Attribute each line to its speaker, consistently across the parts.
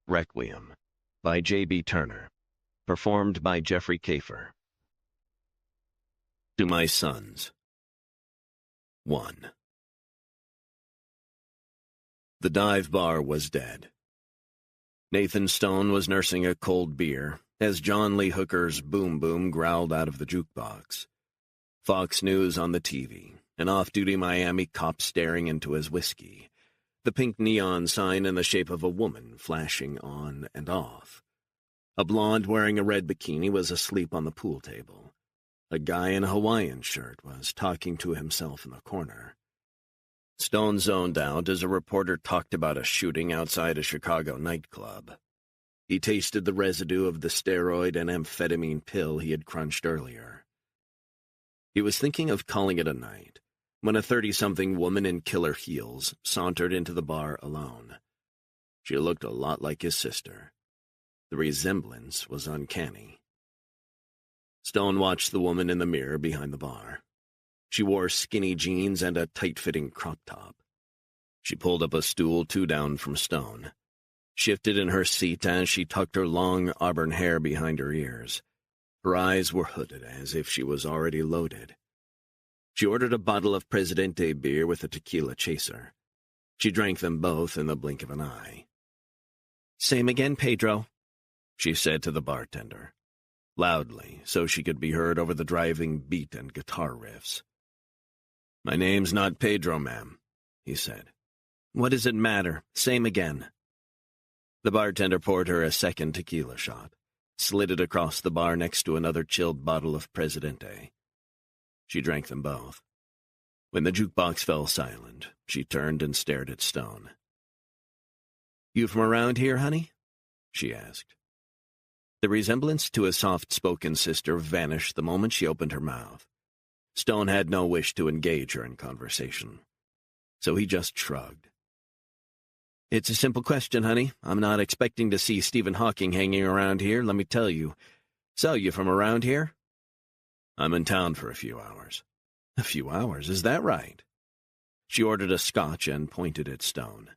Speaker 1: Requiem by J.B. Turner. Performed by Jeffrey Kafer. To my sons. 1. The dive bar was dead. Nathan Stone was nursing a cold beer as John Lee Hooker's Boom Boom growled out of the jukebox. Fox News on the TV, an off-duty Miami cop staring into his whiskey, the pink neon sign in the shape of a woman flashing on and off. A blonde wearing a red bikini was asleep on the pool table. A guy in a Hawaiian shirt was talking to himself in the corner. Stone zoned out as a reporter talked about a shooting outside a Chicago nightclub. He tasted the residue of the steroid and amphetamine pill he had crunched earlier. He was thinking of calling it a night when a 30-something woman in killer heels sauntered into the bar alone. She looked a lot like his sister. The resemblance was uncanny. Stone watched the woman in the mirror behind the bar. She wore skinny jeans and a tight-fitting crop top. She pulled up a stool 2 down from Stone, shifted in her seat as she tucked her long auburn hair behind her ears. Her eyes were hooded as if she was already loaded. She ordered a bottle of Presidente beer with a tequila chaser. She drank them both in the blink of an eye. "Same again, Pedro," she said to the bartender, loudly so she could be heard over the driving beat and guitar riffs. "My name's not Pedro, ma'am," he said. "What does it matter? Same again." The bartender poured her a second tequila shot, slid it across the bar next to another chilled bottle of Presidente. She drank them both. When the jukebox fell silent, she turned and stared at Stone. "You from around here, honey?" she asked. The resemblance to his soft-spoken sister vanished the moment she opened her mouth. Stone had no wish to engage her in conversation, so he just shrugged. "It's a simple question, honey. I'm not expecting to see Stephen Hawking hanging around here, let me tell you. So, you from around here?" "I'm in town for a few hours." "A few hours, is that right?" She ordered a scotch and pointed at Stone.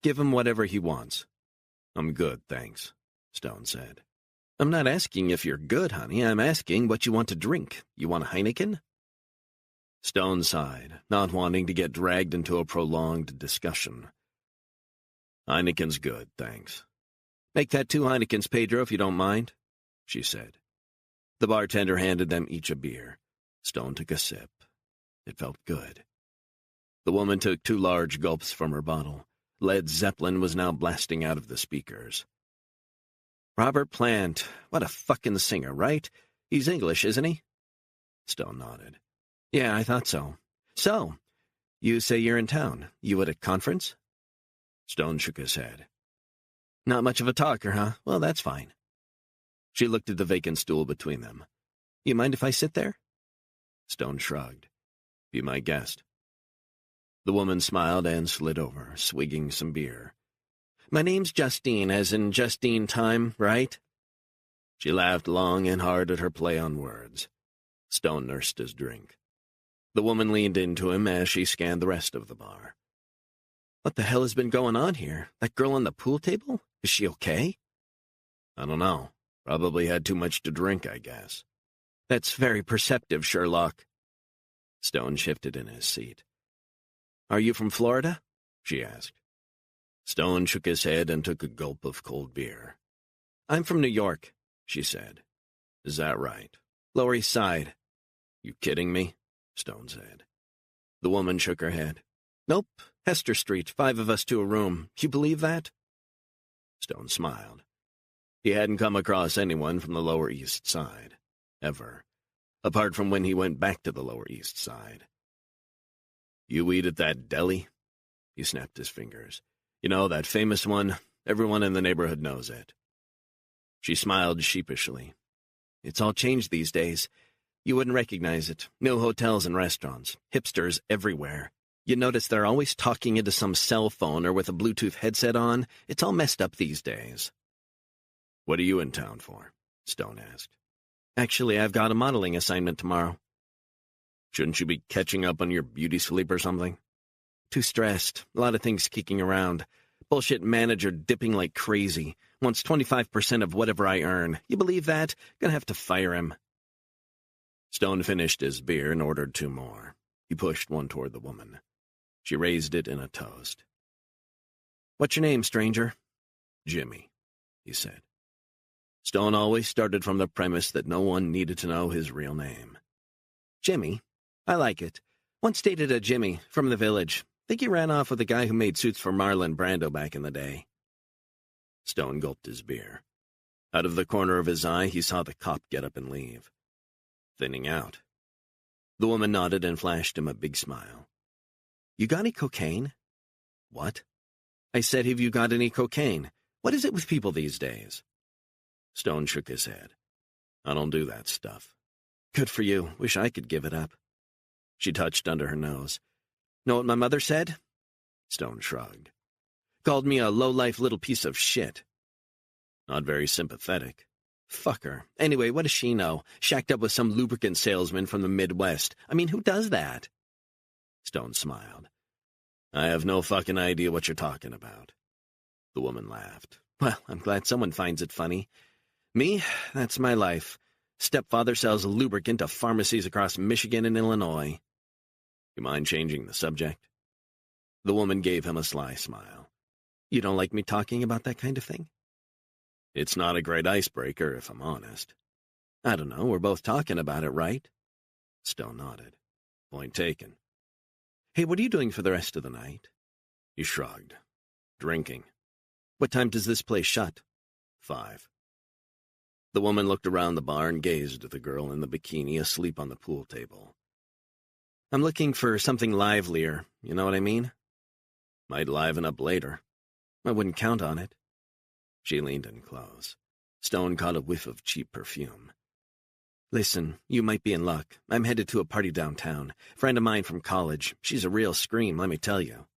Speaker 1: "Give him whatever he wants." "I'm good, thanks," Stone said. "I'm not asking if you're good, honey. I'm asking what you want to drink. You want a Heineken?" Stone sighed, not wanting to get dragged into a prolonged discussion. "Heineken's good, thanks." "Make that 2 Heinekens, Pedro, if you don't mind," she said. The bartender handed them each a beer. Stone took a sip. It felt good. The woman took 2 large gulps from her bottle. Led Zeppelin was now blasting out of the speakers. "Robert Plant, what a fucking singer, right? He's English, isn't he?" Stone nodded. "Yeah, I thought so. So, you say you're in town. You at a conference?" Stone shook his head. "Not much of a talker, huh? Well, that's fine." She looked at the vacant stool between them. "You mind if I sit there?" Stone shrugged. "Be my guest." The woman smiled and slid over, swigging some beer. "My name's Justine, as in Justine Time, right?" She laughed long and hard at her play on words. Stone nursed his drink. The woman leaned into him as she scanned the rest of the bar. "What the hell has been going on here? That girl on the pool table? Is she okay?" "I don't know. Probably had too much to drink, I guess." "That's very perceptive, Sherlock." Stone shifted in his seat. "Are you from Florida?" she asked. Stone shook his head and took a gulp of cold beer. "I'm from New York," she said. "Is that right?" "Lower East Side." "You kidding me?" Stone said. The woman shook her head. "Nope, Hester Street, 5 of us to a room. You believe that?" Stone smiled. He hadn't come across anyone from the Lower East Side, ever, apart from when he went back to the Lower East Side. "You eat at that deli?" He snapped his fingers. "You know, that famous one? Everyone in the neighborhood knows it." She smiled sheepishly. "It's all changed these days. You wouldn't recognize it. New hotels and restaurants. Hipsters everywhere. You notice they're always talking into some cell phone or with a Bluetooth headset on. It's all messed up these days." "What are you in town for?" Stone asked. "Actually, I've got a modeling assignment tomorrow." "Shouldn't you be catching up on your beauty sleep or something?" "Too stressed. A lot of things kicking around. Bullshit manager dipping like crazy. Wants 25% of whatever I earn. You believe that? Gonna have to fire him. Stone finished his beer and ordered 2 more. He pushed one toward the woman. She raised it in a toast. "What's your name, stranger?" "Jimmy," he said. Stone always started from the premise that no one needed to know his real name. "Jimmy? I like it. Once dated a Jimmy from the village. Think he ran off with the guy who made suits for Marlon Brando back in the day." Stone gulped his beer. Out of the corner of his eye, he saw the cop get up and leave. Thinning out. The woman nodded and flashed him a big smile. "You got any cocaine?" "What?" "I said, have you got any cocaine? What is it with people these days?" Stone shook his head. "I don't do that stuff." "Good for you. Wish I could give it up." She touched under her nose. "Know what my mother said?" Stone shrugged. "Called me a low-life little piece of shit." "Not very sympathetic." "Fuck her. Anyway, what does she know? Shacked up with some lubricant salesman from the Midwest. I mean, who does that?" Stone smiled. "I have no fucking idea what you're talking about." The woman laughed. "Well, I'm glad someone finds it funny. Me, that's my life. Stepfather sells lubricant to pharmacies across Michigan and Illinois." "You mind changing the subject?" The woman gave him a sly smile. "You don't like me talking about that kind of thing?" "It's not a great icebreaker, if I'm honest." "I don't know. We're both talking about it, right?" Stone nodded. "Point taken." "Hey, what are you doing for the rest of the night?" He shrugged. "Drinking." "What time does this place shut?" 5. The woman looked around the bar and gazed at the girl in the bikini asleep on the pool table. "I'm looking for something livelier, you know what I mean?" "Might liven up later." "I wouldn't count on it." She leaned in close. Stone caught a whiff of cheap perfume. "Listen, you might be in luck. I'm headed to a party downtown. Friend of mine from college. She's a real scream, let me tell you."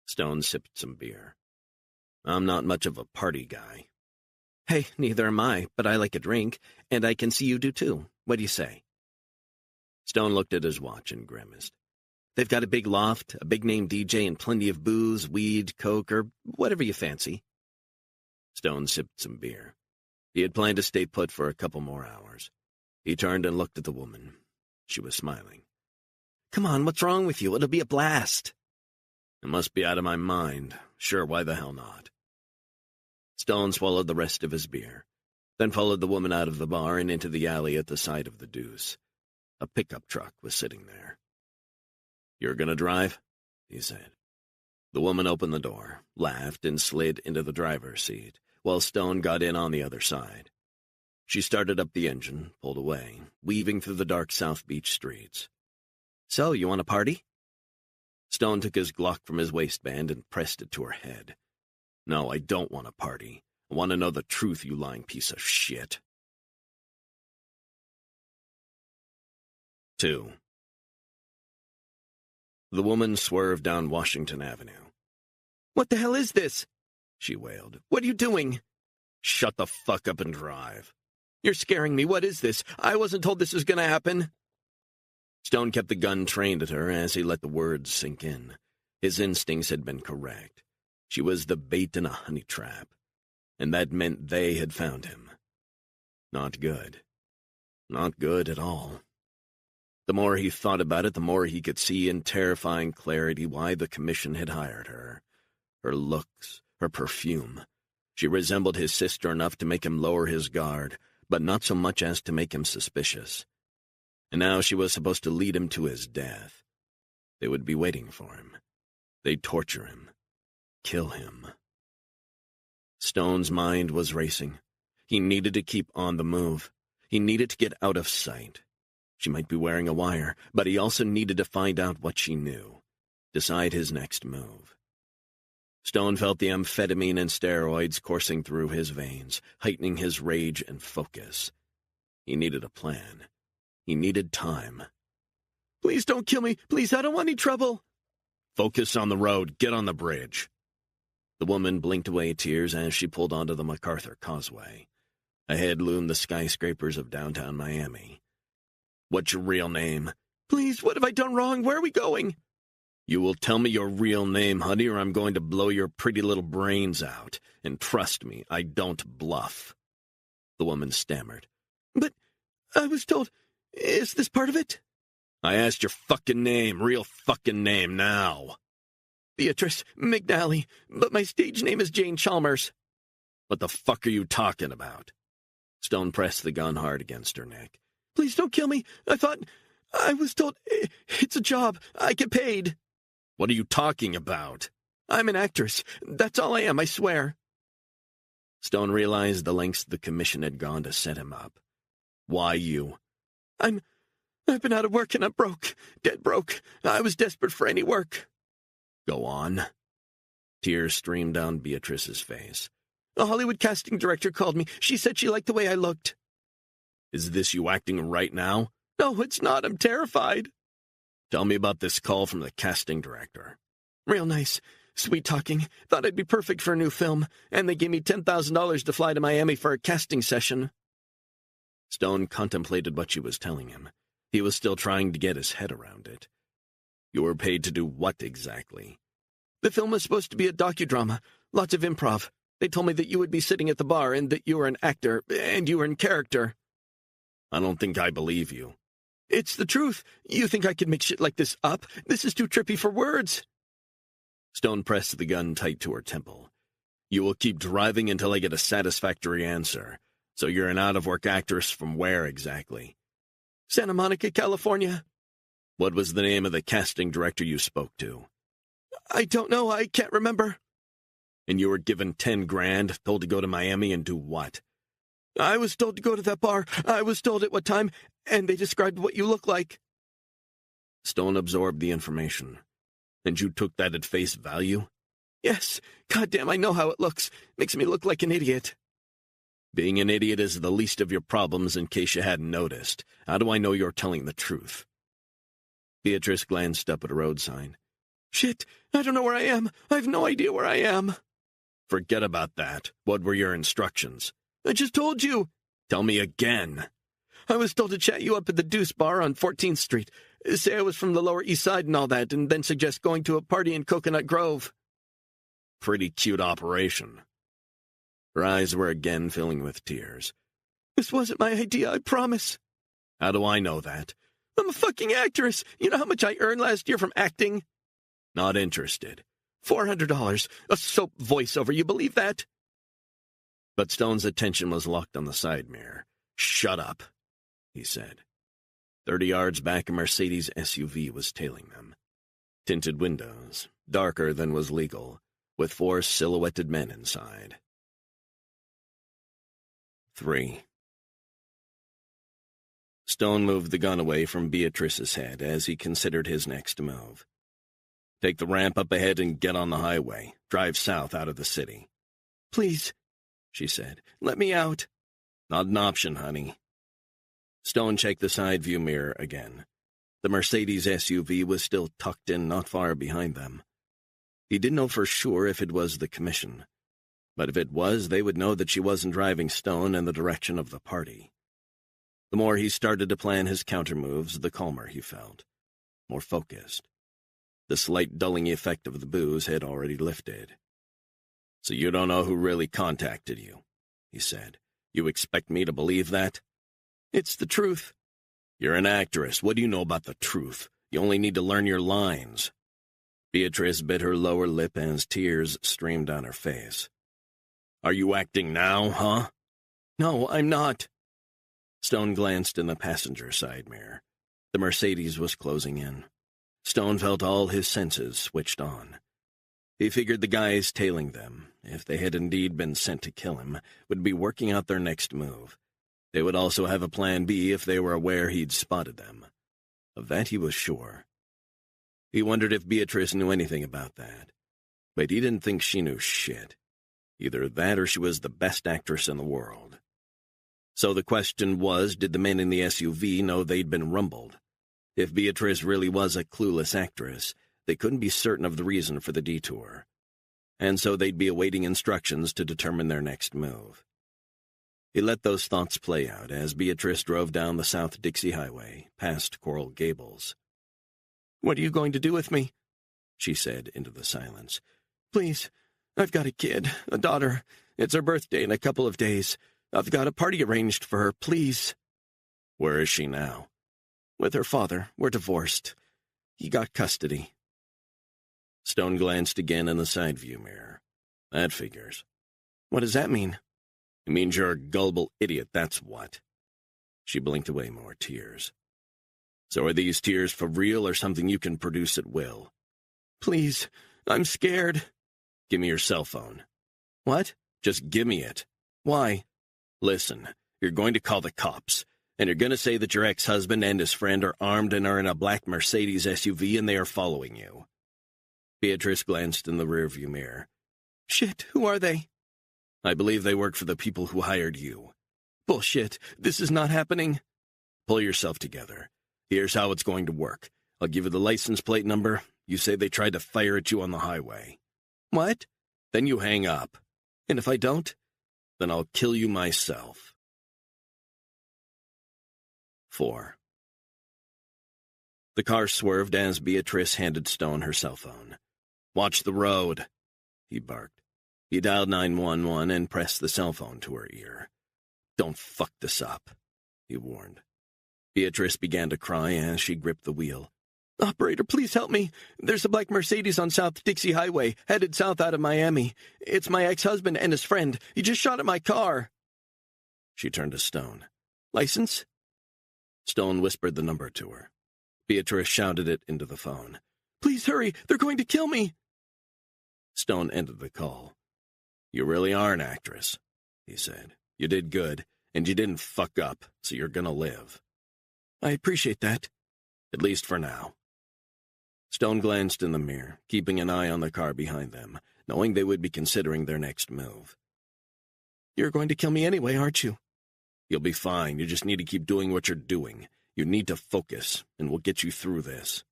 Speaker 1: Stone sipped some beer. "I'm not much of a party guy." "Hey, neither am I, but I like a drink, and I can see you do too. What do you say?" Stone looked at his watch and grimaced. "They've got a big loft, a big-name DJ, and plenty of booze, weed, coke, or whatever you fancy." Stone sipped some beer. He had planned to stay put for a couple more hours. He turned and looked at the woman. She was smiling. "Come on, what's wrong with you? It'll be a blast." "It must be out of my mind. Sure, why the hell not?" Stone swallowed the rest of his beer, then followed the woman out of the bar and into the alley at the side of the Deuce. A pickup truck was sitting there. "You're gonna drive?" he said. The woman opened the door, laughed, and slid into the driver's seat, while Stone got in on the other side. She started up the engine, pulled away, weaving through the dark South Beach streets. "So, you want a party?" Stone took his Glock from his waistband and pressed it to her head. "No, I don't want a party. I want to know the truth, you lying piece of shit." 2. The woman swerved down Washington Avenue. "What the hell is this?" she wailed. "What are you doing?" "Shut the fuck up and drive." "You're scaring me. What is this? I wasn't told this was going to happen." Stone kept the gun trained at her as he let the words sink in. His instincts had been correct. She was the bait in a honey trap, and that meant they had found him. Not good. Not good at all. The more he thought about it, the more he could see in terrifying clarity why the commission had hired her. Her looks, her perfume. She resembled his sister enough to make him lower his guard, but not so much as to make him suspicious. And now she was supposed to lead him to his death. They would be waiting for him. They'd torture him. Kill him. Stone's mind was racing. He needed to keep on the move. He needed to get out of sight. She might be wearing a wire, but he also needed to find out what she knew. Decide his next move. Stone felt the amphetamine and steroids coursing through his veins, heightening his rage and focus. He needed a plan. He needed time. "Please don't kill me. Please, I don't want any trouble." "Focus on the road. Get on the bridge." The woman blinked away tears as she pulled onto the MacArthur Causeway. Ahead loomed the skyscrapers of downtown Miami. "What's your real name?" "Please, what have I done wrong? Where are we going?" You will tell me your real name, honey, or I'm going to blow your pretty little brains out. And trust me, I don't bluff. The woman stammered.
Speaker 2: But I was told, is this part of it?
Speaker 1: I asked your fucking name, real fucking name, now.
Speaker 2: Beatrice McNally, but my stage name is Jane Chalmers.
Speaker 1: What the fuck are you talking about? Stone pressed the gun hard against her neck.
Speaker 2: Please don't kill me. I was told it's a job. I get paid.
Speaker 1: What are you talking about?
Speaker 2: I'm an actress. That's all I am, I swear.
Speaker 1: Stone realized the lengths the commission had gone to set him up. Why you?
Speaker 2: I've been out of work and I'm broke. Dead broke. I was desperate for any work.
Speaker 1: Go on. Tears streamed down Beatrice's face.
Speaker 2: A Hollywood casting director called me. She said she liked the way I looked.
Speaker 1: Is this you acting right now?
Speaker 2: No, it's not. I'm terrified.
Speaker 1: Tell me about this call from the casting director.
Speaker 2: Real nice. Sweet talking. Thought I'd be perfect for a new film. And they gave me $10,000 to fly to Miami for a casting session.
Speaker 1: Stone contemplated what she was telling him. He was still trying to get his head around it. You were paid to do what exactly?
Speaker 2: The film was supposed to be a docudrama. Lots of improv. They told me that you would be sitting at the bar and that you were an actor, and you were in character.
Speaker 1: I don't think I believe you.
Speaker 2: It's the truth. You think I could make shit like this up? This is too trippy for words.
Speaker 1: Stone pressed the gun tight to her temple. You will keep driving until I get a satisfactory answer. So you're an out-of-work actress from where exactly?
Speaker 2: Santa Monica, California.
Speaker 1: What was the name of the casting director you spoke to?
Speaker 2: I don't know. I can't remember.
Speaker 1: And you were given 10 grand, told to go to Miami and do what?
Speaker 2: I was told to go to that bar. I was told at what time, and they described what you look like.
Speaker 1: Stone absorbed the information. And you took that at face value?
Speaker 2: Yes. Goddamn, I know how it looks. Makes me look like an idiot.
Speaker 1: Being an idiot is the least of your problems in case you hadn't noticed. How do I know you're telling the truth? Beatrice glanced up at a road sign.
Speaker 2: Shit, I don't know where I am. I have no idea where I am.
Speaker 1: Forget about that. What were your instructions?
Speaker 2: I just told you.
Speaker 1: Tell me again.
Speaker 2: I was told to chat you up at the Deuce Bar on 14th Street. Say I was from the Lower East Side and all that, and then suggest going to a party in Coconut Grove.
Speaker 1: Pretty cute operation. Her eyes were again filling with tears.
Speaker 2: This wasn't my idea, I promise.
Speaker 1: How do I know that?
Speaker 2: I'm a fucking actress. You know how much I earned last year from acting?
Speaker 1: Not interested.
Speaker 2: $400. A soap voiceover, you believe that?
Speaker 1: But Stone's attention was locked on the side mirror. Shut up, he said. 30 yards back, a Mercedes SUV was tailing them. Tinted windows, darker than was legal, with 4 silhouetted men inside. 3. Stone moved the gun away from Beatrice's head as he considered his next move. Take the ramp up ahead and get on the highway. Drive south out of the city.
Speaker 2: Please, she said, let me out.
Speaker 1: Not an option, honey. Stone checked the side view mirror again. The Mercedes SUV was still tucked in not far behind them. He didn't know for sure if it was the commission, but if it was, they would know that she wasn't driving Stone in the direction of the party. The more he started to plan his countermoves, the calmer he felt, more focused. The slight dulling effect of the booze had already lifted. So you don't know who really contacted you, he said. You expect me to believe that?
Speaker 2: It's the truth.
Speaker 1: You're an actress. What do you know about the truth? You only need to learn your lines. Beatrice bit her lower lip as tears streamed down her face. Are you acting now, huh?
Speaker 2: No, I'm not.
Speaker 1: Stone glanced in the passenger side mirror. The Mercedes was closing in. Stone felt all his senses switched on. He figured the guys tailing them, if they had indeed been sent to kill him, would be working out their next move. They would also have a plan B if they were aware he'd spotted them. Of that he was sure. He wondered if Beatrice knew anything about that, but he didn't think she knew shit. Either that or she was the best actress in the world. So the question was, did the men in the SUV know they'd been rumbled? If Beatrice really was a clueless actress, they couldn't be certain of the reason for the detour. And so they'd be awaiting instructions to determine their next move. He let those thoughts play out as Beatrice drove down the South Dixie Highway, past Coral Gables.
Speaker 2: What are you going to do with me?
Speaker 1: she said into the silence.
Speaker 2: Please, I've got a kid, a daughter. It's her birthday in a couple of days. I've got a party arranged for her, please.
Speaker 1: Where is she now?
Speaker 2: With her father. We're divorced. He got custody.
Speaker 1: Stone glanced again in the side view mirror. That figures.
Speaker 2: What does that mean?
Speaker 1: It means you're a gullible idiot, that's what. She blinked away more tears. So are these tears for real or something you can produce at will?
Speaker 2: Please, I'm scared.
Speaker 1: Give me your cell phone.
Speaker 2: What?
Speaker 1: Just give me it.
Speaker 2: Why?
Speaker 1: Listen, you're going to call the cops, and you're going to say that your ex-husband and his friend are armed and are in a black Mercedes SUV and they are following you. Beatrice glanced in the rearview mirror.
Speaker 2: Shit, who are they?
Speaker 1: I believe they work for the people who hired you.
Speaker 2: Bullshit, this is not happening.
Speaker 1: Pull yourself together. Here's how it's going to work. I'll give you the license plate number. You say they tried to fire at you on the highway.
Speaker 2: What?
Speaker 1: Then you hang up.
Speaker 2: And if I don't?
Speaker 1: Then I'll kill you myself. 4. The car swerved as Beatrice handed Stone her cell phone. Watch the road, he barked. He dialed 911 and pressed the cell phone to her ear. Don't fuck this up, he warned. Beatrice began to cry as she gripped the wheel.
Speaker 2: Operator, please help me. There's a black Mercedes on South Dixie Highway, headed south out of Miami. It's my ex-husband and his friend. He just shot at my car.
Speaker 1: She turned to Stone.
Speaker 2: License?
Speaker 1: Stone whispered the number to her. Beatrice shouted it into the phone.
Speaker 2: Please hurry. They're going to kill me.
Speaker 1: Stone ended the call. You really are an actress, he said. You did good, and you didn't fuck up, so you're gonna live.
Speaker 2: I appreciate that.
Speaker 1: At least for now. Stone glanced in the mirror, keeping an eye on the car behind them, knowing they would be considering their next move.
Speaker 2: You're going to kill me anyway, aren't you?
Speaker 1: You'll be fine. You just need to keep doing what you're doing. You need to focus, and we'll get you through this.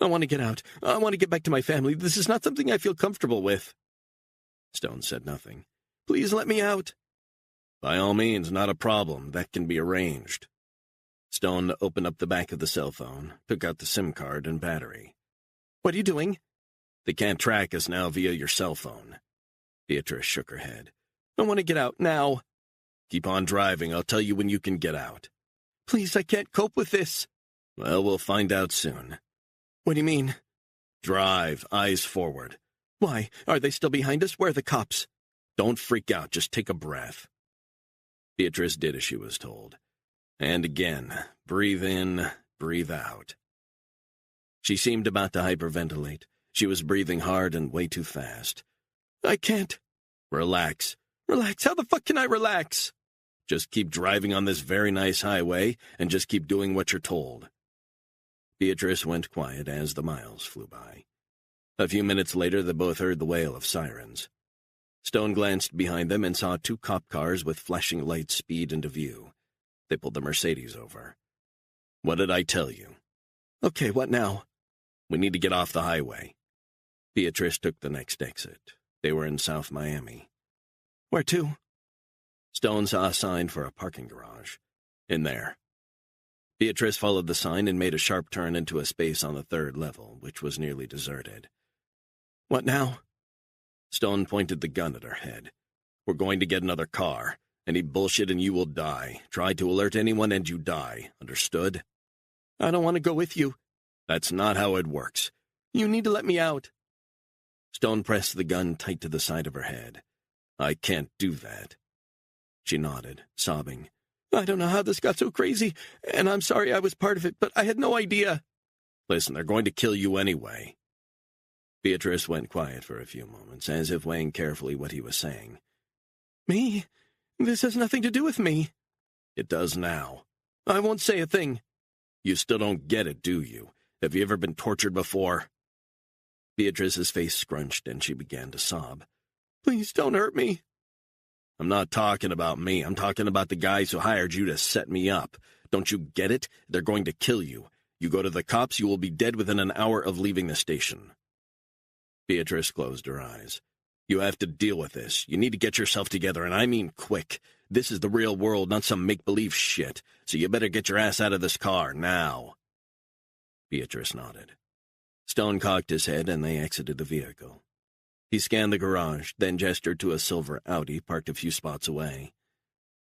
Speaker 2: I want to get out. I want to get back to my family. This is not something I feel comfortable with.
Speaker 1: Stone said nothing.
Speaker 2: Please let me out.
Speaker 1: By all means, not a problem. That can be arranged. Stone opened up the back of the cell phone, took out the SIM card and battery.
Speaker 2: What are you doing?
Speaker 1: They can't track us now via your cell phone. Beatrice shook her head.
Speaker 2: I want to get out now.
Speaker 1: Keep on driving. I'll tell you when you can get out.
Speaker 2: Please, I can't cope with this.
Speaker 1: Well, we'll find out soon.
Speaker 2: What do you mean?
Speaker 1: Drive, eyes forward.
Speaker 2: Why? Are they still behind us? Where are the cops?
Speaker 1: Don't freak out. Just take a breath. Beatrice did as she was told. And again, breathe in, breathe out. She seemed about to hyperventilate. She was breathing hard and way too fast.
Speaker 2: I can't.
Speaker 1: Relax.
Speaker 2: Relax? How the fuck can I relax?
Speaker 1: Just keep driving on this very nice highway and just keep doing what you're told. Beatrice went quiet as the miles flew by. A few minutes later, they both heard the wail of sirens. Stone glanced behind them and saw 2 cop cars with flashing lights speed into view. They pulled the Mercedes over. What did I tell you?
Speaker 2: Okay, what now?
Speaker 1: We need to get off the highway. Beatrice took the next exit. They were in South Miami.
Speaker 2: Where to?
Speaker 1: Stone saw a sign for a parking garage. In there. Beatrice followed the sign and made a sharp turn into a space on the 3rd level, which was nearly deserted.
Speaker 2: What now?
Speaker 1: Stone pointed the gun at her head. We're going to get another car. Any bullshit and you will die. Try to alert anyone and you die. Understood?
Speaker 2: I don't want to go with you.
Speaker 1: That's not how it works.
Speaker 2: You need to let me out.
Speaker 1: Stone pressed the gun tight to the side of her head. I can't do that. She nodded, sobbing.
Speaker 2: I don't know how this got so crazy, and I'm sorry I was part of it, but I had no idea.
Speaker 1: Listen, they're going to kill you anyway. Beatrice went quiet for a few moments, as if weighing carefully what he was saying.
Speaker 2: Me? This has nothing to do with me.
Speaker 1: It does now.
Speaker 2: I won't say a thing.
Speaker 1: You still don't get it, do you? Have you ever been tortured before? Beatrice's face scrunched and she began to sob.
Speaker 2: Please don't hurt me.
Speaker 1: I'm not talking about me. I'm talking about the guys who hired you to set me up. Don't you get it? They're going to kill you. You go to the cops, you will be dead within an hour of leaving the station. Beatrice closed her eyes. You have to deal with this. You need to get yourself together, and I mean quick. This is the real world, not some make-believe shit. So you better get your ass out of this car, now. Beatrice nodded. Stone cocked his head and they exited the vehicle. He scanned the garage, then gestured to a silver Audi parked a few spots away.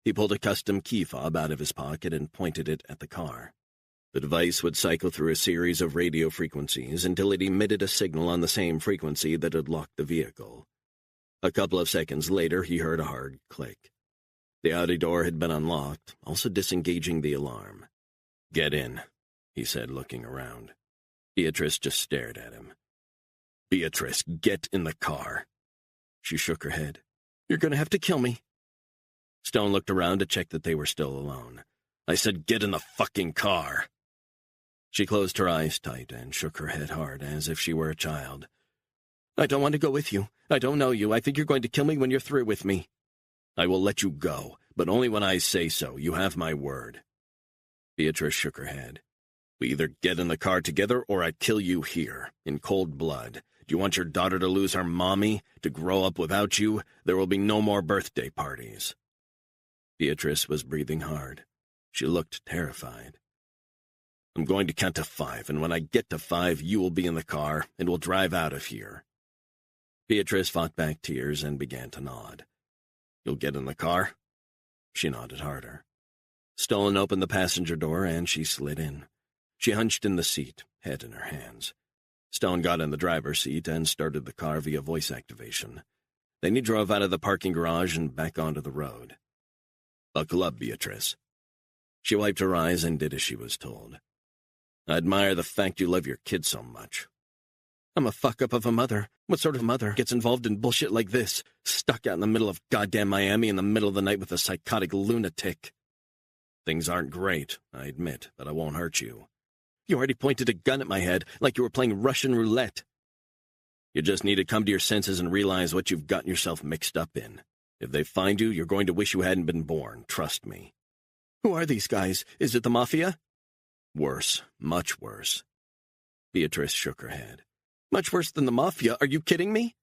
Speaker 1: He pulled a custom key fob out of his pocket and pointed it at the car. The device would cycle through a series of radio frequencies until it emitted a signal on the same frequency that had locked the vehicle. A couple of seconds later, he heard a hard click. The Audi door had been unlocked, also disengaging the alarm. "Get in," he said, looking around. Beatrice just stared at him. "Beatrice, get in the car." She shook her head.
Speaker 2: "You're going to have to kill me."
Speaker 1: Stone looked around to check that they were still alone. "I said get in the fucking car." She closed her eyes tight and shook her head hard, as if she were a child.
Speaker 2: "I don't want to go with you. I don't know you. I think you're going to kill me when you're through with me."
Speaker 1: "I will let you go, but only when I say so. You have my word." Beatrice shook her head. "We either get in the car together or I kill you here, in cold blood. Do you want your daughter to lose her mommy, to grow up without you? There will be no more birthday parties." Beatrice was breathing hard. She looked terrified. "I'm going to count to 5, and when I get to 5, you will be in the car, and we'll drive out of here." Beatrice fought back tears and began to nod. "You'll get in the car?" She nodded harder. Stone opened the passenger door, and she slid in. She hunched in the seat, head in her hands. Stone got in the driver's seat and started the car via voice activation. Then he drove out of the parking garage and back onto the road. "Buckle up, Beatrice." She wiped her eyes and did as she was told. "I admire the fact you love your kid so much."
Speaker 2: "I'm a fuck-up of a mother. What sort of mother gets involved in bullshit like this? Stuck out in the middle of goddamn Miami in the middle of the night with a psychotic lunatic."
Speaker 1: "Things aren't great, I admit, but I won't hurt you."
Speaker 2: "You already pointed a gun at my head, like you were playing Russian roulette."
Speaker 1: "You just need to come to your senses and realize what you've gotten yourself mixed up in. If they find you, you're going to wish you hadn't been born, trust me."
Speaker 2: "Who are these guys? Is it the Mafia?"
Speaker 1: "Worse, much worse." Beatrice shook her head.
Speaker 2: "Much worse than the Mafia? Are you kidding me?"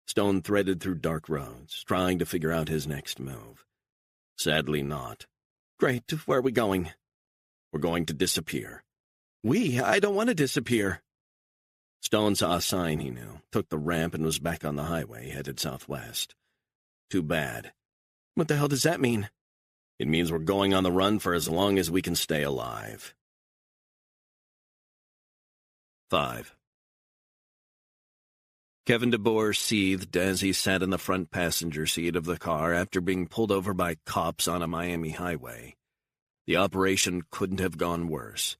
Speaker 1: Stone threaded through dark roads, trying to figure out his next move. "Sadly not."
Speaker 2: "Great. Where are we going?"
Speaker 1: "We're going to disappear."
Speaker 2: I don't want to disappear."
Speaker 1: Stone saw a sign he knew, took the ramp, and was back on the highway, headed southwest. "Too bad."
Speaker 2: "What the hell does that mean?"
Speaker 1: "It means we're going on the run for as long as we can stay alive." 5. Kevin DeBoer seethed as he sat in the front passenger seat of the car after being pulled over by cops on a Miami highway. The operation couldn't have gone worse.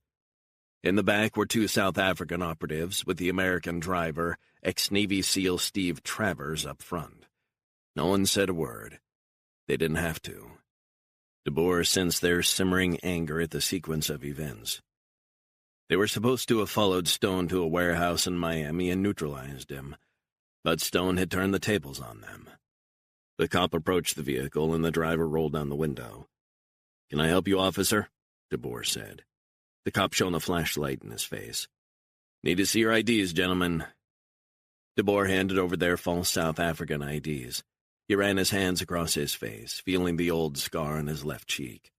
Speaker 1: In the back were 2 South African operatives, with the American driver, ex-Navy SEAL Steve Travers, up front. No one said a word. They didn't have to. DeBoer sensed their simmering anger at the sequence of events. They were supposed to have followed Stone to a warehouse in Miami and neutralized him, but Stone had turned the tables on them. The cop approached the vehicle, and the driver rolled down the window. "Can I help you, officer?" DeBoer said. The cop shone a flashlight in his face. "Need to see your IDs, gentlemen." DeBoer handed over their false South African IDs. He ran his hands across his face, feeling the old scar on his left cheek.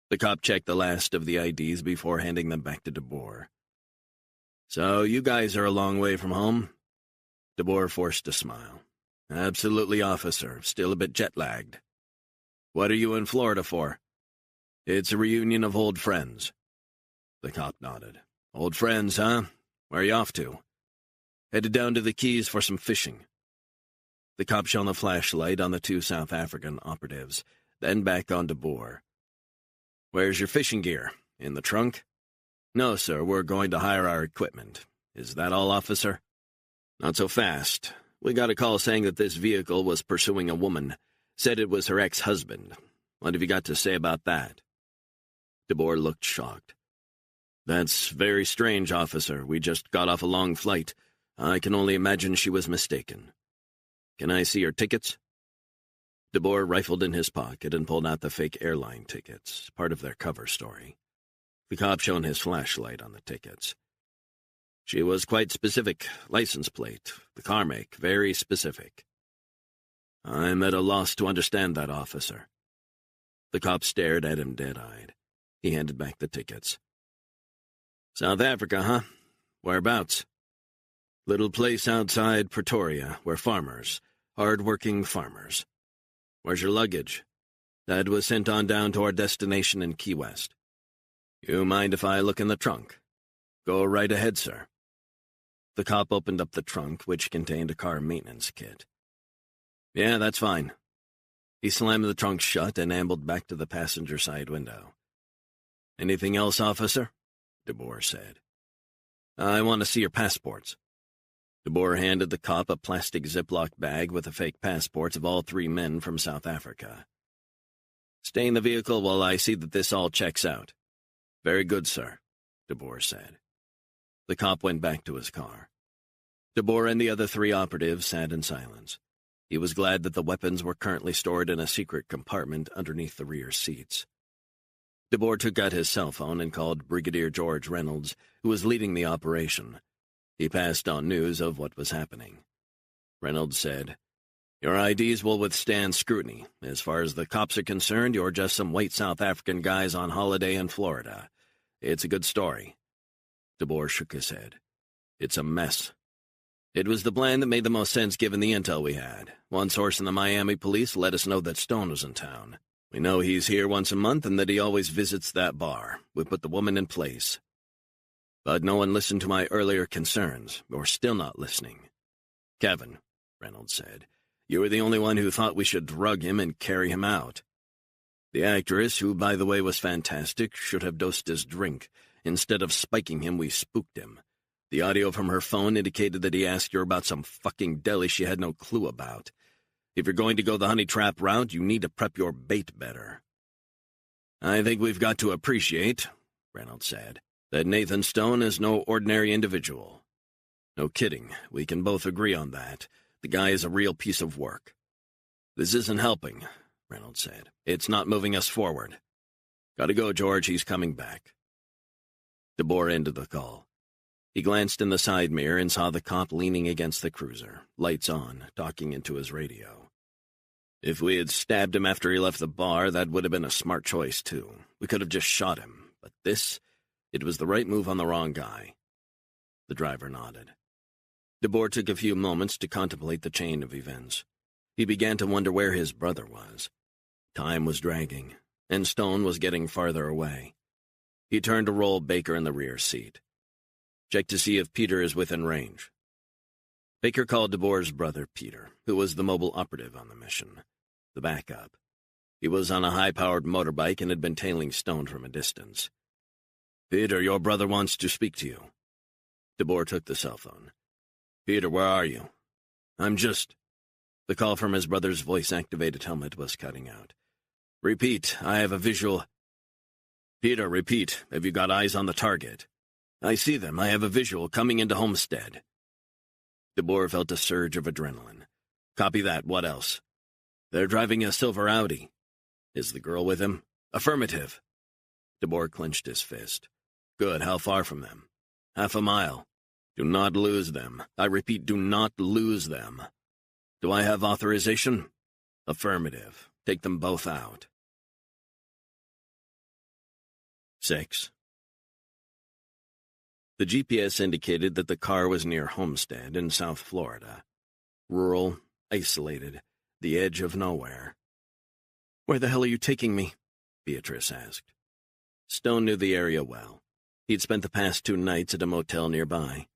Speaker 1: The cop checked the last of the IDs before handing them back to DeBoer. "So you guys are a long way from home?" DeBoer forced a smile. "Absolutely, officer. Still a bit jet-lagged." "What are you in Florida for?" "It's a reunion of old friends." The cop nodded. "Old friends, huh? Where are you off to?" "Headed down to the Keys for some fishing." The cop shone a flashlight on the 2 South African operatives, then back on DeBoer. "Where's your fishing gear? In the trunk?" "No, sir. We're going to hire our equipment. Is that all, officer?" "Not so fast. We got a call saying that this vehicle was pursuing a woman. Said it was her ex-husband. What have you got to say about that?" DeBoer looked shocked. "That's very strange, officer. We just got off a long flight. I can only imagine she was mistaken. Can I see your tickets?" DeBoer rifled in his pocket and pulled out the fake airline tickets, part of their cover story. The cop shone his flashlight on the tickets. "She was quite specific. License plate, the car make, very specific." "I'm at a loss to understand that, officer." The cop stared at him dead-eyed. He handed back the tickets. "South Africa, huh? Whereabouts? Little place outside Pretoria, where farmers, hard-working farmers. Where's your luggage? Dad was sent on down to our destination in Key West. You mind if I look in the trunk? Go right ahead, sir. The cop opened up the trunk, which contained a car maintenance kit. Yeah, that's fine. He slammed the trunk shut and ambled back to the passenger side window. Anything else, officer? DeBoer said. I want to see your passports. DeBoer handed the cop a plastic Ziploc bag with the fake passports of all 3 men from South Africa. Stay in the vehicle while I see that this all checks out. Very good, sir, DeBoer said. The cop went back to his car. DeBoer and the other 3 operatives sat in silence. He was glad that the weapons were currently stored in a secret compartment underneath the rear seats. DeBoer took out his cell phone and called Brigadier George Reynolds, who was leading the operation. He passed on news of what was happening. Reynolds said, Your IDs will withstand scrutiny. As far as the cops are concerned, you're just some white South African guys on holiday in Florida. It's a good story. DeBoer shook his head. It's a mess. It was the plan that made the most sense given the intel we had. One source in the Miami police let us know that Stone was in town. We know he's here once a month and that he always visits that bar. We put the woman in place. But no one listened to my earlier concerns. You're still not listening. Kevin, Reynolds said, you were the only one who thought we should drug him and carry him out. The actress, who by the way was fantastic, should have dosed his drink. Instead of spiking him, we spooked him. The audio from her phone indicated that he asked her about some fucking deli she had no clue about. If you're going to go the honey trap route, you need to prep your bait better. I think we've got to appreciate, Reynolds said, that Nathan Stone is no ordinary individual. No kidding, we can both agree on that. The guy is a real piece of work. This isn't helping, Reynolds said. It's not moving us forward. Gotta go, George, he's coming back. DeBoer ended the call. He glanced in the side mirror and saw the cop leaning against the cruiser, lights on, talking into his radio. If we had stabbed him after he left the bar, that would have been a smart choice, too. We could have just shot him. But this, it was the right move on the wrong guy. The driver nodded. DeBoer took a few moments to contemplate the chain of events. He began to wonder where his brother was. Time was dragging, and Stone was getting farther away. He turned to roll Baker in the rear seat. Check to see if Peter is within range. Baker called DeBoer's brother, Peter, who was the mobile operative on the mission, the backup. He was on a high-powered motorbike and had been tailing Stone from a distance. Peter, your brother wants to speak to you. DeBoer took the cell phone. Peter, where are you? I'm just... The call from his brother's voice-activated helmet was cutting out. Repeat, I have a visual... Peter, repeat, have you got eyes on the target? I see them. I have a visual coming into Homestead. DeBoer felt a surge of adrenaline. Copy that. What else? They're driving a silver Audi. Is the girl with him? Affirmative. DeBoer clenched his fist. Good. How far from them? Half a mile. Do not lose them. I repeat, do not lose them. Do I have authorization? Affirmative. Take them both out. 6. The GPS indicated that the car was near Homestead in South Florida. Rural, isolated, the edge of nowhere. Where the hell are you taking me? Beatrice asked. Stone knew the area well. He'd spent the past 2 nights at a motel nearby.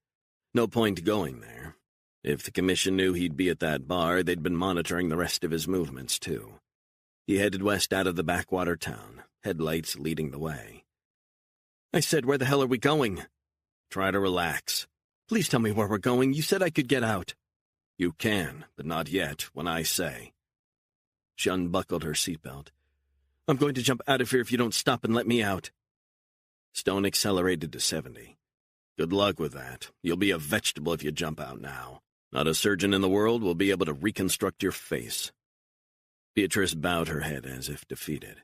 Speaker 1: No point going there. If the commission knew he'd be at that bar, they'd been monitoring the rest of his movements, too. He headed west out of the backwater town, headlights leading the way. I said, where the hell are we going? Try to relax. Please tell me where we're going. You said I could get out. You can, but not yet, when I say. She unbuckled her seatbelt. I'm going to jump out of here if you don't stop and let me out. Stone accelerated to 70. Good luck with that. You'll be a vegetable if you jump out now. Not a surgeon in the world will be able to reconstruct your face. Beatrice bowed her head as if defeated.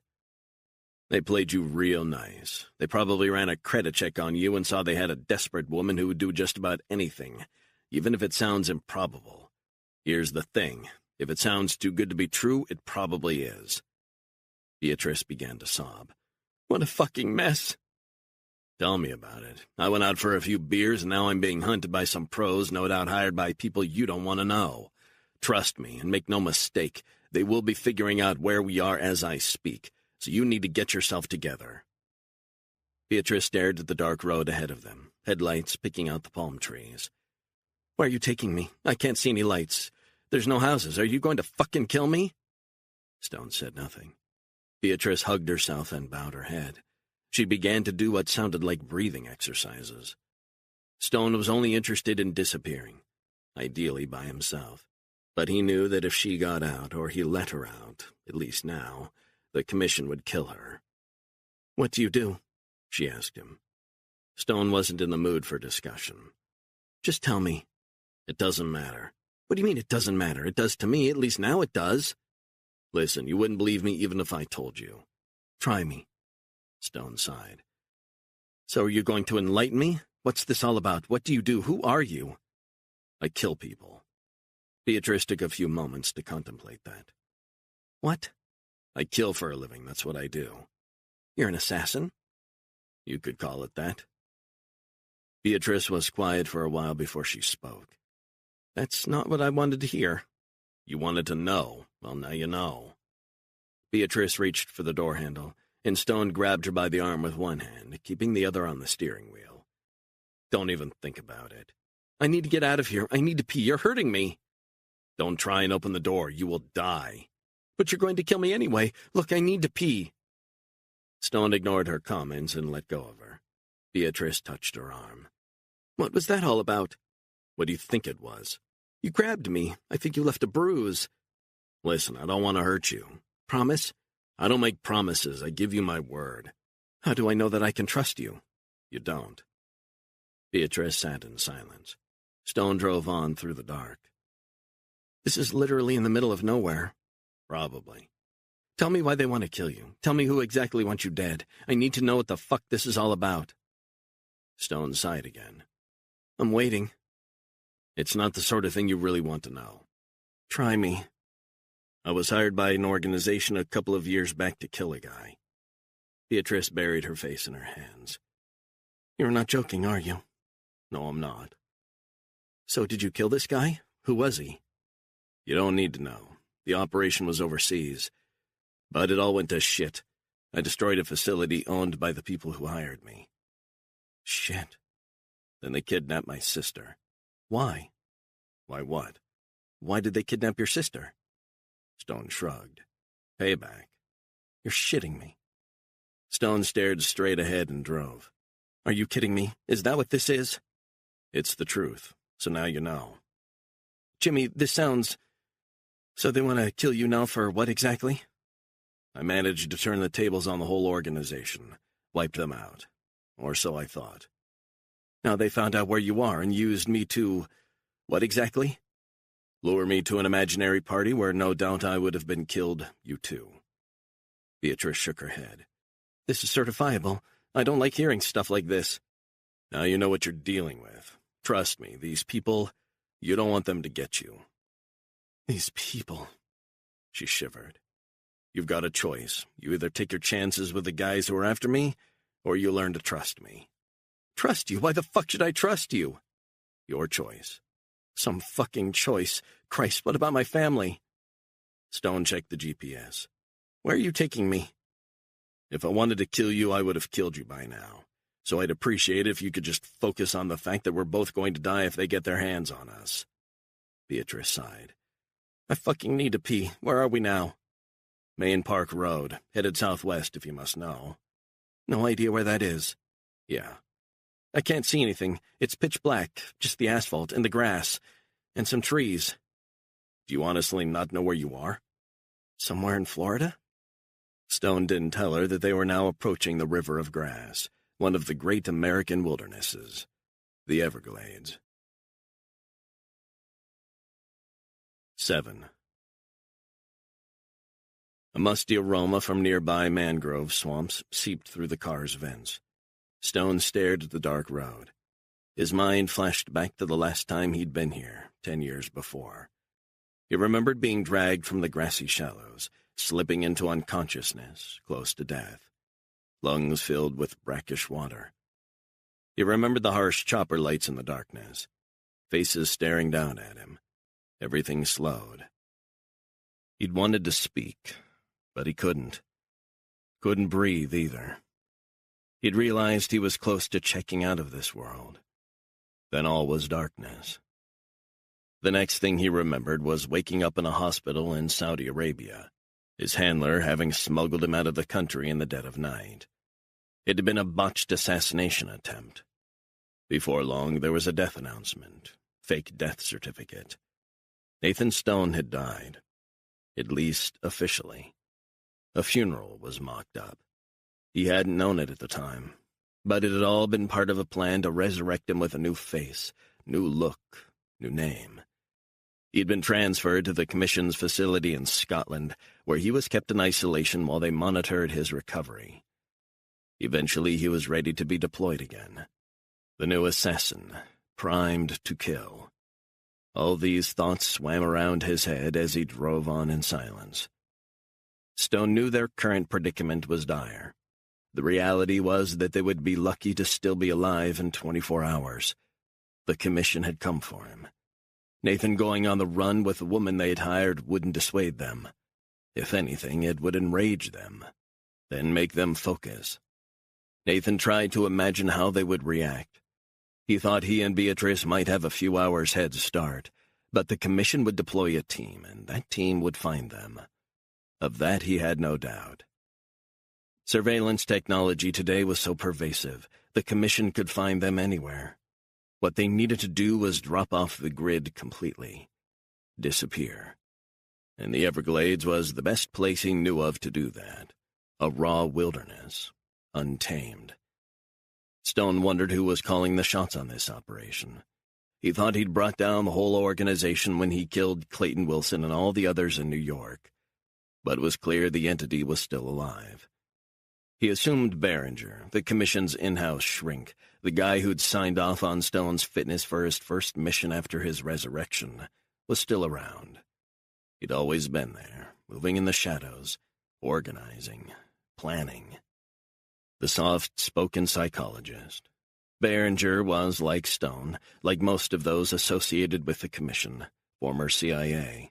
Speaker 1: They played you real nice. They probably ran a credit check on you and saw they had a desperate woman who would do just about anything, even if it sounds improbable. Here's the thing. If it sounds too good to be true, it probably is. Beatrice began to sob. What a fucking mess. Tell me about it. I went out for a few beers, and now I'm being hunted by some pros, no doubt hired by people you don't want to know. Trust me, and make no mistake, they will be figuring out where we are as I speak, so you need to get yourself together. Beatrice stared at the dark road ahead of them, headlights picking out the palm trees. Where are you taking me? I can't see any lights. There's no houses. Are you going to fucking kill me? Stone said nothing. Beatrice hugged herself and bowed her head. She began to do what sounded like breathing exercises. Stone was only interested in disappearing, ideally by himself. But he knew that if she got out, or he let her out, at least now, the commission would kill her. What do you do? She asked him. Stone wasn't in the mood for discussion. Just tell me. It doesn't matter. What do you mean it doesn't matter? It does to me, at least now it does. Listen, you wouldn't believe me even if I told you. Try me. Stone sighed. So are you going to enlighten me? What's this all about? What do you do? Who are you? I kill people. Beatrice took a few moments to contemplate that. What? I kill for a living, that's what I do. You're an assassin? You could call it that. Beatrice was quiet for a while before she spoke. That's not what I wanted to hear. You wanted to know. Well, now you know. Beatrice reached for the door handle, and Stone grabbed her by the arm with one hand, keeping the other on the steering wheel. Don't even think about it. I need to get out of here. I need to pee. You're hurting me. Don't try and open the door. You will die. But you're going to kill me anyway. Look, I need to pee. Stone ignored her comments and let go of her. Beatrice touched her arm. What was that all about? What do you think it was? You grabbed me. I think you left a bruise. Listen, I don't want to hurt you. Promise? I don't make promises. I give you my word. How do I know that I can trust you? You don't. Beatrice sat in silence. Stone drove on through the dark. This is literally in the middle of nowhere. Probably. Tell me why they want to kill you. Tell me who exactly wants you dead. I need to know what the fuck this is all about. Stone sighed again. I'm waiting. It's not the sort of thing you really want to know. Try me. I was hired by an organization a couple of years back to kill a guy. Beatrice buried her face in her hands. You're not joking, are you? No, I'm not. So did you kill this guy? Who was he? You don't need to know. The operation was overseas. But it all went to shit. I destroyed a facility owned by the people who hired me. Shit. Then they kidnapped my sister. Why? Why what? Why did they kidnap your sister? Stone shrugged. Payback. You're shitting me. Stone stared straight ahead and drove. Are you kidding me? Is that what this is? It's the truth, so now you know. Jimmy, this sounds... So they want to kill you now for what exactly? I managed to turn the tables on the whole organization, wiped them out. Or so I thought. Now they found out where you are and used me to... What exactly? Lure me to an imaginary party where no doubt I would have been killed, you too. Beatrice shook her head. This is certifiable. I don't like hearing stuff like this. Now you know what you're dealing with. Trust me, these people, you don't want them to get you. These people... She shivered. You've got a choice. You either take your chances with the guys who are after me, or you learn to trust me. Trust you? Why the fuck should I trust you? Your choice. Some fucking choice. Christ, what about my family? Stone checked the GPS. Where are you taking me? If I wanted to kill you, I would have killed you by now. So I'd appreciate it if you could just focus on the fact that we're both going to die if they get their hands on us. Beatrice sighed. I fucking need to pee. Where are we now? Main Park Road, headed southwest if you must know. No idea where that is. Yeah. I can't see anything. It's pitch black, just the asphalt and the grass, and some trees. Do you honestly not know where you are? Somewhere in Florida? Stone didn't tell her that they were now approaching the River of Grass, one of the great American wildernesses, the Everglades. 7. A musty aroma from nearby mangrove swamps seeped through the car's vents. Stone stared at the dark road. His mind flashed back to the last time he'd been here, 10 years before. He remembered being dragged from the grassy shallows, slipping into unconsciousness, close to death. Lungs filled with brackish water. He remembered the harsh chopper lights in the darkness, faces staring down at him. Everything slowed. He'd wanted to speak, but he couldn't. Couldn't breathe either. He'd realized he was close to checking out of this world. Then all was darkness. The next thing he remembered was waking up in a hospital in Saudi Arabia, his handler having smuggled him out of the country in the dead of night. It had been a botched assassination attempt. Before long, there was a death announcement, fake death certificate. Nathan Stone had died, at least officially. A funeral was mocked up. He hadn't known it at the time, but it had all been part of a plan to resurrect him with a new face, new look, new name. He had been transferred to the Commission's facility in Scotland, where he was kept in isolation while they monitored his recovery. Eventually, he was ready to be deployed again. The new assassin, primed to kill. All these thoughts swam around his head as he drove on in silence. Stone knew their current predicament was dire. The reality was that they would be lucky to still be alive in 24 hours. The Commission had come for him. Nathan going on the run with the woman they had hired wouldn't dissuade them. If anything, it would enrage them, then make them focus. Nathan tried to imagine how they would react. He thought he and Beatrice might have a few hours' head start, but the Commission would deploy a team, and that team would find them. Of that he had no doubt. Surveillance technology today was so pervasive, the Commission could find them anywhere. What they needed to do was drop off the grid completely. Disappear. And the Everglades was the best place he knew of to do that. A raw wilderness, untamed. Stone wondered who was calling the shots on this operation. He thought he'd brought down the whole organization when he killed Clayton Wilson and all the others in New York. But it was clear the entity was still alive. He assumed Behringer, the Commission's in-house shrink, the guy who'd signed off on Stone's fitness for his first mission after his resurrection, was still around. He'd always been there, moving in the shadows, organizing, planning. The soft-spoken psychologist. Behringer was, like Stone, like most of those associated with the Commission, former CIA.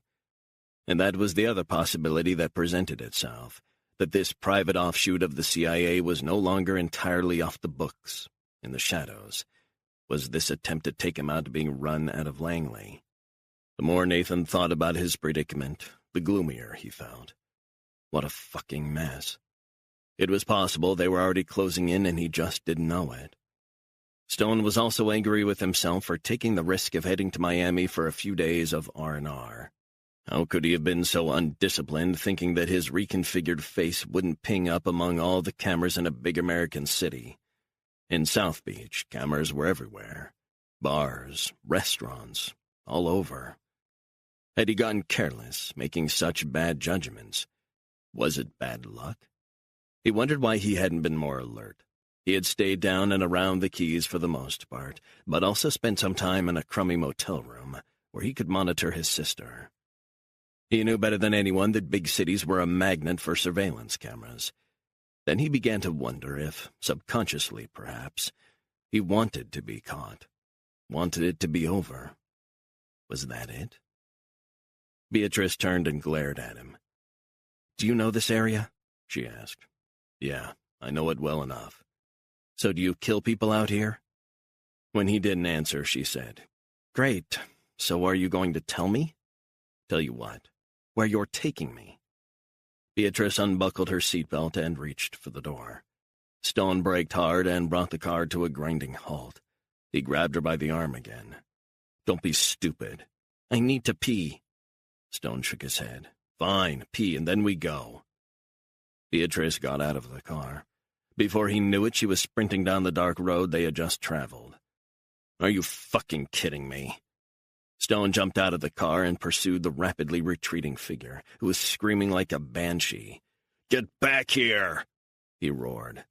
Speaker 1: And that was the other possibility that presented itself, that this private offshoot of the CIA was no longer entirely off the books, in the shadows. Was this attempt to take him out being run out of Langley? The more Nathan thought about his predicament, the gloomier he felt. What a fucking mess. It was possible they were already closing in and he just didn't know it. Stone was also angry with himself for taking the risk of heading to Miami for a few days of R&R. How could he have been so undisciplined, thinking that his reconfigured face wouldn't ping up among all the cameras in a big American city? In South Beach, cameras were everywhere. Bars, restaurants, all over. Had he gotten careless, making such bad judgments? Was it bad luck? He wondered why he hadn't been more alert. He had stayed down and around the Keys for the most part, but also spent some time in a crummy motel room where he could monitor his sister. He knew better than anyone that big cities were a magnet for surveillance cameras. Then he began to wonder if, subconsciously perhaps, he wanted to be caught, wanted it to be over. Was that it? Beatrice turned and glared at him. "Do you know this area?" she asked. "Yeah, I know it well enough." "So do you kill people out here?" When he didn't answer, she said, "Great. So are you going to tell me?" "Tell you what?" "Where you're taking me." Beatrice unbuckled her seatbelt and reached for the door. Stone braked hard and brought the car to a grinding halt. He grabbed her by the arm again. "Don't be stupid. I need to pee." Stone shook his head. "Fine, pee, and then we go." Beatrice got out of the car. Before he knew it, she was sprinting down the dark road they had just traveled. "Are you fucking kidding me?" Stone jumped out of the car and pursued the rapidly retreating figure, who was screaming like a banshee. "Get back here!" he roared.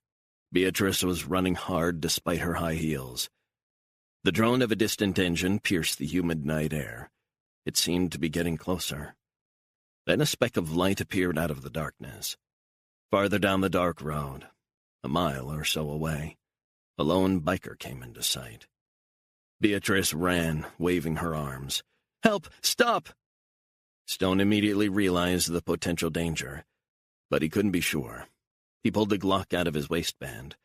Speaker 1: Beatrice was running hard despite her high heels. The drone of a distant engine pierced the humid night air. It seemed to be getting closer. Then a speck of light appeared out of the darkness. Farther down the dark road, a mile or so away. A lone biker came into sight. Beatrice ran, waving her arms.
Speaker 2: "Help! Stop!"
Speaker 1: Stone immediately realized the potential danger, but he couldn't be sure. He pulled the Glock out of his waistband.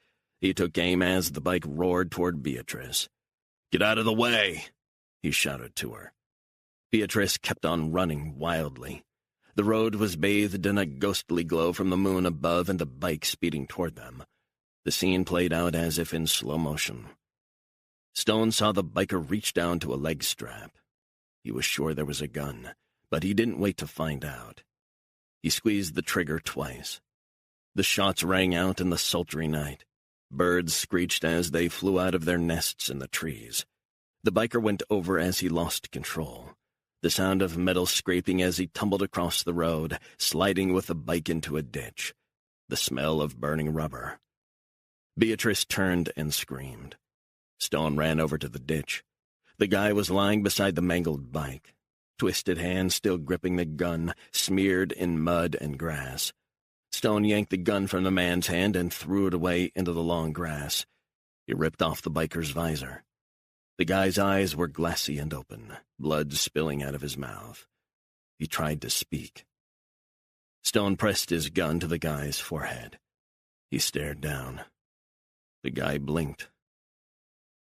Speaker 1: He took aim as the bike roared toward Beatrice. "Get out of the way!" he shouted to her. Beatrice kept on running wildly. The road was bathed in a ghostly glow from the moon above and the bike speeding toward them. The scene played out as if in slow motion. Stone saw the biker reach down to a leg strap. He was sure there was a gun, but he didn't wait to find out. He squeezed the trigger twice. The shots rang out in the sultry night. Birds screeched as they flew out of their nests in the trees. The biker went over as he lost control. The sound of metal scraping as he tumbled across the road, sliding with the bike into a ditch. The smell of burning rubber. Beatrice turned and screamed. Stone ran over to the ditch. The guy was lying beside the mangled bike, twisted hand still gripping the gun, smeared in mud and grass. Stone yanked the gun from the man's hand and threw it away into the long grass. He ripped off the biker's visor. The guy's eyes were glassy and open, blood spilling out of his mouth. He tried to speak. Stone pressed his gun to the guy's forehead. He stared down. The guy blinked.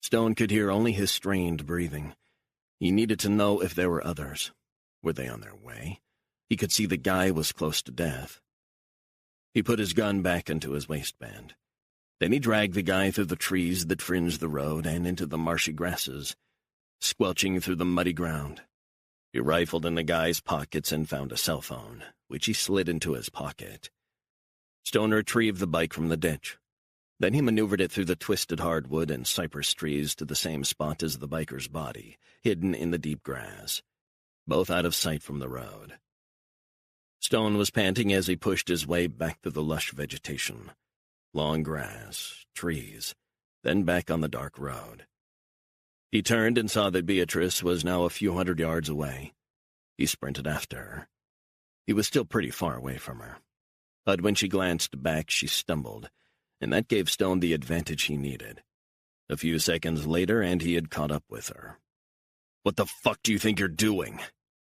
Speaker 1: Stone could hear only his strained breathing. He needed to know if there were others. Were they on their way? He could see the guy was close to death. He put his gun back into his waistband. Then he dragged the guy through the trees that fringed the road and into the marshy grasses, squelching through the muddy ground. He rifled in the guy's pockets and found a cell phone, which he slid into his pocket. Stone retrieved the bike from the ditch. Then he maneuvered it through the twisted hardwood and cypress trees to the same spot as the biker's body, hidden in the deep grass, both out of sight from the road. Stone was panting as he pushed his way back through the lush vegetation. Long grass, trees, then back on the dark road. He turned and saw that Beatrice was now a few hundred yards away. He sprinted after her. He was still pretty far away from her. But when she glanced back, she stumbled, and that gave Stone the advantage he needed. A few seconds later, and he had caught up with her. "What the fuck do you think you're doing?"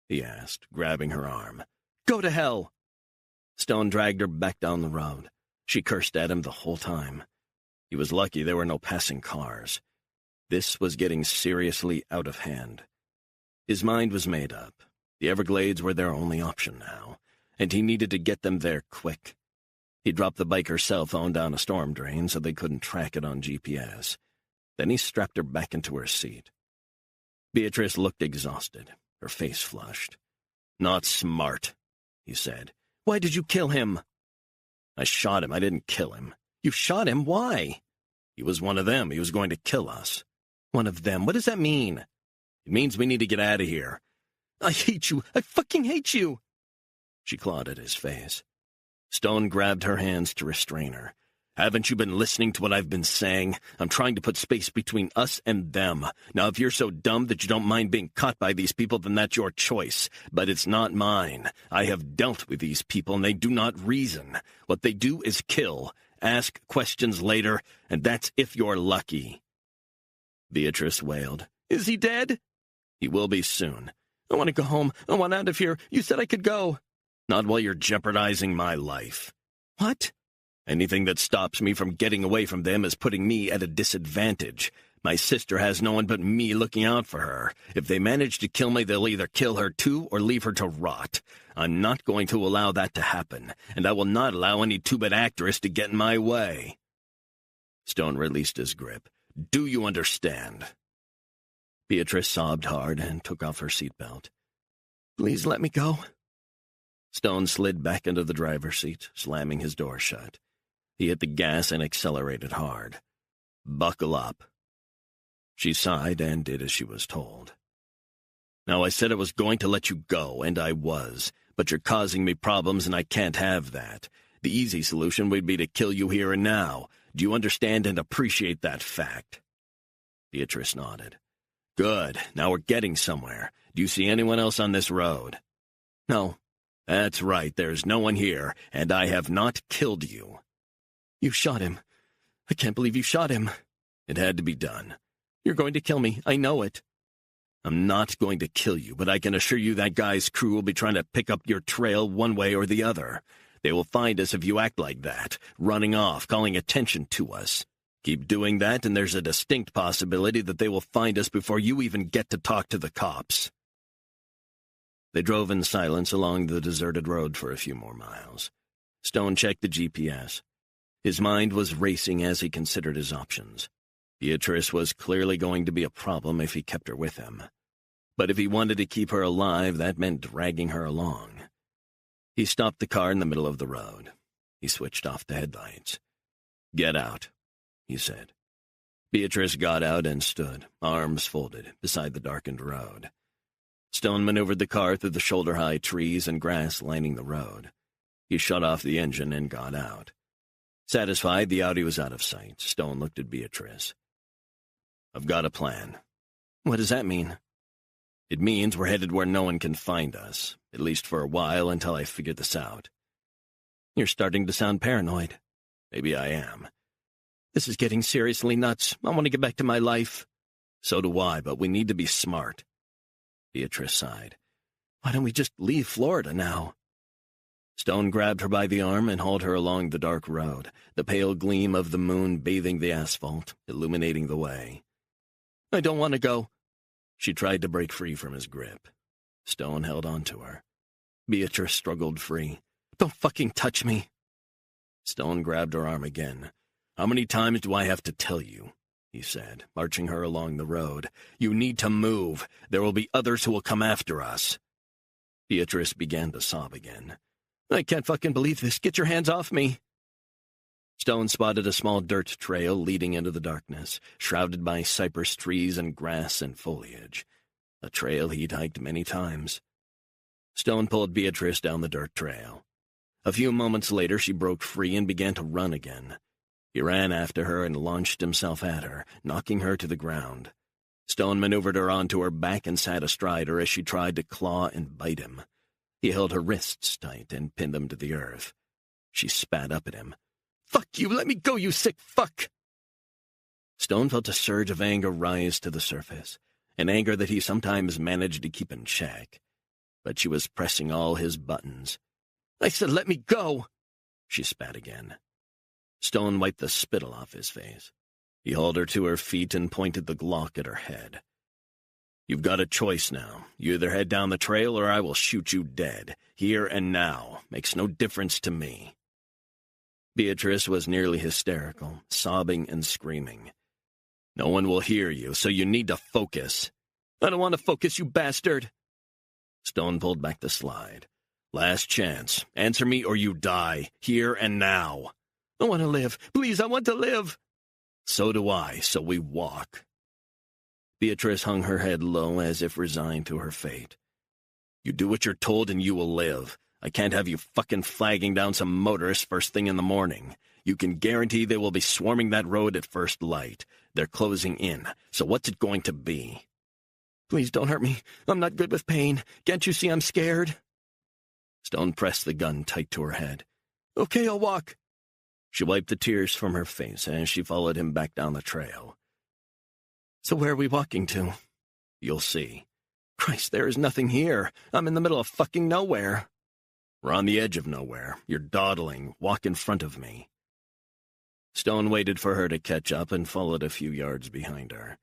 Speaker 1: he asked, grabbing her arm.
Speaker 2: "Go to hell!"
Speaker 1: Stone dragged her back down the road. She cursed at him the whole time. He was lucky there were no passing cars. This was getting seriously out of hand. His mind was made up. The Everglades were their only option now, and he needed to get them there quick. He dropped the biker's cell phone down a storm drain so they couldn't track it on GPS. Then he strapped her back into her seat. Beatrice looked exhausted, her face flushed. "Not smart," he said.
Speaker 2: "Why did you kill him?"
Speaker 1: "I shot him. I didn't kill him."
Speaker 2: "You shot him? Why?"
Speaker 1: "He was one of them. He was going to kill us."
Speaker 2: "One of them? What does that mean?"
Speaker 1: "It means we need to get out of here."
Speaker 2: "I hate you. I fucking hate you."
Speaker 1: She clawed at his face. Stone grabbed her hands to restrain her. "Haven't you been listening to what I've been saying? I'm trying to put space between us and them. Now, if you're so dumb that you don't mind being caught by these people, then that's your choice. But it's not mine. I have dealt with these people, and they do not reason. What they do is kill, ask questions later, and that's if you're lucky." Beatrice wailed.
Speaker 2: "Is he dead?"
Speaker 1: "He will be soon."
Speaker 2: "I want to go home. I want out of here. You said I could go."
Speaker 1: "Not while you're jeopardizing my life."
Speaker 2: "What?"
Speaker 1: "Anything that stops me from getting away from them is putting me at a disadvantage. My sister has no one but me looking out for her. If they manage to kill me, they'll either kill her too or leave her to rot. I'm not going to allow that to happen, and I will not allow any two-bit actress to get in my way." Stone released his grip. "Do you understand?" Beatrice sobbed hard and took off her seatbelt.
Speaker 2: "Please let me go."
Speaker 1: Stone slid back into the driver's seat, slamming his door shut. He hit the gas and accelerated hard. "Buckle up." She sighed and did as she was told. "Now, I said I was going to let you go, and I was, but you're causing me problems and I can't have that. The easy solution would be to kill you here and now. Do you understand and appreciate that fact?" Beatrice nodded. "Good. Now we're getting somewhere. Do you see anyone else on this road?"
Speaker 2: "No."
Speaker 1: "That's right. There's no one here, and I have not killed you."
Speaker 2: "You shot him. I can't believe you shot him."
Speaker 1: It had to be done.
Speaker 2: You're going to kill me. I know it.
Speaker 1: I'm not going to kill you, but I can assure you that guy's crew will be trying to pick up your trail one way or the other. They will find us if you act like that, running off, calling attention to us. Keep doing that, and there's a distinct possibility that they will find us before you even get to talk to the cops. They drove in silence along the deserted road for a few more miles. Stone checked the GPS. His mind was racing as he considered his options. Beatrice was clearly going to be a problem if he kept her with him. But if he wanted to keep her alive, that meant dragging her along. He stopped the car in the middle of the road. He switched off the headlights. "Get out," he said. Beatrice got out and stood, arms folded, beside the darkened road. Stone maneuvered the car through the shoulder-high trees and grass lining the road. He shut off the engine and got out. Satisfied the Audi was out of sight, Stone looked at Beatrice. "I've got a plan."
Speaker 2: What does that mean?
Speaker 1: "It means we're headed where no one can find us, at least for a while until I figure this out."
Speaker 2: You're starting to sound paranoid.
Speaker 1: Maybe I am.
Speaker 2: This is getting seriously nuts. I want to get back to my life.
Speaker 1: So do I, but we need to be smart. Beatrice sighed.
Speaker 2: Why don't we just leave Florida now?
Speaker 1: Stone grabbed her by the arm and hauled her along the dark road, the pale gleam of the moon bathing the asphalt, illuminating the way.
Speaker 2: I don't want to go.
Speaker 1: She tried to break free from his grip. Stone held on to her. Beatrice struggled free.
Speaker 2: Don't fucking touch me.
Speaker 1: Stone grabbed her arm again. "How many times do I have to tell you?" he said, marching her along the road. "You need to move. There will be others who will come after us." Beatrice began to sob again.
Speaker 2: I can't fucking believe this. Get your hands off me.
Speaker 1: Stone spotted a small dirt trail leading into the darkness, shrouded by cypress trees and grass and foliage. A trail he'd hiked many times. Stone pulled Beatrice down the dirt trail. A few moments later, she broke free and began to run again. He ran after her and launched himself at her, knocking her to the ground. Stone maneuvered her onto her back and sat astride her as she tried to claw and bite him. He held her wrists tight and pinned them to the earth. She spat up at him.
Speaker 2: Fuck you! Let me go, you sick fuck!
Speaker 1: Stone felt a surge of anger rise to the surface, an anger that he sometimes managed to keep in check. But she was pressing all his buttons.
Speaker 2: I said let me go!
Speaker 1: She spat again. Stone wiped the spittle off his face. He hauled her to her feet and pointed the Glock at her head. "You've got a choice now. You either head down the trail or I will shoot you dead. Here and now. Makes no difference to me." Beatrice was nearly hysterical, sobbing and screaming. "No one will hear you, so you need to focus."
Speaker 2: I don't want to focus, you bastard.
Speaker 1: Stone pulled back the slide. "Last chance. Answer me or you die. Here and now."
Speaker 2: I want to live. Please, I want to live.
Speaker 1: So do I, so we walk. Beatrice hung her head low as if resigned to her fate. "You do what you're told and you will live. I can't have you fucking flagging down some motorists first thing in the morning. You can guarantee they will be swarming that road at first light. They're closing in, so what's it going to be?"
Speaker 2: Please don't hurt me. I'm not good with pain. Can't you see I'm scared?
Speaker 1: Stone pressed the gun tight to her head.
Speaker 2: Okay, I'll walk.
Speaker 1: She wiped the tears from her face as she followed him back down the trail.
Speaker 2: So where are we walking to?
Speaker 1: You'll see.
Speaker 2: Christ, there is nothing here. I'm in the middle of fucking nowhere.
Speaker 1: We're on the edge of nowhere. You're dawdling. Walk in front of me. Stone waited for her to catch up and followed a few yards behind her.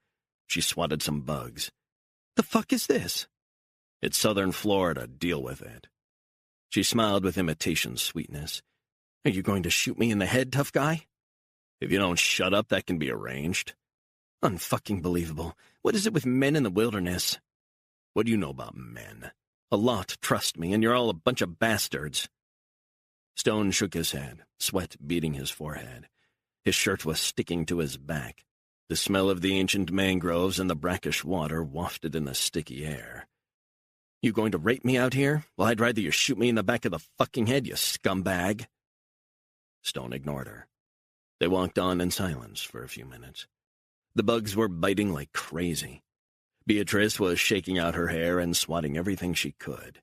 Speaker 1: She swatted some bugs.
Speaker 2: The fuck is this?
Speaker 1: It's southern Florida. Deal with it. She smiled with imitation sweetness.
Speaker 2: Are you going to shoot me in the head, tough guy?
Speaker 1: If you don't shut up, that can be arranged.
Speaker 2: Unfucking believable. What is it with men in the wilderness?
Speaker 1: What do you know about men?
Speaker 2: A lot, trust me, and you're all a bunch of bastards.
Speaker 1: Stone shook his head, sweat beading his forehead. His shirt was sticking to his back. The smell of the ancient mangroves and the brackish water wafted in the sticky air.
Speaker 2: You going to rape me out here? Well, I'd rather you shoot me in the back of the fucking head, you scumbag.
Speaker 1: Stone ignored her. They walked on in silence for a few minutes. The bugs were biting like crazy. Beatrice was shaking out her hair and swatting everything she could.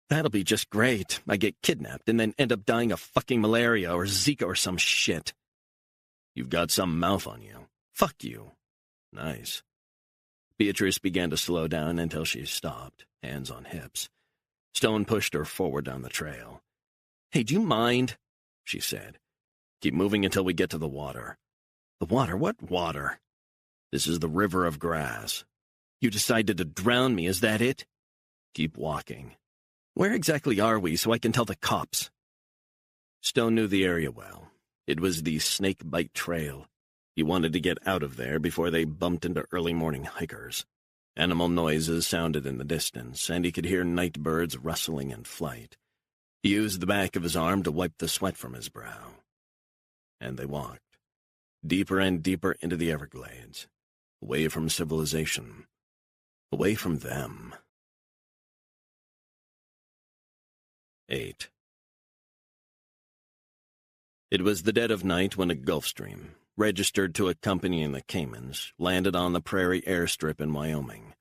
Speaker 2: That'll be just great. I get kidnapped and then end up dying of fucking malaria or Zika or some shit.
Speaker 1: You've got some mouth on you. Fuck you. Nice. Beatrice began to slow down until she stopped, hands on hips. Stone pushed her forward down the trail. Hey, do you mind? She said. Keep moving until we get to the water. The water? What water? This is the river of grass. You decided to drown me, is that it? Keep walking. Where exactly are we so I can tell the cops? Stone knew the area well. It was the Snakebite Trail. He wanted to get out of there before they bumped into early morning hikers. Animal noises sounded in the distance, and he could hear night birds rustling in flight. He used the back of his arm to wipe the sweat from his brow. And they walked, deeper and deeper into the Everglades, away from civilization, away from them. 8. It was the dead of night when a Gulfstream, registered to a company in the Caymans, landed on the Prairie airstrip in Wyoming.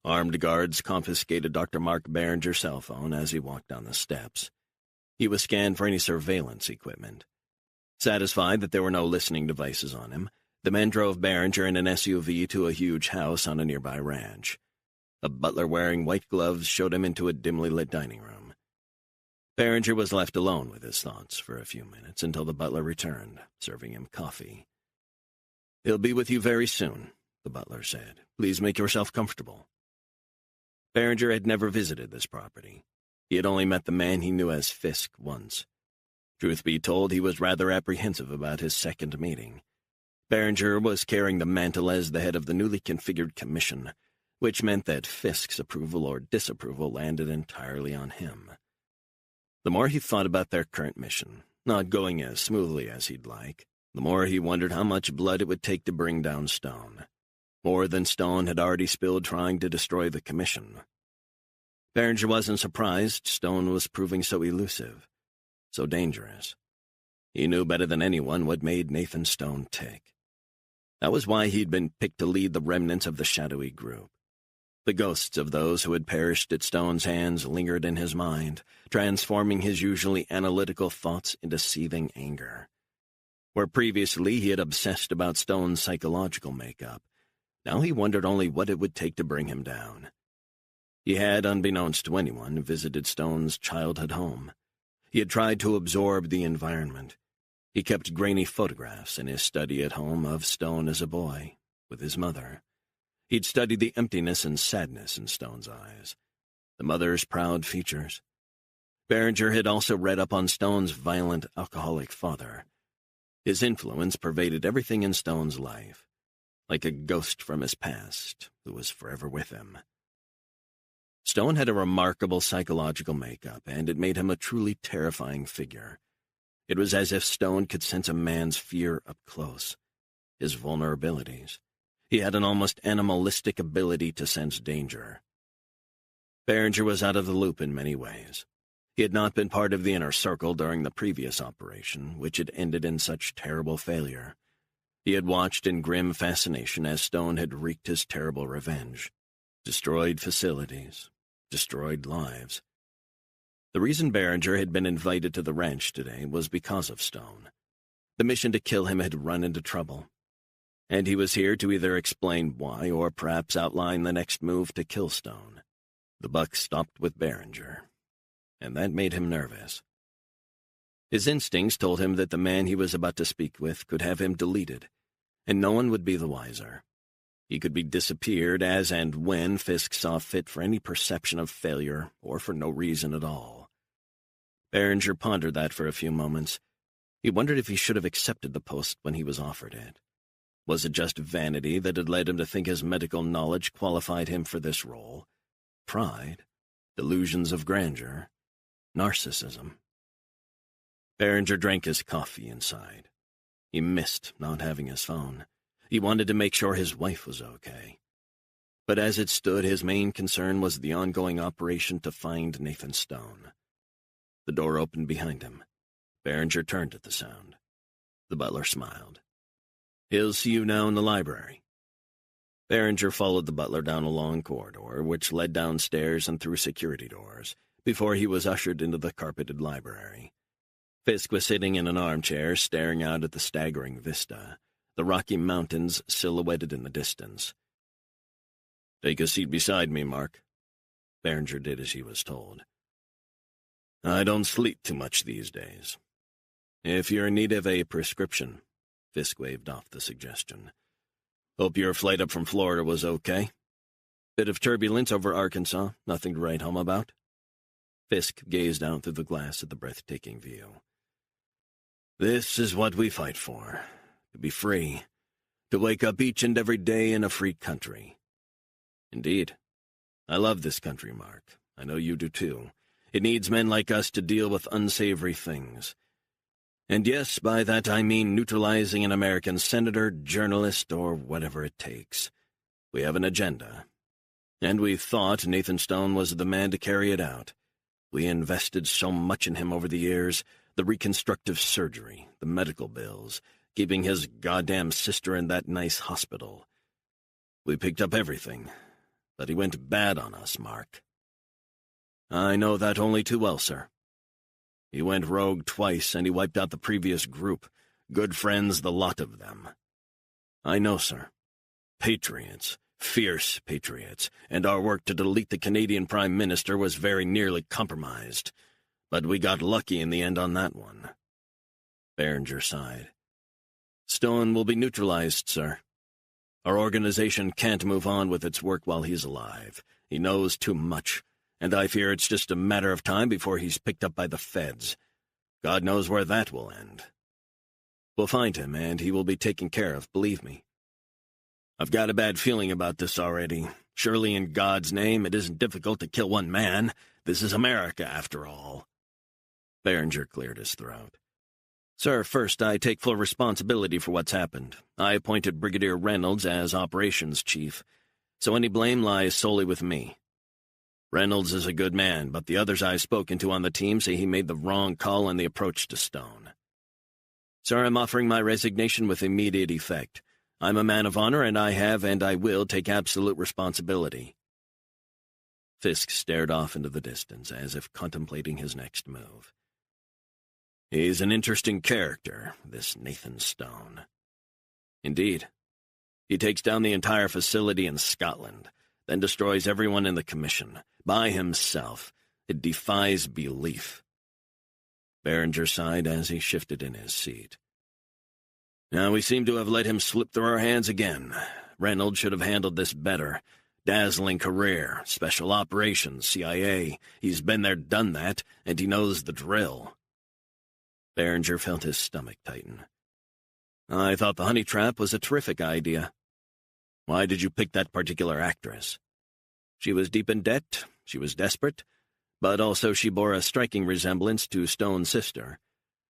Speaker 1: Armed guards confiscated Dr. Mark Behringer's cell phone as he walked down the steps. He was scanned for any surveillance equipment. Satisfied that there were no listening devices on him, the men drove Behringer in an SUV to a huge house on a nearby ranch. A butler wearing white gloves showed him into a dimly lit dining room. Behringer was left alone with his thoughts for a few minutes until the butler returned, serving him coffee. He'll be with you very soon, the butler said. Please make yourself comfortable. Behringer had never visited this property. He had only met the man he knew as Fisk once. Truth be told, he was rather apprehensive about his second meeting. Behringer was carrying the mantle as the head of the newly configured commission, which meant that Fisk's approval or disapproval landed entirely on him. The more he thought about their current mission, not going as smoothly as he'd like, the more he wondered how much blood it would take to bring down Stone. More than Stone had already spilled trying to destroy the commission. Behringer wasn't surprised Stone was proving so elusive, so dangerous. He knew better than anyone what made Nathan Stone tick. That was why he'd been picked to lead the remnants of the shadowy group. The ghosts of those who had perished at Stone's hands lingered in his mind, transforming his usually analytical thoughts into seething anger. Where previously he had obsessed about Stone's psychological makeup, now he wondered only what it would take to bring him down. He had, unbeknownst to anyone, visited Stone's childhood home. He had tried to absorb the environment. He kept grainy photographs in his study at home of Stone as a boy, with his mother. He'd studied the emptiness and sadness in Stone's eyes, the mother's proud features. Behringer had also read up on Stone's violent, alcoholic father. His influence pervaded everything in Stone's life, like a ghost from his past who was forever with him. Stone had a remarkable psychological makeup, and it made him a truly terrifying figure. It was as if Stone could sense a man's fear up close, his vulnerabilities. He had an almost animalistic ability to sense danger. Behringer was out of the loop in many ways. He had not been part of the inner circle during the previous operation, which had ended in such terrible failure. He had watched in grim fascination as Stone had wreaked his terrible revenge, destroyed facilities, destroyed lives. The reason Behringer had been invited to the ranch today was because of Stone. The mission to kill him had run into trouble, and he was here to either explain why or perhaps outline the next move to kill Stone. The buck stopped with Behringer, and that made him nervous. His instincts told him that the man he was about to speak with could have him deleted, and no one would be the wiser. He could be disappeared as and when Fisk saw fit for any perception of failure or for no reason at all. Behringer pondered that for a few moments. He wondered if he should have accepted the post when he was offered it. Was it just vanity that had led him to think his medical knowledge qualified him for this role? Pride? Delusions of grandeur? Narcissism? Behringer drank his coffee inside. He missed not having his phone. He wanted to make sure his wife was okay. But as it stood, his main concern was the ongoing operation to find Nathan Stone. The door opened behind him. Behringer turned at the sound. The butler smiled. He'll see you now in the library. Behringer followed the butler down a long corridor, which led downstairs and through security doors, before he was ushered into the carpeted library. Fisk was sitting in an armchair, staring out at the staggering vista, the Rocky Mountains silhouetted in the distance. "Take a seat beside me, Mark." Berenger did as he was told. "I don't sleep too much these days. If you're in need of a prescription," Fisk waved off the suggestion. "Hope your flight up from Florida was okay. Bit of turbulence over Arkansas, nothing to write home about?" Fisk gazed out through the glass at the breathtaking view. "This is what we fight for. To be free. To wake up each and every day in a free country." "Indeed. I love this country, Mark. I know you do too. It needs men like us to deal with unsavory things. And yes, by that I mean neutralizing an American senator, journalist, or whatever it takes. We have an agenda. And we thought Nathan Stone was the man to carry it out. We invested so much in him over the years, the reconstructive surgery, the medical bills, keeping his goddamn sister in that nice hospital. We picked up everything, but he went bad on us, Mark." "I know that only too well, sir." "He went rogue twice, and he wiped out the previous group. Good friends, the lot of them." "I know, sir. Patriots. Fierce patriots, and our work to delete the Canadian Prime Minister was very nearly compromised. But we got lucky in the end on that one." Berenger sighed. "Stone will be neutralized, sir. Our organization can't move on with its work while he's alive. He knows too much, and I fear it's just a matter of time before he's picked up by the feds. God knows where that will end. We'll find him, and he will be taken care of, believe me. I've got a bad feeling about this already. Surely in God's name it isn't difficult to kill one man. This is America, after all." Berenger cleared his throat. "Sir, first, I take full responsibility for what's happened. I appointed Brigadier Reynolds as operations chief, so any blame lies solely with me. Reynolds is a good man, but the others I've spoken to on the team say he made the wrong call in the approach to Stone. Sir, I'm offering my resignation with immediate effect. I'm a man of honor, and I have and I will take absolute responsibility." Fisk stared off into the distance, as if contemplating his next move. "He's an interesting character, this Nathan Stone." "Indeed. He takes down the entire facility in Scotland, then destroys everyone in the commission, by himself. It defies belief." Berenger sighed as he shifted in his seat. "Now we seem to have let him slip through our hands again. Reynolds should have handled this better. Dazzling career, special operations, CIA. He's been there, done that, and he knows the drill." Berenger felt his stomach tighten. "I thought the honey trap was a terrific idea. Why did you pick that particular actress?" "She was deep in debt, she was desperate, but also she bore a striking resemblance to Stone's sister.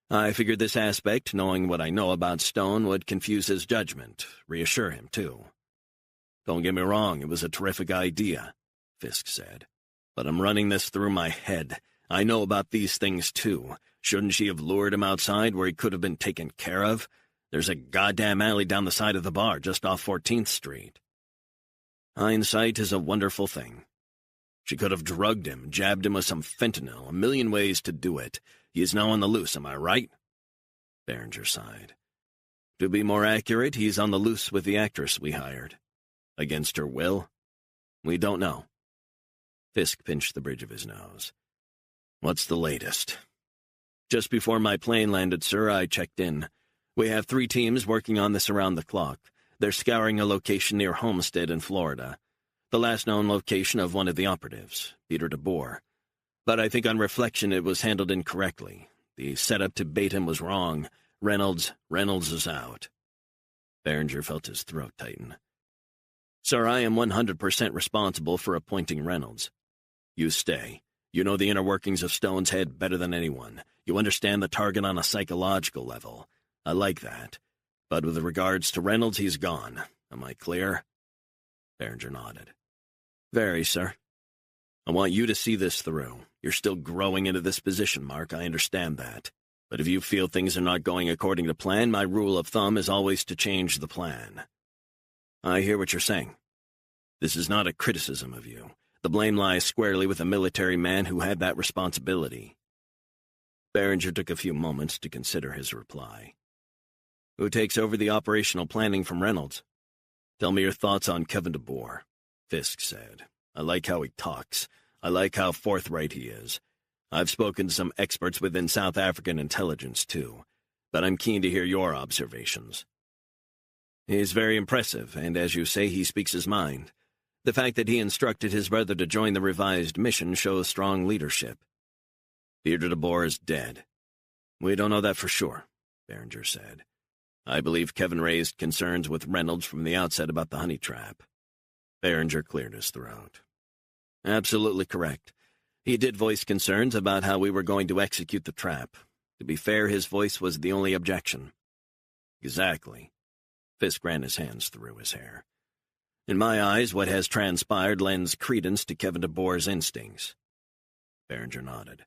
Speaker 1: I figured this aspect, knowing what I know about Stone, would confuse his judgment, reassure him, too." "Don't get me wrong, it was a terrific idea," Fisk said. "But I'm running this through my head. I know about these things, too. Shouldn't she have lured him outside where he could have been taken care of? There's a goddamn alley down the side of the bar, just off 14th Street. Hindsight is a wonderful thing. She could have drugged him, jabbed him with some fentanyl, a million ways to do it. He is now on the loose, am I right?" Berenger sighed. "To be more accurate, he's on the loose with the actress we hired. Against her will? We don't know." Fisk pinched the bridge of his nose. "What's the latest?" "Just before my plane landed, sir, I checked in. We have 3 teams working on this around the clock. They're scouring a location near Homestead in Florida. The last known location of one of the operatives, Peter DeBoer. But I think on reflection it was handled incorrectly. The setup to bait him was wrong. Reynolds is out." Berenger felt his throat tighten. "Sir, I am 100% responsible for appointing Reynolds. You stay. You know the inner workings of Stone's head better than anyone. You understand the target on a psychological level. I like that. But with regards to Reynolds, he's gone. Am I clear?" Berenger nodded. "Very, sir. I want you to see this through. You're still growing into this position, Mark, I understand that. But if you feel things are not going according to plan, my rule of thumb is always to change the plan." "I hear what you're saying. This is not a criticism of you. The blame lies squarely with the military man who had that responsibility." Berenger took a few moments to consider his reply. Who takes over the operational planning from Reynolds? Tell me your thoughts on Kevin DeBoer, Fisk said. I like how he talks. I like how forthright he is. I've spoken to some experts within South African intelligence, too, but I'm keen to hear your observations. He's very impressive, and as you say, he speaks his mind. The fact that he instructed his brother to join the revised mission shows strong leadership. Peter DeBoer is dead. We don't know that for sure, Berenger said. I believe Kevin raised concerns with Reynolds from the outset about the honey trap. Berenger cleared his throat. Absolutely correct. He did voice concerns about how we were going to execute the trap. To be fair, his voice was the only objection. Exactly. Fisk ran his hands through his hair. In my eyes, what has transpired lends credence to Kevin DeBoer's instincts. Berenger nodded.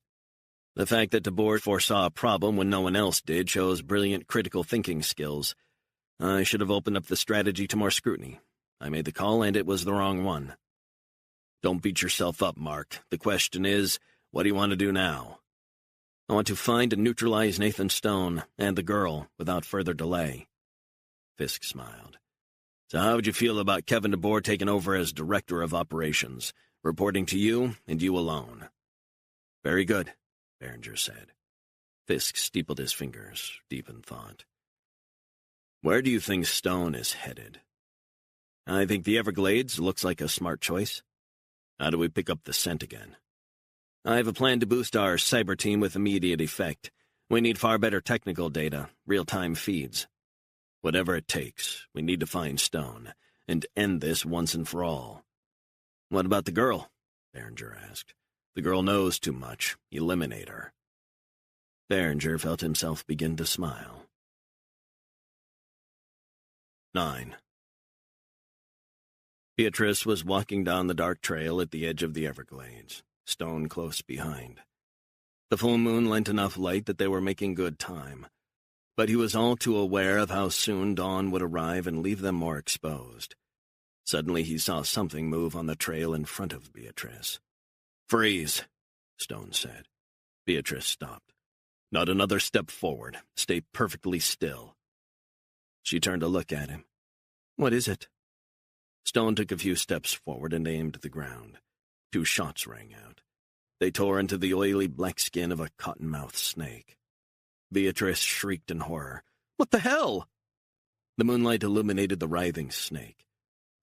Speaker 1: The fact that DeBoer foresaw a problem when no one else did shows brilliant critical thinking skills. I should have opened up the strategy to more scrutiny. I made the call, and it was the wrong one. Don't beat yourself up, Mark. The question is, what do you want to do now? I want to find and neutralize Nathan Stone and the girl without further delay. Fisk smiled. So how would you feel about Kevin DeBoer taking over as Director of Operations, reporting to you and you alone? Very good, Berenger said. Fisk steepled his fingers, deep in thought. Where do you think Stone is headed? I think the Everglades looks like a smart choice. How do we pick up the scent again? I have a plan to boost our cyber team with immediate effect. We need far better technical data, real-time feeds. Whatever it takes, we need to find Stone, and end this once and for all. What about the girl? Berenger asked. The girl knows too much. Eliminate her. Berenger felt himself begin to smile. 9. Beatrice was walking down the dark trail at the edge of the Everglades, Stone close behind. The full moon lent enough light that they were making good time, but he was all too aware of how soon dawn would arrive and leave them more exposed. Suddenly he saw something move on the trail in front of Beatrice. Freeze, Stone said. Beatrice stopped. Not another step forward. Stay perfectly still. She turned to look at him. What is it? Stone took a few steps forward and aimed at the ground. 2 shots rang out. They tore into the oily black skin of a cottonmouth snake. Beatrice shrieked in horror. What the hell? The moonlight illuminated the writhing snake.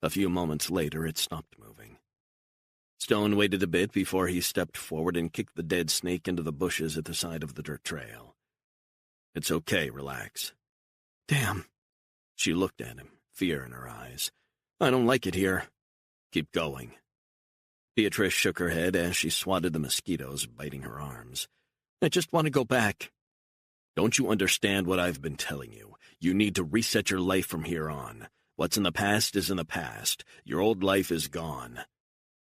Speaker 1: A few moments later, it stopped moving. Stone waited a bit before he stepped forward and kicked the dead snake into the bushes at the side of the dirt trail. It's okay, relax. Damn. She looked at him, fear in her eyes. I don't like it here. Keep going. Beatrice shook her head as she swatted the mosquitoes biting her arms. I just want to go back. Don't you understand what I've been telling you? You need to reset your life from here on. What's in the past is in the past. Your old life is gone.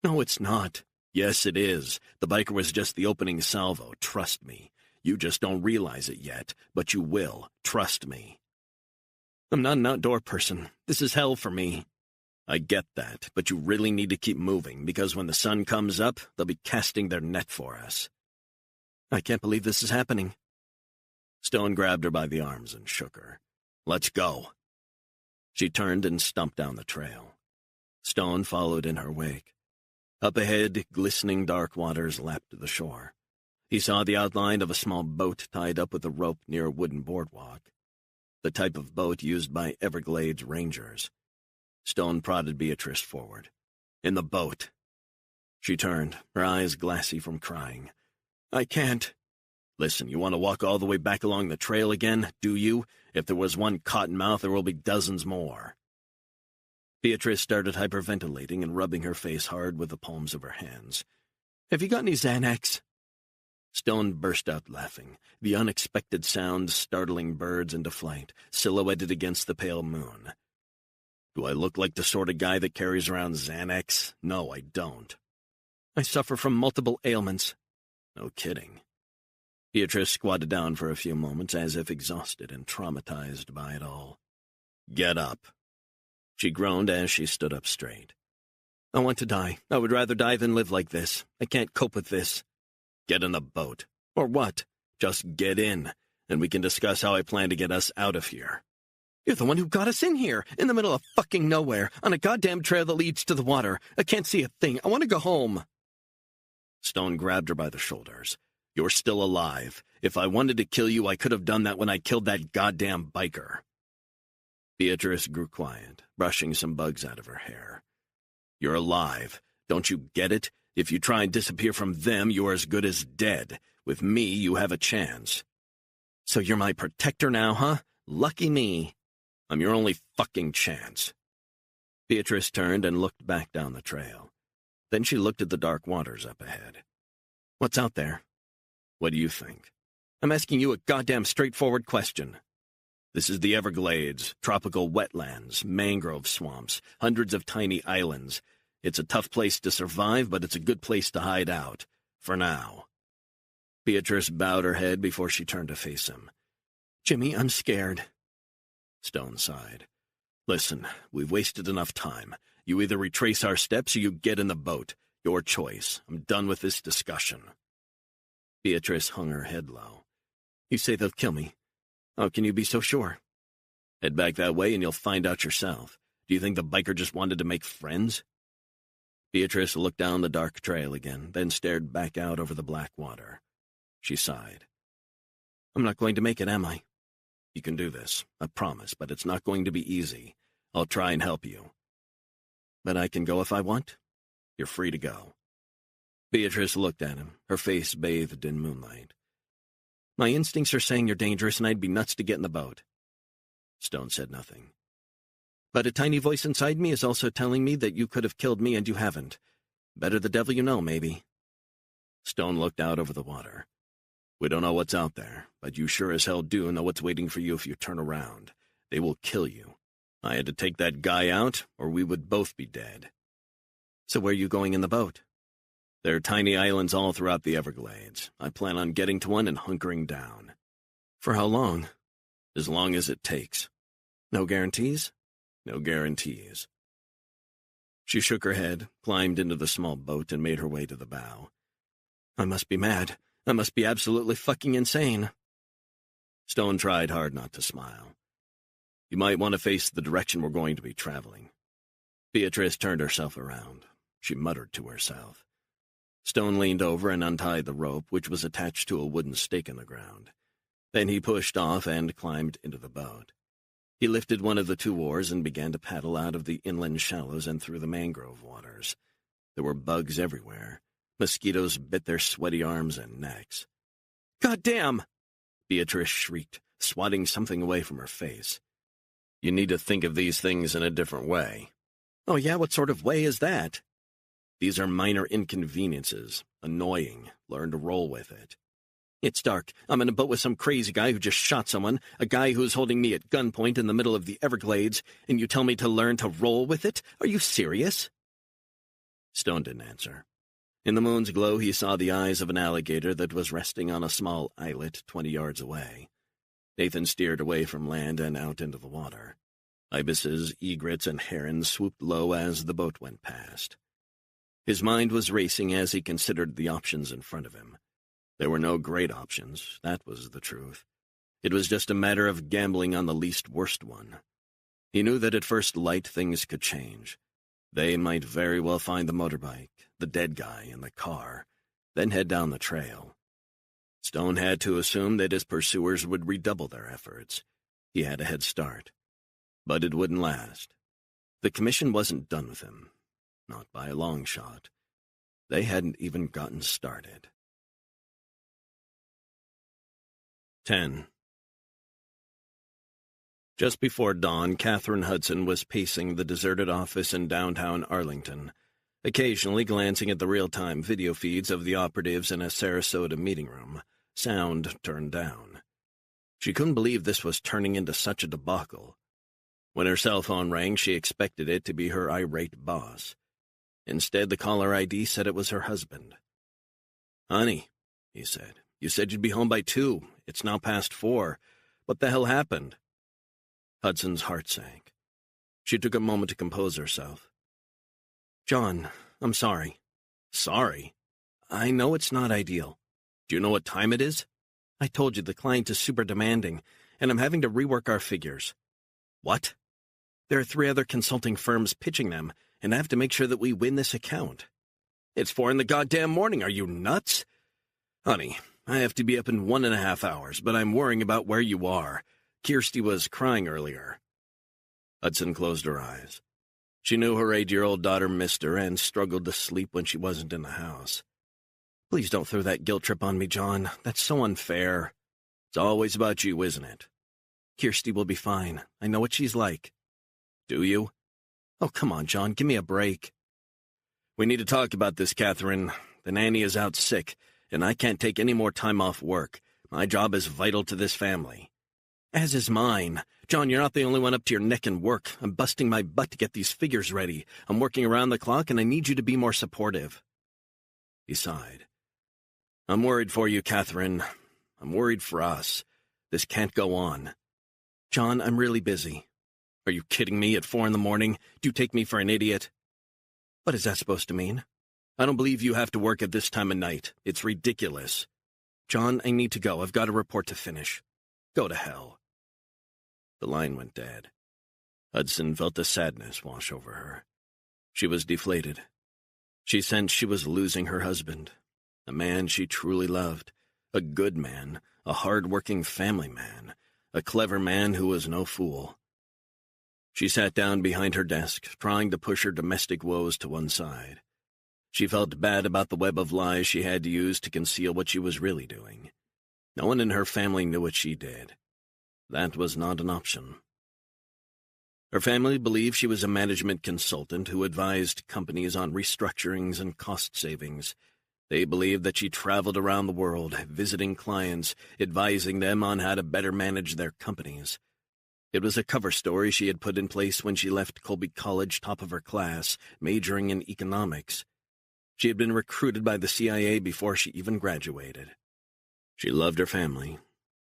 Speaker 1: No, it's not. Yes, it is. The biker was just the opening salvo. Trust me. You just don't realize it yet, but you will. Trust me. I'm not an outdoor person. This is hell for me. I get that, but you really need to keep moving, because when the sun comes up, they'll be casting their net for us. I can't believe this is happening. Stone grabbed her by the arms and shook her. Let's go. She turned and stumped down the trail. Stone followed in her wake. Up ahead, glistening dark waters lapped the shore. He saw the outline of a small boat tied up with a rope near a wooden boardwalk, the type of boat used by Everglades rangers. Stone prodded Beatrice forward. In the boat. She turned, her eyes glassy from crying. I can't. Listen, you want to walk all the way back along the trail again, do you? If there was one cottonmouth, there will be dozens more. Beatrice started hyperventilating and rubbing her face hard with the palms of her hands. Have you got any Xanax? Stone burst out laughing, the unexpected sound startling birds into flight, silhouetted against the pale moon. Do I look like the sort of guy that carries around Xanax? No, I don't. I suffer from multiple ailments. No kidding. Beatrice squatted down for a few moments as if exhausted and traumatized by it all. Get up. She groaned as she stood up straight. I want to die. I would rather die than live like this. I can't cope with this. Get in the boat. Or what? Just get in, and we can discuss how I plan to get us out of here.
Speaker 2: You're the one who got us in here, in the middle of fucking nowhere, on a goddamn trail that leads to the water. I can't see a thing. I want to go home.
Speaker 1: Stone grabbed her by the shoulders. You're still alive. If I wanted to kill you, I could have done that when I killed that goddamn biker. Beatrice grew quiet, brushing some bugs out of her hair. You're alive. Don't you get it? If you try and disappear from them, you're as good as dead. With me, you have a chance.
Speaker 2: So you're my protector now, huh? Lucky me.
Speaker 1: I'm your only fucking chance.
Speaker 2: Beatrice turned and looked back down the trail. Then she looked at the dark waters up ahead. What's out there?
Speaker 1: What do you think?
Speaker 2: I'm asking you a goddamn straightforward question.
Speaker 1: This is the Everglades, tropical wetlands, mangrove swamps, hundreds of tiny islands. It's a tough place to survive, but it's a good place to hide out. For now.
Speaker 2: Beatrice bowed her head before she turned to face him. Jimmy, I'm scared.
Speaker 1: Stone sighed. Listen, we've wasted enough time. You either retrace our steps or you get in the boat. Your choice. I'm done with this discussion.
Speaker 2: Beatrice hung her head low. You say they'll kill me. How can you be so sure?
Speaker 1: Head back that way and you'll find out yourself. Do you think the biker just wanted to make friends?
Speaker 2: Beatrice looked down the dark trail again, then stared back out over the black water. She sighed. I'm not going to make it, am I?
Speaker 1: You can do this, I promise, but it's not going to be easy. I'll try and help you.
Speaker 2: But I can go if I want?
Speaker 1: You're free to go.
Speaker 2: Beatrice looked at him, her face bathed in moonlight. My instincts are saying you're dangerous and I'd be nuts to get in the boat.
Speaker 1: Stone said nothing.
Speaker 2: But a tiny voice inside me is also telling me that you could have killed me and you haven't. Better the devil you know, maybe.
Speaker 1: Stone looked out over the water. We don't know what's out there, but you sure as hell do know what's waiting for you if you turn around. They will kill you. I had to take that guy out, or we would both be dead.
Speaker 2: So where are you going in the boat?
Speaker 1: There are tiny islands all throughout the Everglades. I plan on getting to one and hunkering down.
Speaker 2: For how long?
Speaker 1: As long as it takes.
Speaker 2: No guarantees?
Speaker 1: No guarantees.
Speaker 2: She shook her head, climbed into the small boat, and made her way to the bow. I must be mad. I must be absolutely fucking insane.
Speaker 1: Stone tried hard not to smile. You might want to face the direction we're going to be traveling.
Speaker 2: Beatrice turned herself around.
Speaker 1: She muttered to herself.
Speaker 2: Stone leaned over and untied the rope, which was attached to a wooden stake in the ground. Then he pushed off and climbed into the boat. He lifted one of the two oars and began to paddle out of the inland shallows and through the mangrove waters. There were bugs everywhere. Mosquitoes bit their sweaty arms and necks. "God damn!" Beatrice shrieked, swatting something away from her face.
Speaker 1: You need to think of these things in a different way.
Speaker 2: Oh yeah, what sort of way is that?
Speaker 1: These are minor inconveniences. Annoying. Learn to roll with it.
Speaker 2: It's dark. I'm in a boat with some crazy guy who just shot someone, a guy who's holding me at gunpoint in the middle of the Everglades, and you tell me to learn to roll with it? Are you serious?
Speaker 1: Stone didn't answer.
Speaker 2: In the moon's glow, he saw the eyes of an alligator that was resting on a small islet 20 yards away. Nathan steered away from land and out into the water. Ibises, egrets, and herons swooped low as the boat went past. His mind was racing as he considered the options in front of him. There were no great options, that was the truth. It was just a matter of gambling on the least worst one. He knew that at first light things could change. They might very well find the motorbike, the dead guy, and the car, then head down the trail. Stone had to assume that his pursuers would redouble their efforts. He had a head start. But it wouldn't last. The commission wasn't done with him. Not by a long shot. They hadn't even gotten started. 10. Just before dawn, Catherine Hudson was pacing the deserted office in downtown Arlington, occasionally glancing at the real-time video feeds of the operatives in a Sarasota meeting room, sound turned down. She couldn't believe this was turning into such a debacle. When her cell phone rang, she expected it to be her irate boss. Instead, the caller ID said it was her husband. "Honey," he said, "you said you'd be home by 2. It's now past 4. What the hell happened?" Hudson's heart sank. She took a moment to compose herself. "John, I'm sorry."
Speaker 1: "Sorry?
Speaker 2: I know it's not ideal.
Speaker 1: Do you know what time it is?"
Speaker 2: "I told you the client is super demanding, and I'm having to rework our figures." What? There are 3 other consulting firms pitching them, and I have to make sure that we win this account. It's 4 in the goddamn morning. Are you nuts? Honey, I have to be up in 1.5 hours, but I'm worrying about where you are. Kirsty was crying earlier. Hudson closed her eyes. She knew her 8-year-old daughter missed her and struggled to sleep when she wasn't in the house. Please don't throw that guilt trip on me, John. That's so unfair. It's always about you, isn't it? Kirsty will be fine. I know what she's like. Do you? Oh, come on, John. Give me a break. We need to talk about this, Catherine. The nanny is out sick, and I can't take any more time off work. My job is vital to this family. As is mine. John, you're not the only one up to your neck in work. I'm busting my butt to get these figures ready. I'm working around the clock, and I need you to be more supportive. He sighed. I'm worried for you, Catherine. I'm worried for us. This can't go on. John, I'm really busy. Are you kidding me? At 4 in the morning? Do you take me for an idiot? What is that supposed to mean? I don't believe you have to work at this time of night. It's ridiculous. John, I need to go. I've got a report to finish. Go to hell. The line went dead. Hudson felt the sadness wash over her. She was deflated. She sensed she was losing her husband, a man she truly loved, a good man, a hard-working family man, a clever man who was no fool. She sat down behind her desk, trying to push her domestic woes to one side. She felt bad about the web of lies she had to use to conceal what she was really doing. No one in her family knew what she did. That was not an option. Her family believed she was a management consultant who advised companies on restructurings and cost savings. They believed that she traveled around the world, visiting clients, advising them on how to better manage their companies. It was a cover story she had put in place when she left Colby College top of her class, majoring in economics. She had been recruited by the CIA before she even graduated. She loved her family,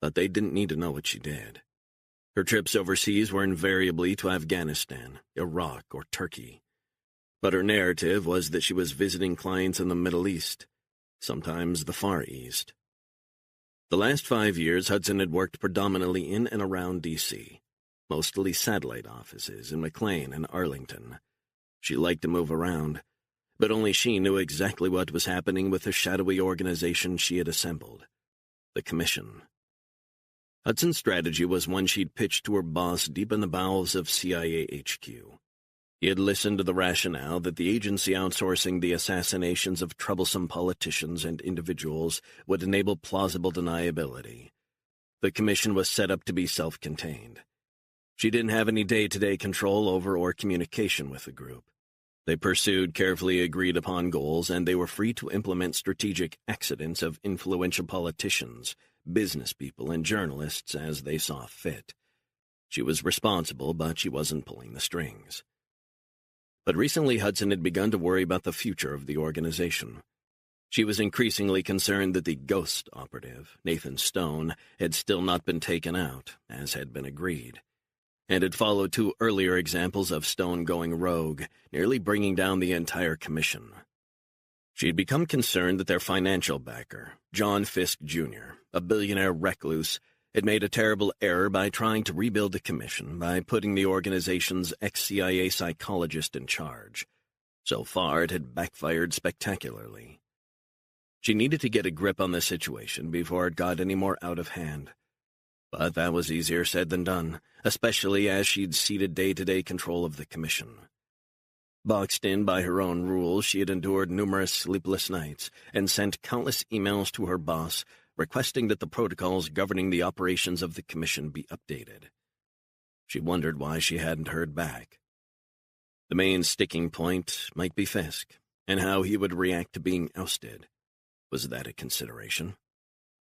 Speaker 2: but they didn't need to know what she did. Her trips overseas were invariably to Afghanistan, Iraq, or Turkey. But her narrative was that she was visiting clients in the Middle East, sometimes the Far East. The last 5 years, Hudson had worked predominantly in and around D.C., mostly satellite offices in McLean and Arlington. She liked to move around, but only she knew exactly what was happening with the shadowy organization she had assembled, the Commission. Hudson's strategy was one she'd pitched to her boss deep in the bowels of CIA HQ. He had listened to the rationale that the agency outsourcing the assassinations of troublesome politicians and individuals would enable plausible deniability. The Commission was set up to be self-contained. She didn't have any day-to-day control over or communication with the group. They pursued carefully agreed-upon goals, and they were free to implement strategic accidents of influential politicians, business people, and journalists as they saw fit. She was responsible, but she wasn't pulling the strings. But recently Hudson had begun to worry about the future of the organization. She was increasingly concerned that the ghost operative, Nathan Stone, had still not been taken out, as had been agreed, and had followed 2 earlier examples of Stone going rogue, nearly bringing down the entire commission. She had become concerned that their financial backer, John Fisk, Jr., a billionaire recluse, had made a terrible error by trying to rebuild the commission by putting the organization's ex-CIA psychologist in charge. So far, it had backfired spectacularly. She needed to get a grip on the situation before it got any more out of hand. But that was easier said than done, especially as she'd ceded day-to-day control of the commission. Boxed in by her own rules, she had endured numerous sleepless nights and sent countless emails to her boss requesting that the protocols governing the operations of the commission be updated. She wondered why she hadn't heard back. The main sticking point might be Fisk, and how he would react to being ousted. Was that a consideration?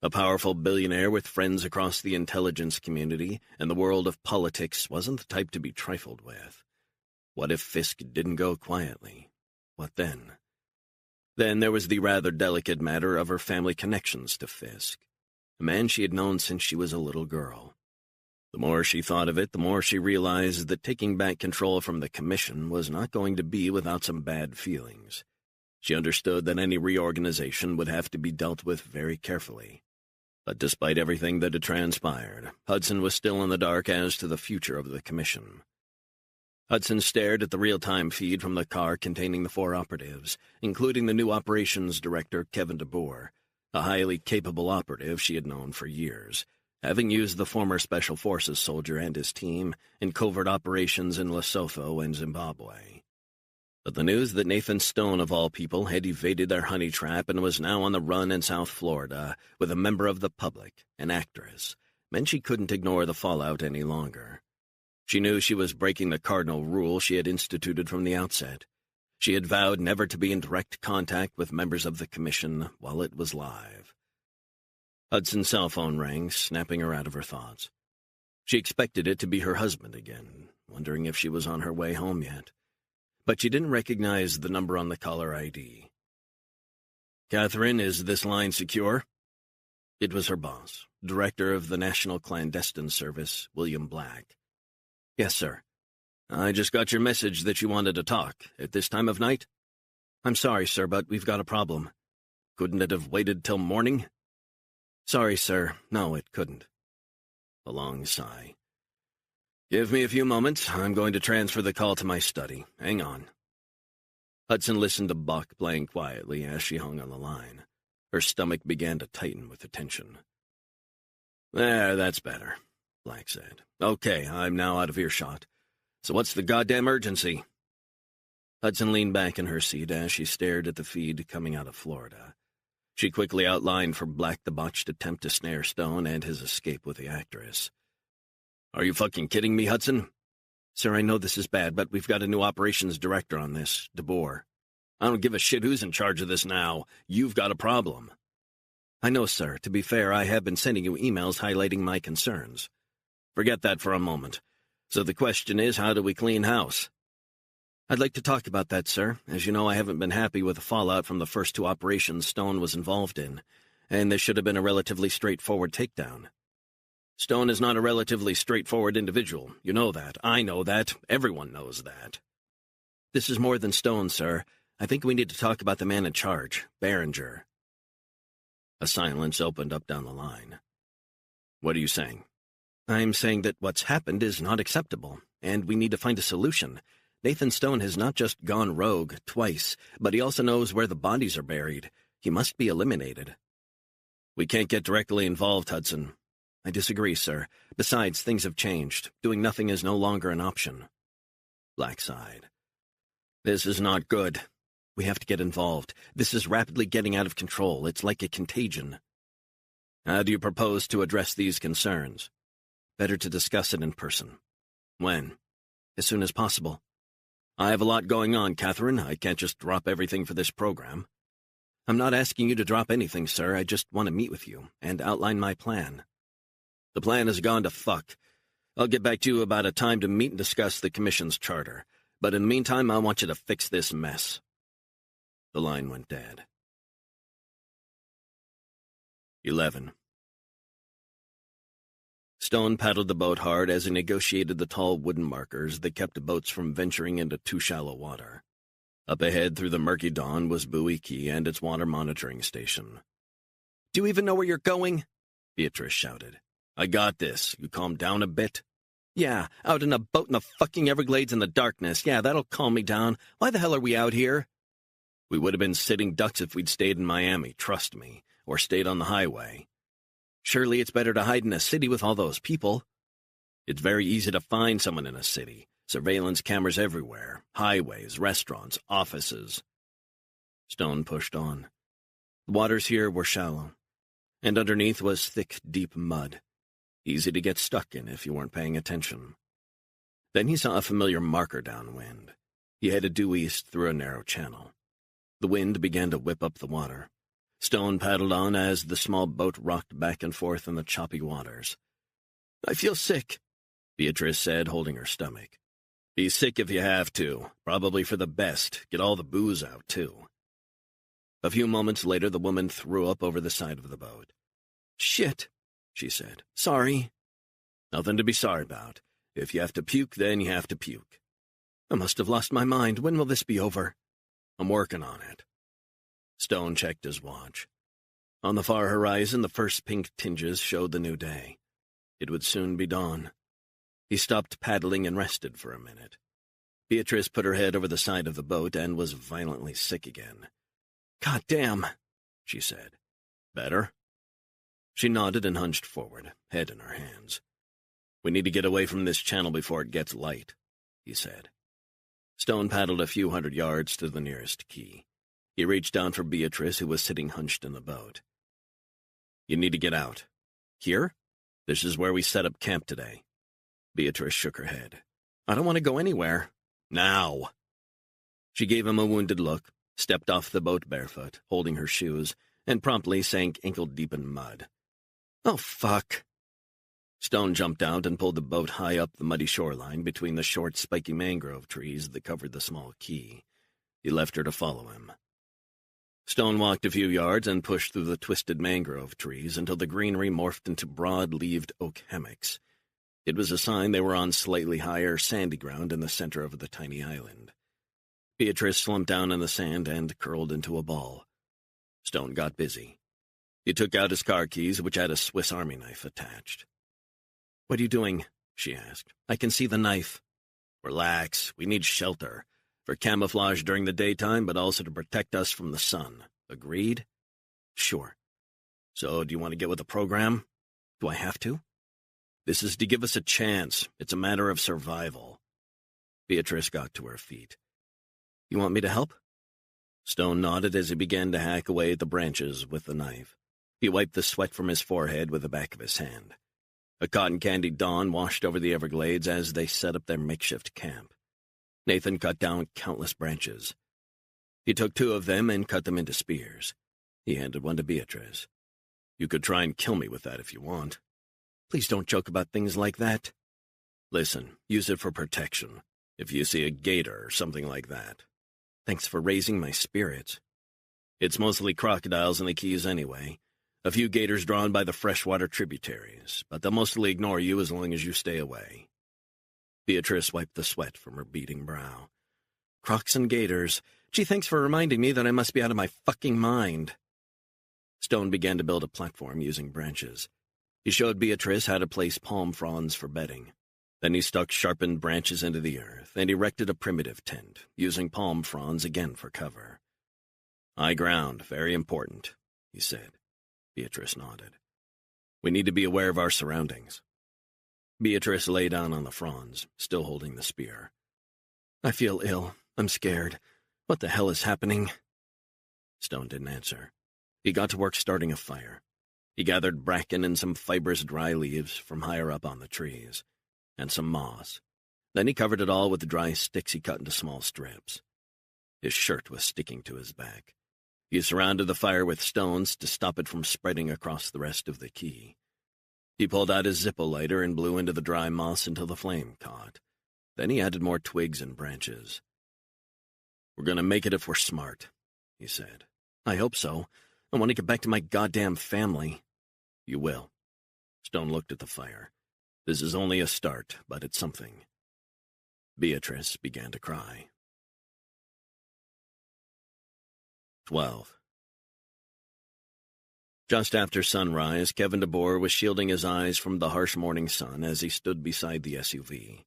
Speaker 2: A powerful billionaire with friends across the intelligence community and the world of politics wasn't the type to be trifled with. What if Fisk didn't go quietly? What then? Then there was the rather delicate matter of her family connections to Fisk, a man she had known since she was a little girl. The more she thought of it, the more she realized that taking back control from the commission was not going to be without some bad feelings. She understood that any reorganization would have to be dealt with very carefully. But despite everything that had transpired, Hudson was still in the dark as to the future of the commission. Hudson stared at the real-time feed from the car containing the 4 operatives, including the new operations director, Kevin DeBoer, a highly capable operative she had known for years, having used the former Special Forces soldier and his team in covert operations in Lesotho and Zimbabwe. But the news that Nathan Stone, of all people, had evaded their honey trap and was now on the run in South Florida with a member of the public, an actress, meant she couldn't ignore the fallout any longer. She knew she was breaking the cardinal rule she had instituted from the outset. She had vowed never to be in direct contact with members of the commission while it was live. Hudson's cell phone rang, snapping her out of her thoughts. She expected it to be her husband again, wondering if she was on her way home yet. But she didn't recognize the number on the caller ID. "Catherine, is this line secure?" It was her boss, director of the National Clandestine Service, William Black. "Yes, sir." "I just got your message that you wanted to talk. At this time of night?" "I'm sorry, sir, but we've got a problem." "Couldn't it have waited till morning?" "Sorry, sir. No, it couldn't." A long sigh. "Give me a few moments. I'm going to transfer the call to my study. Hang on." Hudson listened to Buck playing quietly as she hung on the line. Her stomach began to tighten with the tension. "There, that's better," Black said. "Okay, I'm now out of earshot. So what's the goddamn urgency?" Hudson leaned back in her seat as she stared at the feed coming out of Florida. She quickly outlined for Black the botched attempt to snare Stone and his escape with the actress. "Are you fucking kidding me, Hudson?" "Sir, I know this is bad, but we've got a new operations director on this, DeBoer." "I don't give a shit who's in charge of this now. You've got a problem." "I know, sir. To be fair, I have been sending you emails highlighting my concerns." "Forget that for a moment. So the question is, how do we clean house?" "I'd like to talk about that, sir. As you know, I haven't been happy with the fallout from the first 2 operations Stone was involved in, and this should have been a relatively straightforward takedown." "Stone is not a relatively straightforward individual. You know that. I know that. Everyone knows that." "This is more than Stone, sir. I think we need to talk about the man in charge, Behringer." A silence opened up down the line. "What are you saying?" "I'm saying that what's happened is not acceptable, and we need to find a solution. Nathan Stone has not just gone rogue twice, but he also knows where the bodies are buried. He must be eliminated." "We can't get directly involved, Hudson." "I disagree, sir. Besides, things have changed. Doing nothing is no longer an option." Black sighed. "This is not good. We have to get involved. This is rapidly getting out of control. It's like a contagion." "How do you propose to address these concerns?" "Better to discuss it in person." "When?" "As soon as possible." "I have a lot going on, Catherine. I can't just drop everything for this program." "I'm not asking you to drop anything, sir. I just want to meet with you and outline my plan." "The plan has gone to fuck. I'll get back to you about a time to meet and discuss the Commission's charter. But in the meantime, I want you to fix this mess." The line went dead. 11. Stone paddled the boat hard as he negotiated the tall wooden markers that kept boats from venturing into too shallow water. Up ahead through the murky dawn was Buoy Key and its water monitoring station. "Do you even know where you're going?" Beatrice shouted. "I got this. You calm down a bit?" "Yeah, out in a boat in the fucking Everglades in the darkness. Yeah, that'll calm me down. Why the hell are we out here?" "We would have been sitting ducks if we'd stayed in Miami, trust me, or stayed on the highway." "Surely it's better to hide in a city with all those people." "It's very easy to find someone in a city. Surveillance cameras everywhere. Highways, restaurants, offices." Stone pushed on. The waters here were shallow, and underneath was thick, deep mud. Easy to get stuck in if you weren't paying attention. Then he saw a familiar marker downwind. He headed due east through a narrow channel. The wind began to whip up the water. Stone paddled on as the small boat rocked back and forth in the choppy waters. "I feel sick," Beatrice said, holding her stomach. "Be sick if you have to. Probably for the best. Get all the booze out, too." A few moments later, the woman threw up over the side of the boat. "Shit," she said. "Sorry." "Nothing to be sorry about. If you have to puke, then you have to puke." "I must have lost my mind. When will this be over?" "I'm working on it." Stone checked his watch. On the far horizon, the first pink tinges showed the new day. It would soon be dawn. He stopped paddling and rested for a minute. Beatrice put her head over the side of the boat and was violently sick again. "God damn," she said. "Better?" She nodded and hunched forward, head in her hands. "We need to get away from this channel before it gets light," he said. Stone paddled a few hundred yards to the nearest quay. He reached down for Beatrice, who was sitting hunched in the boat. "You need to get out." "Here? This is where we set up camp today." Beatrice shook her head. "I don't want to go anywhere." "Now!" She gave him a wounded look, stepped off the boat barefoot, holding her shoes, and promptly sank ankle-deep in mud. "Oh, fuck." Stone jumped out and pulled the boat high up the muddy shoreline between the short, spiky mangrove trees that covered the small quay. He left her to follow him. Stone walked a few yards and pushed through the twisted mangrove trees until the greenery morphed into broad-leaved oak hammocks. It was a sign they were on slightly higher, sandy ground in the center of the tiny island. Beatrice slumped down in the sand and curled into a ball. Stone got busy. He took out his car keys, which had a Swiss Army knife attached. "What are you doing?" she asked. "I can see the knife." "Relax. We need shelter. For camouflage during the daytime, but also to protect us from the sun. Agreed?" "Sure." "So, do you want to get with the program?" "Do I have to?" "This is to give us a chance. It's a matter of survival." Beatrice got to her feet. "You want me to help?" Stone nodded as he began to hack away at the branches with the knife. He wiped the sweat from his forehead with the back of his hand. A cotton-candy dawn washed over the Everglades as they set up their makeshift camp. Nathan cut down countless branches. He took 2 of them and cut them into spears. He handed one to Beatrice. "You could try and kill me with that if you want." "Please don't joke about things like that." "Listen, use it for protection. If you see a gator or something like that." "Thanks for raising my spirits." "It's mostly crocodiles in the Keys anyway. A few gators drawn by the freshwater tributaries, but they'll mostly ignore you as long as you stay away." Beatrice wiped the sweat from her beating brow. "Crocs and gators. Gee, thanks for reminding me that I must be out of my fucking mind." Stone began to build a platform using branches. He showed Beatrice how to place palm fronds for bedding. Then he stuck sharpened branches into the earth and erected a primitive tent, using palm fronds again for cover. "High ground, very important," he said. Beatrice nodded. "We need to be aware of our surroundings." Beatrice lay down on the fronds, still holding the spear. "I feel ill. I'm scared. What the hell is happening?" Stone didn't answer. He got to work starting a fire. He gathered bracken and some fibrous dry leaves from higher up on the trees, and some moss. Then he covered it all with dry sticks he cut into small strips. His shirt was sticking to his back. He surrounded the fire with stones to stop it from spreading across the rest of the quay. He pulled out his Zippo lighter and blew into the dry moss until the flame caught. Then he added more twigs and branches. "We're going to make it if we're smart," he said. "I hope so. I want to get back to my goddamn family." "You will." Stone looked at the fire. "This is only a start, but it's something." Beatrice began to cry. 12. Just after sunrise, Kevin DeBoer was shielding his eyes from the harsh morning sun as he stood beside the SUV.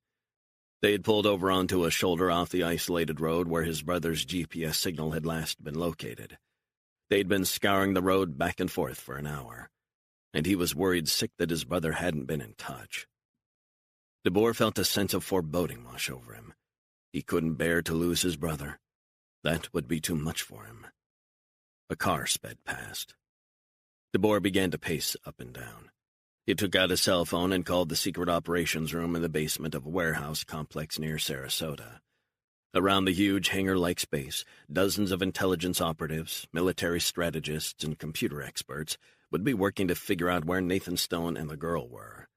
Speaker 2: They had pulled over onto a shoulder off the isolated road where his brother's GPS signal had last been located. They'd been scouring the road back and forth for an hour, and he was worried sick that his brother hadn't been in touch. DeBoer felt a sense of foreboding wash over him. He couldn't bear to lose his brother. That would be too much for him. A car sped past. DeBoer began to pace up and down. He took out his cell phone and called the secret operations room in the basement of a warehouse complex near Sarasota. Around the huge hangar-like space, dozens of intelligence operatives, military strategists, and computer experts would be working to figure out where Nathan Stone and the girl were.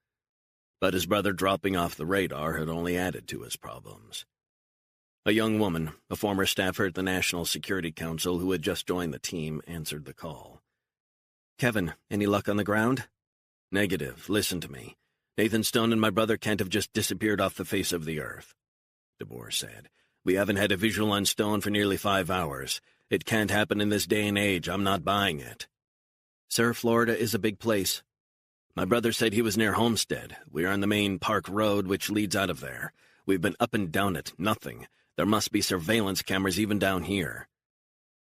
Speaker 2: But his brother dropping off the radar had only added to his problems. A young woman, a former staffer at the National Security Council who had just joined the team, answered the call. "Kevin, any luck on the ground?" "Negative. Listen to me. Nathan Stone and my brother can't have just disappeared off the face of the earth," DeBoer said. "We haven't had a visual on Stone for nearly 5 hours. It can't happen in this day and age. I'm not buying it." Sir, Florida is a big place. My brother said he was near Homestead. We are on the main Park Road, which leads out of there. We've been up and down it, nothing. There must be surveillance cameras even down here.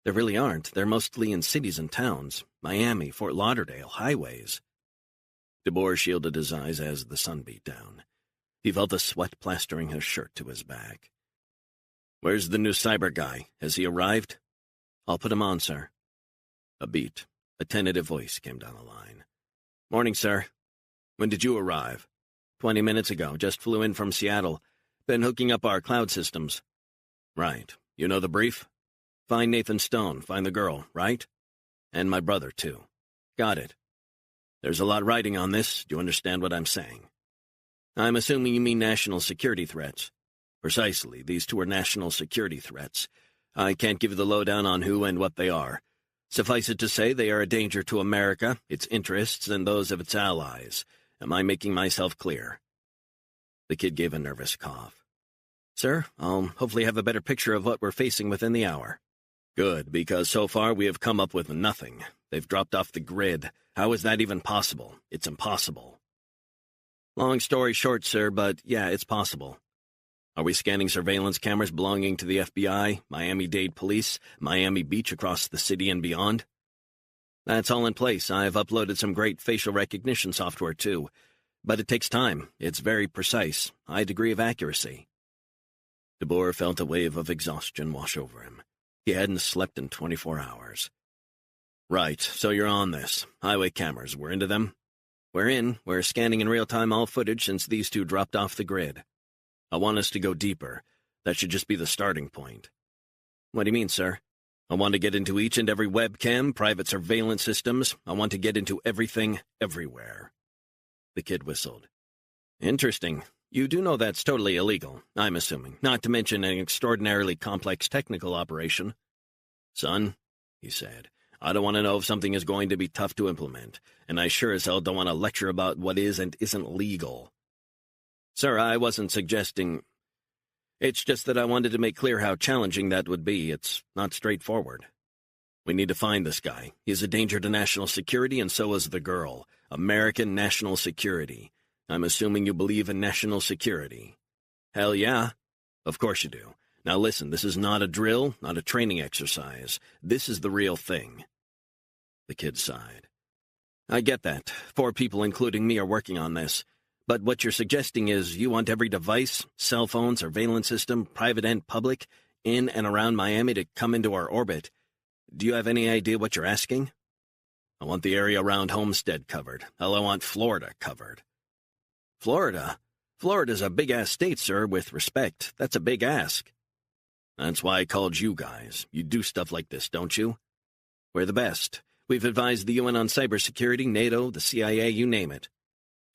Speaker 2: There really aren't. They're mostly in cities and towns. Miami, Fort Lauderdale, highways. DeBoer shielded his eyes as the sun beat down. He felt the sweat plastering his shirt to his back. Where's the new cyber guy? Has he arrived? I'll put him on, sir. A beat. A tentative voice came down the line. Morning, sir. When did you arrive? 20 minutes ago. Just flew in from Seattle. Been hooking up our cloud systems. Right. You know the brief? Find Nathan Stone. Find the girl, right? And my brother, too. Got it. There's a lot riding on this. Do you understand what I'm saying? I'm assuming you mean national security threats. Precisely. These two are national security threats. I can't give you the lowdown on who and what they are. Suffice it to say, they are a danger to America, its interests, and those of its allies. Am I making myself clear? The kid gave a nervous cough. Sir, I'll hopefully have a better picture of what we're facing within the hour. Good, because so far we have come up with nothing. They've dropped off the grid. How is that even possible? It's impossible. Long story short, sir, but yeah, it's possible. Are we scanning surveillance cameras belonging to the FBI, Miami-Dade Police, Miami Beach across the city and beyond? That's all in place. I've uploaded some great facial recognition software, too. But it takes time. It's very precise. High degree of accuracy. DeBoer felt a wave of exhaustion wash over him. He hadn't slept in 24 hours. Right, so you're on this. Highway cameras, we're into them? We're in. We're scanning in real time all footage since these two dropped off the grid. I want us to go deeper. That should just be the starting point. What do you mean, sir? I want to get into each and every webcam, private surveillance systems. I want to get into everything, everywhere. The kid whistled. Interesting. You do know that's totally illegal, I'm assuming, not to mention an extraordinarily complex technical operation. Son, he said, I don't want to know if something is going to be tough to implement, and I sure as hell don't want to lecture about what is and isn't legal. Sir, I wasn't suggesting... It's just that I wanted to make clear how challenging that would be. It's not straightforward. We need to find this guy. He's a danger to national security, and so is the girl. American national security. I'm assuming you believe in national security. Hell yeah. Of course you do. Now listen, this is not a drill, not a training exercise. This is the real thing. The kid sighed. I get that. 4 people, including me, are working on this. But what you're suggesting is you want every device, cell phone, surveillance system, private and public, in and around Miami to come into our orbit. Do you have any idea what you're asking? I want the area around Homestead covered. Hell, I want Florida covered. Florida? Florida's a big-ass state, sir, with respect. That's a big ask. That's why I called you guys. You do stuff like this, don't you? We're the best. We've advised the UN on cybersecurity, NATO, the CIA, you name it.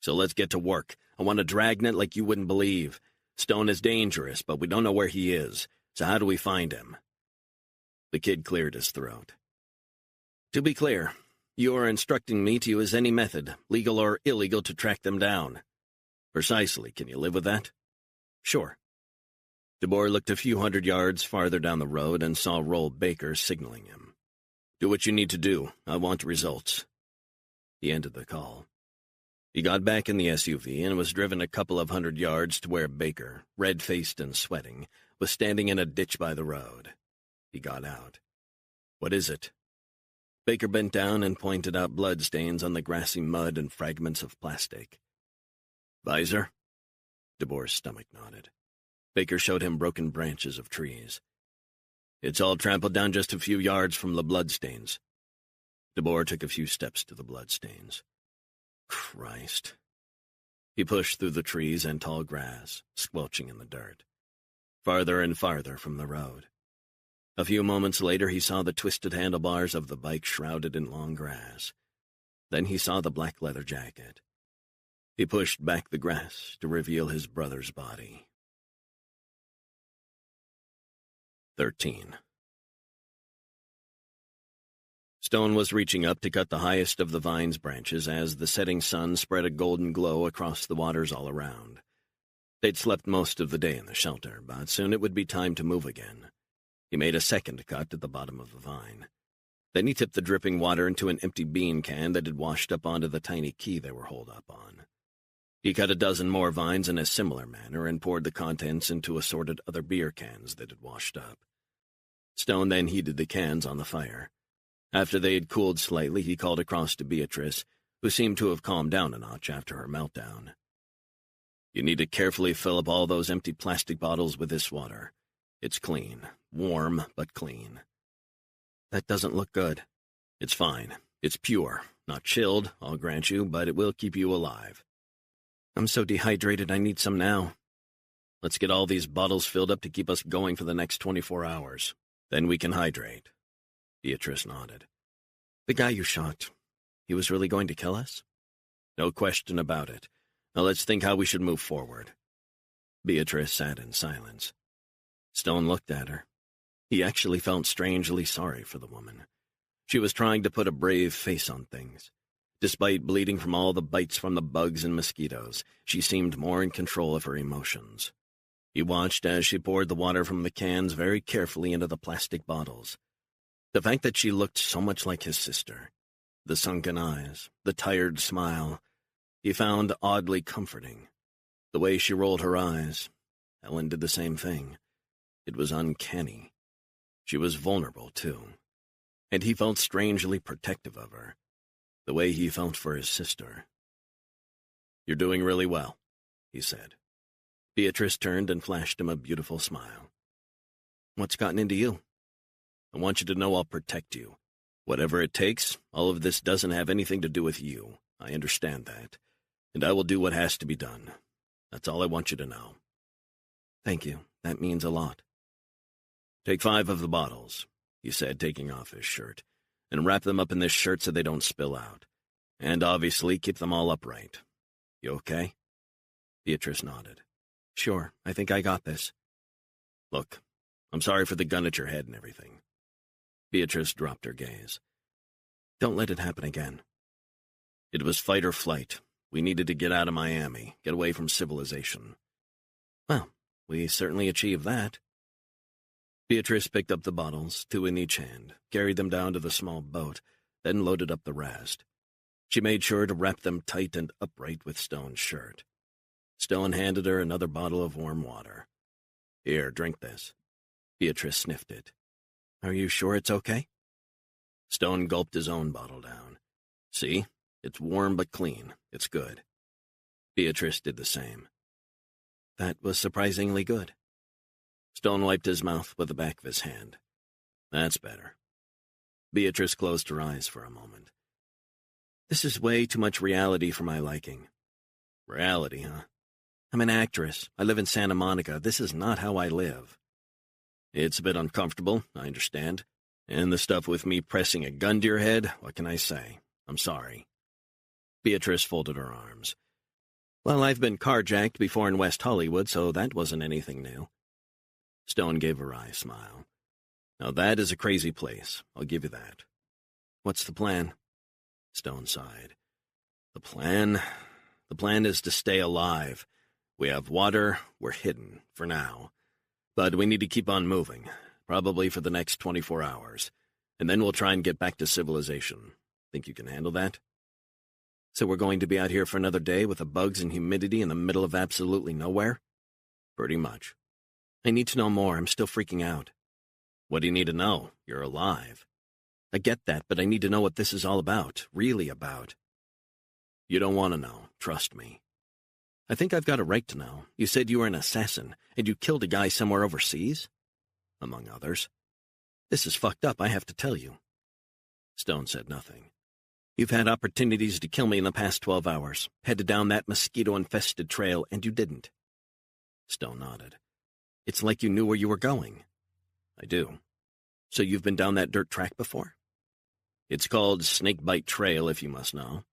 Speaker 2: So let's get to work. I want a dragnet like you wouldn't believe. Stone is dangerous, but we don't know where he is. So how do we find him? The kid cleared his throat. To be clear, you are instructing me to use any method, legal or illegal, to track them down. Precisely. Can you live with that? Sure. DeBoer looked a few hundred yards farther down the road and saw Roll Baker signaling him. Do what you need to do. I want results. He ended the call. He got back in the SUV and was driven a couple of hundred yards to where Baker, red-faced and sweating, was standing in a ditch by the road. He got out. What is it? Baker bent down and pointed out bloodstains on the grassy mud and fragments of plastic. Visor? DeBoer's stomach nodded. Baker showed him broken branches of trees. It's all trampled down just a few yards from the bloodstains. DeBoer took a few steps to the bloodstains. Christ. He pushed through the trees and tall grass, squelching in the dirt, farther and farther from the road. A few moments later he saw the twisted handlebars of the bike shrouded in long grass. Then he saw the black leather jacket. He pushed back the grass to reveal his brother's body. 13. Stone was reaching up to cut the highest of the vine's branches as the setting sun spread a golden glow across the waters all around. They'd slept most of the day in the shelter, but soon it would be time to move again. He made a second cut at the bottom of the vine.
Speaker 1: Then he tipped the dripping water into an empty bean can that had washed up onto the tiny key they were holed up on. He cut a dozen more vines in a similar manner and poured the contents into assorted other beer cans that had washed up. Stone then heated the cans on the fire. After they had cooled slightly, he called across to Beatrice, who seemed to have calmed down a notch after her meltdown. "You need to carefully fill up all those empty plastic bottles with this water. It's clean. Warm, but clean." "That doesn't look good." "It's fine. It's pure. Not chilled, I'll grant you, but it will keep you alive." "I'm so dehydrated I need some now." "Let's get all these bottles filled up to keep us going for the next 24 hours. Then we can hydrate." Beatrice nodded. "The guy you shot, he was really going to kill us?" "No question about it. Now let's think how we should move forward." Beatrice sat in silence. Stone looked at her. He actually felt strangely sorry for the woman. She was trying to put a brave face on things. Despite bleeding from all the bites from the bugs and mosquitoes, she seemed more in control of her emotions. He watched as she poured the water from the cans very carefully into the plastic bottles. The fact that she looked so much like his sister, the sunken eyes, the tired smile, he found oddly comforting. The way she rolled her eyes, Ellen did the same thing. It was uncanny. She was vulnerable, too, and he felt strangely protective of her, the way he felt for his sister. "You're doing really well," he said. Beatrice turned and flashed him a beautiful smile. "What's gotten into you?" "I want you to know I'll protect you. Whatever it takes, all of this doesn't have anything to do with you. I understand that. And I will do what has to be done. That's all I want you to know." "Thank you. That means a lot." "Take 5 of the bottles," he said, taking off his shirt, "and wrap them up in this shirt so they don't spill out. And obviously keep them all upright. You okay?" Beatrice nodded. "Sure, I think I got this." "Look, I'm sorry for the gun at your head and everything." Beatrice dropped her gaze. "Don't let it happen again." "It was fight or flight. We needed to get out of Miami, get away from civilization." "Well, we certainly achieved that." Beatrice picked up the bottles, 2 in each hand, carried them down to the small boat, then loaded up the rest. She made sure to wrap them tight and upright with Stone's shirt. Stone handed her another bottle of warm water. "Here, drink this." Beatrice sniffed it. "Are you sure it's okay?" Stone gulped his own bottle down. "See? It's warm but clean. It's good." Beatrice did the same. "That was surprisingly good." Stone wiped his mouth with the back of his hand. "That's better." Beatrice closed her eyes for a moment. "This is way too much reality for my liking." "Reality, huh?" "I'm an actress. I live in Santa Monica. This is not how I live." "It's a bit uncomfortable, I understand. And the stuff with me pressing a gun to your head, what can I say? I'm sorry." Beatrice folded her arms. "Well, I've been carjacked before in West Hollywood, so that wasn't anything new." Stone gave a wry smile. "Now that is a crazy place, I'll give you that." "What's the plan?" Stone sighed. The plan is to stay alive. We have water, we're hidden, for now. But we need to keep on moving, probably for the next 24 hours. And then we'll try and get back to civilization. Think you can handle that?" "So we're going to be out here for another day with the bugs and humidity in the middle of absolutely nowhere?" "Pretty much." "I need to know more. I'm still freaking out." "What do you need to know? You're alive." "I get that, but I need to know what this is all about, really about." "You don't want to know, trust me." "I think I've got a right to know. You said you were an assassin, and you killed a guy somewhere overseas?" "Among others." "This is fucked up, I have to tell you." Stone said nothing. "You've had opportunities to kill me in the past 12 hours, headed down that mosquito-infested trail, and you didn't." Stone nodded. "It's like you knew where you were going." "I do." "So you've been down that dirt track before?" "It's called Snakebite Trail, if you must know."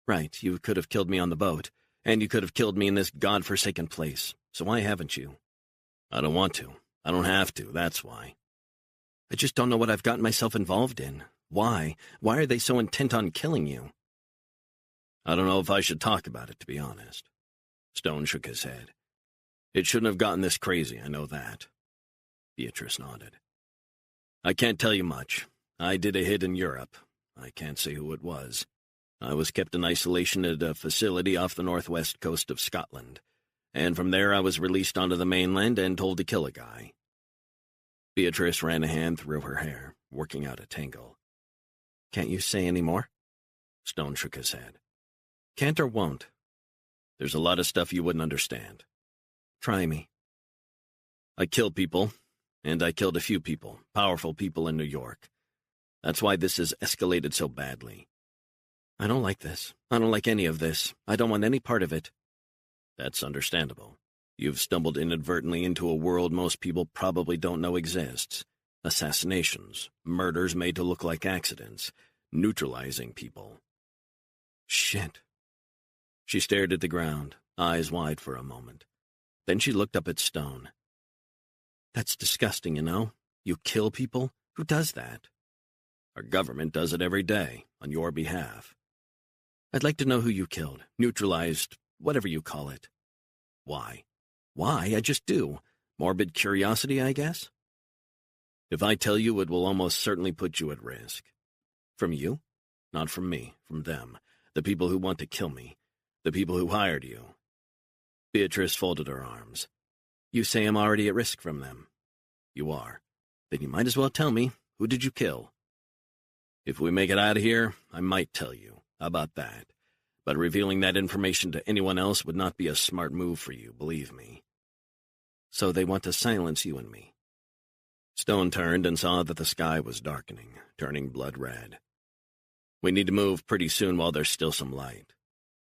Speaker 1: "Right, you could have killed me on the boat, and you could have killed me in this godforsaken place. So why haven't you?" "I don't want to. I don't have to, that's why." "I just don't know what I've gotten myself involved in. Why? Why are they so intent on killing you?" "I don't know if I should talk about it, to be honest." Stone shook his head. "It shouldn't have gotten this crazy, I know that." Beatrice nodded. "I can't tell you much.
Speaker 2: I did a hit in Europe. I can't say who it was. I was kept in isolation at a facility off the northwest coast of Scotland, and from there I was released onto the mainland and told to kill a guy. Beatrice ran a hand through her hair, working out a tangle. Can't you say any more? Stone shook his head. Can't or won't. There's a lot of stuff you wouldn't understand. Try me. I kill people, and I killed a few people, powerful people in New York. That's why this has escalated so badly. I don't like this. I don't like any of this. I don't want any part of it. That's understandable. You've stumbled inadvertently into a world most people probably don't know exists. Assassinations, murders made to look like accidents, neutralizing people. Shit. She stared at the ground, eyes wide for a moment. Then she looked up at Stone. That's disgusting, you know? You kill people? Who does that? Our government does it every day, on your behalf. I'd like to know who you killed, neutralized, whatever you call it. Why? Why? I just do. Morbid curiosity, I guess? If I tell you, it will almost certainly put you at risk. From you? Not from me, from them. The people who want to kill me. The people who hired you. Beatrice folded her arms. You say I'm already at risk from them. You are. Then you might as well tell me, who did you kill? If we make it out of here, I might tell you. How about that? But revealing that information to anyone else would not be a smart move for you, believe me. So they want to silence you and me. Stone turned and saw that the sky was darkening, turning blood red. We need to move pretty soon while there's still some light.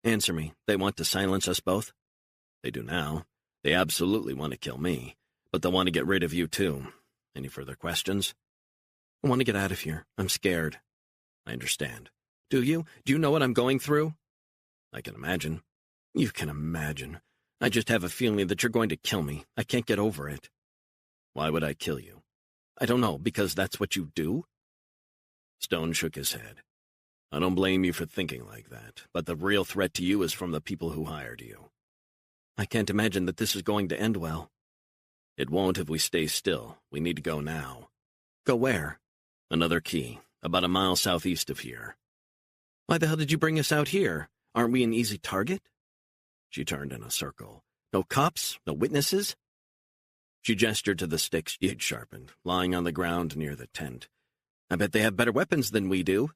Speaker 2: Answer me, they want to silence us both? They do now. They absolutely want to kill me, but they want to get rid of you too. Any further questions? I want to get out of here. I'm scared. I understand. Do you? Do you know what I'm going through? I can imagine. You can imagine. I just have a feeling that you're going to kill me. I can't get over it. Why would I kill you? I don't know, because that's what you do? Stone shook his head. I don't blame you for thinking like that, but the real threat to you is from the people who hired you. I can't imagine that this is going to end well. It won't if we stay still. We need to go now. Go where? Another key, about a mile southeast of here. Why the hell did you bring us out here? Aren't we an easy target? She turned in a circle. No cops? No witnesses? She gestured to the sticks she had sharpened, lying on the ground near the tent. I bet they have better weapons than we do.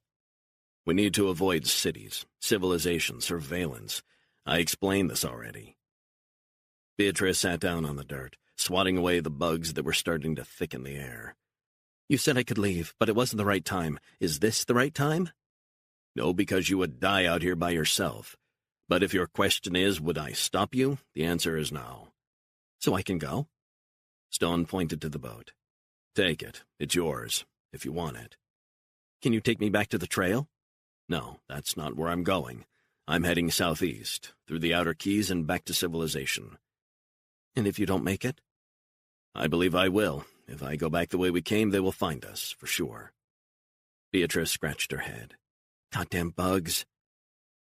Speaker 2: We need to avoid cities, civilization, surveillance. I explained this already. Beatrice sat down on the dirt, swatting away the bugs that were starting to thicken the air. You said I could leave, but it wasn't the right time. Is this the right time? No, because you would die out here by yourself. But if your question is, would I stop you? The answer is no. So I can go? Stone pointed to the boat. Take it. It's yours, if you want it. Can you take me back to the trail? No, that's not where I'm going. I'm heading southeast, through the outer keys and back to civilization. And if you don't make it? I believe I will. If I go back the way we came, they will find us, for sure. Beatrice scratched her head. Goddamn bugs.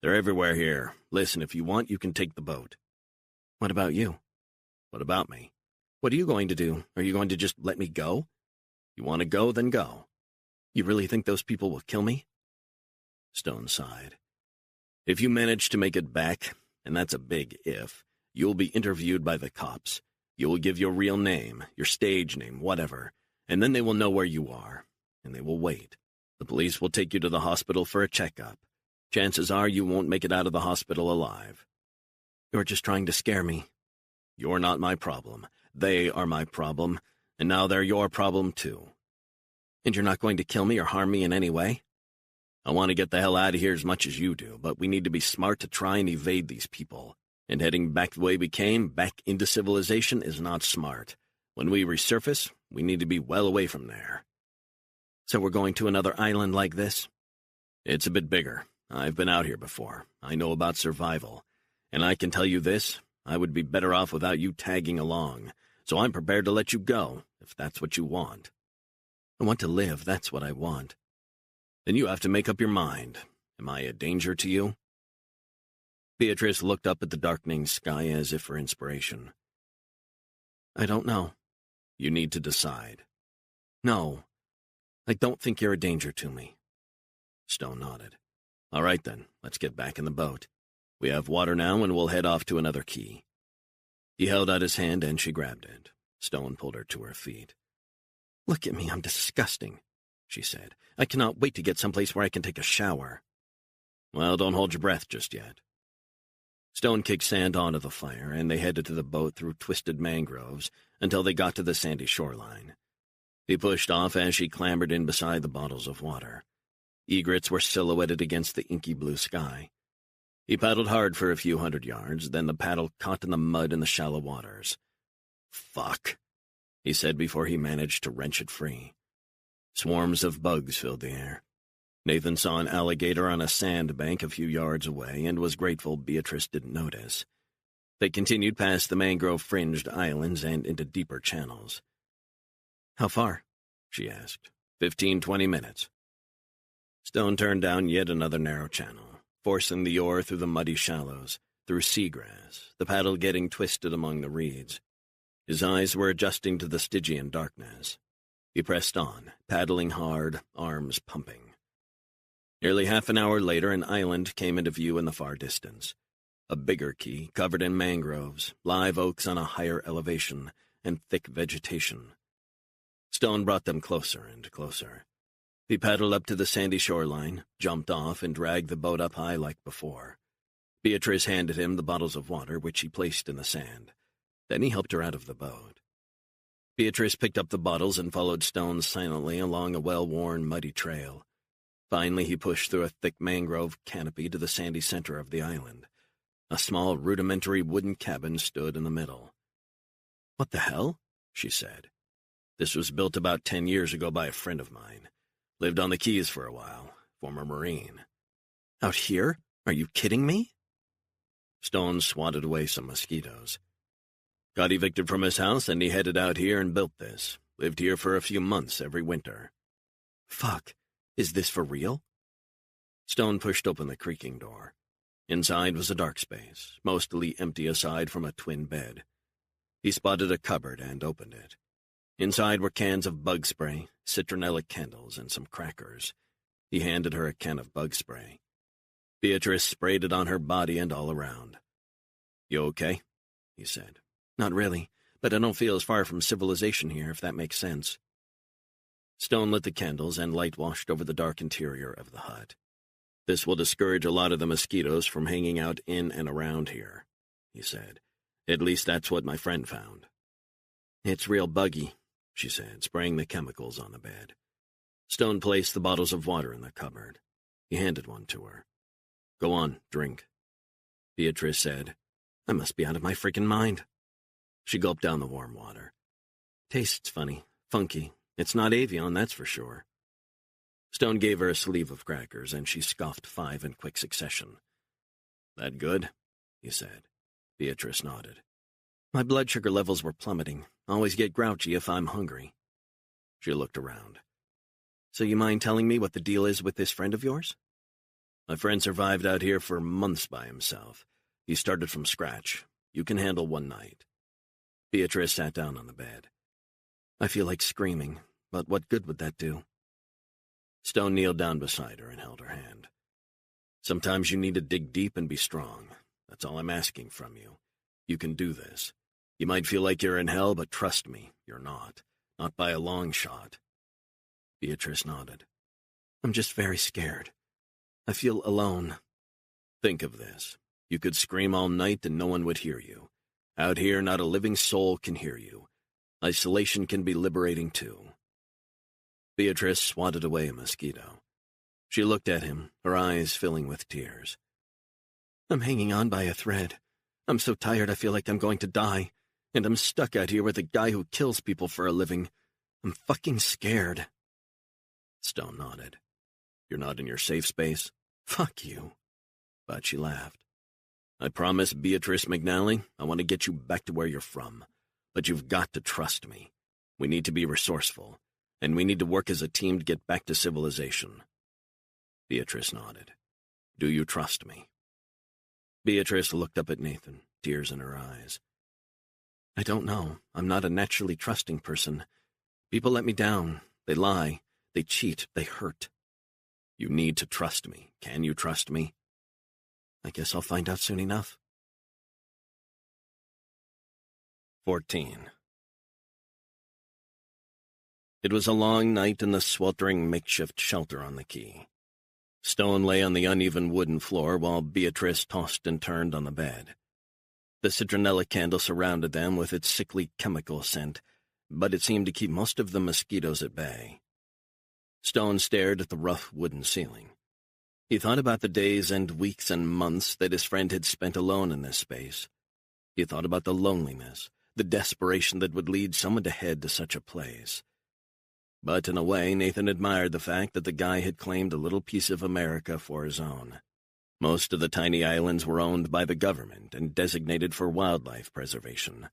Speaker 2: They're everywhere here. Listen, if you want, you can take the boat. What about you? What about me? What are you going to do? Are you going to just let me go? You want to go, then go. You really think those people will kill me? Stone sighed. If you manage to make it back, and that's a big if, you'll be interviewed by the cops. You will give your real name, your stage name, whatever, and then they will know where you are, and they will wait. The police will take you to the hospital for a checkup. Chances are you won't make it out of the hospital alive. You're just trying to scare me. You're not my problem. They are my problem, and now they're your problem too. And you're not going to kill me or harm me in any way? I want to get the hell out of here as much as you do, but we need to be smart to try and evade these people. And heading back the way we came, back into civilization, is not smart. When we resurface, we need to be well away from there. So we're going to another island like this? It's a bit bigger. I've been out here before. I know about survival. And I can tell you this, I would be better off without you tagging along. So I'm prepared to let you go, if that's what you want. I want to live, that's what I want. Then you have to make up your mind. Am I a danger to you? Beatrice looked up at the darkening sky as if for inspiration. I don't know. You need to decide. No. I don't think you're a danger to me." Stone nodded. "All right then, let's get back in the boat. We have water now and we'll head off to another key." He held out his hand and she grabbed it. Stone pulled her to her feet. "Look at me, I'm disgusting," she said. "I cannot wait to get someplace where I can take a shower." "Well, don't hold your breath just yet." Stone kicked sand onto the fire, and they headed to the boat through twisted mangroves until they got to the sandy shoreline. He pushed off as she clambered in beside the bottles of water. Egrets were silhouetted against the inky blue sky. He paddled hard for a few hundred yards, then the paddle caught in the mud in the shallow waters. "Fuck," he said before he managed to wrench it free. Swarms of bugs filled the air. Nathan saw an alligator on a sandbank a few yards away and was grateful Beatrice didn't notice. They continued past the mangrove-fringed islands and into deeper channels. "How far?" she asked. 15-20 minutes. Stone turned down yet another narrow channel, forcing the oar through the muddy shallows, through seagrass, the paddle getting twisted among the reeds. His eyes were adjusting to the Stygian darkness. He pressed on, paddling hard, arms pumping. Nearly half an hour later, an island came into view in the far distance. A bigger key, covered in mangroves, live oaks on a higher elevation, and thick vegetation. Stone brought them closer and closer. He paddled up to the sandy shoreline, jumped off, and dragged the boat up high like before. Beatrice handed him the bottles of water, which he placed in the sand. Then he helped her out of the boat. Beatrice picked up the bottles and followed Stone silently along a well-worn, muddy trail. Finally, he pushed through a thick mangrove canopy to the sandy center of the island. A small, rudimentary wooden cabin stood in the middle. "What the hell?" she said. "This was built about 10 years ago by a friend of mine. Lived on the Keys for a while, former Marine." "Out here? Are you kidding me?" Stone swatted away some mosquitoes. "Got evicted from his house, and he headed out here and built this. Lived here for a few months every winter." "Fuck. Is this for real?" Stone pushed open the creaking door. Inside was a dark space, mostly empty aside from a twin bed. He spotted a cupboard and opened it. Inside were cans of bug spray, citronella candles, and some crackers. He handed her a can of bug spray. Beatrice sprayed it on her body and all around. "You okay?" he said. "Not really, but I don't feel as far from civilization here, if that makes sense." Stone lit the candles and light washed over the dark interior of the hut. "This will discourage a lot of the mosquitoes from hanging out in and around here," he said. "At least that's what my friend found." "It's real buggy," she said, spraying the chemicals on the bed. Stone placed the bottles of water in the cupboard. He handed one to her. "Go on, drink." Beatrice said, "I must be out of my freaking mind." She gulped down the warm water. "Tastes funny, funky. It's not avion, that's for sure." Stone gave her a sleeve of crackers, and she scoffed 5 in quick succession. "That good?" he said. Beatrice nodded. "My blood sugar levels were plummeting. Always get grouchy if I'm hungry." She looked around. "So you mind telling me what the deal is with this friend of yours?" "My friend survived out here for months by himself. He started from scratch. You can handle one night." Beatrice sat down on the bed. "I feel like screaming, but what good would that do?" Stone kneeled down beside her and held her hand. "Sometimes you need to dig deep and be strong. That's all I'm asking from you. You can do this. You might feel like you're in hell, but trust me, you're not. Not by a long shot." Beatrice nodded. "I'm just very scared. I feel alone." "Think of this. You could scream all night and no one would hear you. Out here, not a living soul can hear you. Isolation can be liberating, too." Beatrice swatted away a mosquito. She looked at him, her eyes filling with tears. "I'm hanging on by a thread. I'm so tired I feel like I'm going to die, and I'm stuck out here with a guy who kills people for a living. I'm fucking scared." Stone nodded. "You're not in your safe space?" "Fuck you." But she laughed. "I promise, Beatrice McNally, I want to get you back to where you're from. But you've got to trust me. We need to be resourceful, and we need to work as a team to get back to civilization." Beatrice nodded. "Do you trust me?" Beatrice looked up at Nathan, tears in her eyes. "I don't know. I'm not a naturally trusting person. People let me down. They lie. They cheat. They hurt. You need to trust me. Can you trust me? I guess I'll find out soon enough. 14. It was a long night in the sweltering makeshift shelter on the quay. Stone lay on the uneven wooden floor while Beatrice tossed and turned on the bed. The citronella candle surrounded them with its sickly chemical scent, but it seemed to keep most of the mosquitoes at bay. Stone stared at the rough wooden ceiling. He thought about the days and weeks and months that his friend had spent alone in this space. He thought about the loneliness, the desperation that would lead someone to head to such a place. But in a way, Nathan admired the fact that the guy had claimed a little piece of America for his own. Most of the tiny islands were owned by the government and designated for wildlife preservation.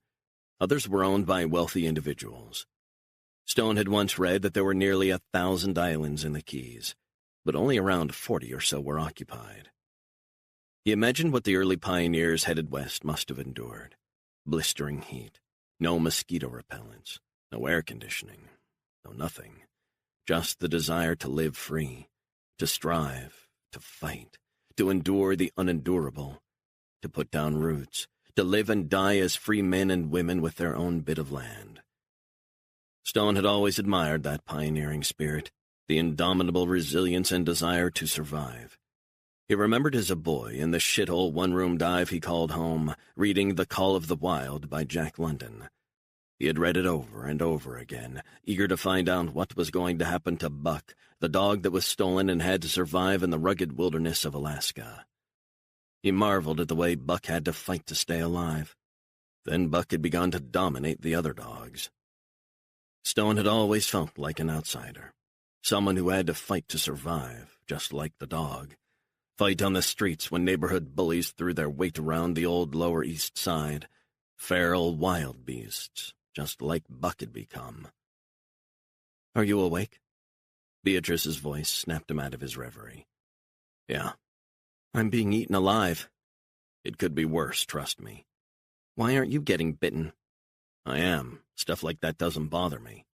Speaker 2: Others were owned by wealthy individuals. Stone had once read that there were nearly 1,000 islands in the Keys, but only around 40 or so were occupied. He imagined what the early pioneers headed west must have endured. Blistering heat, no mosquito repellents, no air conditioning, no nothing. Just the desire to live free, to strive, to fight, to endure the unendurable, to put down roots, to live and die as free men and women with their own bit of land. Stone had always admired that pioneering spirit, the indomitable resilience and desire to survive. He remembered as a boy in the shithole one-room dive he called home, reading The Call of the Wild by Jack London. He had read it over and over again, eager to find out what was going to happen to Buck, the dog that was stolen and had to survive in the rugged wilderness of Alaska. He marveled at the way Buck had to fight to stay alive. Then Buck had begun to dominate the other dogs. Stone had always felt like an outsider, someone who had to fight to survive, just like the dog. Fight on the streets when neighborhood bullies threw their weight around the old Lower East Side. Feral wild beasts, just like Buck had become. "Are you awake?" Beatrice's voice snapped him out of his reverie. "Yeah. I'm being eaten alive." "It could be worse, trust me." "Why aren't you getting bitten?" "I am. Stuff like that doesn't bother me."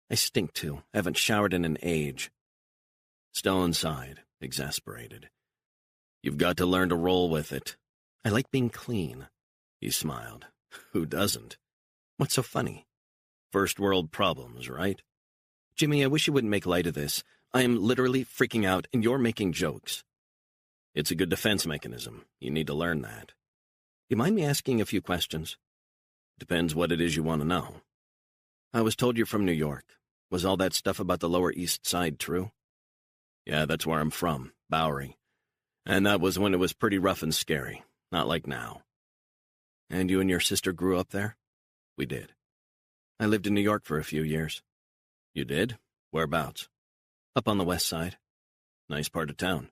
Speaker 2: "I stink too. Haven't showered in an age." Stone sighed, exasperated. "You've got to learn to roll with it." "I like being clean." He smiled. "Who doesn't?" "What's so funny?" "First world problems, right?" "Jimmy, I wish you wouldn't make light of this. I am literally freaking out, and you're making jokes." "It's a good defense mechanism. You need to learn that." "You mind me asking a few questions?" "Depends what it is you want to know." "I was told you're from New York. Was all that stuff about the Lower East Side true?" "Yeah, that's where I'm from, Bowery. And that was when it was pretty rough and scary, not like now." "And you and your sister grew up there?" "We did." "I lived in New York for a few years." "You did? Whereabouts?" "Up on the west side." "Nice part of town."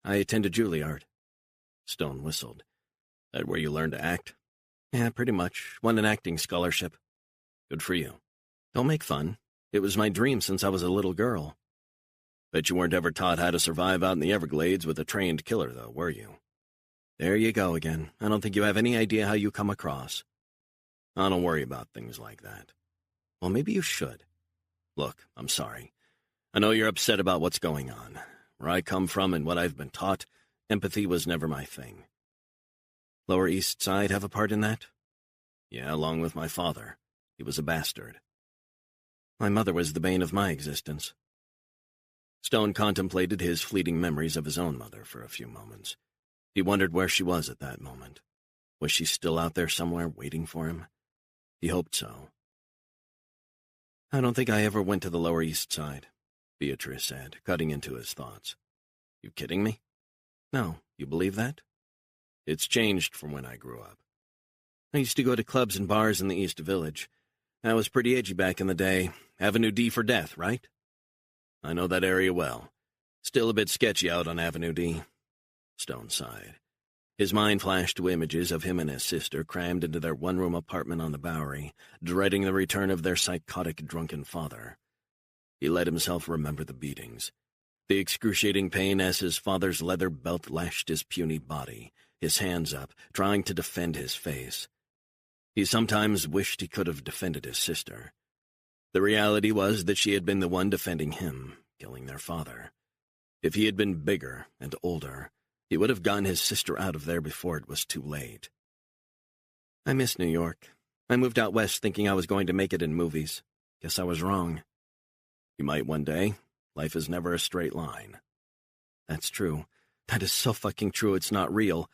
Speaker 2: "I attended Juilliard." Stone whistled. "That where you learned to act?" "Yeah, pretty much. Won an acting scholarship." "Good for you." "Don't make fun. It was my dream since I was a little girl." "Bet you weren't ever taught how to survive out in the Everglades with a trained killer, though, were you?" "There you go again. I don't think you have any idea how you come across." "I don't worry about things like that." "Well, maybe you should." "Look, I'm sorry. I know you're upset about what's going on. Where I come from and what I've been taught, empathy was never my thing." "Lower East Side have a part in that?" "Yeah, along with my father. He was a bastard." "My mother was the bane of my existence." Stone contemplated his fleeting memories of his own mother for a few moments. He wondered where she was at that moment. Was she still out there somewhere waiting for him? He hoped so. "I don't think I ever went to the Lower East Side," Beatrice said, cutting into his thoughts. "You kidding me?" "No. You believe that?" "It's changed from when I grew up." "I used to go to clubs and bars in the East Village. That was pretty edgy back in the day. Avenue D for death, right?" "I know that area well. Still a bit sketchy out on Avenue D." Stone sighed. His mind flashed to images of him and his sister crammed into their one-room apartment on the Bowery, dreading the return of their psychotic, drunken father. He let himself remember the beatings, the excruciating pain as his father's leather belt lashed his puny body, his hands up, trying to defend his face. He sometimes wished he could have defended his sister. The reality was that she had been the one defending him, killing their father. If he had been bigger and older, he would have gotten his sister out of there before it was too late. I miss New York. I moved out west thinking I was going to make it in movies. Guess I was wrong. You might one day. Life is never a straight line. That's true. That is so fucking true it's not real.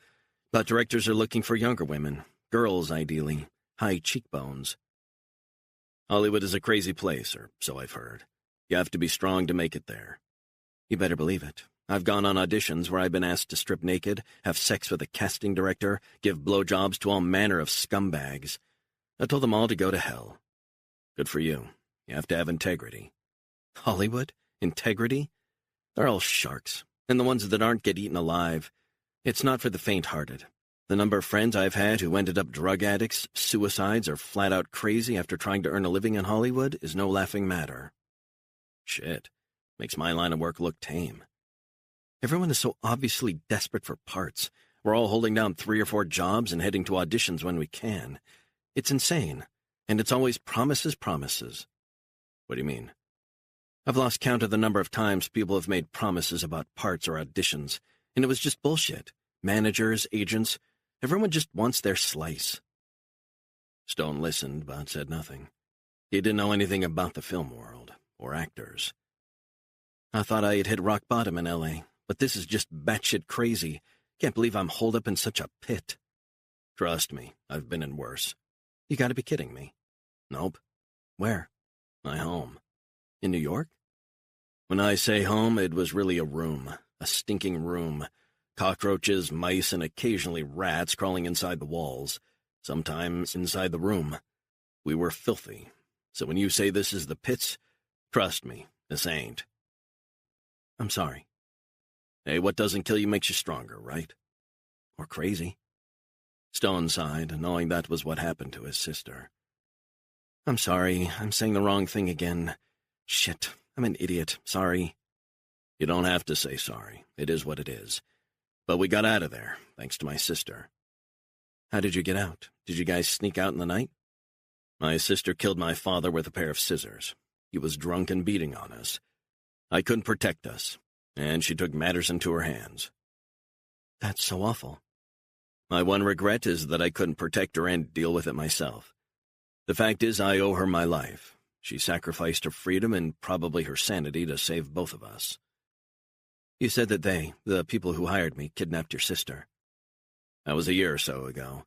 Speaker 2: But directors are looking for younger women. Girls, ideally. High cheekbones. Hollywood is a crazy place, or so I've heard. You have to be strong to make it there. You better believe it. I've gone on auditions where I've been asked to strip naked, have sex with a casting director, give blowjobs to all manner of scumbags. I told them all to go to hell. Good for you. You have to have integrity. Hollywood? Integrity? They're all sharks, and the ones that aren't get eaten alive. It's not for the faint-hearted. The number of friends I've had who ended up drug addicts, suicides, or flat-out crazy after trying to earn a living in Hollywood is no laughing matter. Shit. Makes my line of work look tame. Everyone is so obviously desperate for parts. We're all holding down 3 or 4 jobs and heading to auditions when we can. It's insane. And it's always promises, promises. What do you mean? I've lost count of the number of times people have made promises about parts or auditions, and it was just bullshit. Managers, agents, everyone just wants their slice. Stone listened, but said nothing. He didn't know anything about the film world, or actors. I thought I had hit rock bottom in L.A., but this is just batshit crazy. Can't believe I'm holed up in such a pit. Trust me, I've been in worse. You gotta be kidding me. Nope. Where? My home. In New York? When I say home, it was really a room. A stinking room. Cockroaches, mice, and occasionally rats crawling inside the walls. Sometimes inside the room. We were filthy. So when you say this is the pits, trust me, this ain't. I'm sorry. Hey, what doesn't kill you makes you stronger, right? Or crazy. Stone sighed, knowing that was what happened to his sister. I'm sorry, I'm saying the wrong thing again. Shit, I'm an idiot, sorry. You don't have to say sorry, it is what it is. But we got out of there, thanks to my sister. How did you get out? Did you guys sneak out in the night? My sister killed my father with a pair of scissors. He was drunk and beating on us. I couldn't protect us, and she took matters into her hands. That's so awful. My one regret is that I couldn't protect her and deal with it myself. The fact is, I owe her my life. She sacrificed her freedom and probably her sanity to save both of us. You said that they, the people who hired me, kidnapped your sister. That was a year or so ago.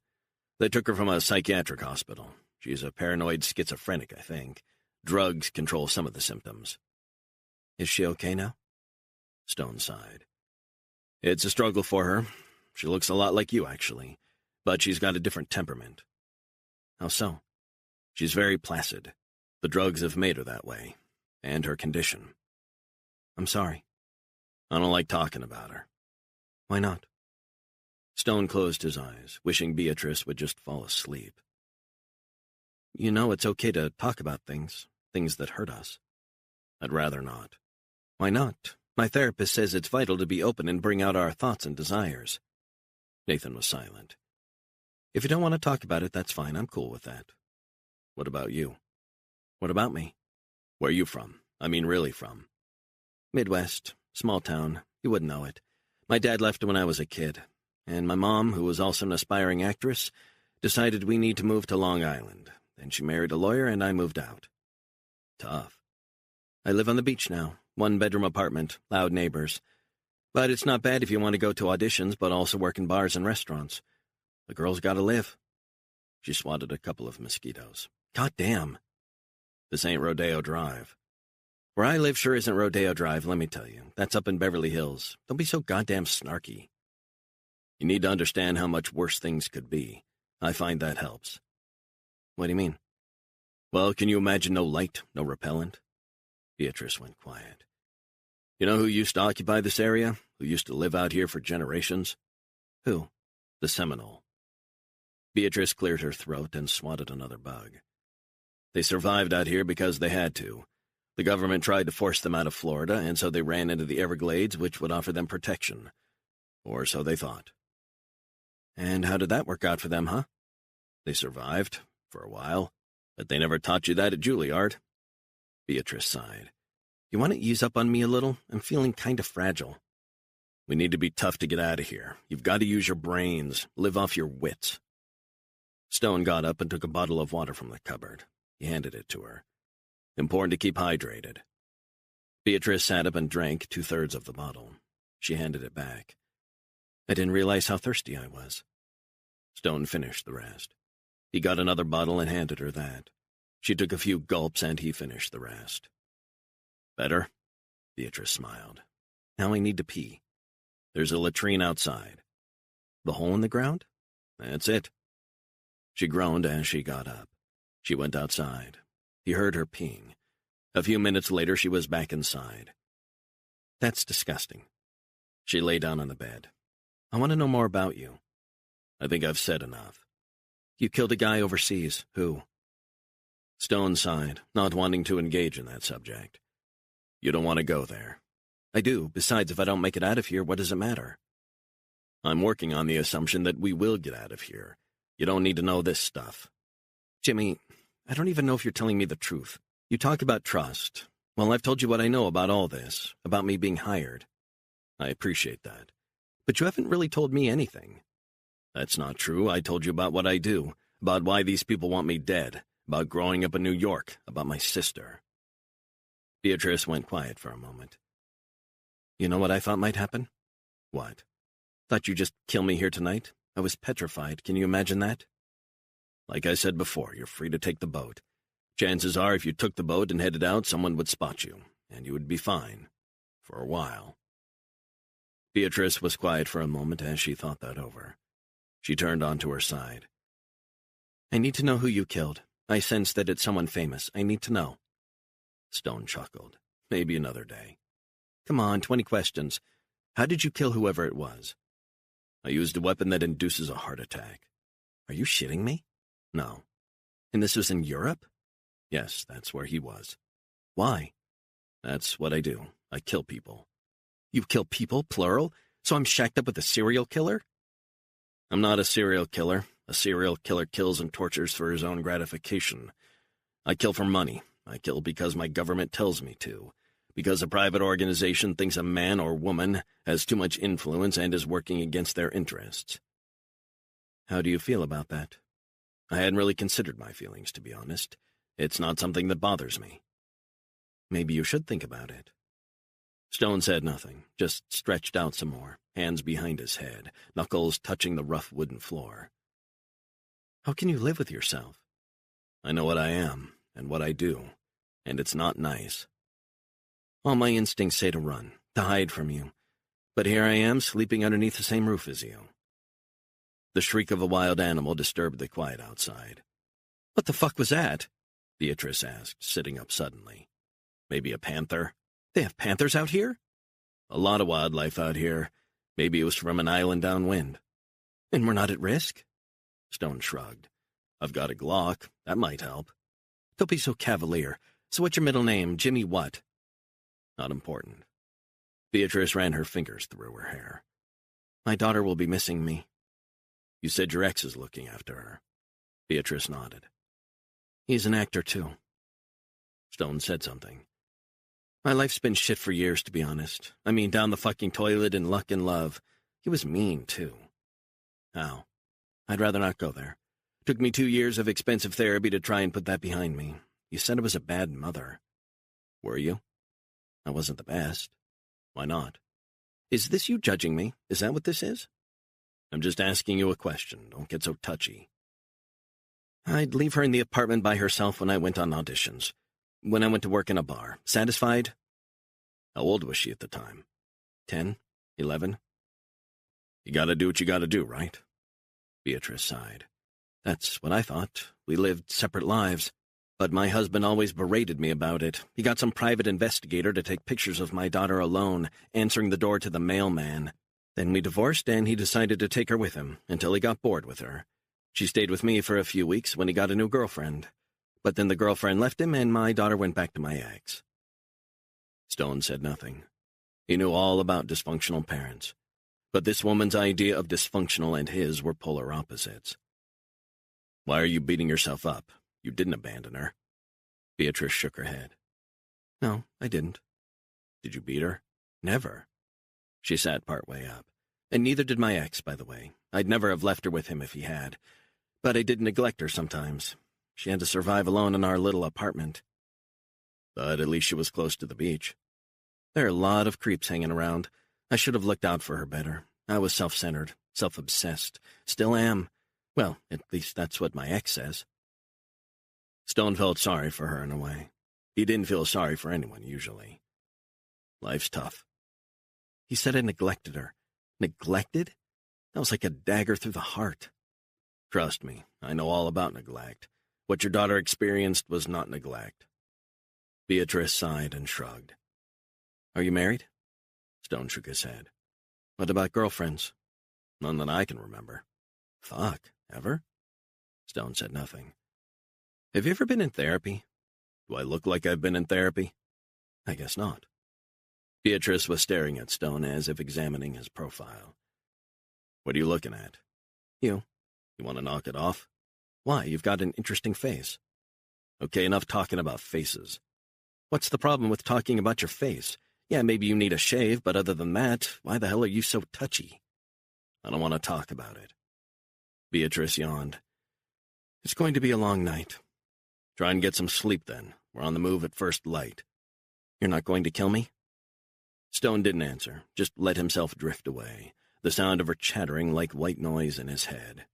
Speaker 2: They took her from a psychiatric hospital. She's a paranoid schizophrenic, I think. Drugs control some of the symptoms. Is she okay now? Stone sighed. It's a struggle for her. She looks a lot like you, actually. But she's got a different temperament. How so? She's very placid. The drugs have made her that way. And her condition. I'm sorry. I don't like talking about her. Why not? Stone closed his eyes, wishing Beatrice would just fall asleep. You know it's okay to talk about things that hurt us. I'd rather not. Why not? My therapist says it's vital to be open and bring out our thoughts and desires. Nathan was silent. If you don't want to talk about it, that's fine. I'm cool with that. What about you? What about me? Where are you from? I mean, really from? Midwest. Small town. You wouldn't know it. My dad left when I was a kid, and my mom, who was also an aspiring actress, decided we need to move to Long Island. Then she married a lawyer, and I moved out. Tough. I live on the beach now. 1-bedroom apartment, loud neighbors. But it's not bad if you want to go to auditions, but also work in bars and restaurants. The girl's gotta live. She swatted a couple of mosquitoes. God damn. This ain't Rodeo Drive. Where I live sure isn't Rodeo Drive, let me tell you. That's up in Beverly Hills. Don't be so goddamn snarky. You need to understand how much worse things could be. I find that helps. What do you mean? Well, can you imagine no light, no repellent? Beatrice went quiet. You know who used to occupy this area? Who used to live out here for generations? Who? The Seminole. Beatrice cleared her throat and swatted another bug. They survived out here because they had to. The government tried to force them out of Florida, and so they ran into the Everglades, which would offer them protection. Or so they thought. And how did that work out for them, huh? They survived, for a while, but they never taught you that at Juilliard. Beatrice sighed. You want to ease up on me a little? I'm feeling kind of fragile. We need to be tough to get out of here. You've got to use your brains, live off your wits. Stone got up and took a bottle of water from the cupboard. He handed it to her. Important to keep hydrated. Beatrice sat up and drank 2/3 of the bottle. She handed it back. I didn't realize how thirsty I was. Stone finished the rest. He got another bottle and handed her that. She took a few gulps and he finished the rest. Better? Beatrice smiled. Now I need to pee. There's a latrine outside. The hole in the ground? That's it. She groaned as she got up. She went outside. He heard her peeing. A few minutes later, she was back inside. That's disgusting. She lay down on the bed. I want to know more about you. I think I've said enough. You killed a guy overseas. Who? Stone sighed, not wanting to engage in that subject. You don't want to go there. I do. Besides, if I don't make it out of here, what does it matter? I'm working on the assumption that we will get out of here. You don't need to know this stuff. Jimmy, I don't even know if you're telling me the truth. You talk about trust. Well, I've told you what I know about all this, about me being hired. I appreciate that. But you haven't really told me anything. That's not true. I told you about what I do, about why these people want me dead, about growing up in New York, about my sister. Beatrice went quiet for a moment. You know what I thought might happen? What? Thought you'd just kill me here tonight? I was petrified. Can you imagine that? Like I said before, you're free to take the boat. Chances are if you took the boat and headed out, someone would spot you, and you would be fine. For a while. Beatrice was quiet for a moment as she thought that over. She turned onto her side. I need to know who you killed. I sense that it's someone famous. I need to know. Stone chuckled. Maybe another day. Come on, 20 questions. How did you kill whoever it was? I used a weapon that induces a heart attack. Are you shitting me? No. And this was in Europe? Yes, that's where he was. Why? That's what I do. I kill people. You kill people, plural? So I'm shacked up with a serial killer? I'm not a serial killer. A serial killer kills and tortures for his own gratification. I kill for money. I kill because my government tells me to. Because a private organization thinks a man or woman has too much influence and is working against their interests. How do you feel about that? I hadn't really considered my feelings, to be honest. It's not something that bothers me. Maybe you should think about it. Stone said nothing, just stretched out some more, hands behind his head, knuckles touching the rough wooden floor. How can you live with yourself? I know what I am, and what I do, and it's not nice. All my instincts say to run, to hide from you, but here I am sleeping underneath the same roof as you. The shriek of a wild animal disturbed the quiet outside. What the fuck was that? Beatrice asked, sitting up suddenly. Maybe a panther? They have panthers out here? A lot of wildlife out here. Maybe it was from an island downwind. And we're not at risk? Stone shrugged. I've got a Glock. That might help. Don't be so cavalier. So what's your middle name? Jimmy what? Not important. Beatrice ran her fingers through her hair. My daughter will be missing me. You said your ex is looking after her. Beatrice nodded. He's an actor, too. Stone said something. My life's been shit for years, to be honest. I mean, down the fucking toilet in luck and love. He was mean, too. How? I'd rather not go there. Took me 2 years of expensive therapy to try and put that behind me. You said I was a bad mother. Were you? I wasn't the best. Why not? Is this you judging me? Is that what this is? I'm just asking you a question. Don't get so touchy. I'd leave her in the apartment by herself when I went on auditions. When I went to work in a bar. Satisfied? How old was she at the time? 10? 11? You gotta do what you gotta do, right? Beatrice sighed. That's what I thought. We lived separate lives. But my husband always berated me about it. He got some private investigator to take pictures of my daughter alone, answering the door to the mailman. Then we divorced, and he decided to take her with him, until he got bored with her. She stayed with me for a few weeks when he got a new girlfriend. But then the girlfriend left him, and my daughter went back to my ex. Stone said nothing. He knew all about dysfunctional parents. But this woman's idea of dysfunctional and his were polar opposites. Why are you beating yourself up? You didn't abandon her. Beatrice shook her head. No, I didn't. Did you beat her? Never. She sat partway up. And neither did my ex, by the way. I'd never have left her with him if he had. But I did neglect her sometimes. She had to survive alone in our little apartment. But at least she was close to the beach. There are a lot of creeps hanging around. I should have looked out for her better. I was self-centered, self-obsessed. Still am. Well, at least that's what my ex says. Stone felt sorry for her in a way. He didn't feel sorry for anyone, usually. Life's tough. He said I neglected her. Neglected? That was like a dagger through the heart. Trust me, I know all about neglect. What your daughter experienced was not neglect. Beatrice sighed and shrugged. Are you married? Stone shook his head. What about girlfriends? None that I can remember. Fuck, ever? Stone said nothing. Have you ever been in therapy? Do I look like I've been in therapy? I guess not. Beatrice was staring at Stone as if examining his profile. What are you looking at? You. You want to knock it off? Why? You've got an interesting face. Okay, enough talking about faces. What's the problem with talking about your face? Yeah, maybe you need a shave, but other than that, why the hell are you so touchy? I don't want to talk about it. Beatrice yawned. It's going to be a long night. Try and get some sleep then. We're on the move at first light. You're not going to kill me? Stone didn't answer, just let himself drift away, the sound of her chattering like white noise in his head.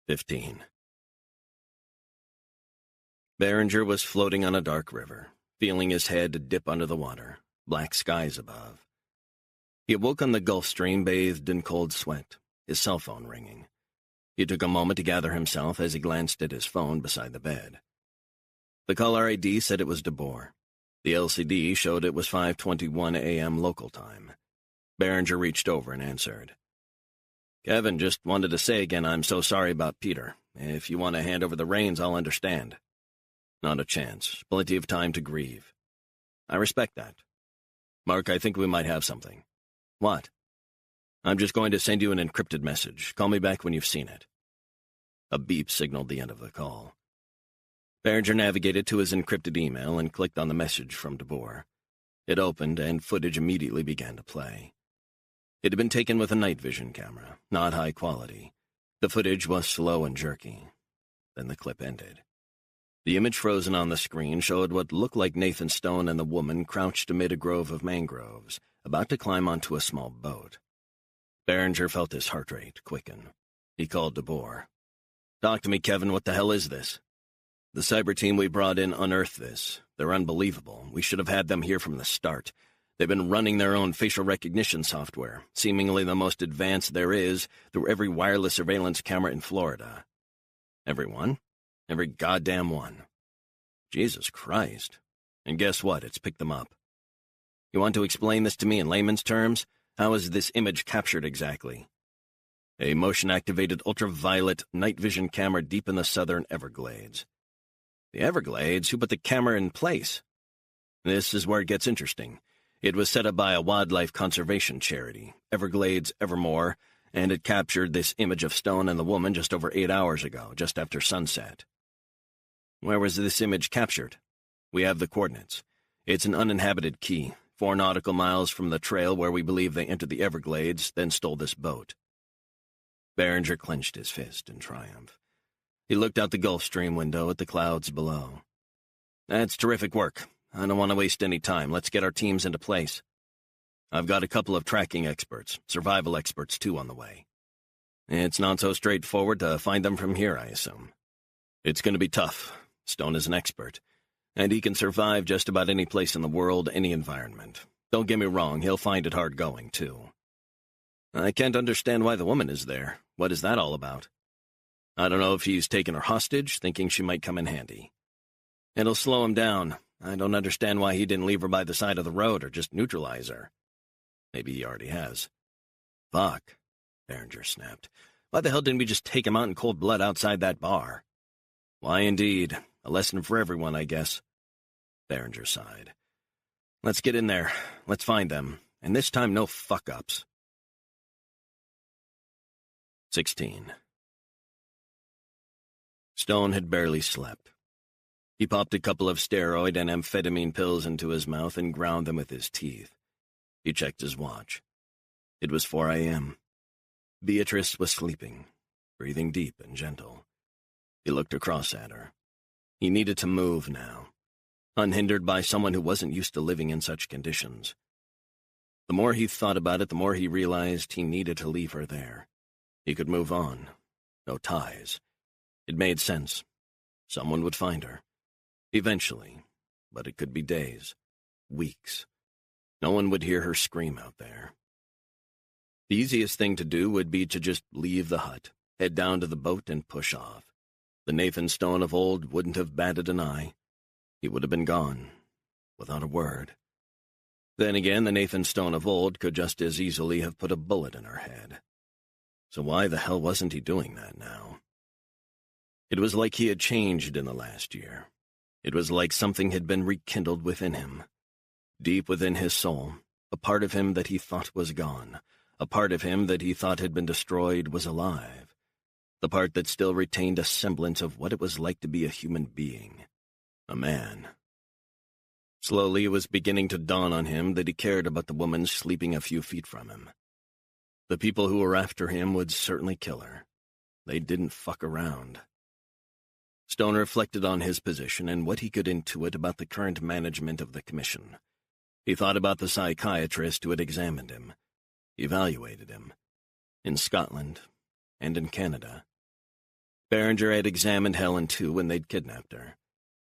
Speaker 2: 15. Berenger was floating on a dark river, feeling his head dip under the water, black skies above. He awoke on the Gulf Stream bathed in cold sweat, his cell phone ringing. He took a moment to gather himself as he glanced at his phone beside the bed. The caller ID said it was DeBoer. The LCD showed it was 5:21 a.m. local time. Berenger reached over and answered. Kevin, just wanted to say again I'm so sorry about Peter. If you want to hand over the reins, I'll understand. Not a chance. Plenty of time to grieve. I respect that. Mark, I think we might have something. What? I'm just going to send you an encrypted message. Call me back when you've seen it. A beep signaled the end of the call. Berenger navigated to his encrypted email and clicked on the message from DeBoer. It opened, and footage immediately began to play. It had been taken with a night vision camera, not high quality. The footage was slow and jerky. Then the clip ended. The image frozen on the screen showed what looked like Nathan Stone and the woman crouched amid a grove of mangroves, about to climb onto a small boat. Berenger felt his heart rate quicken. He called DeBoer. Talk to me, Kevin. What the hell is this? The cyber team we brought in unearthed this. They're unbelievable. We should have had them here from the start. They've been running their own facial recognition software, seemingly the most advanced there is, through every wireless surveillance camera in Florida. Everyone? Every goddamn one. Jesus Christ. And guess what? It's picked them up. You want to explain this to me in layman's terms? How is this image captured exactly? A motion-activated ultraviolet night vision camera deep in the southern Everglades. The Everglades? Who put the camera in place? This is where it gets interesting. It was set up by a wildlife conservation charity, Everglades Evermore, and it captured this image of Stone and the woman just over 8 hours ago, just after sunset. Where was this image captured? We have the coordinates. It's an uninhabited key, 4 nautical miles from the trail where we believe they entered the Everglades, then stole this boat. Berenger clenched his fist in triumph. He looked out the Gulf Stream window at the clouds below. That's terrific work. I don't want to waste any time. Let's get our teams into place. I've got a couple of tracking experts, survival experts too, on the way. It's not so straightforward to find them from here, I assume. It's going to be tough. Stone is an expert, and he can survive just about any place in the world, any environment. Don't get me wrong, he'll find it hard going, too. I can't understand why the woman is there. What is that all about? I don't know if he's taken her hostage, thinking she might come in handy. It'll slow him down. I don't understand why he didn't leave her by the side of the road or just neutralize her. Maybe he already has. Fuck, Berenger snapped. Why the hell didn't we just take him out in cold blood outside that bar? Why, indeed. A lesson for everyone, I guess. Berenger sighed. Let's get in there. Let's find them. And this time, no fuck-ups. 16. Stone had barely slept. He popped a couple of steroid and amphetamine pills into his mouth and ground them with his teeth. He checked his watch. It was 4 a.m. Beatrice was sleeping, breathing deep and gentle. He looked across at her. He needed to move now, unhindered by someone who wasn't used to living in such conditions. The more he thought about it, the more he realized he needed to leave her there. He could move on. No ties. It made sense. Someone would find her. Eventually. But it could be days. Weeks. No one would hear her scream out there. The easiest thing to do would be to just leave the hut, head down to the boat, and push off. The Nathan Stone of old wouldn't have batted an eye. He would have been gone, without a word. Then again, the Nathan Stone of old could just as easily have put a bullet in her head. So why the hell wasn't he doing that now? It was like he had changed in the last year. It was like something had been rekindled within him. Deep within his soul, a part of him that he thought was gone, a part of him that he thought had been destroyed was alive. The part that still retained a semblance of what it was like to be a human being. A man. Slowly it was beginning to dawn on him that he cared about the woman sleeping a few feet from him. The people who were after him would certainly kill her. They didn't fuck around. Stone reflected on his position and what he could intuit about the current management of the commission. He thought about the psychiatrist who had examined him, evaluated him, in Scotland and in Canada. Berenger had examined Helen, too, when they'd kidnapped her.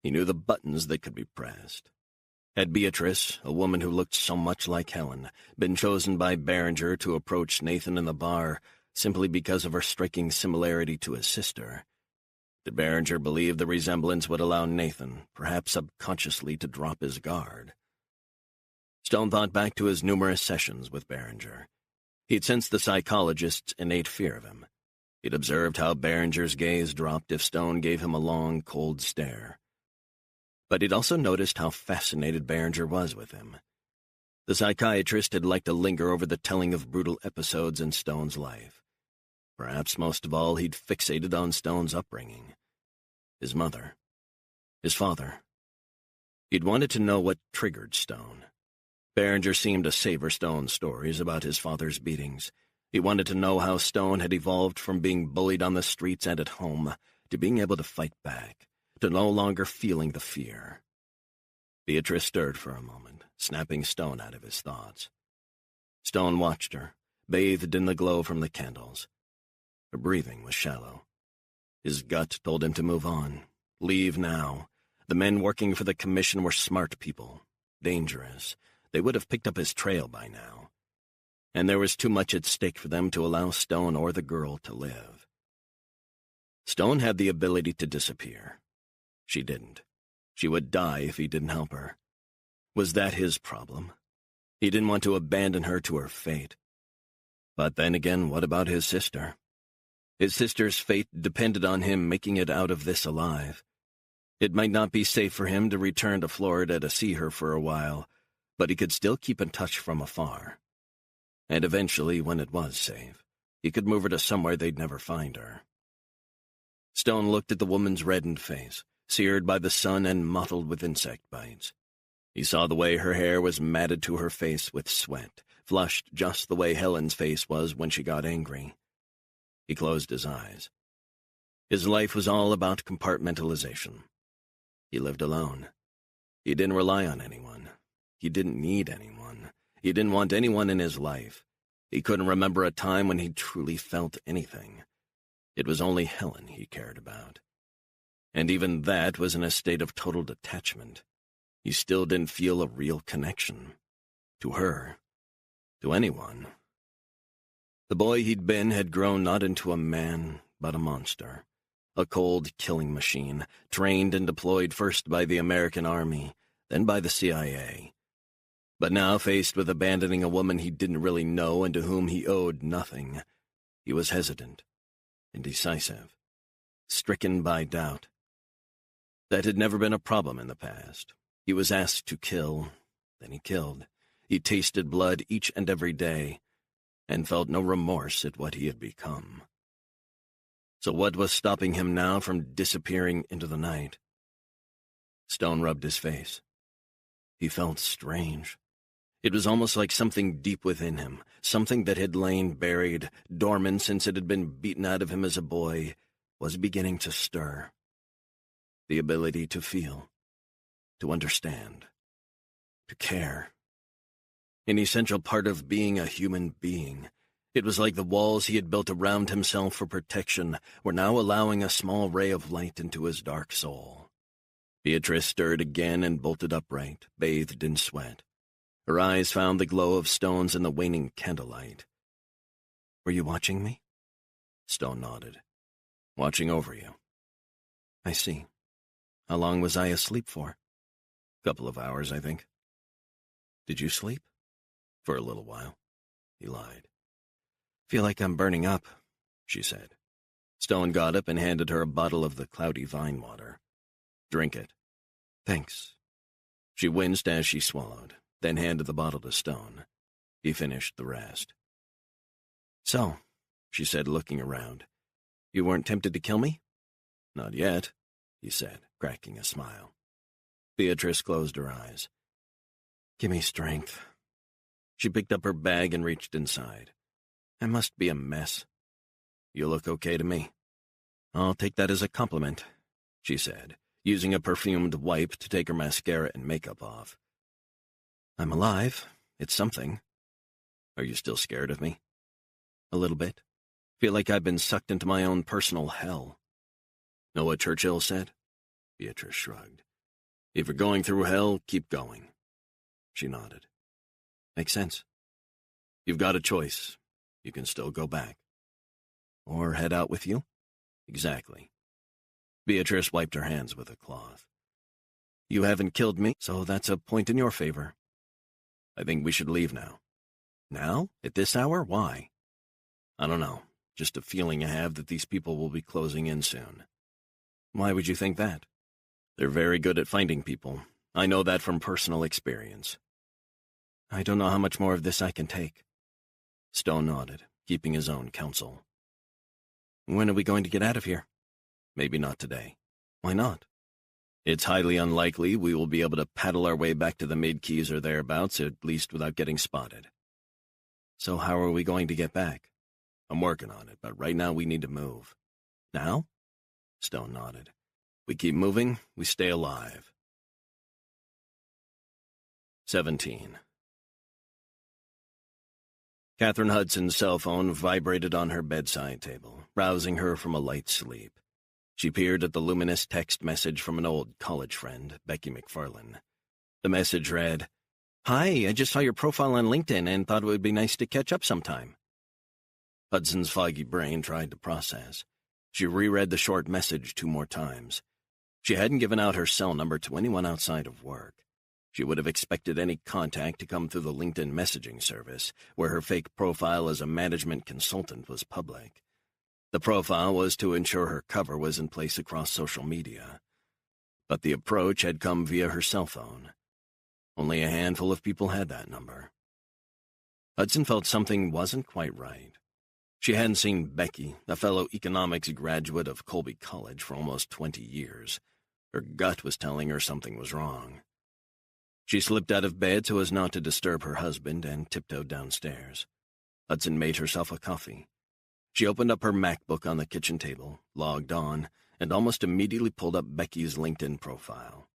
Speaker 2: He knew the buttons that could be pressed. Had Beatrice, a woman who looked so much like Helen, been chosen by Berenger to approach Nathan in the bar simply because of her striking similarity to his sister? Did Berenger believe the resemblance would allow Nathan, perhaps subconsciously, to drop his guard? Stone thought back to his numerous sessions with Berenger. He'd sensed the psychologist's innate fear of him. He'd observed how Berenger's gaze dropped if Stone gave him a long, cold stare. But he'd also noticed how fascinated Berenger was with him. The psychiatrist had liked to linger over the telling of brutal episodes in Stone's life. Perhaps most of all, he'd fixated on Stone's upbringing. His mother. His father. He'd wanted to know what triggered Stone. Berenger seemed to savor Stone's stories about his father's beatings. He wanted to know how Stone had evolved from being bullied on the streets and at home to being able to fight back, to no longer feeling the fear. Beatrice stirred for a moment, snapping Stone out of his thoughts. Stone watched her, bathed in the glow from the candles. Her breathing was shallow. His gut told him to move on, leave now. The men working for the commission were smart people, dangerous. They would have picked up his trail by now. And there was too much at stake for them to allow Stone or the girl to live. Stone had the ability to disappear. She didn't. She would die if he didn't help her. Was that his problem? He didn't want to abandon her to her fate. But then again, what about his sister? His sister's fate depended on him making it out of this alive. It might not be safe for him to return to Florida to see her for a while, but he could still keep in touch from afar. And eventually, when it was safe, he could move her to somewhere they'd never find her. Stone looked at the woman's reddened face, seared by the sun and mottled with insect bites. He saw the way her hair was matted to her face with sweat, flushed just the way Helen's face was when she got angry. He closed his eyes. His life was all about compartmentalization. He lived alone. He didn't rely on anyone. He didn't need anyone. He didn't want anyone in his life. He couldn't remember a time when he truly felt anything. It was only Helen he cared about. And even that was in a state of total detachment. He still didn't feel a real connection. To her. To anyone. The boy he'd been had grown not into a man, but a monster. A cold killing machine, trained and deployed first by the American Army, then by the CIA. But now, faced with abandoning a woman he didn't really know and to whom he owed nothing, he was hesitant, indecisive, stricken by doubt. That had never been a problem in the past. He was asked to kill, then he killed. He tasted blood each and every day, and felt no remorse at what he had become. So what was stopping him now from disappearing into the night? Stone rubbed his face. He felt strange. It was almost like something deep within him, something that had lain buried, dormant since it had been beaten out of him as a boy, was beginning to stir. The ability to feel, to understand, to care. An essential part of being a human being. It was like the walls he had built around himself for protection were now allowing a small ray of light into his dark soul. Beatrice stirred again and bolted upright, bathed in sweat. Her eyes found the glow of Stone's in the waning candlelight. "Were you watching me?" Stone nodded. "Watching over you." "I see. How long was I asleep for?" "Couple of hours, I think." "Did you sleep?" "For a little while." He lied. "Feel like I'm burning up," she said. Stone got up and handed her a bottle of the cloudy vine water. "Drink it." "Thanks." She winced as she swallowed, then handed the bottle to Stone. He finished the rest. "So," she said, looking around, "you weren't tempted to kill me?" "Not yet," he said, cracking a smile. Beatrice closed her eyes. "Give me strength." She picked up her bag and reached inside. "I must be a mess." "You look okay to me." "I'll take that as a compliment," she said, using a perfumed wipe to take her mascara and makeup off. "I'm alive. It's something." "Are you still scared of me?" "A little bit. Feel like I've been sucked into my own personal hell." "Know what Churchill said?" Beatrice shrugged. "If you're going through hell, keep going." She nodded. "Makes sense." "You've got a choice. You can still go back." "Or head out with you?" "Exactly." Beatrice wiped her hands with a cloth. "You haven't killed me, so that's a point in your favor." "I think we should leave now." "Now? At this hour? Why?" "I don't know. Just a feeling I have that these people will be closing in soon." "Why would you think that?" "They're very good at finding people. I know that from personal experience." "I don't know how much more of this I can take." Stone nodded, keeping his own counsel. "When are we going to get out of here?" "Maybe not today." "Why not?" "It's highly unlikely we will be able to paddle our way back to the mid-keys or thereabouts, at least without getting spotted." "So how are we going to get back?" "I'm working on it, but right now we need to move." "Now?" Stone nodded. "We keep moving, we stay alive." 17. Catherine Hudson's cell phone vibrated on her bedside table, rousing her from a light sleep. She peered at the luminous text message from an old college friend, Becky McFarlane. The message read, "Hi, I just saw your profile on LinkedIn and thought it would be nice to catch up sometime." Hudson's foggy brain tried to process. She reread the short message 2 more times. She hadn't given out her cell number to anyone outside of work. She would have expected any contact to come through the LinkedIn messaging service, where her fake profile as a management consultant was public. The profile was to ensure her cover was in place across social media. But the approach had come via her cell phone. Only a handful of people had that number. Hudson felt something wasn't quite right. She hadn't seen Becky, a fellow economics graduate of Colby College, for almost 20 years. Her gut was telling her something was wrong. She slipped out of bed so as not to disturb her husband and tiptoed downstairs. Hudson made herself a coffee. She opened up her MacBook on the kitchen table, logged on, and almost immediately pulled up Becky's LinkedIn profile.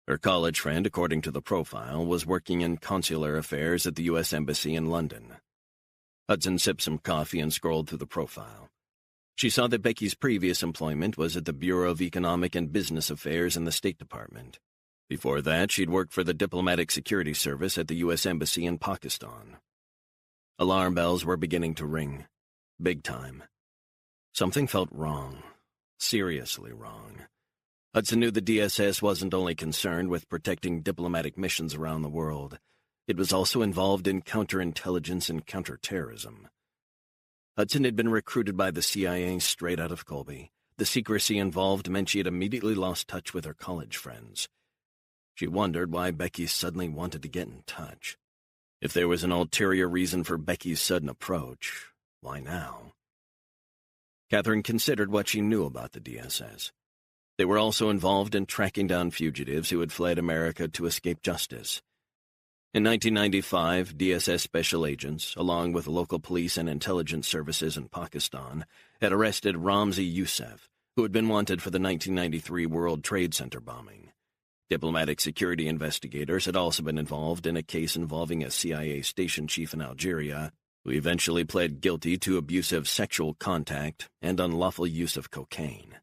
Speaker 2: Her college friend, according to the profile, was working in consular affairs at the U.S. Embassy in London. Hudson sipped some coffee and scrolled through the profile. She saw that Becky's previous employment was at the Bureau of Economic and Business Affairs in the State Department. Before that, she'd worked for the Diplomatic Security Service at the U.S. Embassy in Pakistan. Alarm bells were beginning to ring. Big time. Something felt wrong. Seriously wrong. Hudson knew the DSS wasn't only concerned with protecting diplomatic missions around the world. It was also involved in counterintelligence and counterterrorism. Hudson had been recruited by the CIA straight out of Colby. The secrecy involved meant she had immediately lost touch with her college friends. She wondered why Becky suddenly wanted to get in touch. If there was an ulterior reason for Becky's sudden approach, why now? Catherine considered what she knew about the DSS. They were also involved in tracking down fugitives who had fled America to escape justice. In 1995, DSS special agents, along with local police and intelligence services in Pakistan, had arrested Ramzi Youssef, who had been wanted for the 1993 World Trade Center bombing. Diplomatic security investigators had also been involved in a case involving a CIA station chief in Algeria, who eventually pled guilty to abusive sexual contact and unlawful use of cocaine.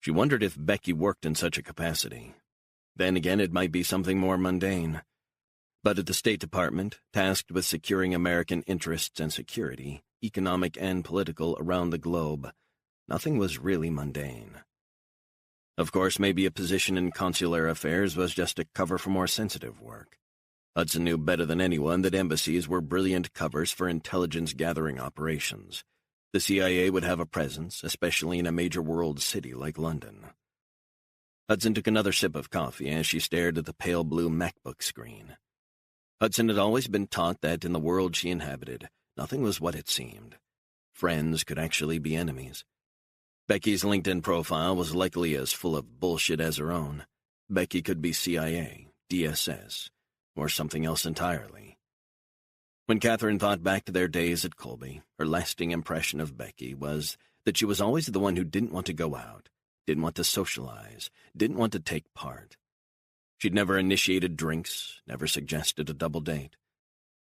Speaker 2: She wondered if Becky worked in such a capacity. Then again, it might be something more mundane. But at the State Department, tasked with securing American interests and security, economic and political, around the globe, nothing was really mundane. Of course, maybe a position in consular affairs was just a cover for more sensitive work. Hudson knew better than anyone that embassies were brilliant covers for intelligence-gathering operations. The CIA would have a presence, especially in a major world city like London. Hudson took another sip of coffee as she stared at the pale blue MacBook screen. Hudson had always been taught that in the world she inhabited, nothing was what it seemed. Friends could actually be enemies. Becky's LinkedIn profile was likely as full of bullshit as her own. Becky could be CIA, DSS, or something else entirely. When Catherine thought back to their days at Colby, her lasting impression of Becky was that she was always the one who didn't want to go out, didn't want to socialize, didn't want to take part. She'd never initiated drinks, never suggested a double date.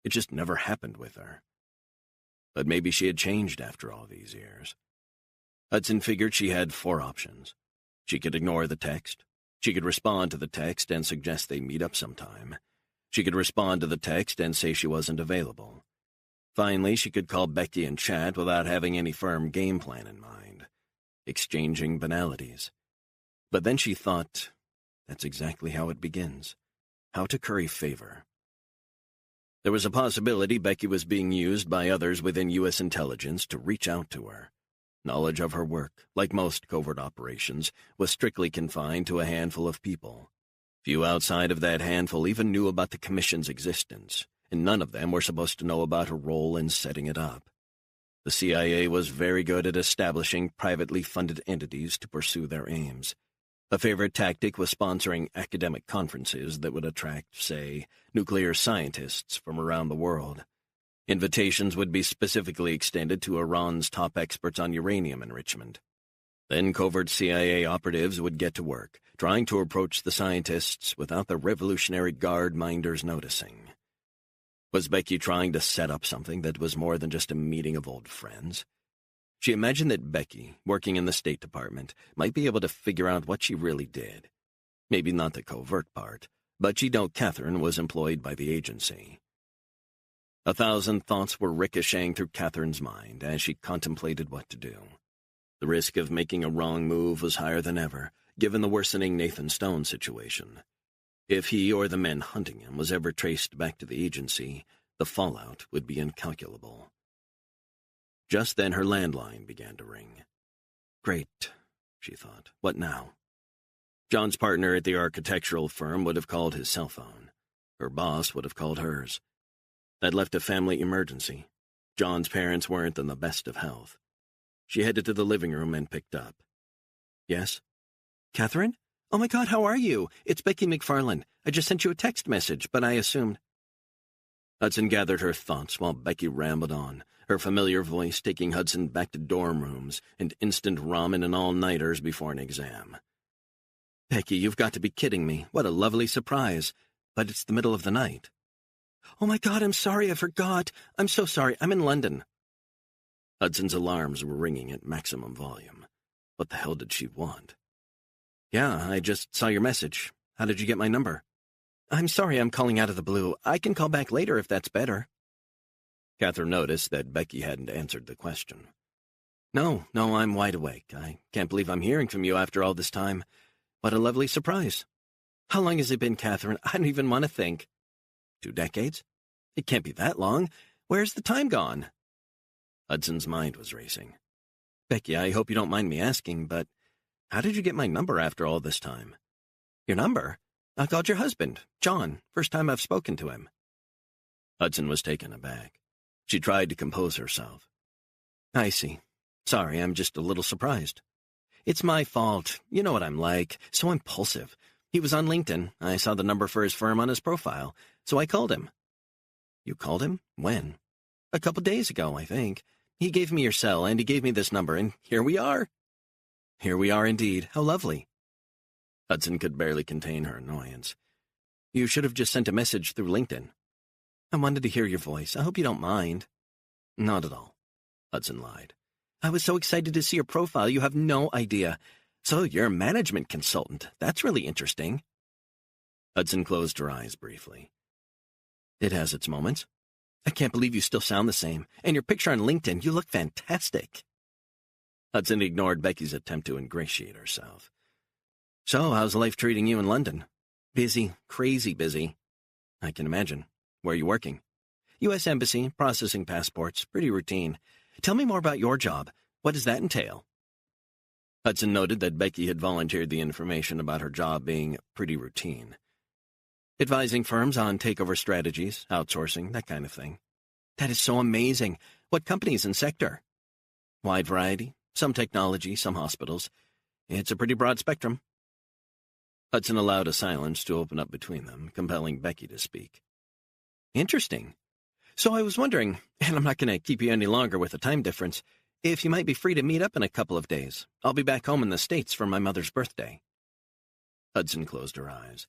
Speaker 2: It just never happened with her. But maybe she had changed after all these years. Hudson figured she had 4 options. She could ignore the text. She could respond to the text and suggest they meet up sometime. She could respond to the text and say she wasn't available. Finally, she could call Becky and chat without having any firm game plan in mind, exchanging banalities. But then she thought, that's exactly how it begins. How to curry favor. There was a possibility Becky was being used by others within U.S. intelligence to reach out to her. Knowledge of her work, like most covert operations, was strictly confined to a handful of people. Few outside of that handful even knew about the Commission's existence, and none of them were supposed to know about her role in setting it up. The CIA was very good at establishing privately funded entities to pursue their aims. A favorite tactic was sponsoring academic conferences that would attract, say, nuclear scientists from around the world. Invitations would be specifically extended to Iran's top experts on uranium enrichment. Then covert CIA operatives would get to work, trying to approach the scientists without the Revolutionary Guard minders noticing. Was Becky trying to set up something that was more than just a meeting of old friends? She imagined that Becky, working in the State Department, might be able to figure out what she really did. Maybe not the covert part, but she'd know Catherine was employed by the agency. 1,000 thoughts were ricocheting through Catherine's mind as she contemplated what to do. The risk of making a wrong move was higher than ever, given the worsening Nathan Stone situation. If he or the men hunting him was ever traced back to the agency, the fallout would be incalculable. Just then her landline began to ring. Great, she thought. What now? John's partner at the architectural firm would have called his cell phone. Her boss would have called hers. That left a family emergency. John's parents weren't in the best of health. She headed to the living room and picked up. Yes? Catherine? Oh my God, how are you? It's Becky McFarland. I just sent you a text message, but I assumed... Hudson gathered her thoughts while Becky rambled on, her familiar voice taking Hudson back to dorm rooms and instant ramen and all-nighters before an exam. Becky, you've got to be kidding me. What a lovely surprise. But it's the middle of the night. Oh my God, I'm sorry, I forgot. I'm so sorry, I'm in London. Hudson's alarms were ringing at maximum volume. What the hell did she want? Yeah, I just saw your message. How did you get my number? I'm sorry I'm calling out of the blue. I can call back later if that's better. Catherine noticed that Becky hadn't answered the question. No, I'm wide awake. I can't believe I'm hearing from you after all this time. What a lovely surprise. How long has it been, Catherine? I don't even want to think. 2 decades? It can't be that long. Where's the time gone? Hudson's mind was racing. Becky, I hope you don't mind me asking, but how did you get my number after all this time? Your number? I called your husband, John. First time I've spoken to him. Hudson was taken aback. She tried to compose herself. I see. Sorry, I'm just a little surprised.
Speaker 1: It's my fault. You know what I'm like. So impulsive. He was on LinkedIn. I saw the number for his firm on his profile, so I called him. You called him? When? A couple days ago, I think. He gave me your cell, and he gave me this number, and here we are. Here we are indeed. How lovely. Hudson could barely contain her annoyance. You should have just sent a message through LinkedIn. I wanted to hear your voice. I hope you don't mind. Not at all, Hudson lied. I was so excited to see your profile, you have no idea. So you're a management consultant. That's really interesting. Hudson closed her eyes briefly. It has its moments. I can't believe you still sound the same. And your picture on LinkedIn, you look fantastic. Hudson ignored Becky's attempt to ingratiate herself. So, how's life treating you in London? Busy, crazy busy. I can imagine. Where are you working? U.S. Embassy, processing passports, pretty routine. Tell me more about your job. What does that entail? Hudson noted that Becky had volunteered the information about her job being pretty routine. Advising firms on takeover strategies, outsourcing, that kind of thing. That is so amazing. What companies and sector? Wide variety. Some technology, some hospitals. It's a pretty broad spectrum. Hudson allowed a silence to open up between them, compelling Becky to speak. Interesting. So I was wondering, and I'm not going to keep you any longer with the time difference, if you might be free to meet up in a couple of days. I'll be back home in the States for my mother's birthday. Hudson closed her eyes.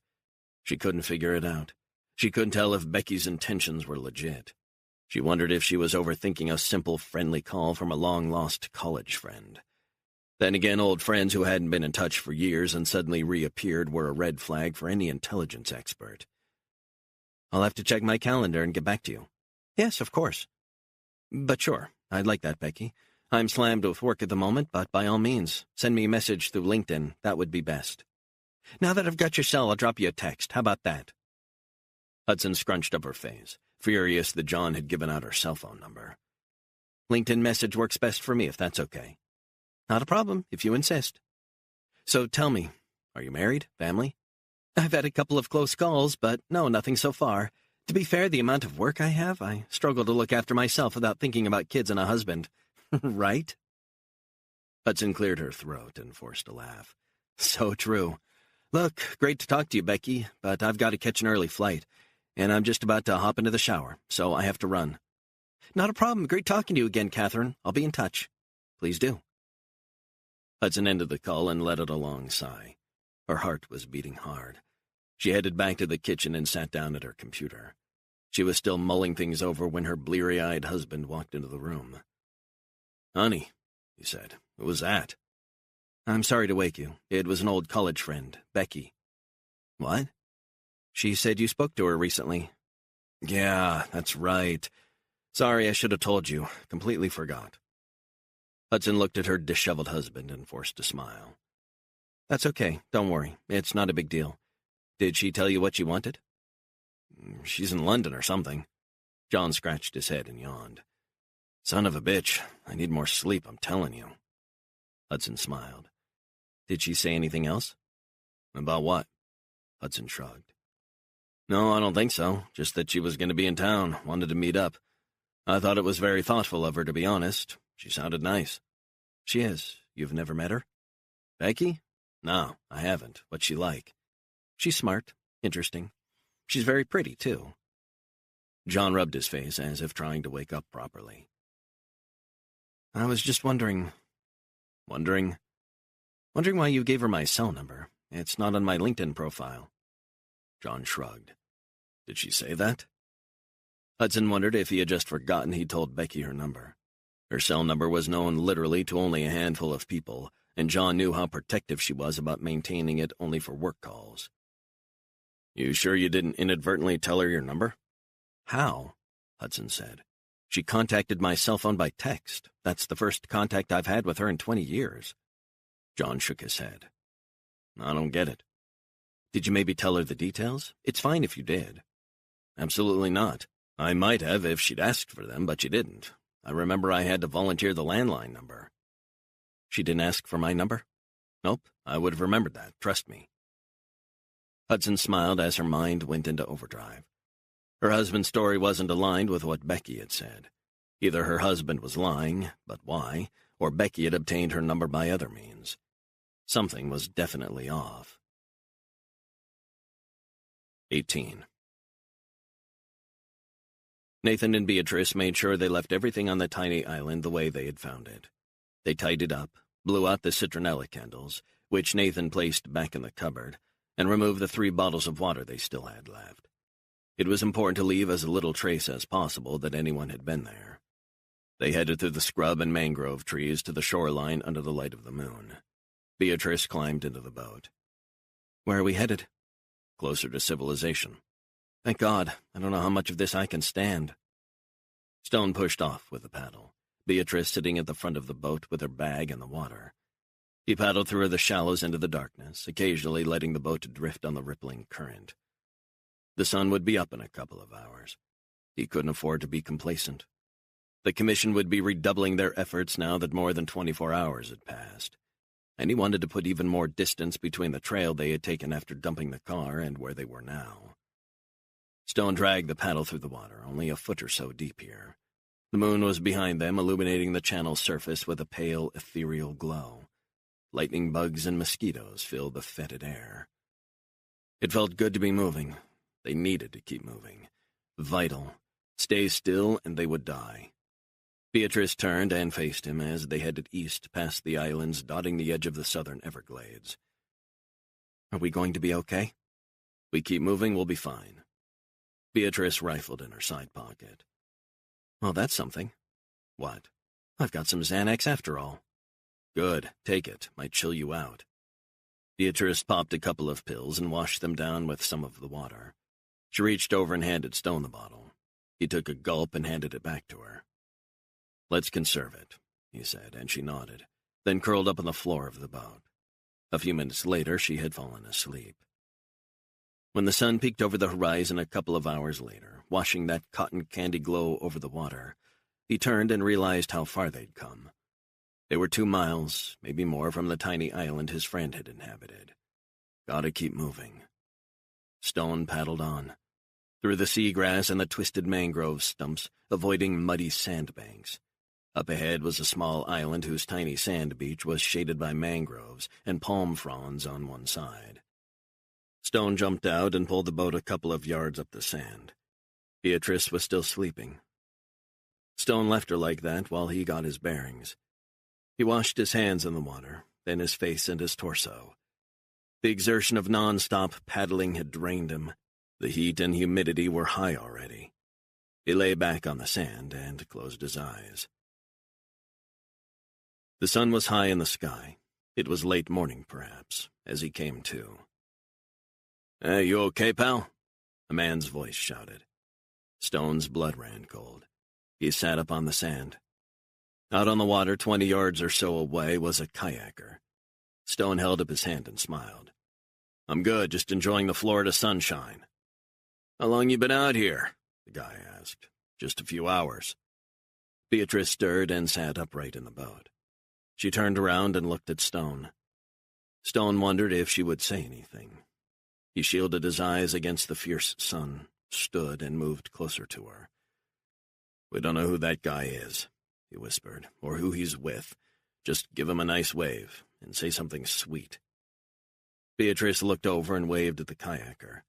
Speaker 1: She couldn't figure it out. She couldn't tell if Becky's intentions were legit. She wondered if she was overthinking a simple, friendly call from a long-lost college friend. Then again, old friends who hadn't been in touch for years and suddenly reappeared were a red flag for any intelligence expert. I'll have to check my calendar and get back to you. Yes, of course. But sure, I'd like that, Becky. I'm slammed with work at the moment, but by all means, send me a message through LinkedIn. That would be best. Now that I've got your cell, I'll drop you a text. How about that? Hudson scrunched up her face, furious that John had given out her cell phone number. LinkedIn message works best for me, if that's okay. Not a problem, if you insist. So tell me, are you married? Family? I've had a couple of close calls, but no, nothing so far. To be fair, the amount of work I have, I struggle to look after myself without thinking about kids and a husband. Right? Hudson cleared her throat and forced a laugh. So true. Look, great to talk to you, Becky, but I've got to catch an early flight, and I'm just about to hop into the shower, so I have to run. Not a problem. Great talking to you again, Catherine. I'll be in touch. Please do. Hudson ended the call and let out a long sigh. Her heart was beating hard. She headed back to the kitchen and sat down at her computer. She was still mulling things over when her bleary-eyed husband walked into the room. Honey, he said, who was that? I'm sorry to wake you. It was an old college friend, Becky. What? She said you spoke to her recently. Yeah, that's right. Sorry, I should have told you. Completely forgot. Hudson looked at her disheveled husband and forced a smile. That's okay. Don't worry. It's not a big deal. Did she tell you what she wanted? She's in London or something. John scratched his head and yawned. Son of a bitch. I need more sleep, I'm telling you. Hudson smiled. Did she say anything else? About what? Hudson shrugged. No, I don't think so. Just that she was going to be in town, wanted to meet up. I thought it was very thoughtful of her, to be honest. She sounded nice. She is. You've never met her? Becky? No, I haven't. What's she like? She's smart, interesting. She's very pretty, too. John rubbed his face as if trying to wake up properly. I was just wondering... Wondering why you gave her my cell number. It's not on my LinkedIn profile. John shrugged. Did she say that? Hudson wondered if he had just forgotten he'd told Becky her number. Her cell number was known literally to only a handful of people, and John knew how protective she was about maintaining it only for work calls. You sure you didn't inadvertently tell her your number? How? Hudson said. She contacted my cell phone by text. That's the first contact I've had with her in 20 years. John shook his head. I don't get it. Did you maybe tell her the details? It's fine if you did. Absolutely not. I might have if she'd asked for them, but she didn't. I remember I had to volunteer the landline number. She didn't ask for my number? Nope, I would have remembered that, trust me. Hudson smiled as her mind went into overdrive. Her husband's story wasn't aligned with what Becky had said. Either her husband was lying, but why, or Becky had obtained her number by other means.
Speaker 2: Something was definitely off. 18. Nathan and Beatrice made sure they left everything on the tiny island the way they had found it. They tidied up, blew out the citronella candles, which Nathan placed back in the cupboard, and removed the 3 bottles of water they still had left. It was important to leave as little trace as possible that anyone had been there. They headed through the scrub and mangrove trees to the shoreline under the light of the moon. Beatrice climbed into the boat. "Where are we headed?" "Closer to civilization." "Thank God. I don't know how much of this I can stand." Stone pushed off with the paddle, Beatrice sitting at the front of the boat with her bag in the water. He paddled through the shallows into the darkness, occasionally letting the boat drift on the rippling current. The sun would be up in a couple of hours. He couldn't afford to be complacent. The Commission would be redoubling their efforts now that more than 24 hours had passed, and he wanted to put even more distance between the trail they had taken after dumping the car and where they were now. Stone dragged the paddle through the water, only a foot or so deep here. The moon was behind them, illuminating the channel's surface with a pale, ethereal glow. Lightning bugs and mosquitoes filled the fetid air. It felt good to be moving. They needed to keep moving. Vital. Stay still and they would die. Beatrice turned and faced him as they headed east past the islands dotting the edge of the southern Everglades. "Are we going to be okay?" "We keep moving, we'll be fine." Beatrice rifled in her side pocket. "Well, that's something." "What?" "I've got some Xanax after all." "Good, take it. Might chill you out." Beatrice popped a couple of pills and washed them down with some of the water. She reached over and handed Stone the bottle. He took a gulp and handed it back to her. "Let's conserve it," he said, and she nodded, then curled up on the floor of the boat. A few minutes later, she had fallen asleep. When the sun peeked over the horizon a couple of hours later, washing that cotton candy glow over the water, he turned and realized how far they'd come. They were 2 miles, maybe more, from the tiny island his friend had inhabited. Gotta keep moving. Stone paddled on, through the seagrass and the twisted mangrove stumps, avoiding muddy sandbanks. Up ahead was a small island whose tiny sand beach was shaded by mangroves and palm fronds on one side. Stone jumped out and pulled the boat a couple of yards up the sand. Beatrice was still sleeping. Stone left her like that while he got his bearings. He washed his hands in the water, then his face and his torso. The exertion of nonstop paddling had drained him. The heat and humidity were high already. He lay back on the sand and closed his eyes. The sun was high in the sky. It was late morning, perhaps, as he came to. "Hey, you okay, pal?" A man's voice shouted. Stone's blood ran cold. He sat up on the sand. Out on the water, 20 yards or so away, was a kayaker. Stone held up his hand and smiled. "I'm good, just enjoying the Florida sunshine." "How long you been out here?" the guy asked. "Just a few hours." Beatrice stirred and sat upright in the boat. She turned around and looked at Stone. Stone wondered if she would say anything. He shielded his eyes against the fierce sun, stood, and moved closer to her. "We don't know who that guy is," he whispered, "or who he's with. Just give him a nice wave, and say something sweet." Beatrice looked over and waved at the kayaker.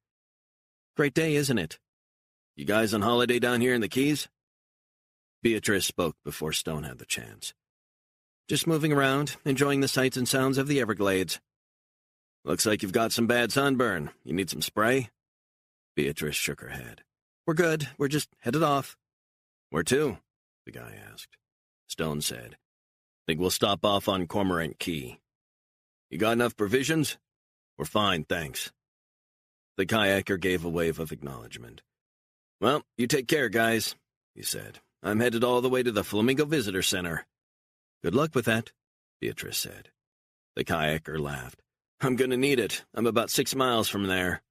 Speaker 2: "Great day, isn't it?" "You guys on holiday down here in the Keys?" Beatrice spoke before Stone had the chance. "Just moving around, enjoying the sights and sounds of the Everglades." "Looks like you've got some bad sunburn. You need some spray?" Beatrice shook her head. "We're good. We're just headed off." "Where to?" the guy asked. Stone said, "Think we'll stop off on Cormorant Key." "You got enough provisions?" "We're fine, thanks." The kayaker gave a wave of acknowledgement. "Well, you take care, guys," he said. "I'm headed all the way to the Flamingo Visitor Center." "Good luck with that," Beatrice said. The kayaker laughed. "I'm gonna need it. I'm about 6 miles from there."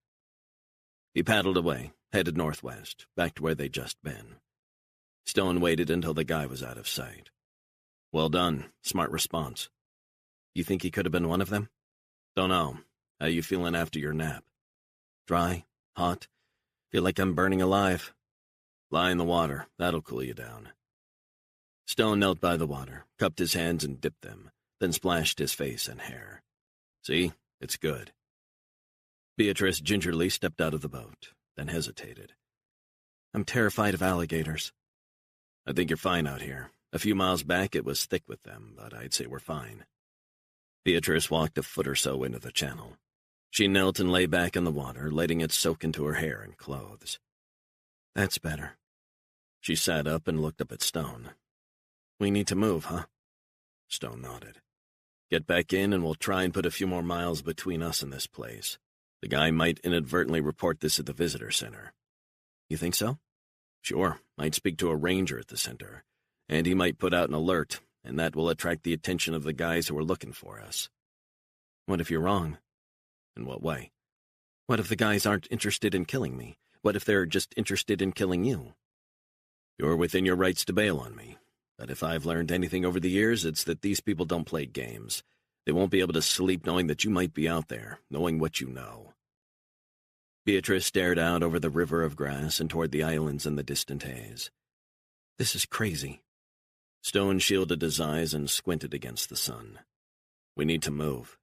Speaker 2: He paddled away, headed northwest, back to where they'd just been. Stone waited until the guy was out of sight. "Well done. Smart response." "You think he could have been one of them?" "Don't know. How you feeling after your nap?" "Dry, hot. Feel like I'm burning alive." "Lie in the water. That'll cool you down." Stone knelt by the water, cupped his hands and dipped them, then splashed his face and hair. See? It's good. Beatrice gingerly stepped out of the boat, then hesitated.
Speaker 1: I'm terrified of alligators.
Speaker 2: I think you're fine out here. A few miles back it was thick with them, but I'd say we're fine. Beatrice walked a foot or so into the channel. She knelt and lay back in the water, letting it soak into her hair and clothes.
Speaker 1: That's better.
Speaker 2: She sat up and looked up at Stone.
Speaker 1: We need to move, huh?
Speaker 2: Stone nodded. Get back in and we'll try and put a few more miles between us and this place. The guy might inadvertently report this at the visitor center.
Speaker 1: You think so?
Speaker 2: Sure. Might speak to a ranger at the center. And he might put out an alert, and that will attract the attention of the guys who are looking for us.
Speaker 1: What if you're wrong?
Speaker 2: In what way?
Speaker 1: What if the guys aren't interested in killing me? What if they're just interested in killing you?
Speaker 2: You're within your rights to bail on me. But if I've learned anything over the years, it's that these people don't play games. They won't be able to sleep knowing that you might be out there, knowing what you know. Beatrice stared out over the river of grass and toward the islands in the distant haze.
Speaker 1: This is crazy.
Speaker 2: Stone shielded his eyes and squinted against the sun. We need to move.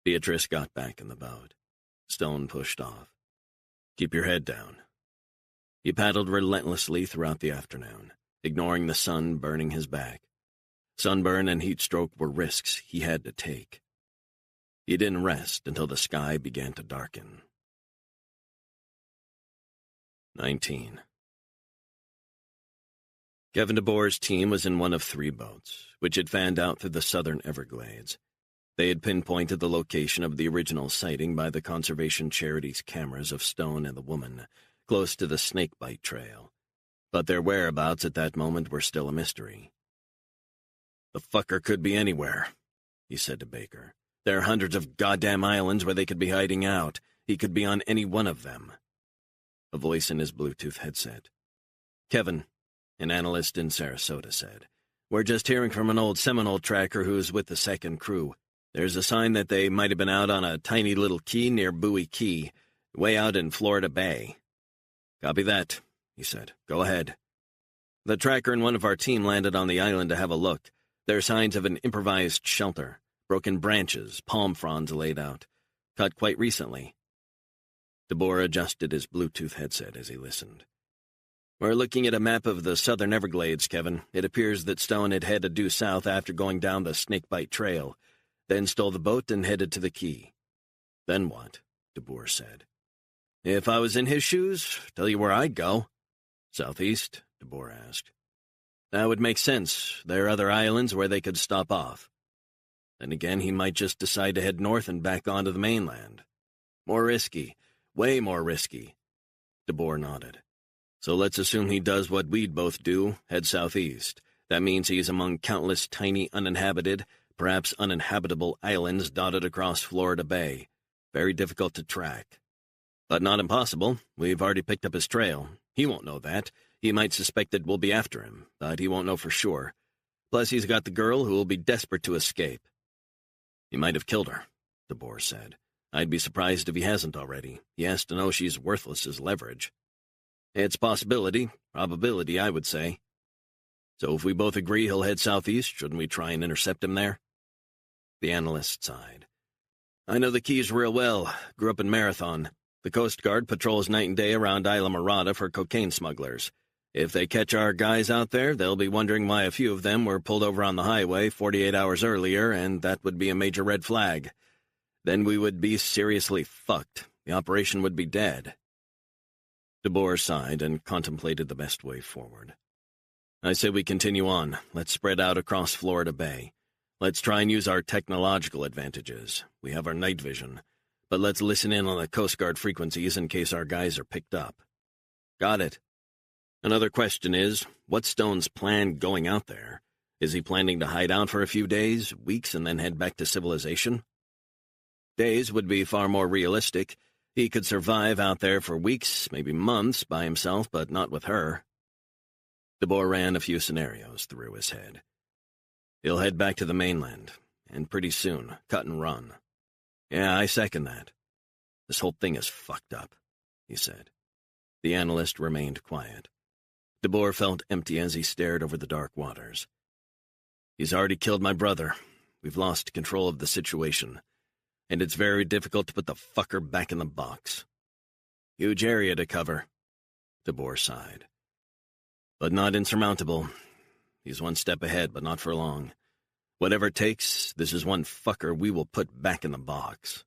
Speaker 2: Beatrice got back in the boat. Stone pushed off. Keep your head down. He paddled relentlessly throughout the afternoon, ignoring the sun burning his back. Sunburn and heat stroke were risks he had to take. He didn't rest until the sky began to darken. 19. Kevin DeBoer's team was in one of 3 boats, which had fanned out through the southern Everglades. They had pinpointed the location of the original sighting by the conservation charity's cameras of Stone and the woman, close to the snakebite trail. But their whereabouts at that moment were still a mystery. The fucker could be anywhere, he said to Baker. There are hundreds of goddamn islands where they could be hiding out. He could be on any one of them. A voice in his Bluetooth headset. Kevin, an analyst in Sarasota, said. We're just hearing from an old Seminole tracker who's with the second crew. There's a sign that they might have been out on a tiny little key near Bowie Key, way out in Florida Bay. Copy that, he said. Go ahead. The tracker and one of our team landed on the island to have a look. There are signs of an improvised shelter, broken branches, palm fronds laid out, cut quite recently. DeBoer adjusted his Bluetooth headset as he listened. We're looking at a map of the southern Everglades, Kevin. It appears that Stone had headed due south after going down the Snakebite Trail, then stole the boat and headed to the key. Then what? DeBoer said. If I was in his shoes, tell you where I'd go. Southeast? DeBoer asked. That would make sense. There are other islands where they could stop off. Then again, he might just decide to head north and back onto the mainland. More risky. Way more risky. DeBoer nodded. So let's assume he does what we'd both do, head southeast. That means he's among countless tiny uninhabited, perhaps uninhabitable islands dotted across Florida Bay. Very difficult to track. But not impossible. We've already picked up his trail. He won't know that. He might suspect that we'll be after him, but he won't know for sure. Plus, he's got the girl who will be desperate to escape. He might have killed her, DeBoer said. I'd be surprised if he hasn't already. He has to know she's worthless as leverage. It's possibility, probability, I would say. So if we both agree he'll head southeast, shouldn't we try and intercept him there? The analyst sighed. I know the Keys real well. Grew up in Marathon. The Coast Guard patrols night and day around Isla Mirada for cocaine smugglers. If they catch our guys out there, they'll be wondering why a few of them were pulled over on the highway 48 hours earlier, and that would be a major red flag. Then we would be seriously fucked. The operation would be dead. DeBoer sighed and contemplated the best way forward. I say we continue on. Let's spread out across Florida Bay. Let's try and use our technological advantages. We have our night vision. But let's listen in on the Coast Guard frequencies in case our guys are picked up. Got it. Another question is, what's Stone's plan going out there? Is he planning to hide out for a few days, weeks, and then head back to civilization? Days would be far more realistic. He could survive out there for weeks, maybe months, by himself, but not with her. DeBoer ran a few scenarios through his head. He'll head back to the mainland, and pretty soon, cut and run. Yeah, I second that. This whole thing is fucked up, he said. The analyst remained quiet. DeBoer felt empty as he stared over the dark waters. He's already killed my brother. We've lost control of the situation. and it's very difficult to put the fucker back in the box. Huge area to cover, DeBoer sighed. But not insurmountable. He's one step ahead, but not for long. Whatever it takes, this is one fucker we will put back in the box.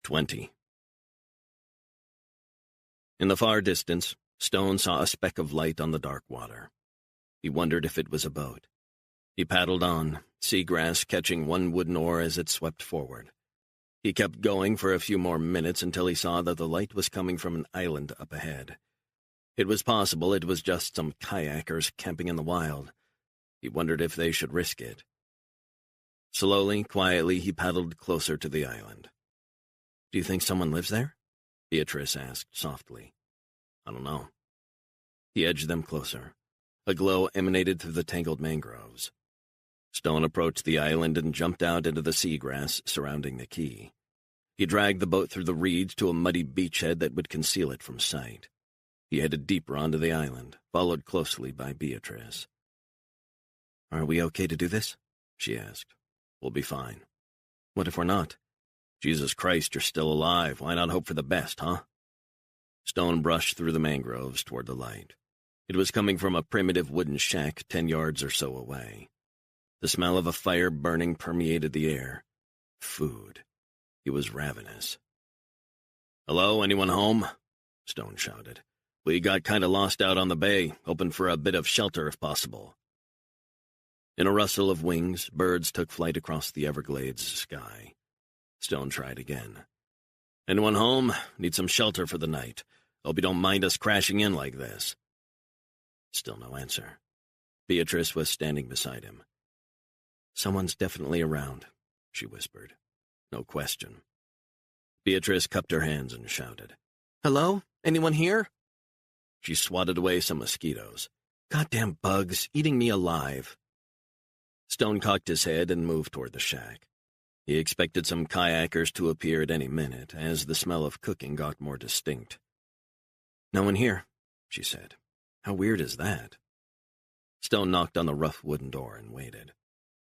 Speaker 2: 20. In the far distance, Stone saw a speck of light on the dark water. He wondered if it was a boat. He paddled on, seagrass catching one wooden oar as it swept forward. He kept going for a few more minutes until he saw that the light was coming from an island up ahead. It was possible it was just some kayakers camping in the wild. He wondered if they should risk it. Slowly, quietly, he paddled closer to the island. "Do you think someone lives there?" Beatrice asked softly. "I don't know." He edged them closer. A glow emanated through the tangled mangroves. Stone approached the island and jumped out into the seagrass surrounding the quay. He dragged the boat through the reeds to a muddy beachhead that would conceal it from sight. He headed deeper onto the island, followed closely by Beatrice. "Are we okay to do this?" she asked. "We'll be fine." "What if we're not?" "Jesus Christ, you're still alive. Why not hope for the best, huh?" Stone brushed through the mangroves toward the light. It was coming from a primitive wooden shack 10 yards or so away. The smell of a fire burning permeated the air. Food. He was ravenous. "Hello, anyone home?" Stone shouted. "We got kinda lost out on the bay, hoping for a bit of shelter if possible." In a rustle of wings, birds took flight across the Everglades sky. Stone tried again. "Anyone home? Need some shelter for the night. Hope you don't mind us crashing in like this." Still no answer. Beatrice was standing beside him. "Someone's definitely around," she whispered. No question. Beatrice cupped her hands and shouted, "Hello? Anyone here?" She swatted away some mosquitoes. "Goddamn bugs, eating me alive." Stone cocked his head and moved toward the shack. He expected some kayakers to appear at any minute, as the smell of cooking got more distinct. "No one here," she said. "How weird is that?" Stone knocked on the rough wooden door and waited.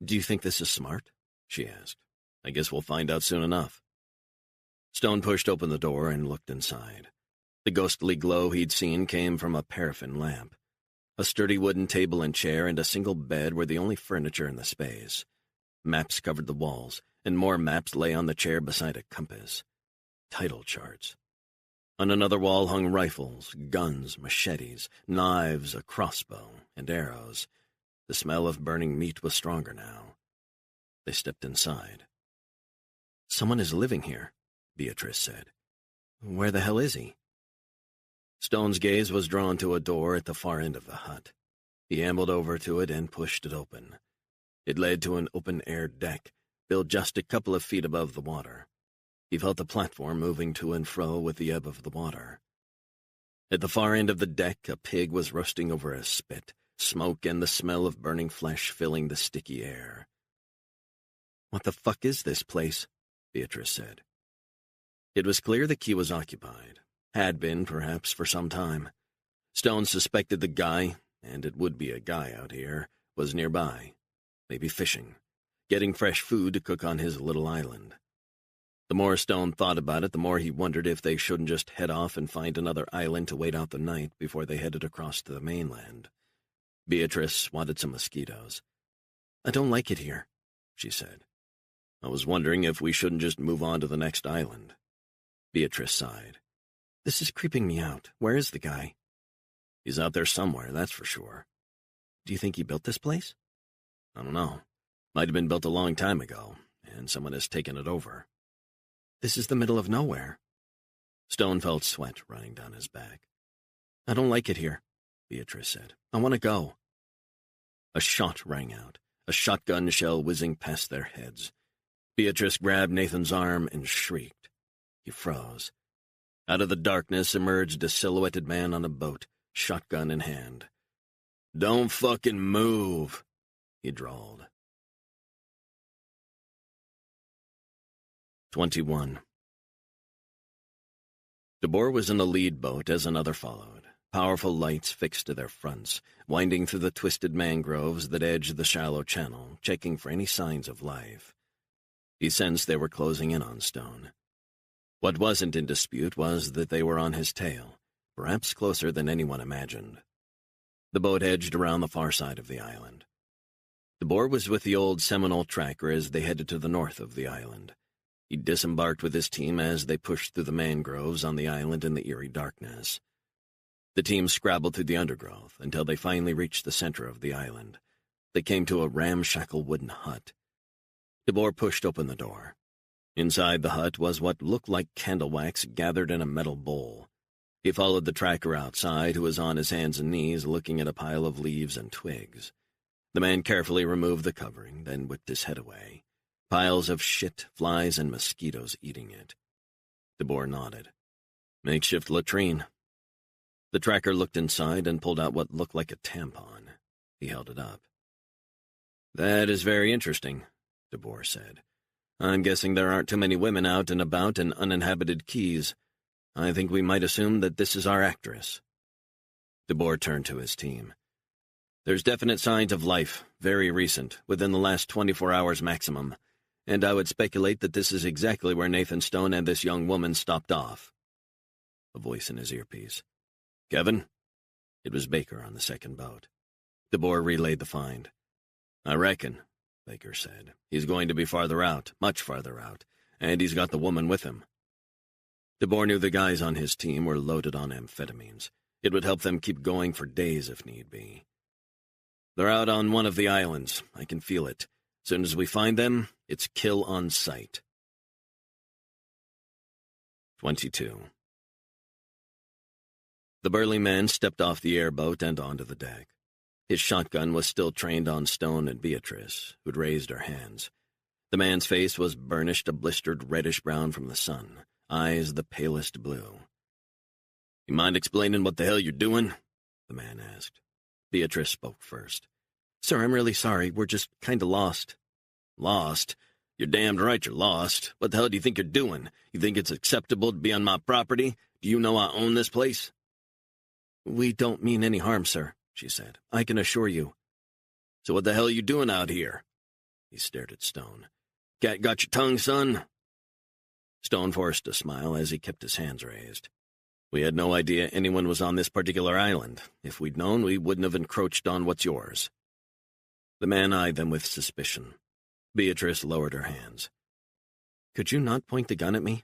Speaker 2: "Do you think this is smart?" she asked. "I guess we'll find out soon enough." Stone pushed open the door and looked inside. The ghostly glow he'd seen came from a paraffin lamp. A sturdy wooden table and chair and a single bed were the only furniture in the space. Maps covered the walls, and more maps lay on the chair beside a compass. Title charts. On another wall hung rifles, guns, machetes, knives, a crossbow, and arrows. The smell of burning meat was stronger now. They stepped inside. "Someone is living here," Beatrice said. "Where the hell is he?" Stone's gaze was drawn to a door at the far end of the hut. He ambled over to it and pushed it open. It led to an open-air deck, built just a couple of feet above the water. He felt the platform moving to and fro with the ebb of the water. At the far end of the deck, a pig was roasting over a spit, smoke and the smell of burning flesh filling the sticky air. "What the fuck is this place?" Beatrice said. It was clear the quay was occupied. Had been, perhaps, for some time. Stone suspected the guy, and it would be a guy out here, was nearby. Maybe fishing. Getting fresh food to cook on his little island. The more Stone thought about it, the more he wondered if they shouldn't just head off and find another island to wait out the night before they headed across to the mainland. Beatrice swatted some mosquitoes. "I don't like it here," she said. "I was wondering if we shouldn't just move on to the next island." Beatrice sighed. "This is creeping me out. Where is the guy?" "He's out there somewhere, that's for sure." "Do you think he built this place?" "I don't know. Might have been built a long time ago, and someone has taken it over." "This is the middle of nowhere." Stone felt sweat running down his back. "I don't like it here," Beatrice said. "I want to go." A shot rang out, a shotgun shell whizzing past their heads. Beatrice grabbed Nathan's arm and shrieked. He froze. Out of the darkness emerged a silhouetted man on a boat, shotgun in hand. "Don't fucking move," he drawled. 21. DeBoer was in the lead boat as another followed. powerful lights fixed to their fronts, winding through the twisted mangroves that edged the shallow channel, checking for any signs of life. He sensed they were closing in on Stone. What wasn't in dispute was that they were on his tail, perhaps closer than anyone imagined. The boat edged around the far side of the island. DeBoer was with the old Seminole tracker as they headed to the north of the island. He disembarked with his team as they pushed through the mangroves on the island in the eerie darkness. The team scrabbled through the undergrowth until they finally reached the center of the island. They came to a ramshackle wooden hut. DeBoer pushed open the door. Inside the hut was what looked like candle wax gathered in a metal bowl. He followed the tracker outside, who was on his hands and knees looking at a pile of leaves and twigs. The man carefully removed the covering, then whipped his head away. Piles of shit, flies, and mosquitoes eating it. DeBoer nodded. Makeshift latrine. The tracker looked inside and pulled out what looked like a tampon. He held it up. That is very interesting, DeBoer said. I'm guessing there aren't too many women out and about in uninhabited keys. I think we might assume that this is our actress. DeBoer turned to his team. There's definite signs of life, very recent, within the last 24 hours maximum, and I would speculate that this is exactly where Nathan Stone and this young woman stopped off. A voice in his earpiece. Kevin? It was Baker on the second boat. DeBoer relayed the find. I reckon, Baker said. He's going to be farther out, much farther out, and he's got the woman with him. DeBoer knew the guys on his team were loaded on amphetamines. It would help them keep going for days if need be. They're out on one of the islands. I can feel it. As soon as we find them, it's kill on sight. 22. The burly man stepped off the airboat and onto the deck. His shotgun was still trained on Stone and Beatrice, who'd raised her hands. The man's face was burnished a blistered reddish-brown from the sun, eyes the palest blue. You mind explaining what the hell you're doing? The man asked. Beatrice spoke first. Sir, I'm really sorry. We're just kinda lost. Lost? You're damned right you're lost. What the hell do you think you're doing? You think it's acceptable to be on my property? Do you know I own this place? We don't mean any harm, sir, she said. I can assure you. So what the hell are you doing out here? He stared at Stone. Cat got your tongue, son? Stone forced a smile as he kept his hands raised. We had no idea anyone was on this particular island. If we'd known, we wouldn't have encroached on what's yours. The man eyed them with suspicion. Beatrice lowered her hands. Could you not point the gun at me?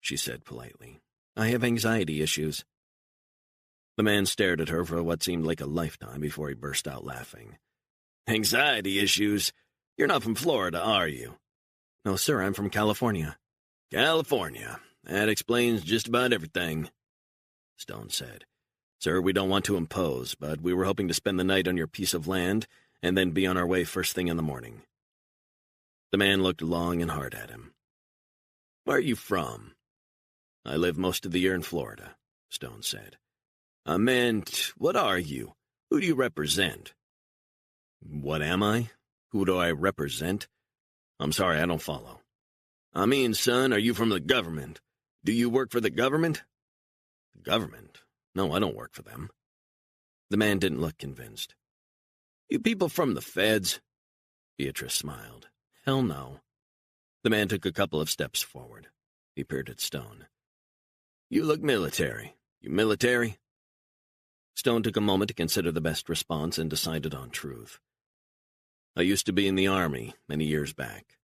Speaker 2: She said politely. I have anxiety issues. The man stared at her for what seemed like a lifetime before he burst out laughing. Anxiety issues? You're not from Florida, are you? No, sir, I'm from California. California. That explains just about everything, Stone said. Sir, we don't want to impose, but we were hoping to spend the night on your piece of land and then be on our way first thing in the morning. The man looked long and hard at him. Where are you from? I live most of the year in Florida, Stone said. I meant, what are you? Who do you represent? What am I? Who do I represent? I'm sorry, I don't follow. I mean, son, are you from the government? Do you work for the government? The government? No, I don't work for them. The man didn't look convinced. You people from the feds? Beatrice smiled. Hell no. The man took a couple of steps forward. He peered at Stone. You look military. You military? Stone took a moment to consider the best response and decided on truth. I used to be in the Army many years back.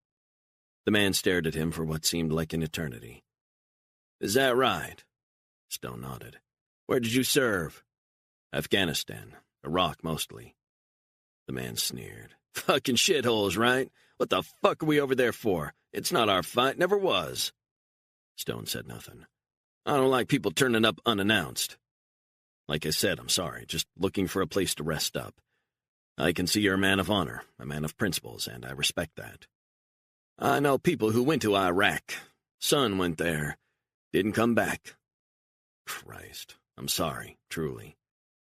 Speaker 2: The man stared at him for what seemed like an eternity. Is that right? Stone nodded. Where did you serve? Afghanistan. Iraq, mostly. The man sneered. Fucking shitholes, right? What the fuck are we over there for? It's not our fight, never was. Stone said nothing. I don't like people turning up unannounced. Like I said, I'm sorry, just looking for a place to rest up. I can see you're a man of honor, a man of principles, and I respect that. I know people who went to Iraq. Son went there. Didn't come back. Christ, I'm sorry, truly.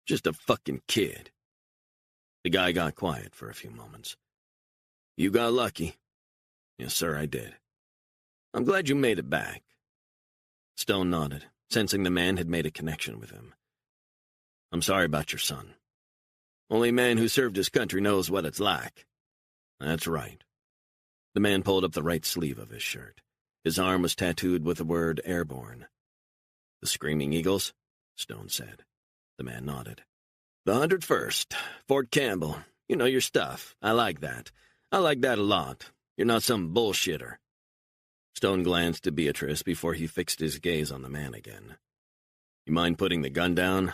Speaker 2: Just a fucking kid. The guy got quiet for a few moments. You got lucky. Yes, sir, I did. I'm glad you made it back. Stone nodded, sensing the man had made a connection with him. I'm sorry about your son. Only a man who served his country knows what it's like. That's right. The man pulled up the right sleeve of his shirt. His arm was tattooed with the word airborne. The Screaming Eagles? Stone said. The man nodded. The 101st, Fort Campbell. You know your stuff. I like that. I like that a lot. You're not some bullshitter. Stone glanced at Beatrice before he fixed his gaze on the man again. You mind putting the gun down?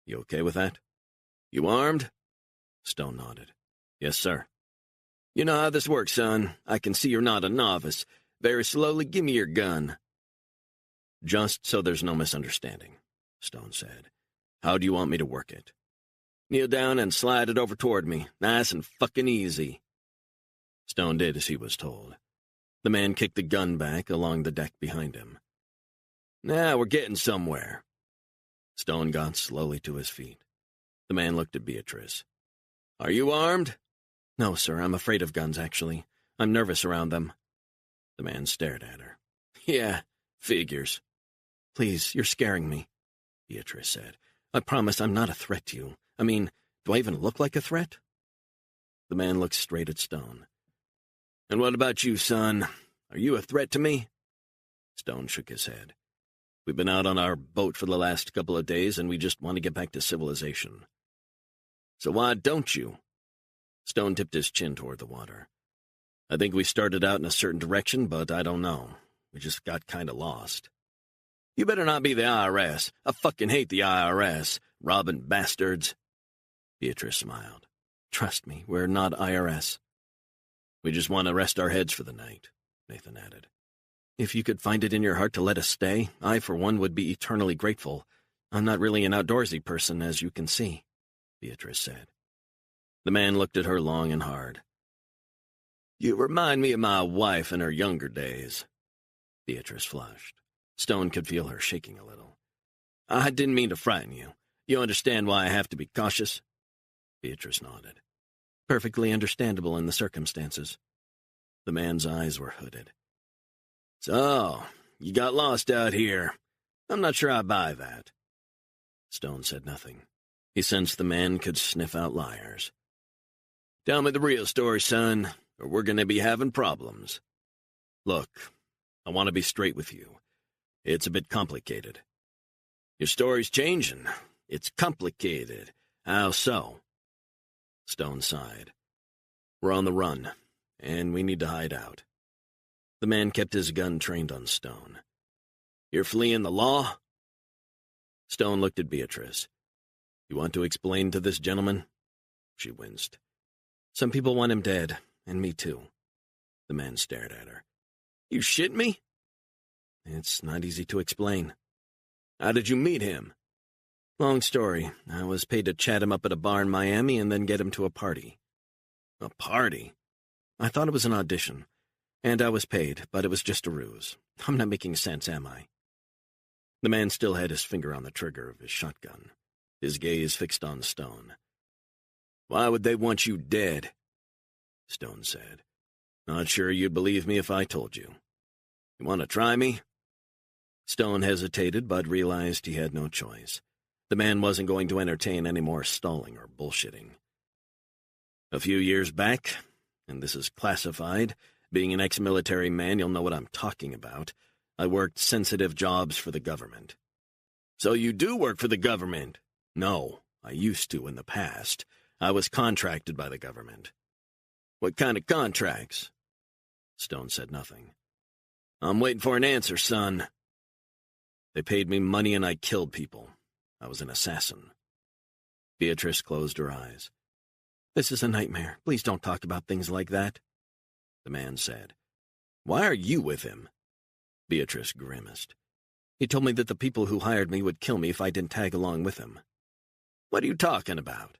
Speaker 2: You okay with that? You armed? Stone nodded. Yes, sir. You know how this works, son. I can see you're not a novice. Very slowly, give me your gun. Just so there's no misunderstanding, Stone said. How do you want me to work it? Kneel down and slide it over toward me. Nice and fucking easy. Stone did as he was told. The man kicked the gun back along the deck behind him. Now we're getting somewhere. Stone got slowly to his feet. The man looked at Beatrice. Are you armed? No, sir, I'm afraid of guns, actually. I'm nervous around them. The man stared at her. Yeah, figures. Please, you're scaring me, Beatrice said. I promise I'm not a threat to you. I mean, do I even look like a threat? The man looked straight at Stone. And what about you, son? Are you a threat to me? Stone shook his head. We've been out on our boat for the last couple of days, and we just want to get back to civilization. So why don't you? Stone tipped his chin toward the water. I think we started out in a certain direction, but I don't know. We just got kind of lost. You better not be the IRS. I fucking hate the IRS. Robbing bastards. Beatrice smiled. Trust me, we're not IRS. We just want to rest our heads for the night, Nathan added. If you could find it in your heart to let us stay, I, for one, would be eternally grateful. I'm not really an outdoorsy person, as you can see, Beatrice said. The man looked at her long and hard. You remind me of my wife in her younger days. Beatrice flushed. Stone could feel her shaking a little. I didn't mean to frighten you. You understand why I have to be cautious? Beatrice nodded. Perfectly understandable in the circumstances. The man's eyes were hooded. So, you got lost out here. I'm not sure I buy that. Stone said nothing. He sensed the man could sniff out liars. Tell me the real story, son, or we're going to be having problems. Look, I want to be straight with you. It's a bit complicated. Your story's changing. It's complicated. How so? Stone sighed. We're on the run, and we need to hide out. The man kept his gun trained on Stone. You're fleeing the law? Stone looked at Beatrice. You want to explain to this gentleman? She winced. Some people want him dead, and me too. The man stared at her. You shit me? It's not easy to explain. How did you meet him? Long story. I was paid to chat him up at a bar in Miami and then get him to a party. A party? I thought it was an audition. And I was paid, but it was just a ruse. I'm not making sense, am I? The man still had his finger on the trigger of his shotgun, his gaze fixed on Stone. Why would they want you dead? Stone said. Not sure you'd believe me if I told you. You want to try me? Stone hesitated, but realized he had no choice. The man wasn't going to entertain any more stalling or bullshitting. A few years back, and this is classified, being an ex-military man, you'll know what I'm talking about, I worked sensitive jobs for the government. So you do work for the government? No, I used to in the past. I was contracted by the government. What kind of contracts? Stone said nothing. I'm waiting for an answer, son. They paid me money and I killed people. I was an assassin. Beatrice closed her eyes. This is a nightmare. Please don't talk about things like that. The man said. Why are you with him? Beatrice grimaced. He told me that the people who hired me would kill me if I didn't tag along with him. What are you talking about?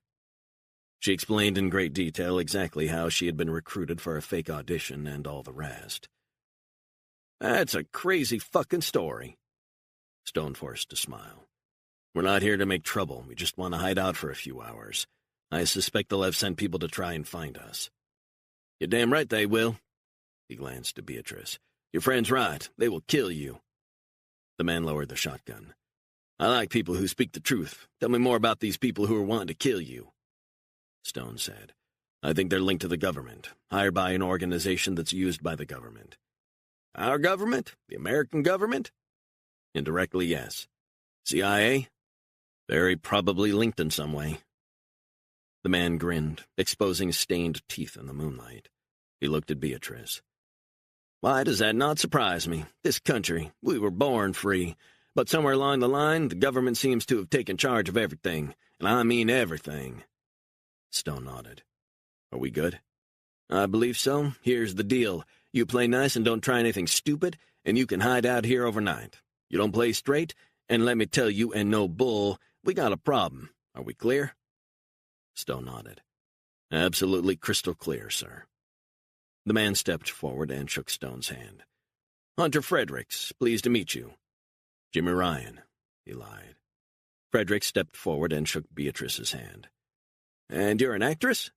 Speaker 2: She explained in great detail exactly how she had been recruited for a fake audition and all the rest. That's a crazy fucking story. Stone forced a smile. We're not here to make trouble. We just want to hide out for a few hours. I suspect they'll have sent people to try and find us. You're damn right they will. He glanced to Beatrice. Your friend's right. They will kill you. The man lowered the shotgun. I like people who speak the truth. Tell me more about these people who are wanting to kill you. Stone said, I think they're linked to the government, hired by an organization that's used by the government. Our government? The American government? Indirectly, yes. CIA? Very probably linked in some way. The man grinned, exposing stained teeth in the moonlight. He looked at Beatrice. Why does that not surprise me? This country, we were born free. But somewhere along the line, the government seems to have taken charge of everything. And I mean everything. Stone nodded. Are we good? I believe so. Here's the deal. You play nice and don't try anything stupid, and you can hide out here overnight. You don't play straight, and let me tell you, and no bull, we got a problem. Are we clear? Stone nodded. Absolutely crystal clear, sir. The man stepped forward and shook Stone's hand. Hunter Fredericks, pleased to meet you. Jimmy Ryan, he lied. Fredericks stepped forward and shook Beatrice's hand. And you're an actress?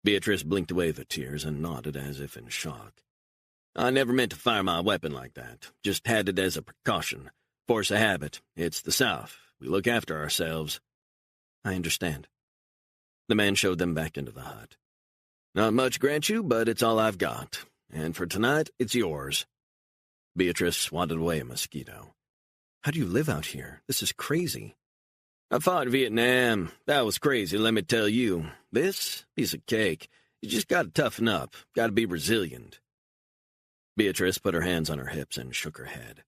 Speaker 2: Beatrice blinked away the tears and nodded as if in shock. I never meant to fire my weapon like that. Just had it as a precaution. Force of habit. It's the South. We look after ourselves. I understand. The man showed them back into the hut. Not much, grant you, but it's all I've got. And for tonight, it's yours. Beatrice swatted away a mosquito. How do you live out here? This is crazy. I fought in Vietnam. That was crazy, let me tell you. This? Piece of cake. You just gotta toughen up. Gotta be resilient. Beatrice put her hands on her hips and shook her head.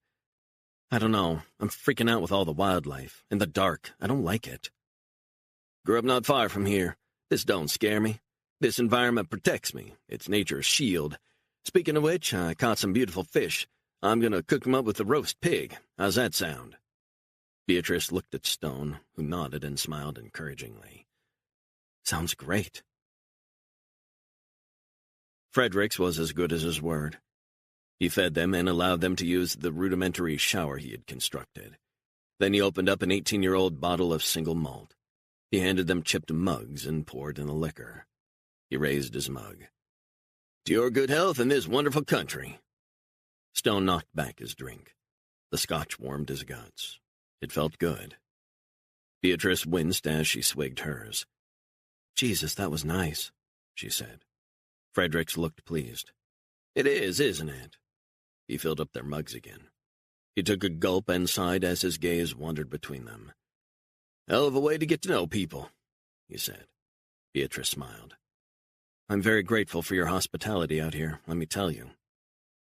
Speaker 2: I don't know. I'm freaking out with all the wildlife. In the dark. I don't like it. Grew up not far from here. This don't scare me. This environment protects me. It's nature's shield. Speaking of which, I caught some beautiful fish. I'm gonna cook them up with a roast pig. How's that sound? Beatrice looked at Stone, who nodded and smiled encouragingly. Sounds great. Fredericks was as good as his word. He fed them and allowed them to use the rudimentary shower he had constructed. Then he opened up an 18-year-old bottle of single malt. He handed them chipped mugs and poured in the liquor. He raised his mug. To your good health in this wonderful country. Stone knocked back his drink. The scotch warmed his guts. It felt good. Beatrice winced as she swigged hers. Jesus, that was nice, she said. Fredericks looked pleased. It is, isn't it? He filled up their mugs again. He took a gulp and sighed as his gaze wandered between them. Hell of a way to get to know people, he said. Beatrice smiled. I'm very grateful for your hospitality out here, let me tell you.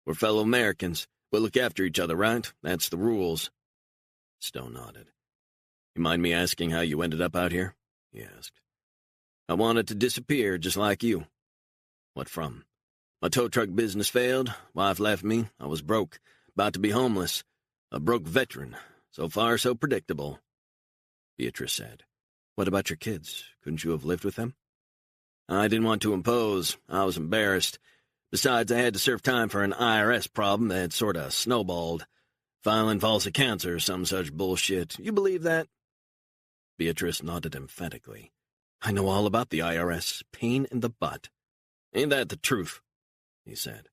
Speaker 2: We're fellow Americans. We'll look after each other, right? That's the rules. Stone nodded. You mind me asking how you ended up out here? He asked. I wanted to disappear, just like you. What from? My tow truck business failed. Wife left me. I was broke. About to be homeless. A broke veteran. So far, so predictable. Beatrice said. What about your kids? Couldn't you have lived with them? I didn't want to impose. I was embarrassed. Besides, I had to serve time for an IRS problem that sort of snowballed. Filing false accounts or some such bullshit. You believe that? Beatrice nodded emphatically. I know all about the IRS. Pain in the butt. Ain't that the truth? He said.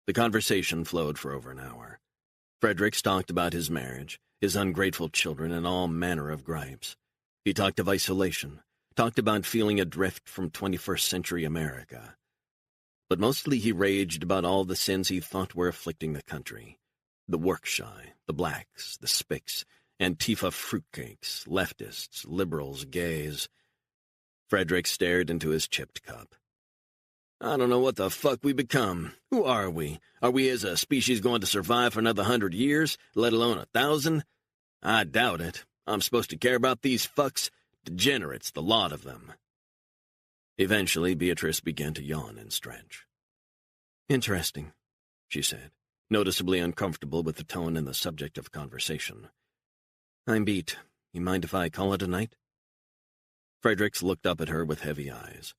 Speaker 2: The conversation flowed for over an hour. Fredericks talked about his marriage, his ungrateful children, and all manner of gripes. He talked of isolation, talked about feeling adrift from 21st century America. But mostly he raged about all the sins he thought were afflicting the country. The work-shy, the blacks, the spics, Antifa fruitcakes, leftists, liberals, gays. Frederick stared into his chipped cup. I don't know what the fuck we become. Who are we? Are we as a species going to survive for another 100 years, let alone 1,000? I doubt it. I'm supposed to care about these fucks? Degenerates, the lot of them. Eventually, Beatrice began to yawn and stretch. Interesting, she said, noticeably uncomfortable with the tone and the subject of conversation. I'm beat. You mind if I call it a night? Fredericks looked up at her with heavy eyes.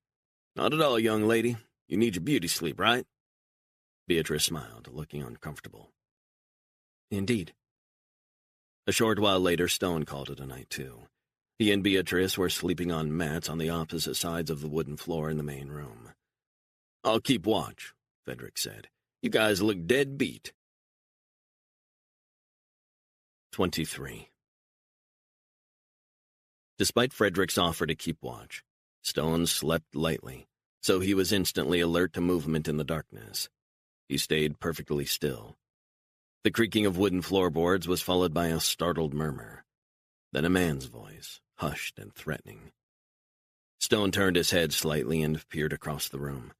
Speaker 2: Not at all, young lady. You need your beauty sleep, right? Beatrice smiled, looking uncomfortable. Indeed. A short while later, Stone called it a night, too. He and Beatrice were sleeping on mats on the opposite sides of the wooden floor in the main room. I'll keep watch, Frederick said. You guys look dead beat. 23. Despite Frederick's offer to keep watch, Stone slept lightly, so he was instantly alert to movement in the darkness. He stayed perfectly still. The creaking of wooden floorboards was followed by a startled murmur. Then a man's voice, hushed and threatening. Stone turned his head slightly and peered across the room.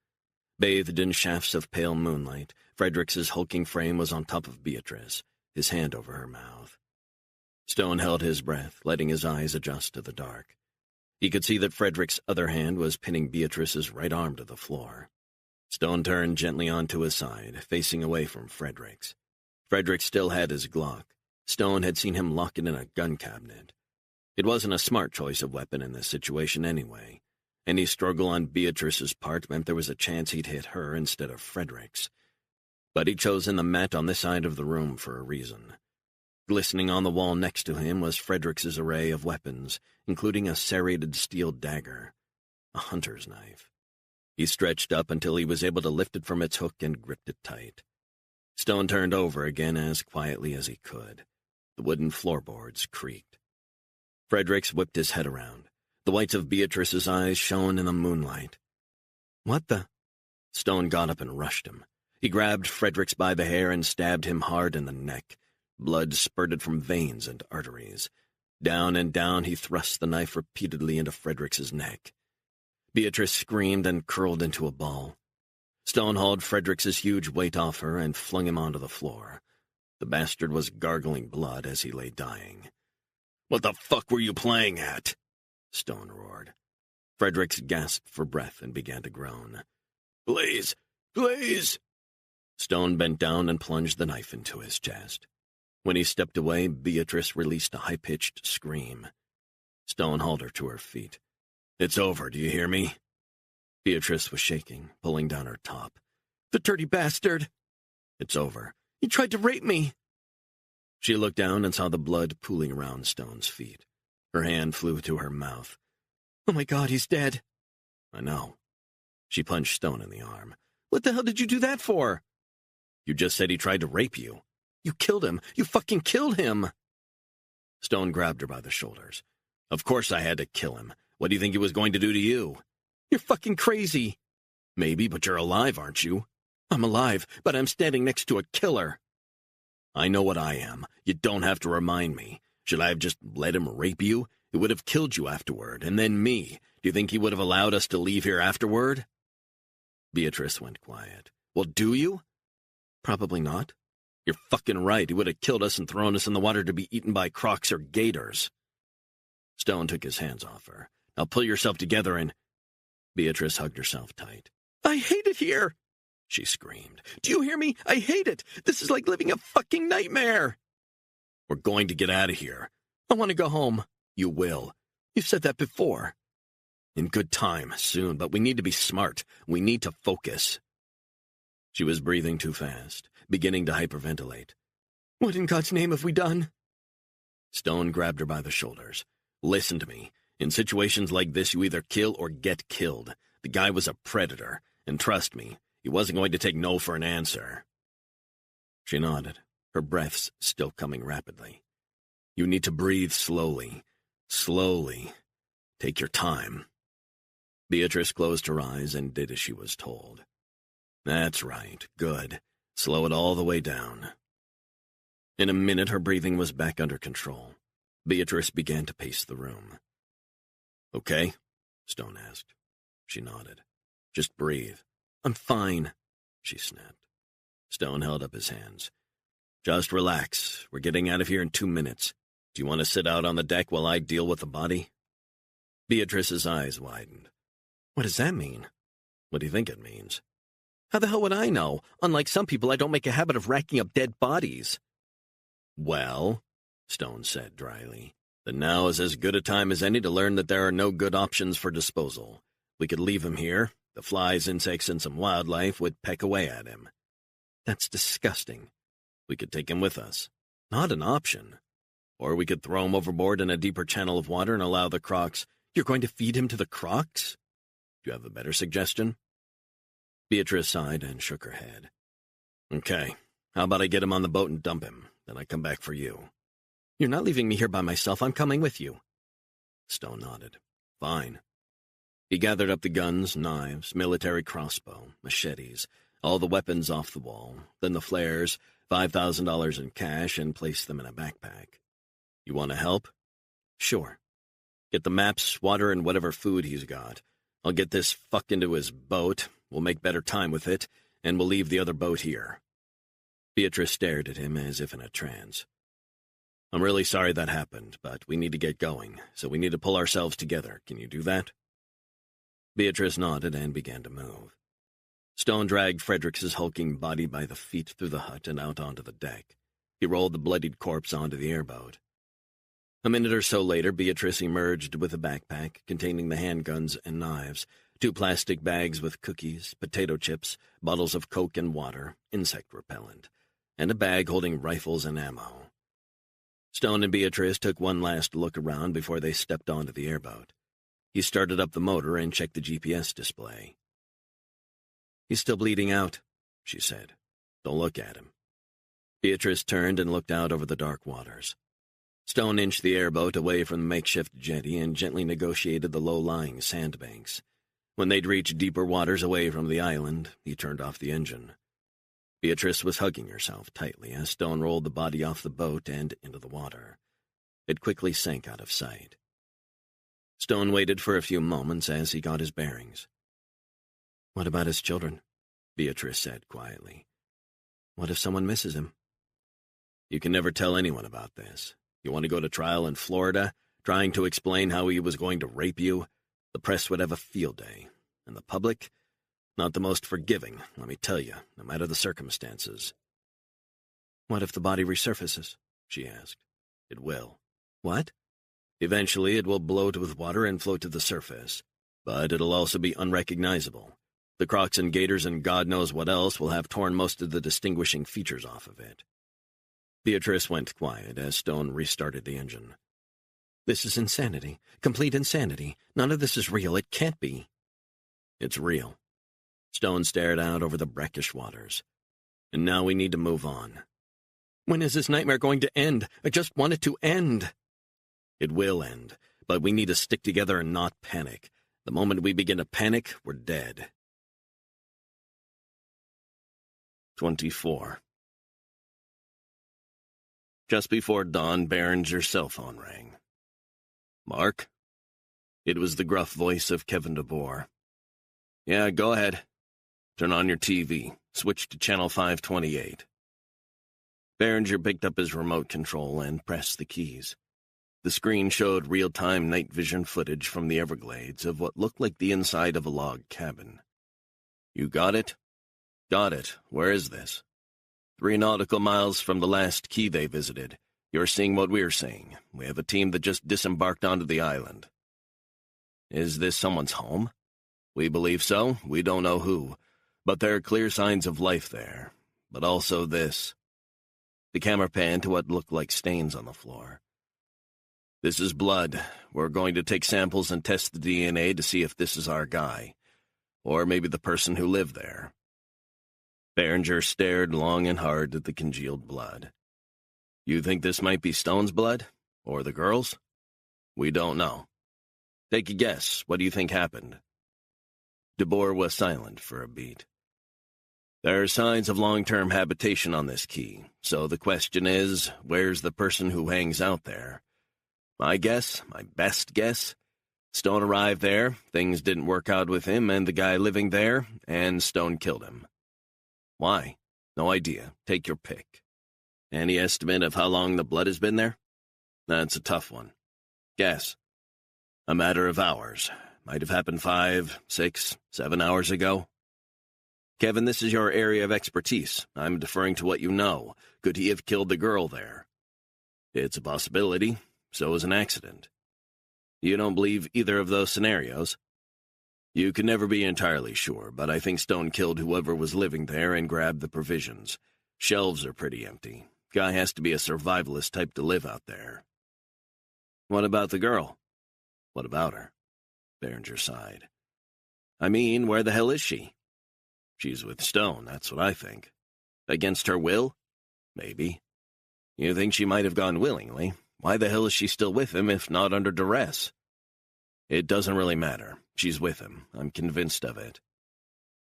Speaker 2: Bathed in shafts of pale moonlight, Frederick's hulking frame was on top of Beatrice, his hand over her mouth. Stone held his breath, letting his eyes adjust to the dark. He could see that Frederick's other hand was pinning Beatrice's right arm to the floor. Stone turned gently onto his side, facing away from Frederick's. Frederick still had his Glock. Stone had seen him lock it in a gun cabinet. It wasn't a smart choice of weapon in this situation anyway. Any struggle on Beatrice's part meant there was a chance he'd hit her instead of Frederick's. But he'd chosen the mat on this side of the room for a reason. Glistening on the wall next to him was Frederick's array of weapons, including a serrated steel dagger, a hunter's knife. He stretched up until he was able to lift it from its hook and gripped it tight. Stone turned over again as quietly as he could. The wooden floorboards creaked. Fredericks whipped his head around. The whites of Beatrice's eyes shone in the moonlight. "What the?" Stone got up and rushed him. He grabbed Fredericks by the hair and stabbed him hard in the neck. Blood spurted from veins and arteries. Down and down he thrust the knife repeatedly into Fredericks's neck. Beatrice screamed and curled into a ball. Stone hauled Fredericks's huge weight off her and flung him onto the floor. The bastard was gargling blood as he lay dying. "What the fuck were you playing at?" Stone roared. Fredericks gasped for breath and began to groan. "Please, please!" Stone bent down and plunged the knife into his chest. When he stepped away, Beatrice released a high-pitched scream. Stone hauled her to her feet. "It's over, do you hear me?" Beatrice was shaking, pulling down her top. "The dirty bastard!" "It's over. He tried to rape me!" She looked down and saw the blood pooling around Stone's feet. Her hand flew to her mouth. "Oh my God, he's dead." "I know." She punched Stone in the arm. "What the hell did you do that for?" "You just said he tried to rape you." "You killed him. You fucking killed him." Stone grabbed her by the shoulders. "Of course I had to kill him. What do you think he was going to do to you?" "You're fucking crazy." "Maybe, but you're alive, aren't you?" "I'm alive, but I'm standing next to a killer." "I know what I am. You don't have to remind me. Should I have just let him rape you? It would have killed you afterward, and then me. Do you think he would have allowed us to leave here afterward?" Beatrice went quiet. "Well, do you?" "Probably not." "You're fucking right. He would have killed us and thrown us in the water to be eaten by crocs or gators." Stone took his hands off her. "Now pull yourself together and—" Beatrice hugged herself tight. "I hate it here!" she screamed. "Do you hear me? I hate it! This is like living a fucking nightmare!" "We're going to get out of here." "I want to go home." "You will. You've said that before." "In good time, soon, but we need to be smart. We need to focus." She was breathing too fast, beginning to hyperventilate. "What in God's name have we done?" Stone grabbed her by the shoulders. "Listen to me. In situations like this, you either kill or get killed. The guy was a predator, and trust me, he wasn't going to take no for an answer." She nodded, her breaths still coming rapidly. "You need to breathe slowly. Slowly. Take your time." Beatrice closed her eyes and did as she was told. "That's right. Good. Slow it all the way down." In a minute, her breathing was back under control. Beatrice began to pace the room. "Okay?" Stone asked. She nodded. "Just breathe." "I'm fine," she snapped. Stone held up his hands. "Just relax. We're getting out of here in 2 minutes. Do you want to sit out on the deck while I deal with the body?" Beatrice's eyes widened. "What does that mean?" "What do you think it means?" "How the hell would I know? Unlike some people, I don't make a habit of racking up dead bodies." "Well," Stone said dryly, "then now is as good a time as any to learn that there are no good options for disposal. We could leave him here. The flies, insects, and some wildlife would peck away at him." "That's disgusting." "We could take him with us." "Not an option." "Or we could throw him overboard in a deeper channel of water and allow the crocs—" "You're going to feed him to the crocs?" "Do you have a better suggestion?" Beatrice sighed and shook her head. "Okay, how about I get him on the boat and dump him, then I come back for you?" "You're not leaving me here by myself. I'm coming with you." Stone nodded. Fine. He gathered up the guns, knives, military crossbow, machetes, all the weapons off the wall, then the flares, $5,000 in cash, and placed them in a backpack. You want to help? Sure. Get the maps, water, and whatever food he's got. I'll get this fuck into his boat, we'll make better time with it, and we'll leave the other boat here. Beatrice stared at him as if in a trance. I'm really sorry that happened, but we need to get going, so we need to pull ourselves together. Can you do that? Beatrice nodded and began to move. Stone dragged Frederick's hulking body by the feet through the hut and out onto the deck. He rolled the bloodied corpse onto the airboat. A minute or so later, Beatrice emerged with a backpack containing the handguns and knives, 2 plastic bags with cookies, potato chips, bottles of Coke and water, insect repellent, and a bag holding rifles and ammo. Stone and Beatrice took one last look around before they stepped onto the airboat. He started up the motor and checked the GPS display. He's still bleeding out, she said. Don't look at him. Beatrice turned and looked out over the dark waters. Stone inched the airboat away from the makeshift jetty and gently negotiated the low-lying sandbanks. When they'd reached deeper waters away from the island, he turned off the engine. Beatrice was hugging herself tightly as Stone rolled the body off the boat and into the water. It quickly sank out of sight. Stone waited for a few moments as he got his bearings. What about his children? Beatrice said quietly. What if someone misses him? You can never tell anyone about this. You want to go to trial in Florida, trying to explain how he was going to rape you? The press would have a field day. And the public? Not the most forgiving, let me tell you, no matter the circumstances. What if the body resurfaces? She asked. It will. What? Eventually it will bloat with water and float to the surface. But it'll also be unrecognizable. The Crocs and Gators and God knows what else will have torn most of the distinguishing features off of it. Beatrice went quiet as Stone restarted the engine. This is insanity. Complete insanity. None of this is real. It can't be. It's real. Stone stared out over the brackish waters. And now we need to move on. When is this nightmare going to end? I just want it to end. It will end, but we need to stick together and not panic. The moment we begin to panic, we're dead. 24. Just before dawn, Behringer's cell phone rang. Mark? It was the gruff voice of Kevin DeBoer. Yeah, go ahead. Turn on your TV. Switch to channel 528. Behringer picked up his remote control and pressed the keys. The screen showed real-time night vision footage from the Everglades of what looked like the inside of a log cabin. You got it? Got it. Where is this? 3 nautical miles from the last key they visited. You're seeing what we're seeing. We have a team that just disembarked onto the island. Is this someone's home? We believe so. We don't know who. But there are clear signs of life there. But also this. The camera panned to what looked like stains on the floor. This is blood. We're going to take samples and test the DNA to see if this is our guy. Or maybe the person who lived there. Behringer stared long and hard at the congealed blood. You think this might be Stone's blood? Or the girl's? We don't know. Take a guess. What do you think happened? DeBoer was silent for a beat. There are signs of long-term habitation on this key, so the question is, where's the person who hangs out there? My guess, my best guess, Stone arrived there, things didn't work out with him and the guy living there, and Stone killed him. Why? No idea. Take your pick. Any estimate of how long the blood has been there? That's a tough one. Guess. A matter of hours. Might have happened 5, 6, 7 hours ago. Kevin, this is your area of expertise. I'm deferring to what you know. Could he have killed the girl there? It's a possibility. So is an accident. You don't believe either of those scenarios? You can never be entirely sure, but I think Stone killed whoever was living there and grabbed the provisions. Shelves are pretty empty. Guy has to be a survivalist type to live out there. What about the girl? What about her? Behringer sighed. I mean, where the hell is she? She's with Stone, that's what I think. Against her will? Maybe. You think she might have gone willingly? Why the hell is she still with him if not under duress?
Speaker 1: It doesn't really matter. She's with him. I'm convinced of it.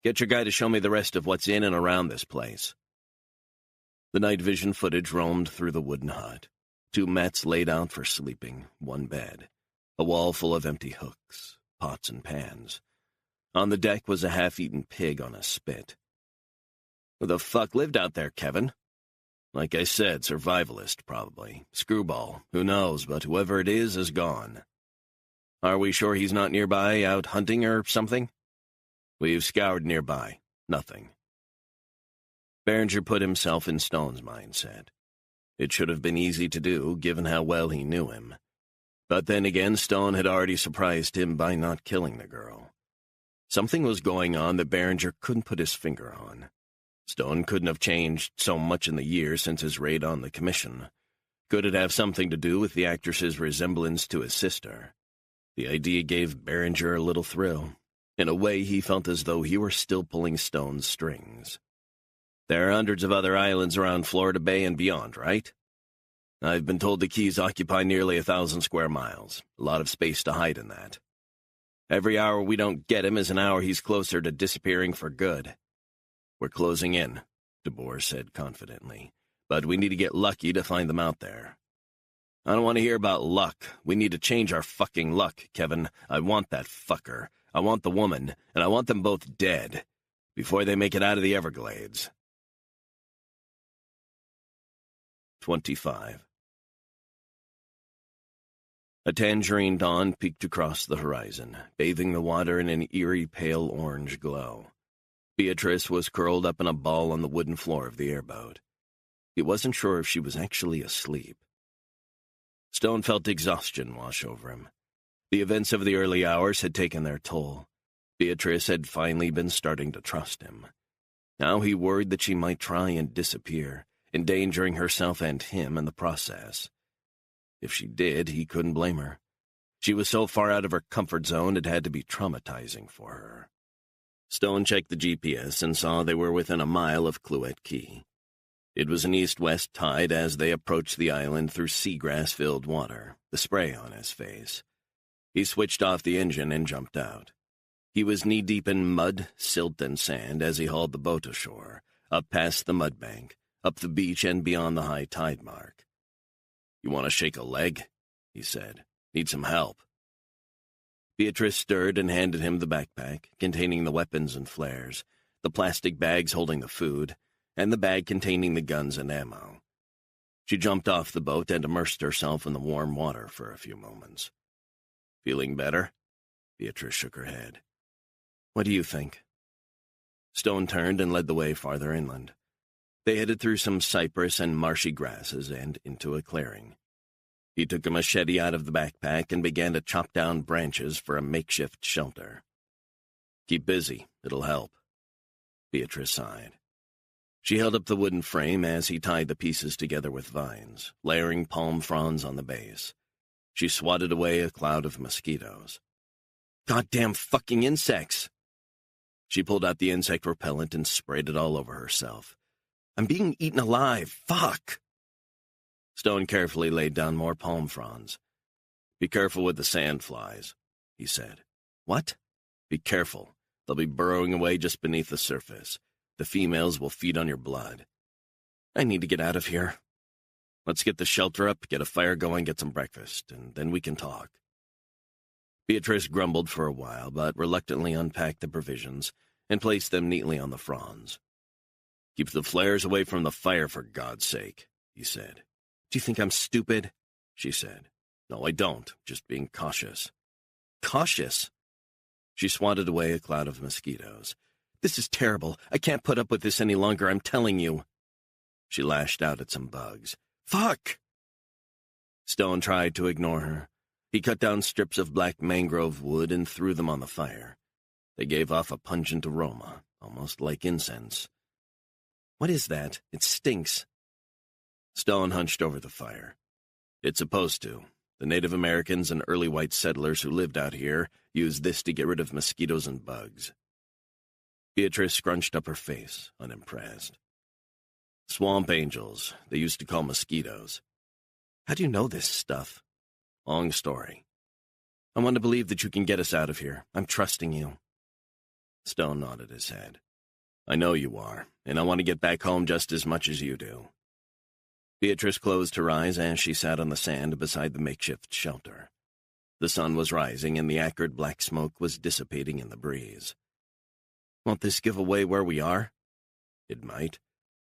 Speaker 1: Get your guy to show me the rest of what's in and around this place. The night vision footage roamed through the wooden hut. 2 mats laid out for sleeping, 1 bed. A wall full of empty hooks, pots and pans. On the deck was a half-eaten pig on a spit. Who the fuck lived out there, Kevin? Like I said, survivalist, probably. Screwball. Who knows, but whoever it is gone. Are we sure he's not nearby, out hunting or something? We've scoured nearby. Nothing. Berenger put himself in Stone's mindset. It should have been easy to do, given how well he knew him. But then again, Stone had already surprised him by not killing the girl. Something was going on that Berenger couldn't put his finger on. Stone couldn't have changed so much in the years since his raid on the commission. Could it have something to do with the actress's resemblance to his sister? The idea gave Berenger a little thrill. In a way, he felt as though he were still pulling Stone's strings. There are hundreds of other islands around Florida Bay and beyond, right? I've been told the Keys occupy nearly 1,000 square miles. A lot of space to hide in that. Every hour we don't get him is an hour he's closer to disappearing for good. We're closing in, DeBoer said confidently. But we need to get lucky to find them out there. I don't want to hear about luck. We need to change our fucking luck, Kevin. I want that fucker. I want the woman, and I want them both dead. Before they make it out of the Everglades. 25. A tangerine dawn peeked across the horizon, bathing the water in an eerie pale orange glow. Beatrice was curled up in a ball on the wooden floor of the airboat. He wasn't sure if she was actually asleep. Stone felt exhaustion wash over him. The events of the early hours had taken their toll. Beatrice had finally been starting to trust him. Now he worried that she might try and disappear, endangering herself and him in the process. If she did, he couldn't blame her. She was so far out of her comfort zone it had to be traumatizing for her. Stone checked the GPS and saw they were within a mile of Clouet Key. It was an east-west tide as they approached the island through seagrass-filled water, the spray on his face. He switched off the engine and jumped out. He was knee-deep in mud, silt, and sand as he hauled the boat ashore, up past the mudbank, up the beach and beyond the high tide mark. "You want to shake a leg?" he said. "Need some help." Beatrice stirred and handed him the backpack, containing the weapons and flares, the plastic bags holding the food, and the bag containing the guns and ammo. She jumped off the boat and immersed herself in the warm water for a few moments. "Feeling better?" Beatrice shook her head. "What do you think?" Stone turned and led the way farther inland. They headed through some cypress and marshy grasses and into a clearing. He took a machete out of the backpack and began to chop down branches for a makeshift shelter. "Keep busy. It'll help." Beatrice sighed. She held up the wooden frame as he tied the pieces together with vines, layering palm fronds on the base. She swatted away a cloud of mosquitoes. "Goddamn fucking insects!" She pulled out the insect repellent and sprayed it all over herself. "I'm being eaten alive. Fuck!" Stone carefully laid down more palm fronds. "Be careful with the sandflies," he said. "What?" "Be careful. They'll be burrowing away just beneath the surface. The females will feed on your blood." "I need to get out of here." "Let's get the shelter up, get a fire going, get some breakfast, and then we can talk." Beatrice grumbled for a while, but reluctantly unpacked the provisions and placed them neatly on the fronds. "Keep the flares away from the fire, for God's sake," he said. "Do you think I'm stupid?" she said. "No, I don't. Just being cautious." "Cautious?" She swatted away a cloud of mosquitoes. "This is terrible. I can't put up with this any longer, I'm telling you." She lashed out at some bugs. "Fuck!" Stone tried to ignore her. He cut down strips of black mangrove wood and threw them on the fire. They gave off a pungent aroma, almost like incense. "What is that? It stinks." Stone hunched over the fire. "It's supposed to. The Native Americans and early white settlers who lived out here used this to get rid of mosquitoes and bugs." Beatrice scrunched up her face, unimpressed. "Swamp angels, they used to call mosquitoes." "How do you know this stuff?" "Long story."
Speaker 2: I want to believe that you can get us out of here. I'm trusting you. Stone nodded his head. I know you are, and I want to get back home just as much as you do. Beatrice closed her eyes as she sat on the sand beside the makeshift shelter. The sun was rising, and the acrid black smoke was dissipating in the breeze. Won't this give away where we are? It might,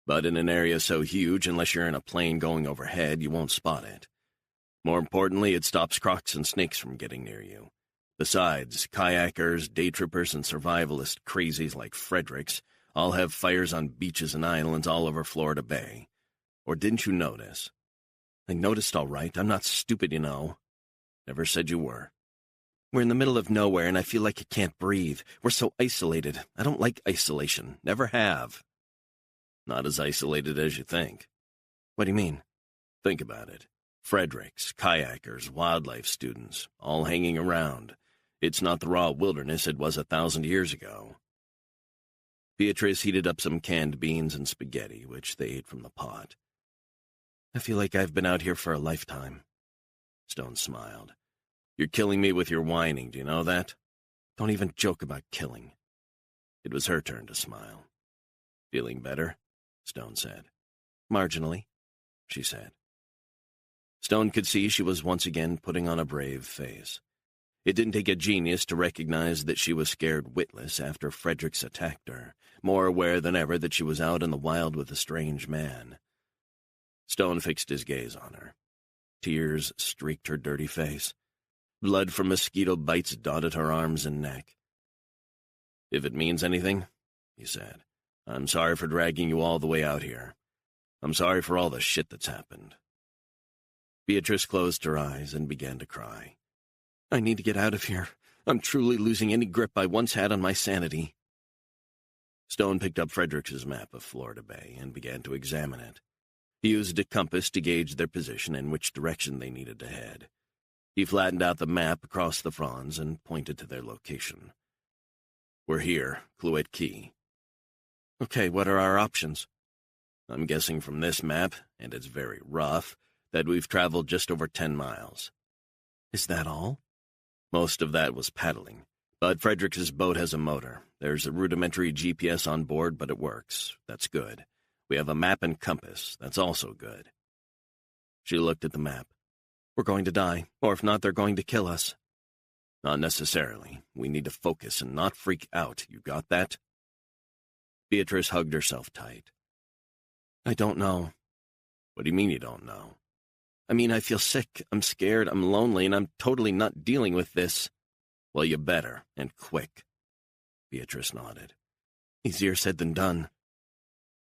Speaker 2: but in an area so huge, unless you're in a plane going overhead, you won't spot it. More importantly, it stops crocs and snakes from getting near you. Besides, kayakers, day trippers, and survivalist crazies like Fredericks all have fires on beaches and islands all over Florida Bay. Or didn't you notice? I noticed all right. I'm not stupid, you know. Never said you were. We're in the middle of nowhere, and I feel like I can't breathe. We're so isolated. I don't like isolation. Never have. Not as isolated as you think. What do you mean? Think about it. Fredericks, kayakers, wildlife students, all hanging around. It's not the raw wilderness it was 1,000 years ago. Beatrice heated up some canned beans and spaghetti, which they ate from the pot. I feel like I've been out here for a lifetime. Stone smiled. You're killing me with your whining, do you know that? Don't even joke about killing. It was her turn to smile. Feeling better? Stone said. Marginally, she said. Stone could see she was once again putting on a brave face. It didn't take a genius to recognize that she was scared witless after Fredericks attacked her, more aware than ever that she was out in the wild with a strange man. Stone fixed his gaze on her. Tears streaked her dirty face. Blood from mosquito bites dotted her arms and neck. If it means anything, he said, I'm sorry for dragging you all the way out here. I'm sorry for all the shit that's happened. Beatrice closed her eyes and began to cry. I need to get out of here. I'm truly losing any grip I once had on my sanity. Stone picked up Fredericks' map of Florida Bay and began to examine it. He used a compass to gauge their position and which direction they needed to head. He flattened out the map across the fronds and pointed to their location. We're here, Clouet Key. Okay, what are our options? I'm guessing from this map, and it's very rough, that we've traveled just over 10 miles. Is that all? Most of that was paddling, but Fredericks' boat has a motor. There's a rudimentary GPS on board, but it works. That's good. We have a map and compass. That's also good. She looked at the map. We're going to die, or if not, they're going to kill us. Not necessarily. We need to focus and not freak out. You got that? Beatrice hugged herself tight. I don't know. What do you mean you don't know? I mean, I feel sick, I'm scared, I'm lonely, and I'm totally not dealing with this. Well, you better, and quick. Beatrice nodded. Easier said than done.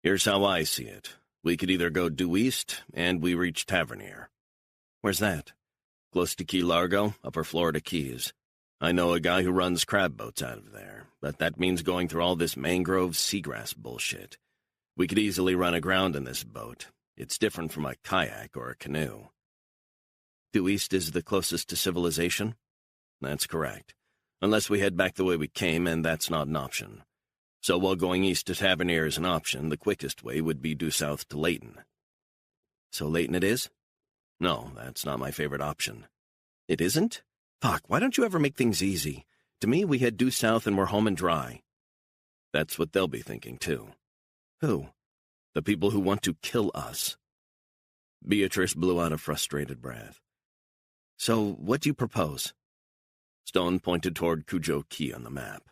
Speaker 2: Here's how I see it. We could either go due east, and we reach Tavernier. Where's that? Close to Key Largo, Upper Florida Keys. I know a guy who runs crab boats out of there, but that means going through all this mangrove seagrass bullshit. We could easily run aground in this boat. It's different from a kayak or a canoe. Due east is the closest to civilization? That's correct. Unless we head back the way we came, and that's not an option. So while going east to Tavernier is an option, the quickest way would be due south to Layton. So Layton it is? No, that's not my favorite option. It isn't? Fuck, why don't you ever make things easy? To me, we head due south and we're home and dry. That's what they'll be thinking, too. Who? The people who want to kill us. Beatrice blew out a frustrated breath. So, what do you propose? Stone pointed toward Cujo Key on the map.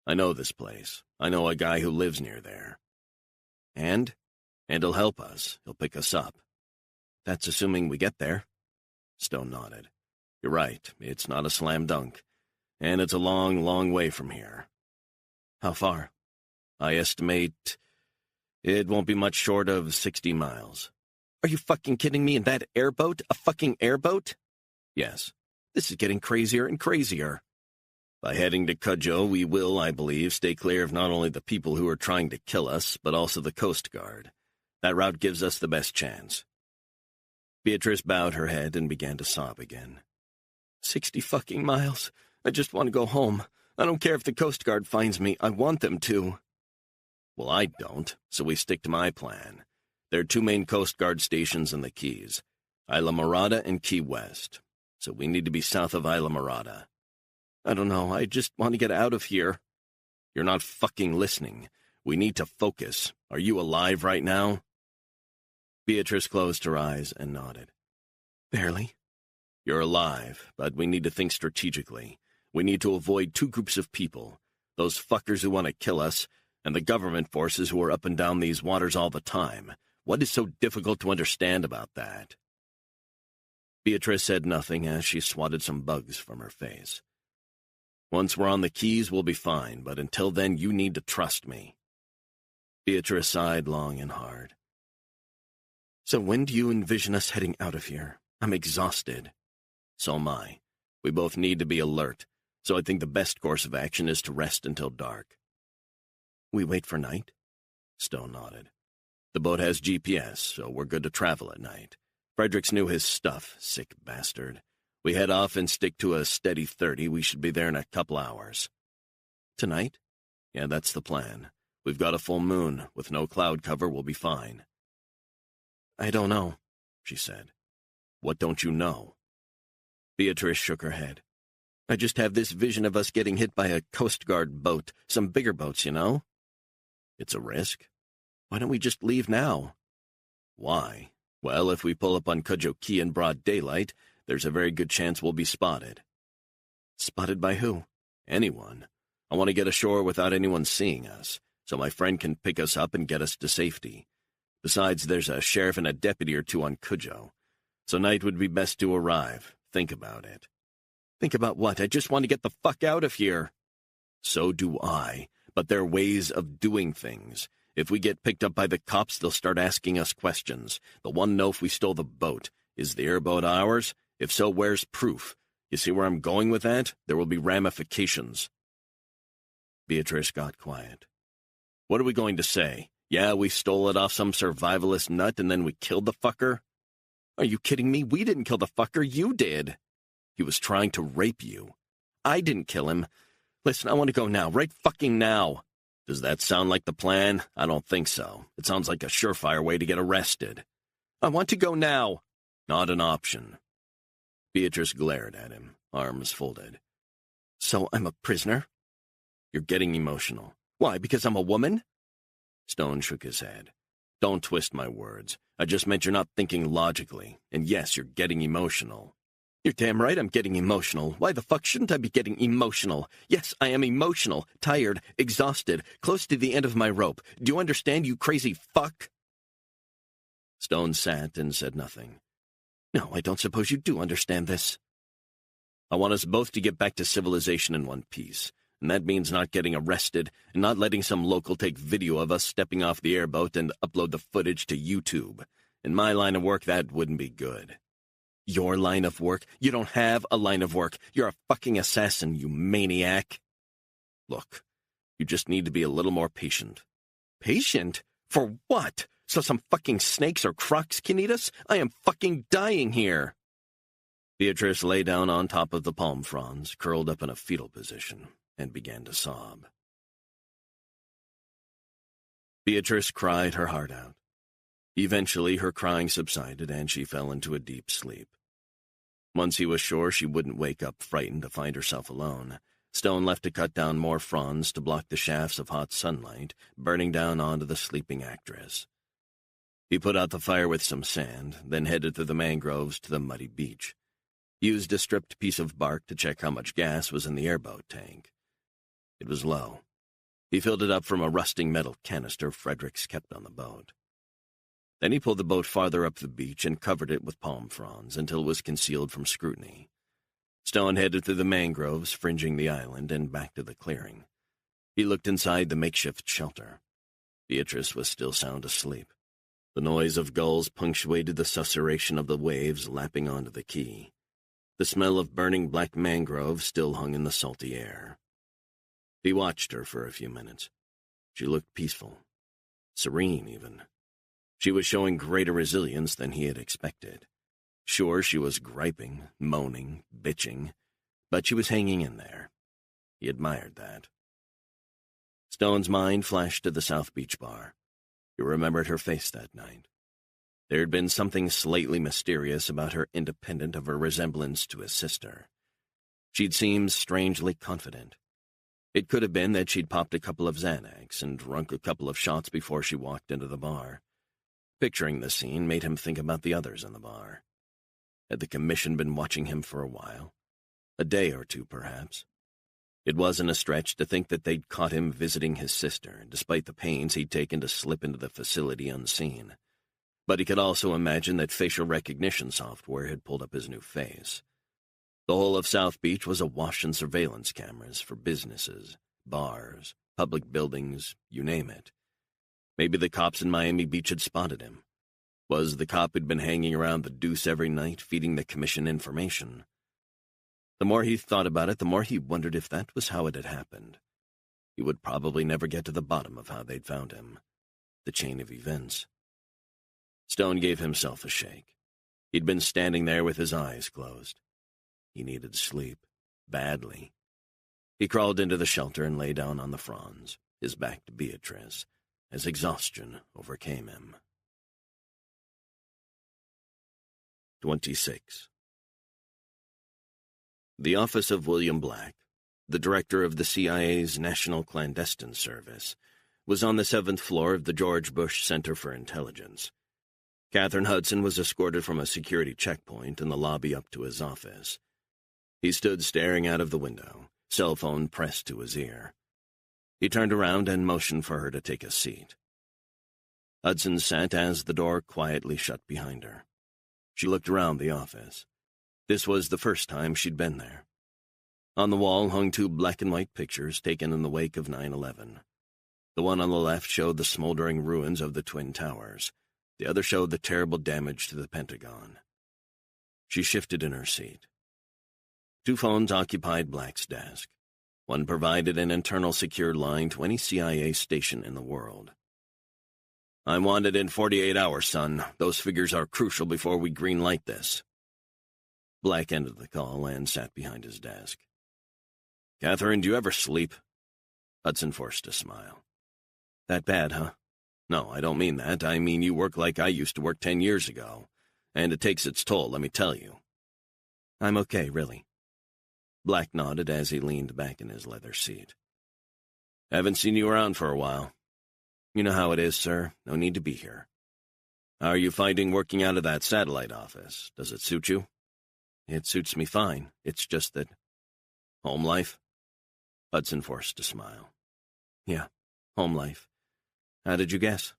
Speaker 2: I know this place. I know a guy who lives near there. And? And he'll help us. He'll pick us up. That's assuming we get there. Stone nodded. You're right. It's not a slam dunk. And it's a long, long way from here. How far? I estimate it won't be much short of 60 miles. Are you fucking kidding me? In that airboat? A fucking airboat? Yes. This is getting crazier and crazier. By heading to Cujo, we will, I believe, stay clear of not only the people who are trying to kill us, but also the Coast Guard. That route gives us the best chance. Beatrice bowed her head and began to sob again. 60 fucking miles. I just want to go home. I don't care if the Coast Guard finds me. I want them to. Well, I don't, so we stick to my plan. There are 2 main Coast Guard stations in the Keys, Isla Morada and Key West. So we need to be south of Isla Morada. I don't know, I just want to get out of here. You're not fucking listening. We need to focus. Are you alive right now? Beatrice closed her eyes and nodded. Barely. You're alive, but we need to think strategically. We need to avoid two groups of people. Those fuckers who want to kill us, and the government forces who are up and down these waters all the time. What is so difficult to understand about that? Beatrice said nothing as she swatted some bugs from her face. Once we're on the Keys, we'll be fine, but until then you need to trust me. Beatrice sighed long and hard. So when do you envision us heading out of here? I'm exhausted. So am I. We both need to be alert, so I think the best course of action is to rest until dark. We wait for night? Stone nodded. The boat has GPS, so we're good to travel at night. Fredericks knew his stuff, sick bastard. We head off and stick to a steady 30. We should be there in a couple hours. Tonight? Yeah, that's the plan. We've got a full moon. With no cloud cover, we'll be fine. I don't know, she said. What don't you know? Beatrice shook her head. I just have this vision of us getting hit by a Coast Guard boat, some bigger boats, you know? It's a risk. Why don't we just leave now? Why? Well, if we pull up on Cudjoe Key in broad daylight, there's a very good chance we'll be spotted. Spotted by who? Anyone. I want to get ashore without anyone seeing us, so my friend can pick us up and get us to safety. Besides, there's a sheriff and a deputy or two on Cudjoe. So night would be best to arrive. Think about it. Think about what? I just want to get the fuck out of here. So do I, but there are ways of doing things. If we get picked up by the cops, they'll start asking us questions. They'll want to know if we stole the boat. Is the airboat ours? If so, where's proof? You see where I'm going with that? There will be ramifications. Beatrice got quiet. What are we going to say? Yeah, we stole it off some survivalist nut and then we killed the fucker? Are you kidding me? We didn't kill the fucker, you did. He was trying to rape you. I didn't kill him. Listen, I want to go now, right fucking now. Does that sound like the plan? I don't think so. It sounds like a surefire way to get arrested. I want to go now. Not an option. Beatrice glared at him, arms folded. So I'm a prisoner? You're getting emotional. Why, because I'm a woman? Stone shook his head. Don't twist my words. I just meant you're not thinking logically. And yes, you're getting emotional. You're damn right I'm getting emotional. Why the fuck shouldn't I be getting emotional? Yes, I am emotional, tired, exhausted, close to the end of my rope. Do you understand, you crazy fuck? Stone sat and said nothing. No, I don't suppose you do understand this. I want us both to get back to civilization in one piece. And that means not getting arrested and not letting some local take video of us stepping off the airboat and upload the footage to YouTube. In my line of work, that wouldn't be good. Your line of work? You don't have a line of work. You're a fucking assassin, you maniac. Look, you just need to be a little more patient. Patient? For what? So some fucking snakes or crocs can eat us? I am fucking dying here. Beatrice lay down on top of the palm fronds, curled up in a fetal position, and began to sob. Beatrice cried her heart out. Eventually, her crying subsided, and she fell into a deep sleep. Once he was sure she wouldn't wake up frightened to find herself alone, Stone left to cut down more fronds to block the shafts of hot sunlight burning down onto the sleeping actress. He put out the fire with some sand, then headed through the mangroves to the muddy beach. He used a stripped piece of bark to check how much gas was in the airboat tank. It was low. He filled it up from a rusting metal canister Fredericks kept on the boat. Then he pulled the boat farther up the beach and covered it with palm fronds until it was concealed from scrutiny. Stone headed through the mangroves fringing the island and back to the clearing. He looked inside the makeshift shelter. Beatrice was still sound asleep. The noise of gulls punctuated the susurration of the waves lapping onto the quay. The smell of burning black mangrove still hung in the salty air. He watched her for a few minutes. She looked peaceful, serene even. She was showing greater resilience than he had expected. Sure, she was griping, moaning, bitching, but she was hanging in there. He admired that. Stone's mind flashed to the South Beach bar. He remembered her face that night. There had been something slightly mysterious about her independent of her resemblance to his sister. She'd seemed strangely confident. It could have been that she'd popped a couple of Xanax and drunk a couple of shots before she walked into the bar. Picturing the scene made him think about the others in the bar. Had the commission been watching him for a while? A day or two, perhaps. It wasn't a stretch to think that they'd caught him visiting his sister, despite the pains he'd taken to slip into the facility unseen. But he could also imagine that facial recognition software had pulled up his new face. The whole of South Beach was awash in surveillance cameras for businesses, bars, public buildings, you name it. Maybe the cops in Miami Beach had spotted him. Was the cop who'd been hanging around the Deuce every night, feeding the commission information? The more he thought about it, the more he wondered if that was how it had happened. He would probably never get to the bottom of how they'd found him. The chain of events. Stone gave himself a shake. He'd been standing there with his eyes closed. He needed sleep, badly. He crawled into the shelter and lay down on the fronds, his back to Beatrice, as exhaustion overcame him. 26. The office of William Black, the director of the CIA's National Clandestine Service, was on the 7th floor of the George Bush Center for Intelligence. Catherine Hudson was escorted from a security checkpoint in the lobby up to his office. He stood staring out of the window, cell phone pressed to his ear. He turned around and motioned for her to take a seat. Hudson sat as the door quietly shut behind her. She looked around the office. This was the first time she'd been there. On the wall hung 2 black-and-white pictures taken in the wake of 9/11. The one on the left showed the smoldering ruins of the Twin Towers. The other showed the terrible damage to the Pentagon. She shifted in her seat. 2 phones occupied Black's desk. One provided an internal secure line to any CIA station in the world. "I'm wanted in 48 hours, son. Those figures are crucial before we greenlight this." Black ended the call and sat behind his desk. "Catherine, do you ever sleep?" Hudson forced a smile. "That bad, huh? No, I don't mean that. I mean you work like I used to work 10 years ago. And it takes its toll, let me tell you." "I'm okay, really." Black nodded as he leaned back in his leather seat. "Haven't seen you around for a while." "You know how it is, sir. No need to be here." "How are you finding working out of that satellite office? Does it suit you?" "It suits me fine. It's just that—" "Home life?" Hudson forced a smile. "Yeah, home life. How did you guess?"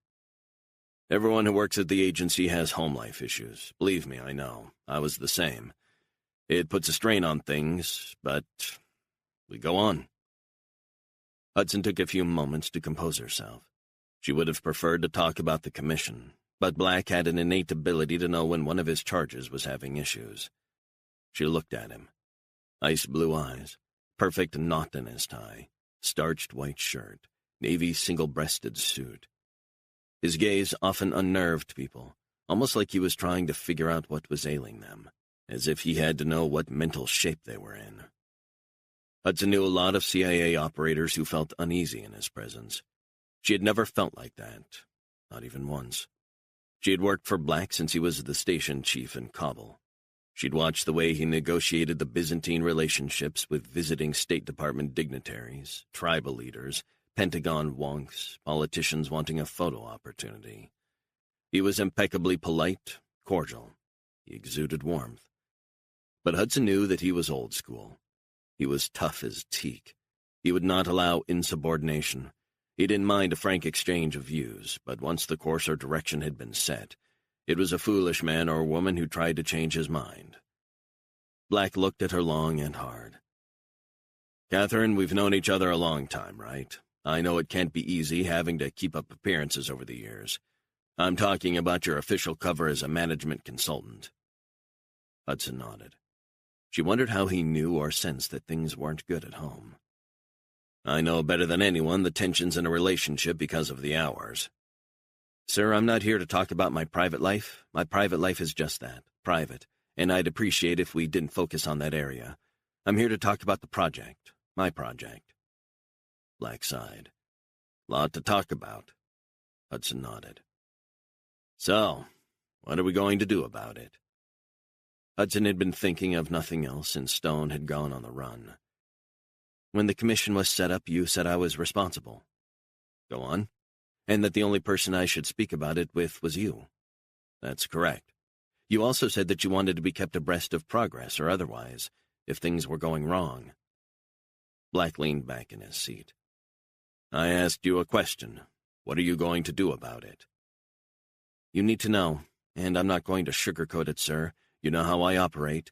Speaker 2: "Everyone who works at the agency has home life issues. Believe me, I know. I was the same. It puts a strain on things, but we go on." Hudson took a few moments to compose herself. She would have preferred to talk about the commission, but Black had an innate ability to know when one of his charges was having issues. She looked at him. Ice blue eyes, perfect knot in his tie, starched white shirt, navy single-breasted suit. His gaze often unnerved people, almost like he was trying to figure out what was ailing them, as if he had to know what mental shape they were in. Hudson knew a lot of CIA operators who felt uneasy in his presence. She had never felt like that, not even once. She had worked for Black since he was the station chief in Kabul. She'd watched the way he negotiated the Byzantine relationships with visiting State Department dignitaries, tribal leaders, Pentagon wonks, politicians wanting a photo opportunity. He was impeccably polite, cordial. He exuded warmth. But Hudson knew that he was old school. He was tough as teak. He would not allow insubordination. He didn't mind a frank exchange of views, but once the course or direction had been set, it was a foolish man or woman who tried to change his mind. Black looked at her long and hard. "Catherine, we've known each other a long time, right? I know it can't be easy having to keep up appearances over the years. I'm talking about your official cover as a management consultant." Hudson nodded. She wondered how he knew or sensed that things weren't good at home. "I know better than anyone the tensions in a relationship because of the hours." "Sir, I'm not here to talk about my private life. My private life is just that, private, and I'd appreciate if we didn't focus on that area. I'm here to talk about the project, my project." Black sighed. "Lot to talk about." Hudson nodded. "So, what are we going to do about it?" Hudson had been thinking of nothing else since Stone had gone on the run. When the commission was set up, you said I was responsible. Go on. And that the only person I should speak about it with was you. That's correct. You also said that you wanted to be kept abreast of progress or otherwise, if things were going wrong. Black leaned back in his seat. I asked you a question. What are you going to do about it? You need to know, and I'm not going to sugarcoat it, sir. You know how I operate,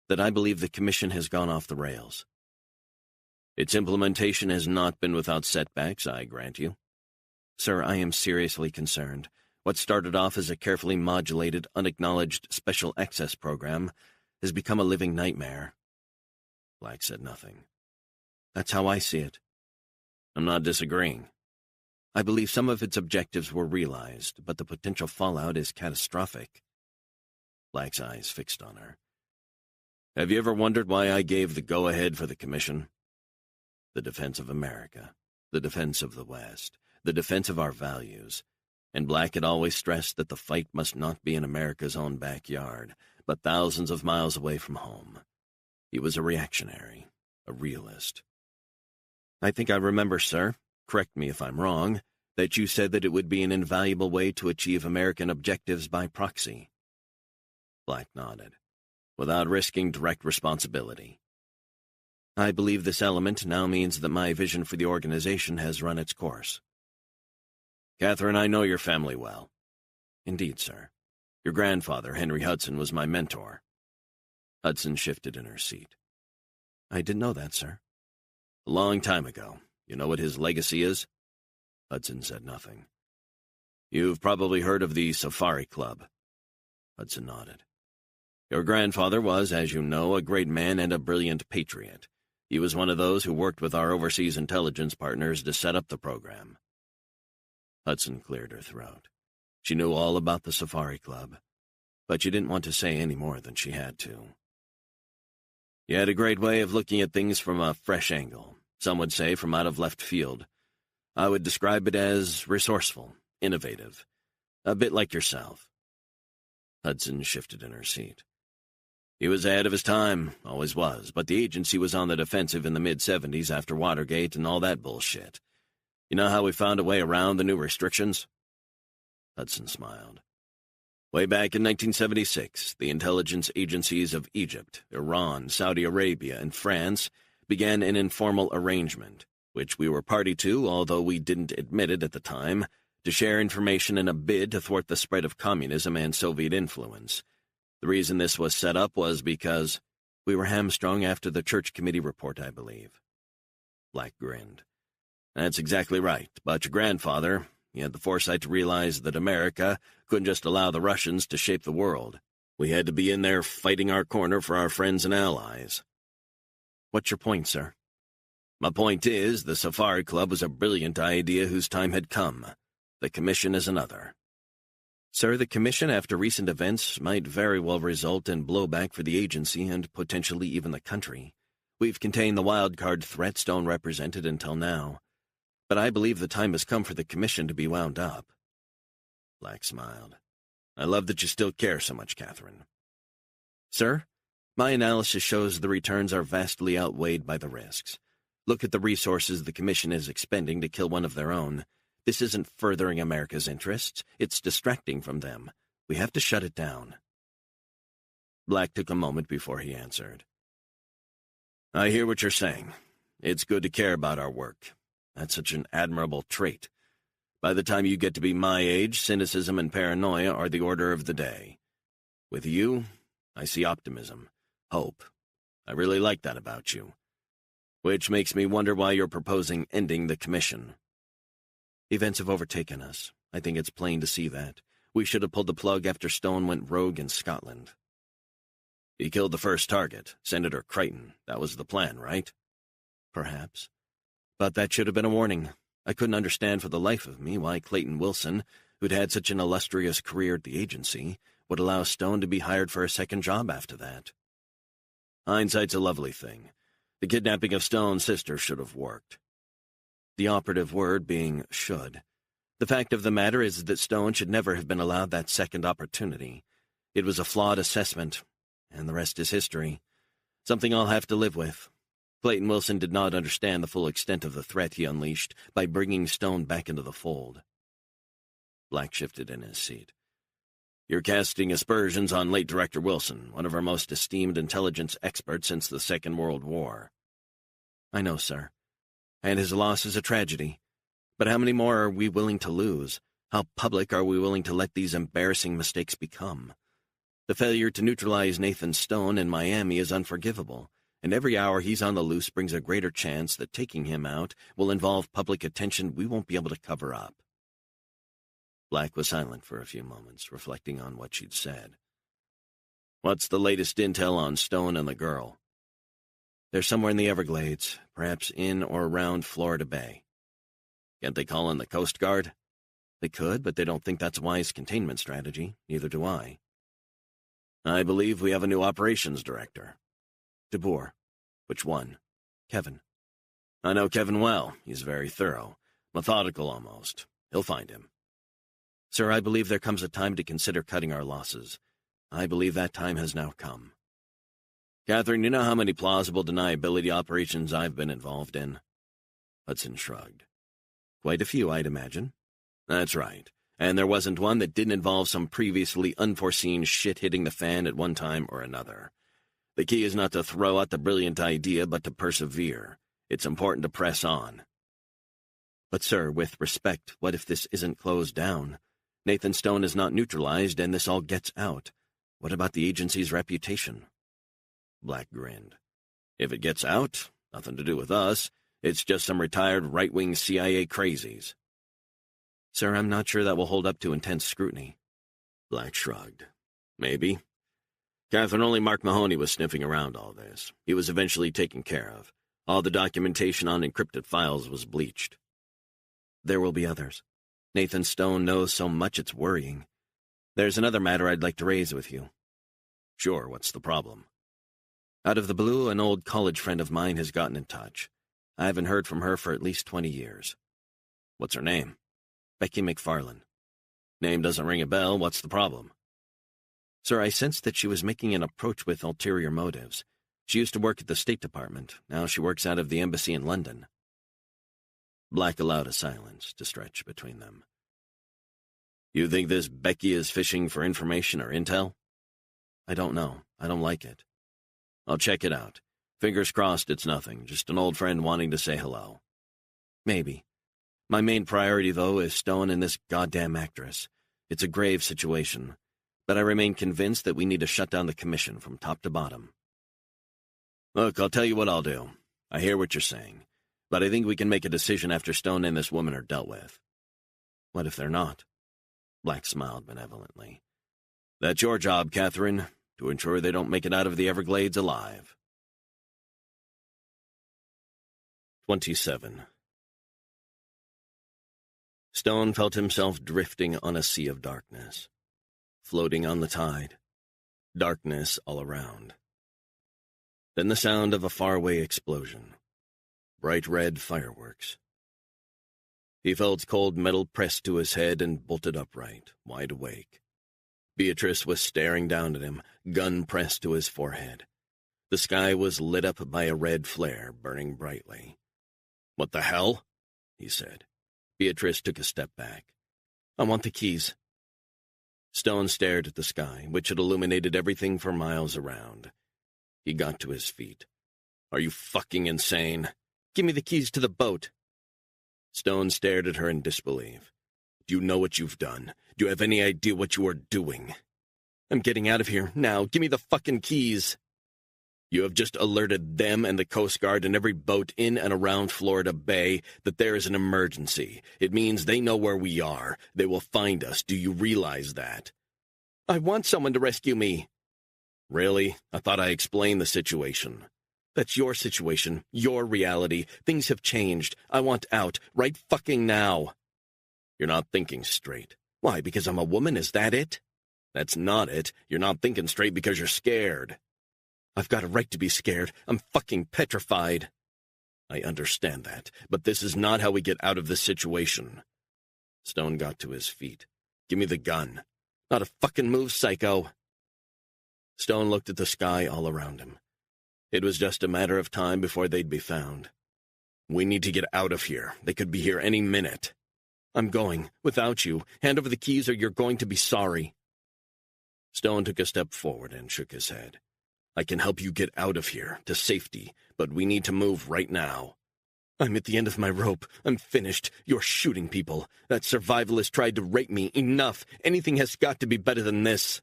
Speaker 2: that I believe the commission has gone off the rails. Its implementation has not been without setbacks, I grant you. Sir, I am seriously concerned. What started off as a carefully modulated, unacknowledged special access program has become a living nightmare. Black said nothing. That's how I see it. I'm not disagreeing. I believe some of its objectives were realized, but the potential fallout is catastrophic. Black's eyes fixed on her. Have you ever wondered why I gave the go-ahead for the commission? The defense of America, the defense of the West, the defense of our values. And Black had always stressed that the fight must not be in America's own backyard, but thousands of miles away from home. He was a reactionary, a realist. I think I remember, sir, correct me if I'm wrong, that you said that it would be an invaluable way to achieve American objectives by proxy. Black nodded, without risking direct responsibility. I believe this element now means that my vision for the organization has run its course. Catherine, I know your family well. Indeed, sir. Your grandfather, Henry Hudson, was my mentor. Hudson shifted in her seat. I didn't know that, sir. A long time ago. You know what his legacy is? Hudson said nothing. You've probably heard of the Safari Club. Hudson nodded. Your grandfather was, as you know, a great man and a brilliant patriot. He was one of those who worked with our overseas intelligence partners to set up the program. Hudson cleared her throat. She knew all about the Safari Club, but she didn't want to say any more than she had to. He had a great way of looking at things from a fresh angle, some would say from out of left field. I would describe it as resourceful, innovative, a bit like yourself. Hudson shifted in her seat. He was ahead of his time, always was, but the agency was on the defensive in the mid-'70s after Watergate and all that bullshit. You know how we found a way around the new restrictions? Hudson smiled. Way back in 1976, the intelligence agencies of Egypt, Iran, Saudi Arabia, and France began an informal arrangement, which we were party to, although we didn't admit it at the time, to share information in a bid to thwart the spread of communism and Soviet influence. The reason this was set up was because we were hamstrung after the Church Committee report, I believe. Black grinned. That's exactly right, but your grandfather, he had the foresight to realize that America couldn't just allow the Russians to shape the world. We had to be in there fighting our corner for our friends and allies. What's your point, sir? My point is, the Safari Club was a brilliant idea whose time had come. The Commission is another. Sir, the Commission, after recent events, might very well result in blowback for the agency and potentially even the country. We've contained the wild-card threat Stone represented until now. But I believe the time has come for the Commission to be wound up. Black smiled. I love that you still care so much, Catherine. Sir, my analysis shows the returns are vastly outweighed by the risks. Look at the resources the Commission is expending to kill one of their own. This isn't furthering America's interests. It's distracting from them. We have to shut it down. Black took a moment before he answered. I hear what you're saying. It's good to care about our work. That's such an admirable trait. By the time you get to be my age, cynicism and paranoia are the order of the day. With you, I see optimism, hope. I really like that about you. Which makes me wonder why you're proposing ending the Commission. Events have overtaken us. I think it's plain to see that. We should have pulled the plug after Stone went rogue in Scotland. He killed the first target, Senator Crichton. That was the plan, right? Perhaps. But that should have been a warning. I couldn't understand for the life of me why Clayton Wilson, who'd had such an illustrious career at the agency, would allow Stone to be hired for a second job after that. Hindsight's a lovely thing. The kidnapping of Stone's sister should have worked. The operative word being should. The fact of the matter is that Stone should never have been allowed that second opportunity. It was a flawed assessment, and the rest is history. Something I'll have to live with. Clayton Wilson did not understand the full extent of the threat he unleashed by bringing Stone back into the fold. Black shifted in his seat. You're casting aspersions on late Director Wilson, one of our most esteemed intelligence experts since the Second World War. I know, sir. And his loss is a tragedy. But how many more are we willing to lose? How public are we willing to let these embarrassing mistakes become? The failure to neutralize Nathan Stone in Miami is unforgivable, and every hour he's on the loose brings a greater chance that taking him out will involve public attention we won't be able to cover up. Black was silent for a few moments, reflecting on what she'd said. What's the latest intel on Stone and the girl? They're somewhere in the Everglades, perhaps in or around Florida Bay. Can't they call in the Coast Guard? They could, but they don't think that's a wise containment strategy. Neither do I. I believe we have a new operations director. DeBoer. Which one? Kevin. I know Kevin well. He's very thorough. Methodical almost. He'll find him. Sir, I believe there comes a time to consider cutting our losses. I believe that time has now come. Catherine, you know how many plausible deniability operations I've been involved in? Hudson shrugged. Quite a few, I'd imagine. That's right. And there wasn't one that didn't involve some previously unforeseen shit hitting the fan at one time or another. The key is not to throw out the brilliant idea, but to persevere. It's important to press on. But, sir, with respect, what if this isn't closed down? Nathan Stone is not neutralized, and this all gets out. What about the agency's reputation? Black grinned. If it gets out, nothing to do with us. It's just some retired right-wing CIA crazies. Sir, I'm not sure that will hold up to intense scrutiny. Black shrugged. Maybe. Catherine, only Mark Mahoney was sniffing around all this. He was eventually taken care of. All the documentation on encrypted files was bleached. There will be others. Nathan Stone knows so much it's worrying. There's another matter I'd like to raise with you. Sure, what's the problem? Out of the blue, an old college friend of mine has gotten in touch. I haven't heard from her for at least 20 years. What's her name? Becky McFarlane. Name doesn't ring a bell. What's the problem? Sir, I sensed that she was making an approach with ulterior motives. She used to work at the State Department. Now she works out of the embassy in London. Black allowed a silence to stretch between them. You think this Becky is fishing for information or intel? I don't know. I don't like it. I'll check it out. Fingers crossed it's nothing, just an old friend wanting to say hello. Maybe. My main priority, though, is Stone and this goddamn actress. It's a grave situation, but I remain convinced that we need to shut down the commission from top to bottom. Look, I'll tell you what I'll do. I hear what you're saying, but I think we can make a decision after Stone and this woman are dealt with. What if they're not? Black smiled benevolently. That's your job, Catherine, to ensure they don't make it out of the Everglades alive. 27. Stone felt himself drifting on a sea of darkness, floating on the tide, darkness all around. Then the sound of a faraway explosion, bright red fireworks. He felt cold metal pressed to his head and bolted upright, wide awake. Beatrice was staring down at him, gun pressed to his forehead. The sky was lit up by a red flare burning brightly. "What the hell?" he said. Beatrice took a step back. "I want the keys." Stone stared at the sky, which had illuminated everything for miles around. He got to his feet. "Are you fucking insane? Give me the keys to the boat." Stone stared at her in disbelief. "Do you know what you've done? Do you have any idea what you are doing?" "I'm getting out of here, now. Give me the fucking keys." "You have just alerted them and the Coast Guard and every boat in and around Florida Bay that there is an emergency. It means they know where we are. They will find us. Do you realize that?" "I want someone to rescue me." "Really? I thought I explained the situation." "That's your situation, your reality. Things have changed. I want out, right fucking now." "You're not thinking straight." "Why, because I'm a woman, is that it?" "That's not it. You're not thinking straight because you're scared." "I've got a right to be scared. I'm fucking petrified." "I understand that, but this is not how we get out of this situation." Stone got to his feet. "Give me the gun." "Not a fucking move, psycho." Stone looked at the sky all around him. It was just a matter of time before they'd be found. "We need to get out of here. They could be here any minute." "I'm going, without you. Hand over the keys or you're going to be sorry." Stone took a step forward and shook his head. "I can help you get out of here, to safety, but we need to move right now." "I'm at the end of my rope. I'm finished. You're shooting people. That survivalist tried to rape me. Enough. Anything has got to be better than this."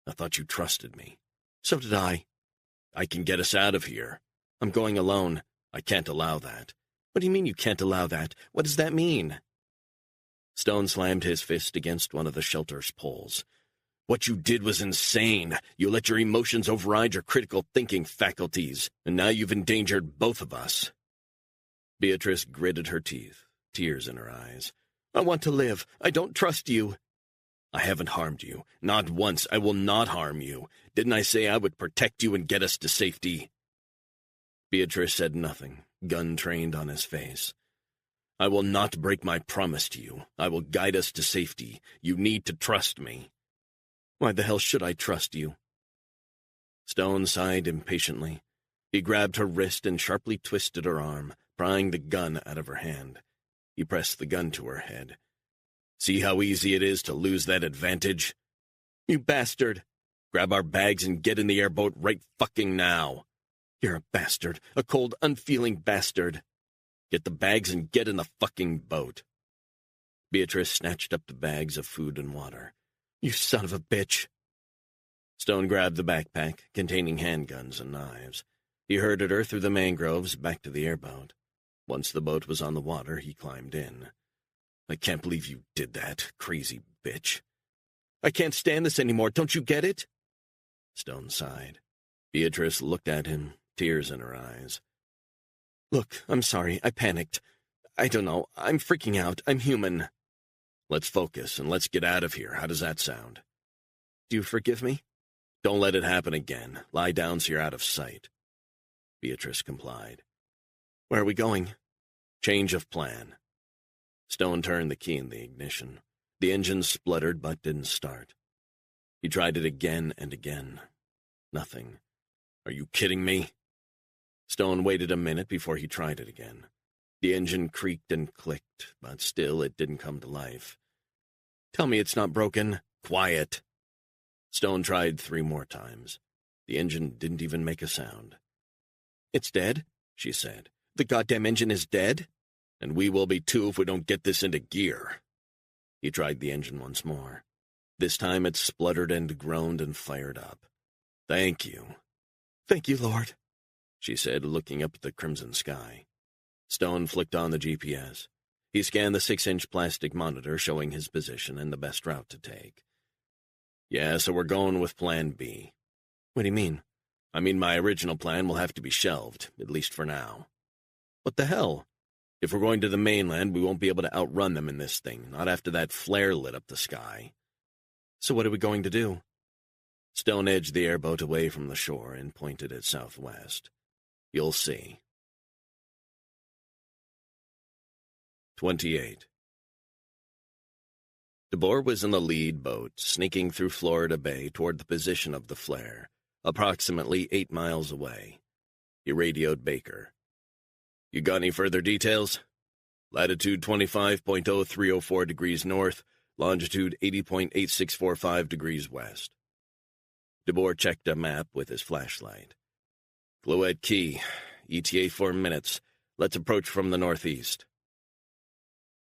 Speaker 2: "I thought you trusted me." "So did I." "I can get us out of here." "I'm going alone." "I can't allow that." "What do you mean you can't allow that? What does that mean?" Stone slammed his fist against one of the shelter's poles. "What you did was insane. You let your emotions override your critical thinking faculties, and now you've endangered both of us." Beatrice gritted her teeth, tears in her eyes. "I want to live. I don't trust you." "I haven't harmed you. Not once. I will not harm you. Didn't I say I would protect you and get us to safety?" Beatrice said nothing, gun trained on his face. "I will not break my promise to you. I will guide us to safety. You need to trust me." "Why the hell should I trust you?" Stone sighed impatiently. He grabbed her wrist and sharply twisted her arm, prying the gun out of her hand. He pressed the gun to her head. "See how easy it is to lose that advantage?" "You bastard!" "Grab our bags and get in the airboat right fucking now." "You're a bastard, a cold, unfeeling bastard." "Get the bags and get in the fucking boat." Beatrice snatched up the bags of food and water. "You son of a bitch." Stone grabbed the backpack, containing handguns and knives. He herded her through the mangroves back to the airboat. Once the boat was on the water, he climbed in. "I can't believe you did that, crazy bitch." "I can't stand this anymore, don't you get it?" Stone sighed. Beatrice looked at him, tears in her eyes. "Look, I'm sorry, I panicked. I don't know, I'm freaking out, I'm human." "Let's focus, and let's get out of here. How does that sound?" "Do you forgive me?" "Don't let it happen again. Lie down so you're out of sight." Beatrice complied. "Where are we going?" "Change of plan." Stone turned the key in the ignition. The engine spluttered but didn't start. He tried it again and again. Nothing. "Are you kidding me?" Stone waited a minute before he tried it again. The engine creaked and clicked, but still it didn't come to life. "Tell me it's not broken." "Quiet." Stone tried 3 more times. The engine didn't even make a sound. "It's dead," she said. "The goddamn engine is dead?" "And we will be too if we don't get this into gear." He tried the engine once more. This time it spluttered and groaned and fired up. "Thank you." "Thank you, Lord," she said, looking up at the crimson sky. Stone flicked on the GPS. He scanned the 6-inch plastic monitor showing his position and the best route to take. "Yeah, so we're going with Plan B." "What do you mean?" "I mean my original plan will have to be shelved, at least for now." "What the hell?" "If we're going to the mainland, we won't be able to outrun them in this thing, not after that flare lit up the sky." "So what are we going to do?" Stone edged the airboat away from the shore and pointed it southwest. "You'll see." 28. DeBoer was in the lead boat, sneaking through Florida Bay toward the position of the flare, approximately 8 miles away. He radioed Baker. "You got any further details?" "Latitude 25.0304 degrees north, longitude 80.8645 degrees west." DeBoer checked a map with his flashlight. "Clouet Key, ETA 4 minutes. Let's approach from the northeast."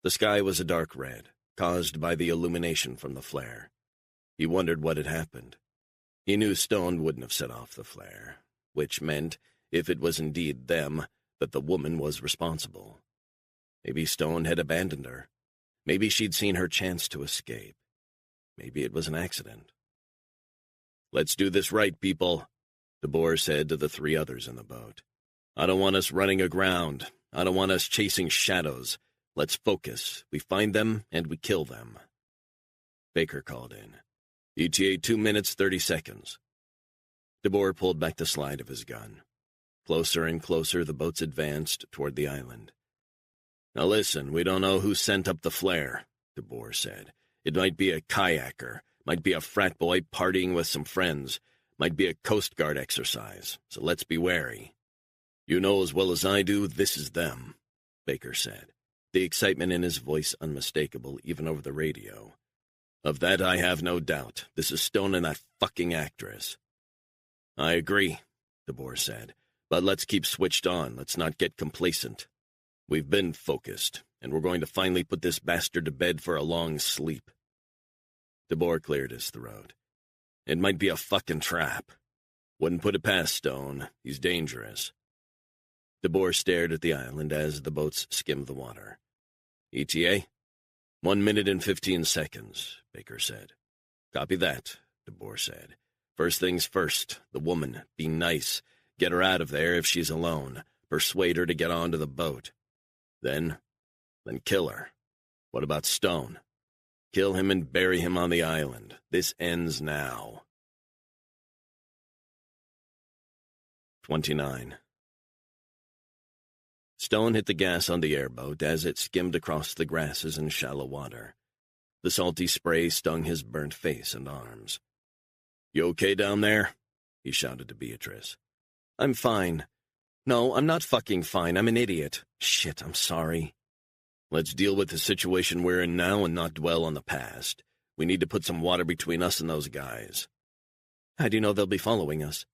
Speaker 2: The sky was a dark red, caused by the illumination from the flare. He wondered what had happened. He knew Stone wouldn't have set off the flare, which meant, if it was indeed them, that the woman was responsible. Maybe Stone had abandoned her. Maybe she'd seen her chance to escape. Maybe it was an accident. "Let's do this right, people," DeBoer said to the 3 others in the boat. "I don't want us running aground. I don't want us chasing shadows. Let's focus. We find them, and we kill them." Baker called in. "ETA 2 minutes, 30 seconds. DeBoer pulled back the slide of his gun. Closer and closer the boats advanced toward the island. "Now listen, we don't know who sent up the flare," DeBoer said. "It might be a kayaker, might be a frat boy partying with some friends, Might be a Coast Guard exercise, so let's be wary. You know as well as I do, this is them, Baker said, the excitement in his voice unmistakable even over the radio. Of that I have no doubt. This is Stone and that fucking actress. I agree, DeBoer said, but let's keep switched on. Let's not get complacent. We've been focused, and we're going to finally put this bastard to bed for a long sleep. DeBoer cleared his throat. It might be a fucking trap. Wouldn't put it past Stone. He's dangerous. DeBoer stared at the island as the boats skimmed the water. ETA? 1 minute and 15 seconds, Baker said. Copy that, DeBoer said. First things first, the woman. Be nice. Get her out of there if she's alone. Persuade her to get onto the boat. Then kill her. What about Stone? Kill him and bury him on the island. This ends now. 29. Stone hit the gas on the airboat as it skimmed across the grasses and shallow water. The salty spray stung his burnt face and arms. You okay down there? He shouted to Beatrice. I'm fine. No, I'm not fucking fine. I'm an idiot. Shit, I'm sorry. Let's deal with the situation we're in now and not dwell on the past. We need to put some water between us and those guys. How do you know they'll be following us?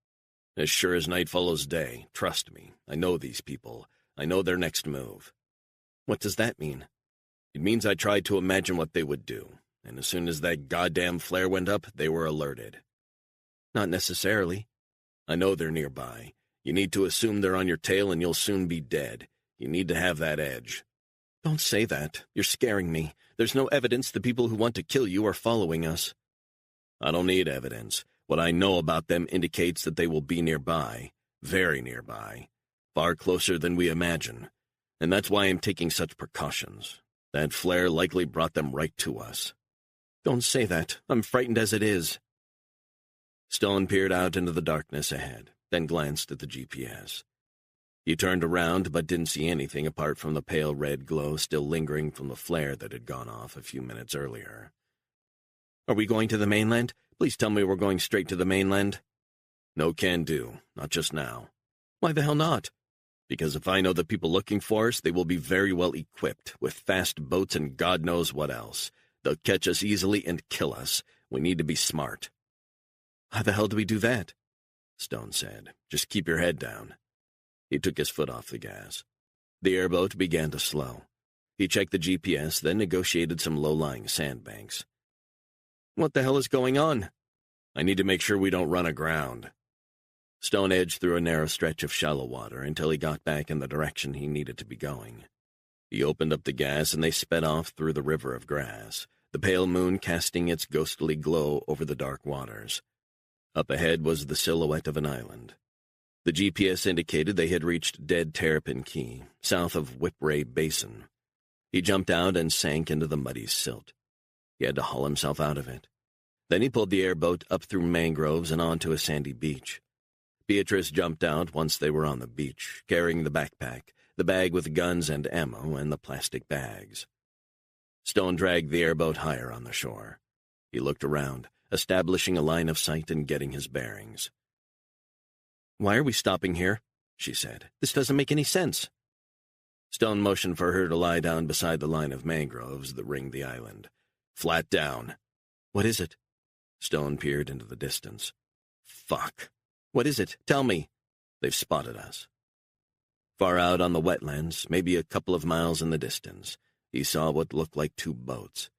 Speaker 2: As sure as night follows day. Trust me. I know these people. I know their next move. What does that mean? It means I tried to imagine what they would do, and as soon as that goddamn flare went up, they were alerted. Not necessarily. I know they're nearby. You need to assume they're on your tail and you'll soon be dead. You need to have that edge. Don't say that. You're scaring me. There's no evidence the people who want to kill you are following us. I don't need evidence. What I know about them indicates that they will be nearby. Very nearby. Far closer than we imagine. And that's why I'm taking such precautions. That flare likely brought them right to us. Don't say that. I'm frightened as it is. Stone peered out into the darkness ahead, then glanced at the GPS. He turned around but didn't see anything apart from the pale red glow still lingering from the flare that had gone off a few minutes earlier. Are we going to the mainland? Please tell me we're going straight to the mainland. No can do. Not just now. Why the hell not? Because if I know the people looking for us, they will be very well equipped, with fast boats and God knows what else. They'll catch us easily and kill us. We need to be smart. How the hell do we do that? Stone said. Just keep your head down. He took his foot off the gas. The airboat began to slow. He checked the GPS, then negotiated some low-lying sandbanks. What the hell is going on? I need to make sure we don't run aground. Stone edged through a narrow stretch of shallow water until he got back in the direction he needed to be going. He opened up the gas and they sped off through the river of grass, the pale moon casting its ghostly glow over the dark waters. Up ahead was the silhouette of an island. The GPS indicated they had reached Dead Terrapin Key, south of Whipray Basin. He jumped out and sank into the muddy silt. He had to haul himself out of it. Then he pulled the airboat up through mangroves and onto a sandy beach. Beatrice jumped out once they were on the beach, carrying the backpack, the bag with guns and ammo, and the plastic bags. Stone dragged the airboat higher on the shore. He looked around, establishing a line of sight and getting his bearings. Why are we stopping here? She said. This doesn't make any sense. Stone motioned for her to lie down beside the line of mangroves that ringed the island. Flat down. What is it? Stone peered into the distance. Fuck. What is it? Tell me. They've spotted us. Far out on the wetlands, maybe a couple of miles in the distance, he saw what looked like two boats,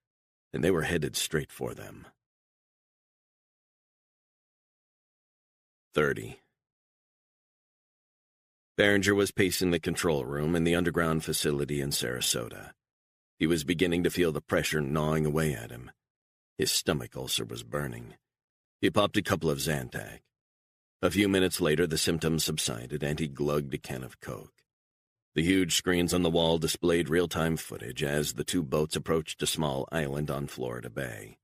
Speaker 2: and they were headed straight for them. 30. Behringer was pacing the control room in the underground facility in Sarasota. He was beginning to feel the pressure gnawing away at him. His stomach ulcer was burning. He popped a couple of Zantac. A few minutes later, the symptoms subsided, and he glugged a can of Coke. The huge screens on the wall displayed real-time footage as the two boats approached a small island on Florida Bay.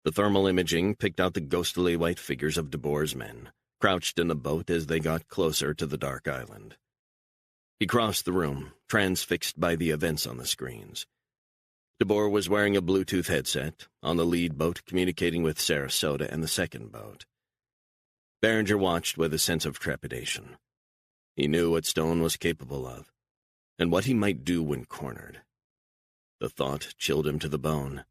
Speaker 2: The thermal imaging picked out the ghostly white figures of DeBoer's men, crouched in the boat as they got closer to the dark island. He crossed the room, transfixed by the events on the screens. DeBoer was wearing a Bluetooth headset, on the lead boat communicating with Sarasota and the second boat. Berenger watched with a sense of trepidation. He knew what Stone was capable of, and what he might do when cornered. The thought chilled him to the bone.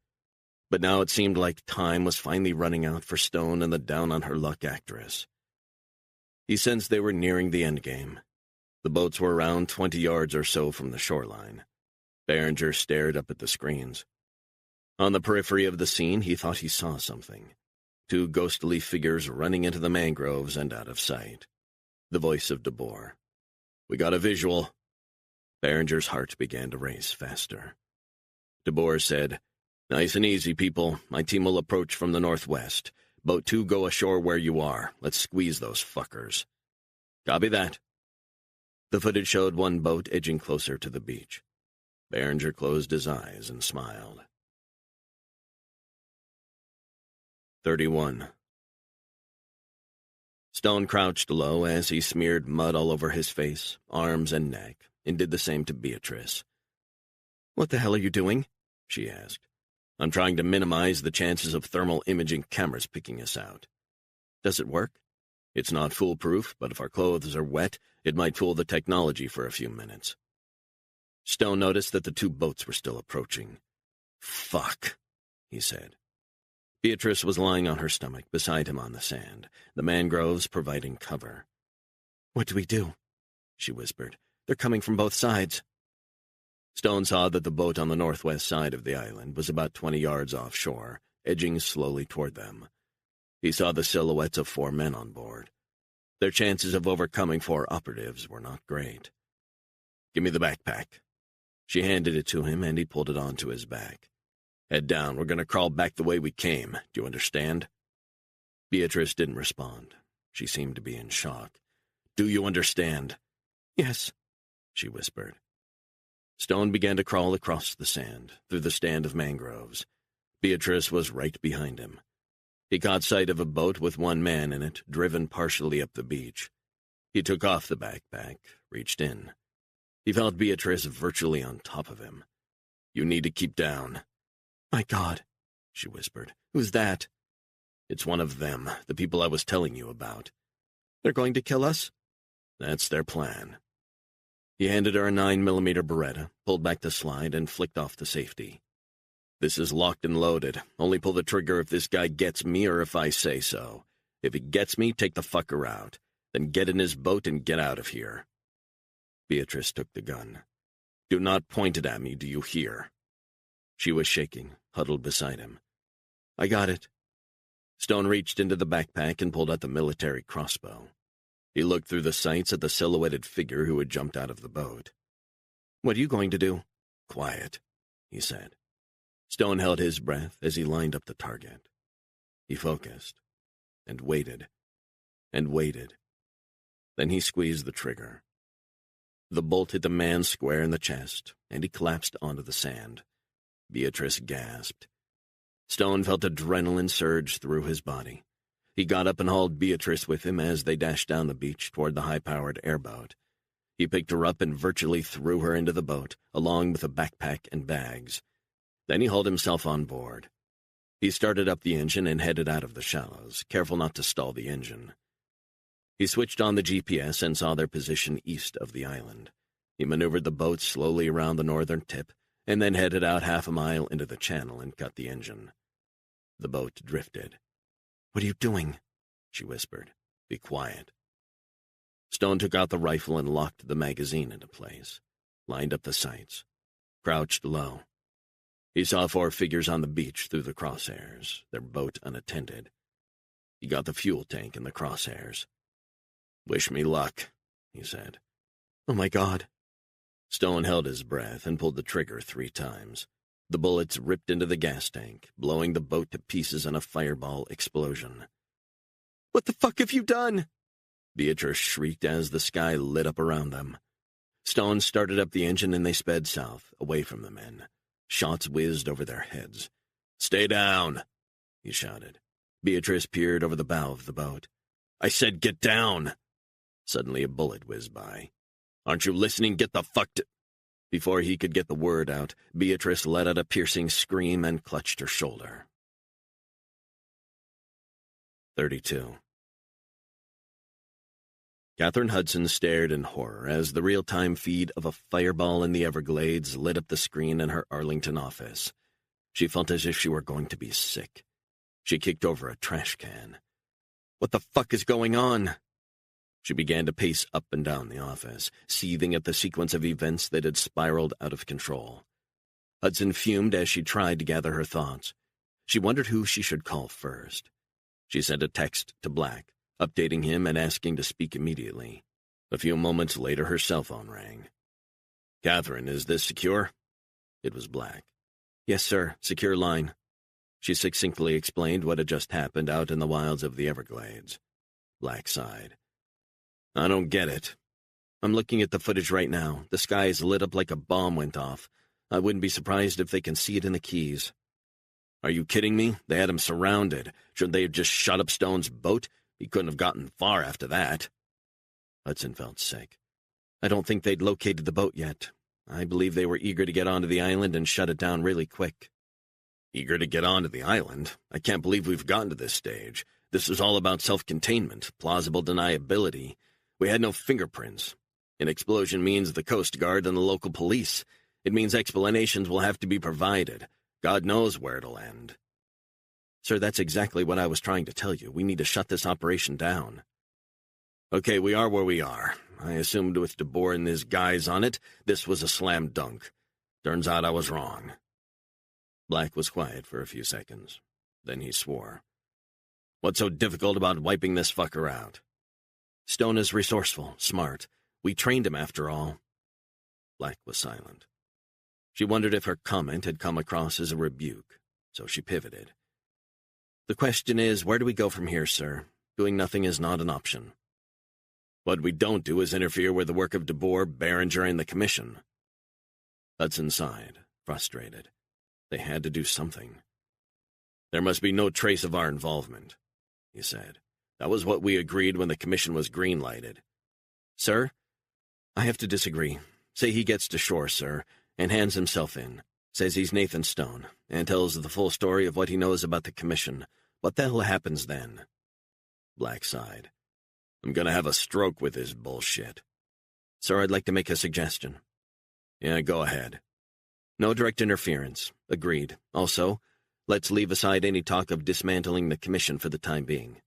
Speaker 2: But now it seemed like time was finally running out for Stone and the down-on-her-luck actress. He sensed they were nearing the endgame. The boats were around 20 yards or so from the shoreline. Berenger stared up at the screens. On the periphery of the scene, he thought he saw something. 2 ghostly figures running into the mangroves and out of sight. The voice of DeBoer. "We got a visual." Berenger's heart began to race faster. DeBoer said, "Nice and easy, people. My team will approach from the northwest. Boat 2 go ashore where you are. Let's squeeze those fuckers." "Copy that." The footage showed one boat edging closer to the beach. Berenger closed his eyes and smiled. 31. Stone crouched low as he smeared mud all over his face, arms, and neck, and did the same to Beatrice. "What the hell are you doing?" she asked. "I'm trying to minimize the chances of thermal imaging cameras picking us out." "Does it work?" "It's not foolproof, but if our clothes are wet, it might fool the technology for a few minutes." Stone noticed that the 2 boats were still approaching. "Fuck," he said. Beatrice was lying on her stomach beside him on the sand, the mangroves providing cover. "What do we do?" she whispered. "They're coming from both sides." Stone saw that the boat on the northwest side of the island was about 20 yards offshore, edging slowly toward them. He saw the silhouettes of 4 men on board. Their chances of overcoming 4 operatives were not great. "Give me the backpack." She handed it to him, and he pulled it onto his back. "Head down. We're going to crawl back the way we came. Do you understand?" Beatrice didn't respond. She seemed to be in shock. "Do you understand?" "Yes," she whispered. Stone began to crawl across the sand, through the stand of mangroves. Beatrice was right behind him. He caught sight of a boat with 1 man in it, driven partially up the beach. He took off the backpack, reached in. He felt Beatrice virtually on top of him. "You need to keep down." "My God," she whispered. "Who's that?" "It's one of them, the people I was telling you about." "They're going to kill us?" "That's their plan." He handed her a 9mm Beretta, pulled back the slide, and flicked off the safety. "This is locked and loaded. Only pull the trigger if this guy gets me or if I say so. If he gets me, take the fucker out. Then get in his boat and get out of here." Beatrice took the gun. "Do not point it at me, do you hear?" She was shaking, huddled beside him. "I got it." Stone reached into the backpack and pulled out the military crossbow. He looked through the sights at the silhouetted figure who had jumped out of the boat. "What are you going to do?" "Quiet," he said. Stone held his breath as he lined up the target. He focused, and waited, and waited. Then he squeezed the trigger. The bolt hit the man square in the chest, and he collapsed onto the sand. Beatrice gasped. Stone felt adrenaline surge through his body. He got up and hauled Beatrice with him as they dashed down the beach toward the high-powered airboat. He picked her up and virtually threw her into the boat, along with the backpack and bags. Then he hauled himself on board. He started up the engine and headed out of the shallows, careful not to stall the engine. He switched on the GPS and saw their position east of the island. He maneuvered the boat slowly around the northern tip, and then headed out 1/2 a mile into the channel and cut the engine. The boat drifted. "What are you doing?" she whispered. "Be quiet." Stone took out the rifle and locked the magazine into place, lined up the sights, crouched low. He saw 4 figures on the beach through the crosshairs, their boat unattended. He got the fuel tank in the crosshairs. "Wish me luck," he said. "Oh my God." Stone held his breath and pulled the trigger 3 times. The bullets ripped into the gas tank, blowing the boat to pieces in a fireball explosion. "What the fuck have you done?" Beatrice shrieked as the sky lit up around them. Stone started up the engine and they sped south, away from the men. Shots whizzed over their heads. "Stay down," he shouted. Beatrice peered over the bow of the boat. "I said get down." Suddenly a bullet whizzed by. "Aren't you listening? Get the fuck to—" Before he could get the word out, Beatrice let out a piercing scream and clutched her shoulder. 32. Catherine Hudson stared in horror as the real-time feed of a fireball in the Everglades lit up the screen in her Arlington office. She felt as if she were going to be sick. She kicked over a trash can. What the fuck is going on? She began to pace up and down the office, seething at the sequence of events that had spiraled out of control. Hudson fumed as she tried to gather her thoughts. She wondered who she should call first. She sent a text to Black, updating him and asking to speak immediately. A few moments later, her cell phone rang. "Catherine, is this secure?" It was Black. "Yes, sir. Secure line." She succinctly explained what had just happened out in the wilds of the Everglades. Black sighed. "I don't get it. I'm looking at the footage right now. The sky is lit up like a bomb went off. I wouldn't be surprised if they can see it in the Keys." "Are you kidding me? They had him surrounded. Shouldn't they have just shot up Stone's boat? He couldn't have gotten far after that." Hudson felt sick. "I don't think they'd located the boat yet. I believe they were eager to get onto the island and shut it down really quick." "Eager to get onto the island? I can't believe we've gotten to this stage. This is all about self-containment, plausible deniability. We had no fingerprints. An explosion means the Coast Guard and the local police. It means explanations will have to be provided. God knows where it'll end." "Sir, that's exactly what I was trying to tell you. We need to shut this operation down." "Okay, we are where we are. I assumed with DeBoer and his guys on it, this was a slam dunk. Turns out I was wrong." Black was quiet for a few seconds. Then he swore. "What's so difficult about wiping this fucker out?" "Stone is resourceful, smart. We trained him after all." Black was silent. She wondered if her comment had come across as a rebuke, so she pivoted. "The question is, where do we go from here, sir? Doing nothing is not an option." "What we don't do is interfere with the work of DeBoer, Behringer, and the Commission." Hudson sighed, frustrated. They had to do something. "There must be no trace of our involvement," he said. "That was what we agreed when the Commission was green-lighted." "Sir, I have to disagree. Say he gets to shore, sir, and hands himself in. Says he's Nathan Stone, and tells the full story of what he knows about the Commission. What the hell happens then?" Black sighed. "I'm gonna have a stroke with this bullshit." "Sir, I'd like to make a suggestion." "Yeah, go ahead." "No direct interference. Agreed. Also, let's leave aside any talk of dismantling the Commission for the time being."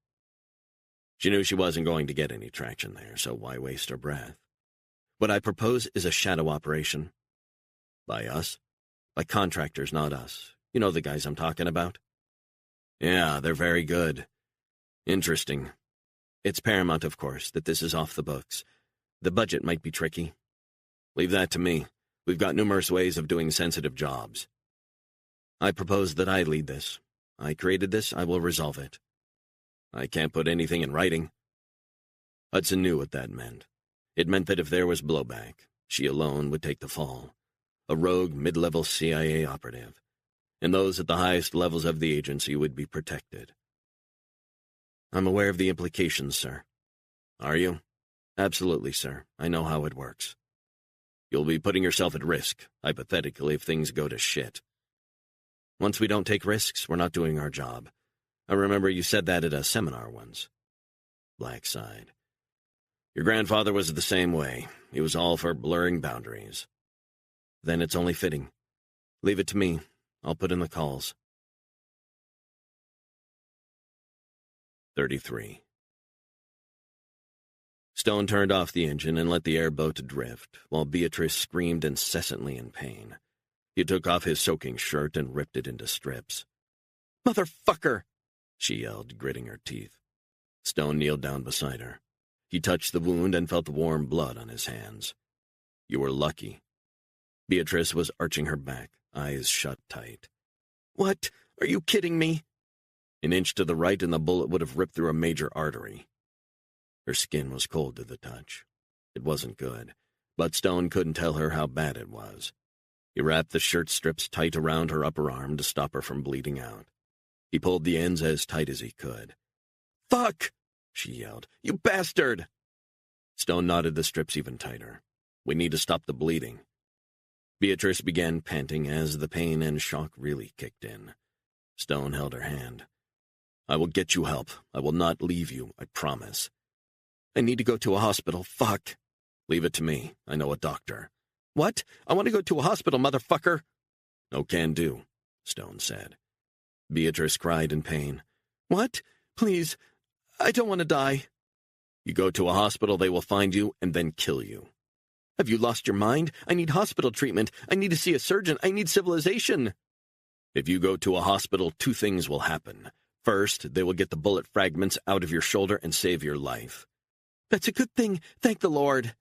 Speaker 2: She knew she wasn't going to get any traction there, so why waste her breath? "What I propose is a shadow operation." "By us?" "By contractors, not us. You know the guys I'm talking about?" "Yeah, they're very good. Interesting." "It's paramount, of course, that this is off the books. The budget might be tricky." "Leave that to me. We've got numerous ways of doing sensitive jobs." "I propose that I lead this. I created this, I will resolve it." "I can't put anything in writing." Hudson knew what that meant. It meant that if there was blowback, she alone would take the fall. A rogue mid-level CIA operative. And those at the highest levels of the agency would be protected. "I'm aware of the implications, sir." "Are you?" "Absolutely, sir. I know how it works." "You'll be putting yourself at risk, hypothetically, if things go to shit." "Once we don't take risks, we're not doing our job. I remember you said that at a seminar once." Black sighed. "Your grandfather was the same way. He was all for blurring boundaries." "Then it's only fitting. Leave it to me. I'll put in the calls." 33. Stone turned off the engine and let the airboat drift, while Beatrice screamed incessantly in pain. He took off his soaking shirt and ripped it into strips. "Motherfucker!" she yelled, gritting her teeth. Stone kneeled down beside her. He touched the wound and felt the warm blood on his hands. "You were lucky." Beatrice was arching her back, eyes shut tight. "What? Are you kidding me?" An inch to the right and the bullet would have ripped through a major artery. Her skin was cold to the touch. It wasn't good, but Stone couldn't tell her how bad it was. He wrapped the shirt strips tight around her upper arm to stop her from bleeding out. He pulled the ends as tight as he could. "Fuck!" she yelled. "You bastard!" Stone knotted the strips even tighter. "We need to stop the bleeding." Beatrice began panting as the pain and shock really kicked in. Stone held her hand. "I will get you help. I will not leave you, I promise." I need to go to a hospital. Fuck. Leave it to me. I know a doctor. What? I want to go to a hospital, motherfucker. No can do, Stone said. Beatrice cried in pain. What? Please, I don't want to die. You go to a hospital, they will find you and then kill you. Have you lost your mind? I need hospital treatment. I need to see a surgeon. I need civilization. If you go to a hospital, two things will happen. First, they will get the bullet fragments out of your shoulder and save your life. That's a good thing, thank the Lord.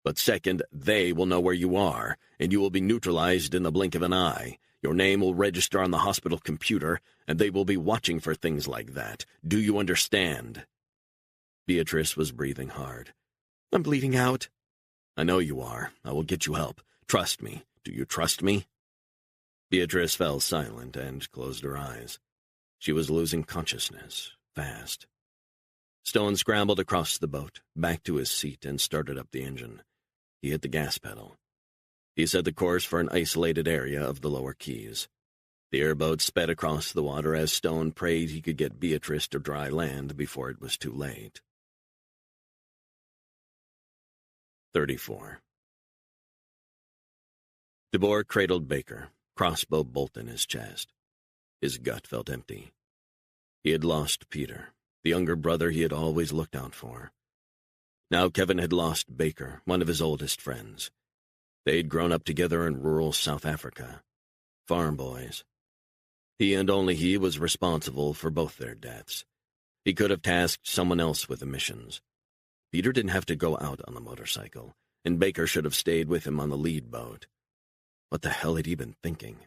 Speaker 2: But second, they will know where you are, and you will be neutralized in the blink of an eye. Your name will register on the hospital computer, and they will be watching for things like that. Do you understand? Beatrice was breathing hard. I'm bleeding out. I know you are. I will get you help. Trust me. Do you trust me? Beatrice fell silent and closed her eyes. She was losing consciousness, fast. Stone scrambled across the boat, back to his seat, and started up the engine. He hit the gas pedal. He set the course for an isolated area of the lower Keys. The airboat sped across the water as Stone prayed he could get Beatrice to dry land before it was too late. 34. DeBoer cradled Baker, crossbow bolt in his chest. His gut felt empty. He had lost Peter, the younger brother he had always looked out for. Now Kevin had lost Baker, one of his oldest friends. They'd grown up together in rural South Africa. Farm boys. He and only he was responsible for both their deaths. He could have tasked someone else with the missions. Peter didn't have to go out on the motorcycle, and Baker should have stayed with him on the lead boat. What the hell had he been thinking?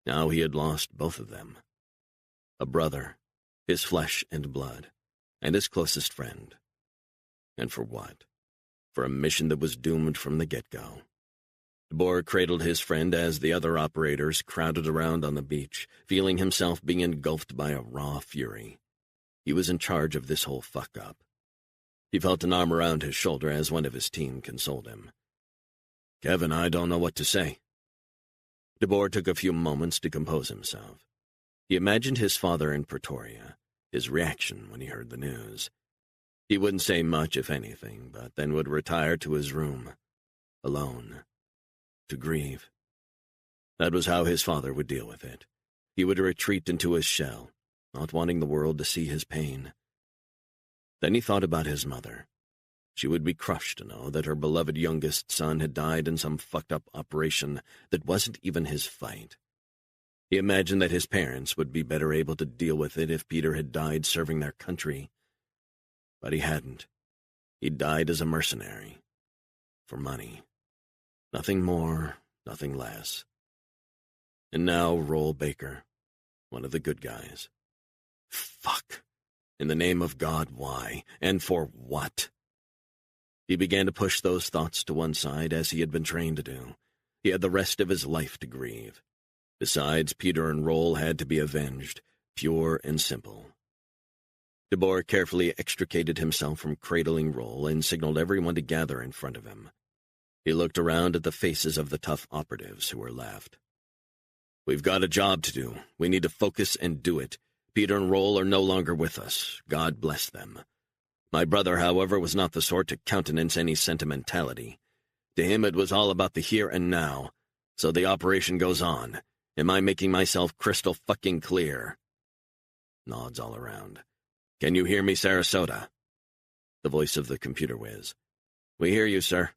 Speaker 2: Now he had lost both of them. A brother, his flesh and blood, and his closest friend. And for what? For a mission that was doomed from the get-go. DeBoer cradled his friend as the other operators crowded around on the beach, feeling himself being engulfed by a raw fury. He was in charge of this whole fuck-up. He felt an arm around his shoulder as one of his team consoled him. Kevin, I don't know what to say. DeBoer took a few moments to compose himself. He imagined his father in Pretoria, his reaction when he heard the news. He wouldn't say much, if anything, but then would retire to his room, alone, to grieve. That was how his father would deal with it. He would retreat into his shell, not wanting the world to see his pain. Then he thought about his mother. She would be crushed to know that her beloved youngest son had died in some fucked-up operation that wasn't even his fight. He imagined that his parents would be better able to deal with it if Peter had died serving their country. But he hadn't. He died as a mercenary. For money. Nothing more, nothing less. And now Roll Baker, one of the good guys. Fuck. In the name of God, why? And for what? He began to push those thoughts to one side as he had been trained to do. He had the rest of his life to grieve. Besides, Peter and Roll had to be avenged, pure and simple. DeBoer carefully extricated himself from cradling Roll and signaled everyone to gather in front of him. He looked around at the faces of the tough operatives who were left. We've got a job to do. We need to focus and do it. Peter and Roll are no longer with us. God bless them. My brother, however, was not the sort to countenance any sentimentality. To him it was all about the here and now. So the operation goes on. Am I making myself crystal fucking clear? Nods all around. Can you hear me, Sarasota? The voice of the computer whiz. We hear you, sir.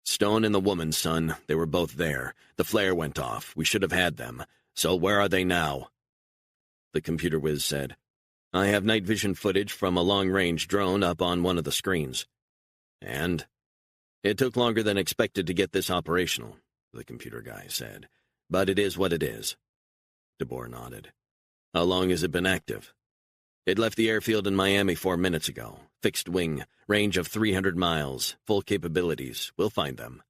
Speaker 2: Stone and the woman, son. They were both there. The flare went off. We should have had them. So where are they now? The computer whiz said, I have night vision footage from a long-range drone up on one of the screens. And? It took longer than expected to get this operational, the computer guy said. But it is what it is. DeBoer nodded. How long has it been active? It left the airfield in Miami 4 minutes ago. Fixed wing, range of 300 miles, full capabilities. We'll find them.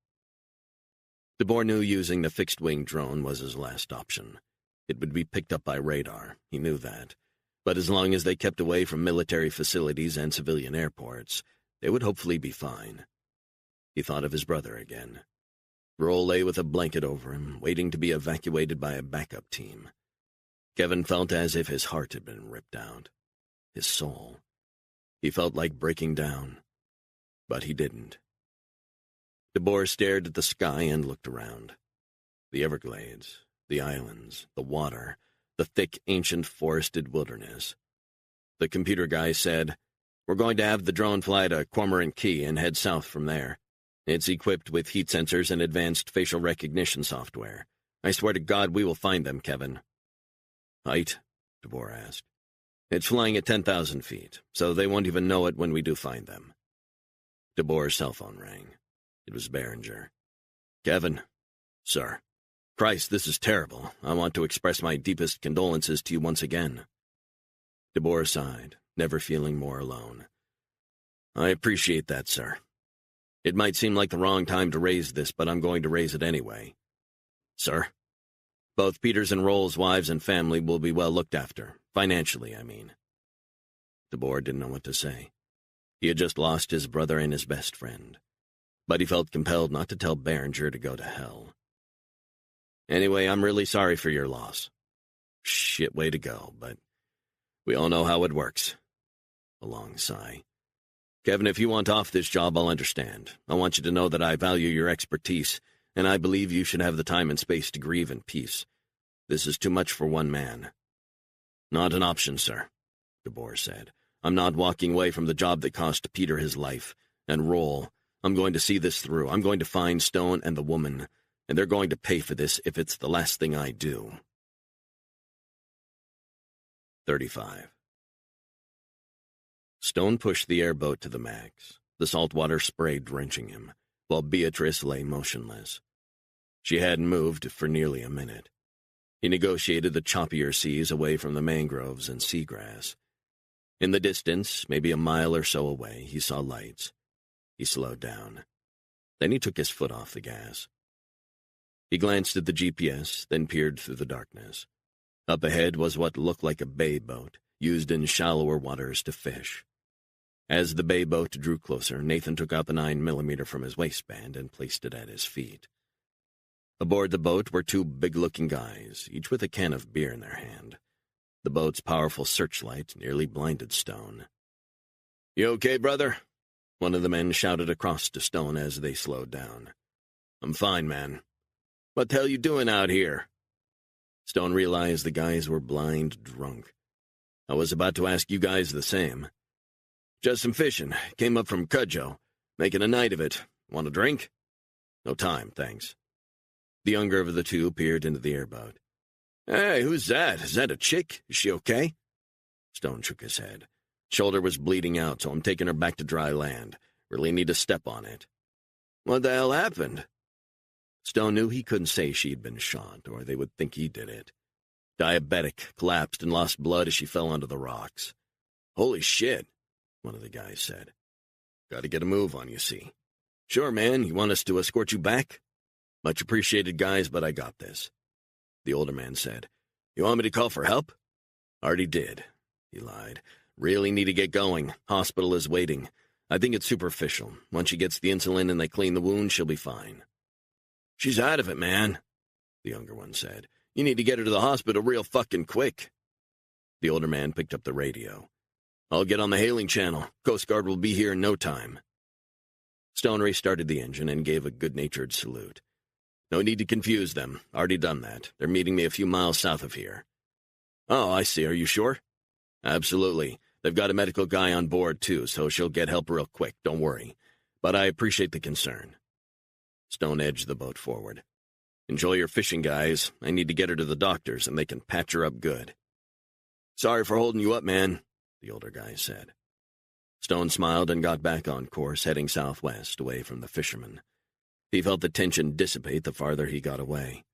Speaker 2: DeBoer knew using the fixed-wing drone was his last option. It would be picked up by radar, he knew that. But as long as they kept away from military facilities and civilian airports, they would hopefully be fine. He thought of his brother again. Roll lay with a blanket over him, waiting to be evacuated by a backup team. Kevin felt as if his heart had been ripped out. His soul. He felt like breaking down, but he didn't. DeBoer stared at the sky and looked around. The Everglades, the islands, the water, the thick, ancient forested wilderness. The computer guy said, "We're going to have the drone fly to Cormorant Key and head south from there. It's equipped with heat sensors and advanced facial recognition software. I swear to God we will find them, Kevin." "Height?" DeBoer asked. "It's flying at 10,000 feet, so they won't even know it when we do find them." DeBoer's cell phone rang. It was Berenger. "Kevin." "Sir." "Christ, this is terrible. I want to express my deepest condolences to you once again." DeBoer sighed, never feeling more alone. "I appreciate that, sir. It might seem like the wrong time to raise this, but I'm going to raise it anyway." "Sir?" "Both Peters and Roll's wives and family will be well looked after. Financially, I mean." DeBoer didn't know what to say. He had just lost his brother and his best friend. But he felt compelled not to tell Berenger to go to hell. "Anyway, I'm really sorry for your loss." "Shit way to go, but we all know how it works." A long sigh. "Kevin, if you want off this job, I'll understand. I want you to know that I value your expertise, and I believe you should have the time and space to grieve in peace. This is too much for one man." "Not an option, sir," DeBoer said. "I'm not walking away from the job that cost Peter his life. And Roll, I'm going to see this through. I'm going to find Stone and the woman, and they're going to pay for this if it's the last thing I do." 35. Stone pushed the airboat to the max, the salt water spray drenching him, while Beatrice lay motionless. She hadn't moved for nearly a minute. He negotiated the choppier seas away from the mangroves and seagrass. In the distance, maybe a mile or so away, he saw lights. He slowed down. Then he took his foot off the gas. He glanced at the GPS, then peered through the darkness. Up ahead was what looked like a bay boat, used in shallower waters to fish. As the bay boat drew closer, Nathan took out the 9mm from his waistband and placed it at his feet. Aboard the boat were two big-looking guys, each with a can of beer in their hand. The boat's powerful searchlight nearly blinded Stone. "You okay, brother?" one of the men shouted across to Stone as they slowed down. "I'm fine, man." "What the hell you doing out here?" Stone realized the guys were blind drunk. "I was about to ask you guys the same." "Just some fishing. Came up from Cudjoe. Making a night of it. Want a drink?" "No time, thanks." The younger of the two peered into the airboat. "Hey, who's that? Is that a chick? Is she okay?" Stone shook his head. "Shoulder was bleeding out, so I'm taking her back to dry land. Really need to step on it." "What the hell happened?" Stone knew he couldn't say she'd been shot, or they would think he did it. "Diabetic, collapsed and lost blood as she fell onto the rocks." "Holy shit," one of the guys said. "Gotta get a move on, you see." "Sure, man. You want us to escort you back?" "Much appreciated, guys, but I got this." The older man said. "You want me to call for help?" "Already did," he lied. "Really need to get going. Hospital is waiting. I think it's superficial. Once she gets the insulin and they clean the wound, she'll be fine." "She's out of it, man," the younger one said. "You need to get her to the hospital real fucking quick." The older man picked up the radio. "I'll get on the hailing channel. Coast Guard will be here in no time." Stone restarted the engine and gave a good-natured salute. "No need to confuse them. Already done that. They're meeting me a few miles south of here." "Oh, I see. Are you sure?" "Absolutely. They've got a medical guy on board, too, so she'll get help real quick. Don't worry. But I appreciate the concern." Stone edged the boat forward. "Enjoy your fishing, guys. I need to get her to the doctors, and they can patch her up good." "Sorry for holding you up, man," the older guy said. Stone smiled and got back on course, heading southwest, away from the fishermen. He felt the tension dissipate the farther he got away.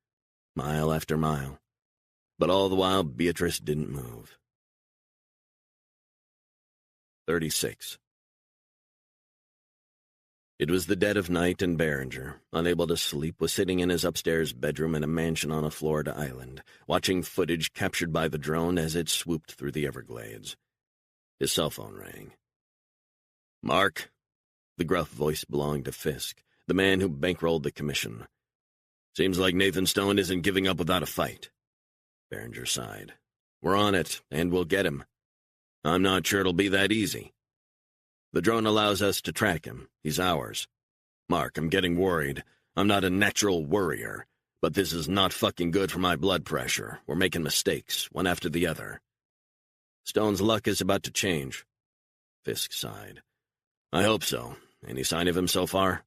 Speaker 2: Mile after mile. But all the while, Beatrice didn't move. 36. It was the dead of night, and Berenger, unable to sleep, was sitting in his upstairs bedroom in a mansion on a Florida island, watching footage captured by the drone as it swooped through the Everglades. His cell phone rang. "Mark?" The gruff voice belonged to Fisk, the man who bankrolled the commission. "Seems like Nathan Stone isn't giving up without a fight." Berenger sighed. "We're on it, and we'll get him. I'm not sure it'll be that easy." The drone allows us to track him. He's ours. Mark, I'm getting worried. I'm not a natural worrier, but this is not fucking good for my blood pressure. We're making mistakes, one after the other. Stone's luck is about to change. Fisk sighed. I hope so. Any sign of him so far?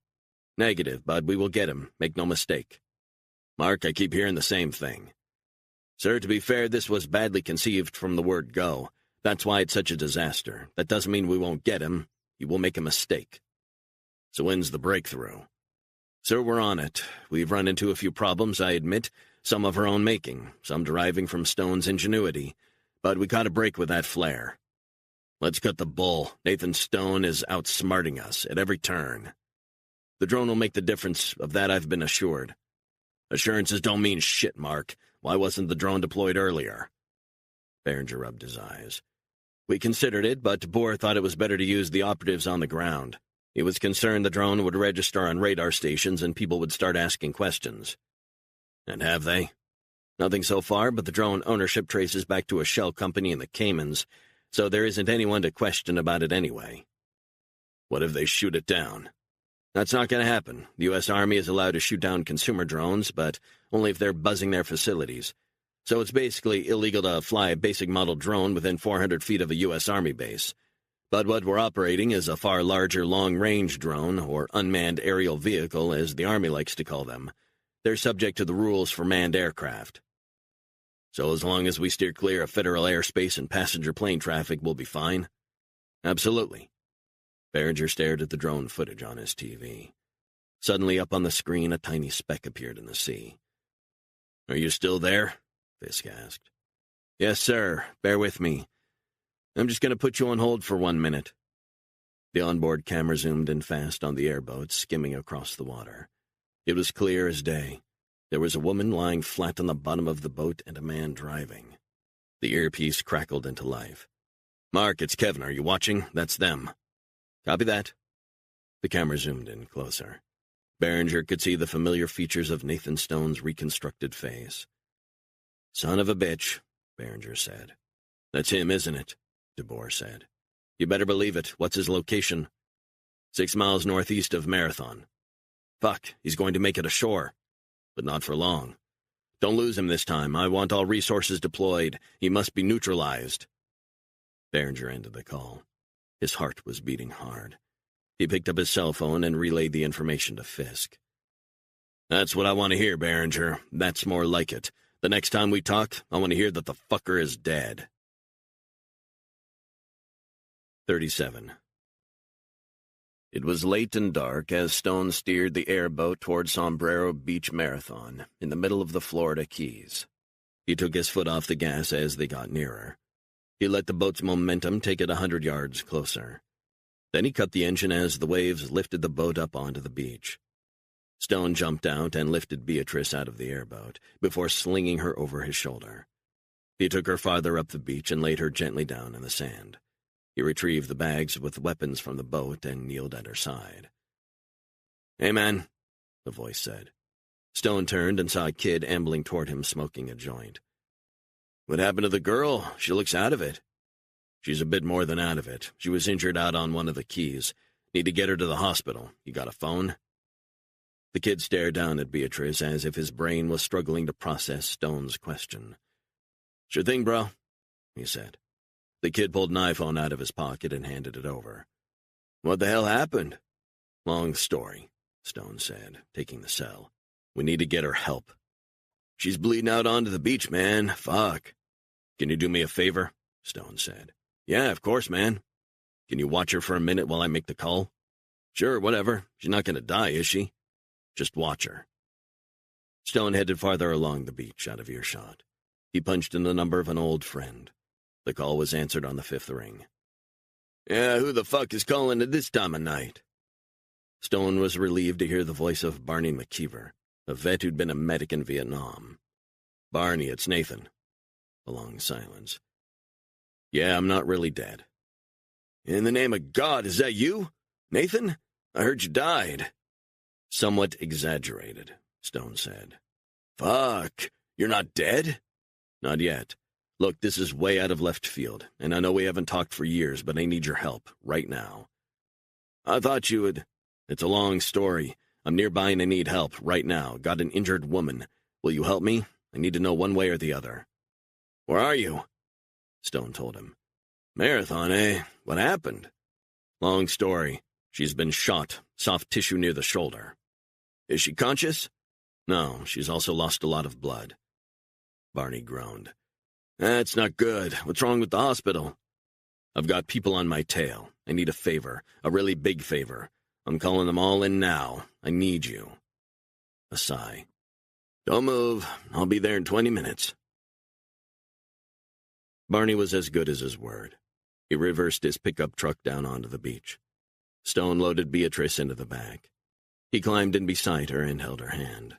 Speaker 2: Negative, but we will get him. Make no mistake. Mark, I keep hearing the same thing. Sir, to be fair, this was badly conceived from the word go. That's why it's such a disaster. That doesn't mean we won't get him. He will make a mistake. So when's the breakthrough? Sir, we're on it. We've run into a few problems, I admit, some of our own making, some deriving from Stone's ingenuity, but we got a break with that flair. Let's cut the bull. Nathan Stone is outsmarting us at every turn. The drone will make the difference, of that I've been assured. Assurances don't mean shit, Mark. Why wasn't the drone deployed earlier? Behringer rubbed his eyes. We considered it, but Bohr thought it was better to use the operatives on the ground. He was concerned the drone would register on radar stations and people would start asking questions. And have they? Nothing so far, but the drone ownership traces back to a shell company in the Caymans, so there isn't anyone to question about it anyway. What if they shoot it down? That's not going to happen. The U.S. Army is allowed to shoot down consumer drones, but only if they're buzzing their facilities. So it's basically illegal to fly a basic model drone within 400 feet of a U.S. Army base. But what we're operating is a far larger long-range drone, or unmanned aerial vehicle, as the Army likes to call them. They're subject to the rules for manned aircraft. So as long as we steer clear of federal airspace and passenger plane traffic, we'll be fine? Absolutely. Behringer stared at the drone footage on his TV. Suddenly up on the screen, a tiny speck appeared in the sea. Are you still there? Fisk asked. Yes, sir. Bear with me. I'm just going to put you on hold for 1 minute. The onboard camera zoomed in fast on the airboat, skimming across the water. It was clear as day. There was a woman lying flat on the bottom of the boat and a man driving. The earpiece crackled into life. Mark, it's Kevin. Are you watching? That's them. Copy that. The camera zoomed in closer. Behringer could see the familiar features of Nathan Stone's reconstructed face. Son of a bitch, Behringer said. That's him, isn't it? DeBoer said. You better believe it. What's his location? 6 miles northeast of Marathon. Fuck, he's going to make it ashore. But not for long. Don't lose him this time. I want all resources deployed. He must be neutralized. Behringer ended the call. His heart was beating hard. He picked up his cell phone and relayed the information to Fisk. That's what I want to hear, Behringer. That's more like it. The next time we talk, I want to hear that the fucker is dead. 37. It was late and dark as Stone steered the airboat toward Sombrero Beach Marathon, in the middle of the Florida Keys. He took his foot off the gas as they got nearer. He let the boat's momentum take it 100 yards closer. Then he cut the engine as the waves lifted the boat up onto the beach. Stone jumped out and lifted Beatrice out of the airboat, before slinging her over his shoulder. He took her farther up the beach and laid her gently down in the sand. He retrieved the bags with weapons from the boat and kneeled at her side. Hey, man, the voice said. Stone turned and saw a kid ambling toward him smoking a joint. What happened to the girl? She looks out of it. She's a bit more than out of it. She was injured out on one of the keys. Need to get her to the hospital. You got a phone? The kid stared down at Beatrice as if his brain was struggling to process Stone's question. Sure thing, bro, he said. The kid pulled an iPhone out of his pocket and handed it over. What the hell happened? Long story, Stone said, taking the cell. We need to get her help. She's bleeding out onto the beach, man. Fuck. Can you do me a favor? Stone said. Yeah, of course, man. Can you watch her for a minute while I make the call? Sure, whatever. She's not going to die, is she? Just watch her. Stone headed farther along the beach, out of earshot. He punched in the number of an old friend. The call was answered on the 5th ring. Yeah, who the fuck is calling at this time of night? Stone was relieved to hear the voice of Barney McKeever, a vet who'd been a medic in Vietnam. Barney, it's Nathan. A long silence. Yeah, I'm not really dead. In the name of God, is that you? Nathan? I heard you died. Somewhat exaggerated, Stone said. Fuck, you're not dead? Not yet. Look, this is way out of left field, and I know we haven't talked for years, but I need your help, right now. I thought you would. It's a long story. I'm nearby and I need help, right now. Got an injured woman. Will you help me? I need to know one way or the other. Where are you? Stone told him. Marathon, eh? What happened? Long story. She's been shot. Soft tissue near the shoulder. Is she conscious? No, she's also lost a lot of blood. Barney groaned. That's not good. What's wrong with the hospital? I've got people on my tail. I need a favor. A really big favor. I'm calling them all in now. I need you. A sigh. Don't move. I'll be there in 20 minutes. Barney was as good as his word. He reversed his pickup truck down onto the beach. Stone loaded Beatrice into the back. He climbed in beside her and held her hand.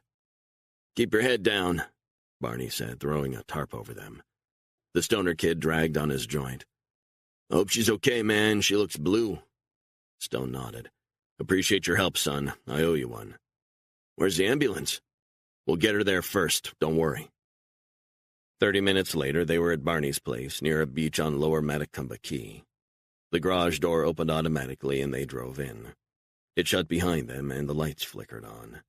Speaker 2: Keep your head down, Barney said, throwing a tarp over them. The stoner kid dragged on his joint. Hope she's okay, man. She looks blue. Stone nodded. Appreciate your help, son. I owe you one. Where's the ambulance? We'll get her there first. Don't worry. 30 minutes later, they were at Barney's place, near a beach on Lower Matacumba Key. The garage door opened automatically, and they drove in. It shut behind them, and the lights flickered on.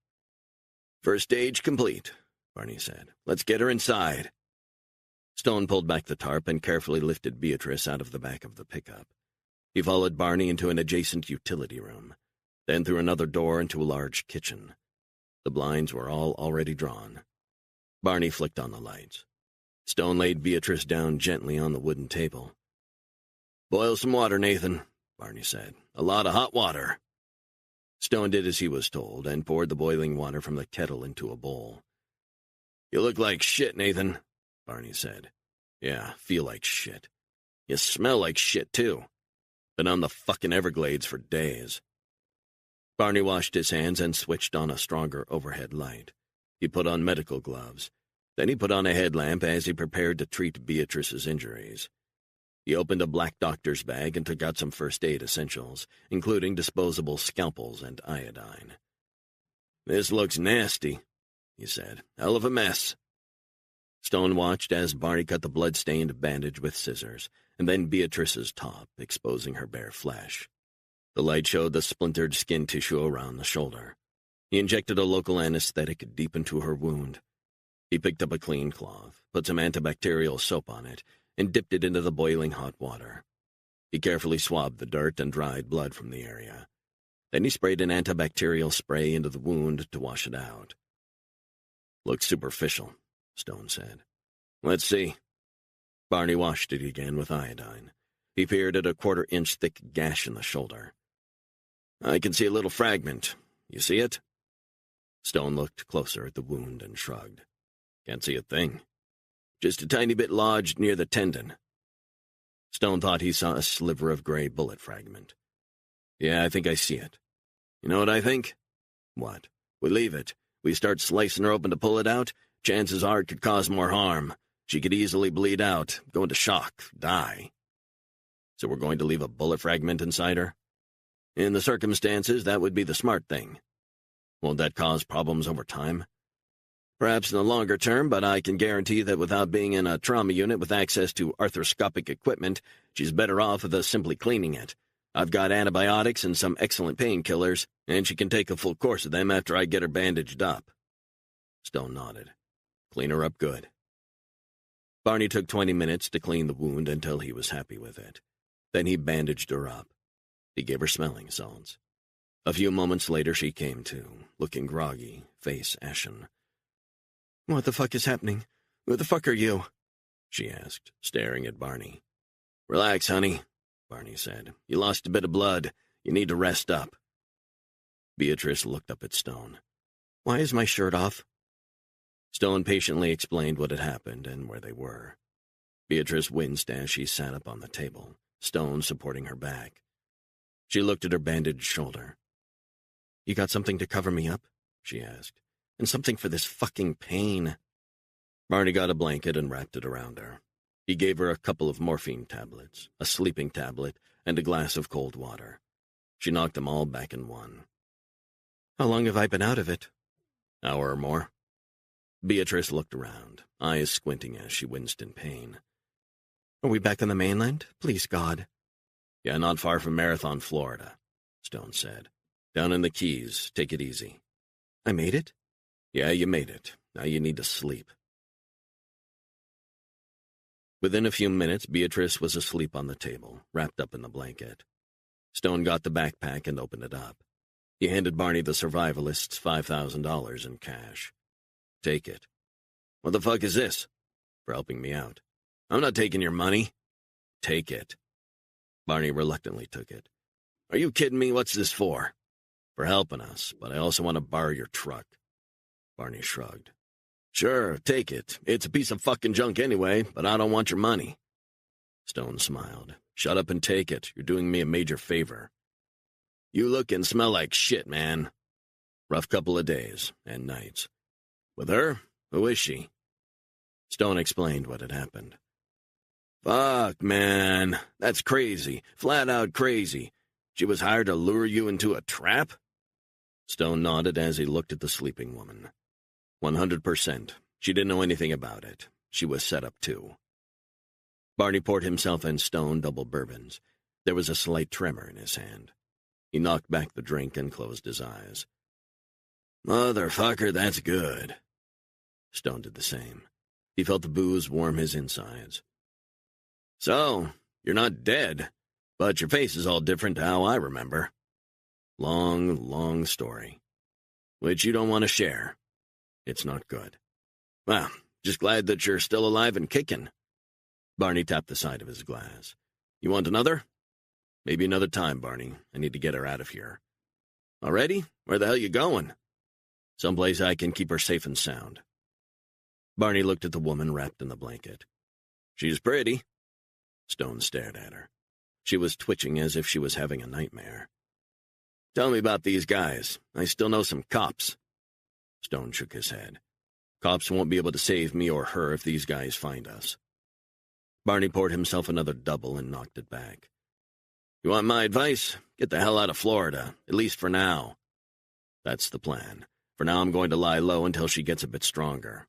Speaker 2: First stage complete, Barney said. Let's get her inside. Stone pulled back the tarp and carefully lifted Beatrice out of the back of the pickup. He followed Barney into an adjacent utility room, then through another door into a large kitchen. The blinds were all already drawn. Barney flicked on the lights. Stone laid Beatrice down gently on the wooden table. Boil some water, Nathan, Barney said. A lot of hot water. Stone did as he was told and poured the boiling water from the kettle into a bowl. You look like shit, Nathan, Barney said. Yeah, feel like shit. You smell like shit, too. Been on the fucking Everglades for days. Barney washed his hands and switched on a stronger overhead light. He put on medical gloves. Then he put on a headlamp as he prepared to treat Beatrice's injuries. He opened a black doctor's bag and took out some first aid essentials, including disposable scalpels and iodine. This looks nasty, he said. Hell of a mess. Stone watched as Barney cut the blood-stained bandage with scissors, and then Beatrice's top, exposing her bare flesh. The light showed the splintered skin tissue around the shoulder. He injected a local anesthetic deep into her wound. He picked up a clean cloth, put some antibacterial soap on it, and dipped it into the boiling hot water. He carefully swabbed the dirt and dried blood from the area. Then he sprayed an antibacterial spray into the wound to wash it out. Looks superficial, Stone said. Let's see. Barney washed it again with iodine. He peered at a quarter-inch thick gash in the shoulder. I can see a little fragment. You see it? Stone looked closer at the wound and shrugged. Can't see a thing. Just a tiny bit lodged near the tendon. Stone thought he saw a sliver of gray bullet fragment. Yeah, I think I see it. You know what I think? What? We leave it. We start slicing her open to pull it out. Chances are it could cause more harm. She could easily bleed out, go into shock, die. So we're going to leave a bullet fragment inside her? In the circumstances, that would be the smart thing. Won't that cause problems over time? Perhaps in the longer term, but I can guarantee that without being in a trauma unit with access to arthroscopic equipment, she's better off with us simply cleaning it. I've got antibiotics and some excellent painkillers, and she can take a full course of them after I get her bandaged up. Stone nodded. Clean her up good. Barney took 20 minutes to clean the wound until he was happy with it. Then he bandaged her up. He gave her smelling salts. A few moments later she came to, looking groggy, face ashen. What the fuck is happening? Who the fuck are you? She asked, staring at Barney. Relax, honey, Barney said. You lost a bit of blood. You need to rest up. Beatrice looked up at Stone. Why is my shirt off? Stone patiently explained what had happened and where they were. Beatrice winced as she sat up on the table, Stone supporting her back. She looked at her bandaged shoulder. You got something to cover me up? She asked. And something for this fucking pain. Barney got a blanket and wrapped it around her. He gave her a couple of morphine tablets, a sleeping tablet, and a glass of cold water. She knocked them all back in one. How long have I been out of it? Hour or more. Beatrice looked around, eyes squinting as she winced in pain. Are we back on the mainland? Please, God. Yeah, not far from Marathon, Florida. Stone said. "Down in the Keys. Take it easy."
Speaker 1: "I made it?"
Speaker 2: "Yeah, you made it. Now you need to sleep." Within a few minutes, Beatrice was asleep on the table, wrapped up in the blanket. Stone got the backpack and opened it up. He handed Barney the survivalist's $5,000 in cash. "Take it." "What the fuck is this?" "For helping me out." "I'm not taking your money." "Take it." Barney reluctantly took it. "Are you kidding me? What's this for?" "For helping us, but I also want to borrow your truck." Barney shrugged. "Sure, take it. It's a piece of fucking junk anyway, but I don't want your money." Stone smiled. "Shut up and take it. You're doing me a major favor." "You look and smell like shit, man." "Rough couple of days and nights." "With her? Who is she?" Stone explained what had happened. "Fuck, man. That's crazy. Flat out crazy. She was hired to lure you into a trap?" Stone nodded as he looked at the sleeping woman. 100%. She didn't know anything about it. She was set up too. Barney poured himself and Stone double bourbons. There was a slight tremor in his hand. He knocked back the drink and closed his eyes. "Motherfucker, that's good." Stone did the same. He felt the booze warm his insides. "So, you're not dead, but your face is all different to how I remember. Long, long story. Which you don't want to share. It's not good. Well, just glad that you're still alive and kicking." Barney tapped the side of his glass. "You want another?" "Maybe another time, Barney. I need to get her out of here." "Already? Where the hell you going?" "Someplace I can keep her safe and sound." Barney looked at the woman wrapped in the blanket. "She's pretty." Stone stared at her. She was twitching as if she was having a nightmare. "Tell me about these guys. I still know some cops." Stone shook his head. "Cops won't be able to save me or her if these guys find us." Barney poured himself another double and knocked it back. "You want my advice? Get the hell out of Florida, at least for now." "That's the plan. For now I'm going to lie low until she gets a bit stronger."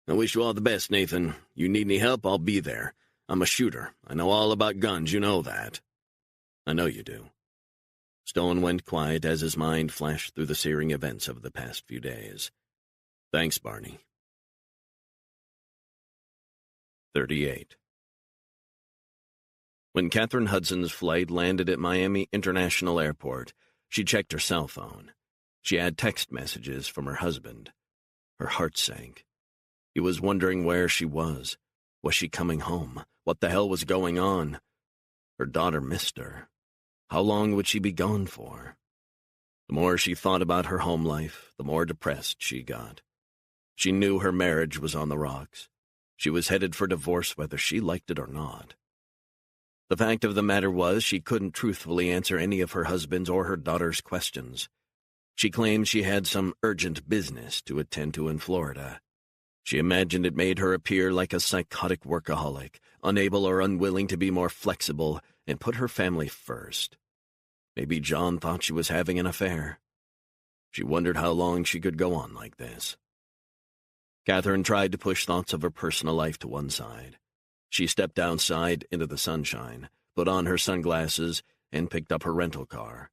Speaker 2: "I wish you all the best, Nathan. You need any help, I'll be there. I'm a shooter. I know all about guns, you know that." "I know you do." Stone went quiet as his mind flashed through the searing events of the past few days. "Thanks, Barney." 38. When Catherine Hudson's flight landed at Miami International Airport, she checked her cell phone. She had text messages from her husband. Her heart sank. He was wondering where she was. Was she coming home? What the hell was going on? Her daughter missed her. How long would she be gone for? The more she thought about her home life, the more depressed she got. She knew her marriage was on the rocks. She was headed for divorce whether she liked it or not. The fact of the matter was she couldn't truthfully answer any of her husband's or her daughter's questions. She claimed she had some urgent business to attend to in Florida. She imagined it made her appear like a psychotic workaholic, unable or unwilling to be more flexible and put her family first. Maybe John thought she was having an affair. She wondered how long she could go on like this. Catherine tried to push thoughts of her personal life to one side. She stepped outside into the sunshine, put on her sunglasses, and picked up her rental car.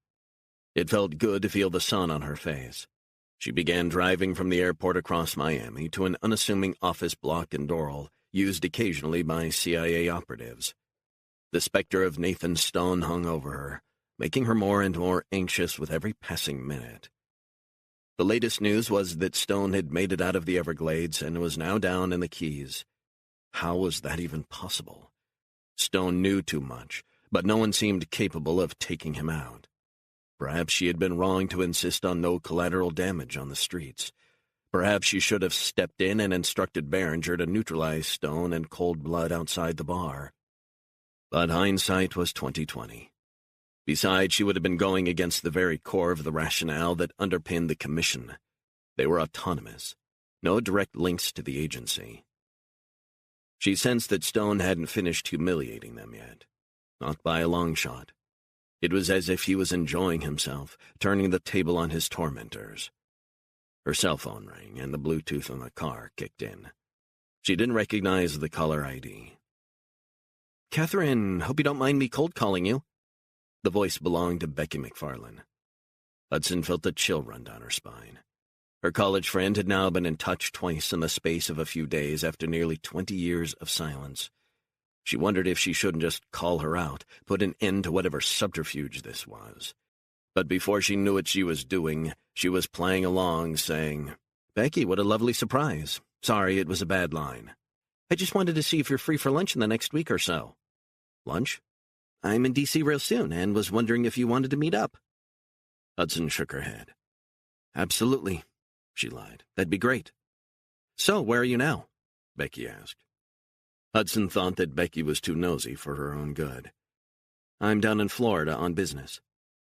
Speaker 2: It felt good to feel the sun on her face. She began driving from the airport across Miami to an unassuming office block in Doral, used occasionally by CIA operatives. The specter of Nathan Stone hung over her, making her more and more anxious with every passing minute. The latest news was that Stone had made it out of the Everglades and was now down in the Keys. How was that even possible? Stone knew too much, but no one seemed capable of taking him out. Perhaps she had been wrong to insist on no collateral damage on the streets. Perhaps she should have stepped in and instructed Behringer to neutralize Stone in cold blood outside the bar. But hindsight was 20/20. Besides, she would have been going against the very core of the rationale that underpinned the commission. They were autonomous, no direct links to the agency. She sensed that Stone hadn't finished humiliating them yet, not by a long shot. It was as if he was enjoying himself, turning the table on his tormentors. Her cell phone rang, and the Bluetooth on the car kicked in. She didn't recognize the caller ID.
Speaker 1: "Catherine, hope you don't mind me cold calling you." The voice belonged to Becky McFarlane. Hudson felt a chill run down her spine. Her college friend had now been in touch twice in the space of a few days after nearly 20 years of silence. She wondered if she shouldn't just call her out, put an end to whatever subterfuge this was. But before she knew what she was doing, she was playing along, saying, "Becky, what a lovely surprise. Sorry, it was a bad line. I just wanted to see if you're free for lunch in the next week or so." "Lunch? I'm in D.C. real soon and was wondering if you wanted to meet up." Hudson shook her head. "Absolutely," she lied. "That'd be great." "So, where are you now?" Becky asked. Hudson thought that Becky was too nosy for her own good. "I'm down in Florida on business."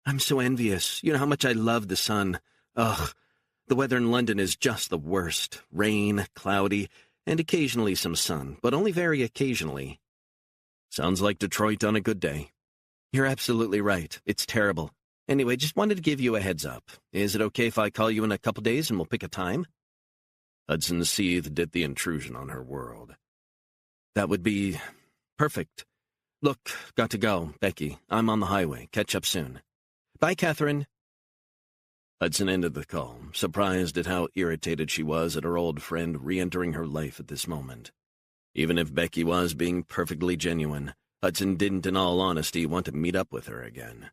Speaker 1: "I'm so envious. You know how much I love the sun. Ugh, the weather in London is just the worst. Rain, cloudy, and occasionally some sun, but only very occasionally." "Sounds like Detroit on a good day." "You're absolutely right. It's terrible. Anyway, just wanted to give you a heads up. Is it okay if I call you in a couple days and we'll pick a time?" Hudson seethed at the intrusion on her world. "That would be perfect. Look, got to go, Becky. I'm on the highway. Catch up soon. Bye, Catherine." Hudson ended the call, surprised at how irritated she was at her old friend re-entering her life at this moment. Even if Becky was being perfectly genuine, Hudson didn't, in all honesty, want to meet up with her again.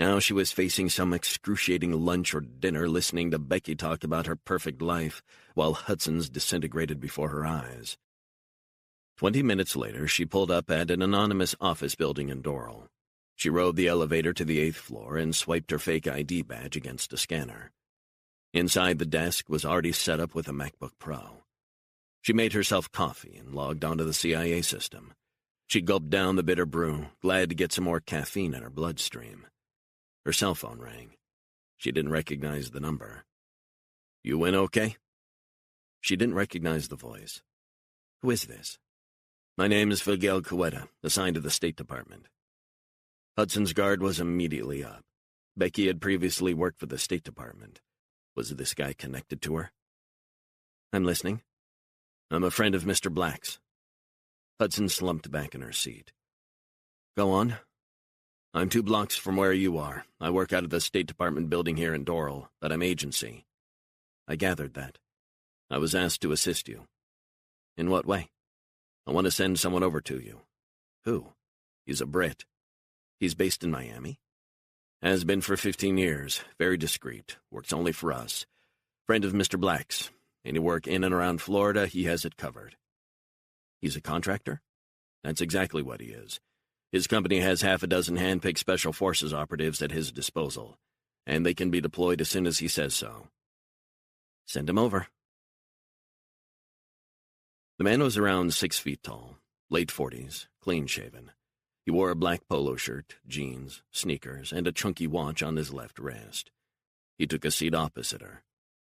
Speaker 1: Now she was facing some excruciating lunch or dinner listening to Becky talk about her perfect life, while Hudson's disintegrated before her eyes. 20 minutes later, she pulled up at an anonymous office building in Doral. She rode the elevator to the 8th floor and swiped her fake ID badge against a scanner. Inside, the desk was already set up with a MacBook Pro. She made herself coffee and logged onto the CIA system. She gulped down the bitter brew, glad to get some more caffeine in her bloodstream. Her cell phone rang. She didn't recognize the number. "You in okay?" She didn't recognize the voice. "Who is this?" "My name is Figuel Cueta, assigned to the State Department." Hudson's guard was immediately up. Becky had previously worked for the State Department. Was this guy connected to her? "I'm listening." "I'm a friend of Mr. Black's." Hudson slumped back in her seat. "Go on." "I'm 2 blocks from where you are. I work out of the State Department building here in Doral, but I'm agency." "I gathered that. I was asked to assist you." "In what way?" "I want to send someone over to you." "Who?" "He's a Brit. He's based in Miami. Has been for 15 years. Very discreet. Works only for us. Friend of Mr. Black's. Any work in and around Florida, he has it covered." "He's a contractor?" "That's exactly what he is. His company has 6 hand-picked Special Forces operatives at his disposal, and they can be deployed as soon as he says so." "Send him over." The man was around 6 feet tall, late 40s, clean-shaven. He wore a black polo shirt, jeans, sneakers, and a chunky watch on his left wrist. He took a seat opposite her.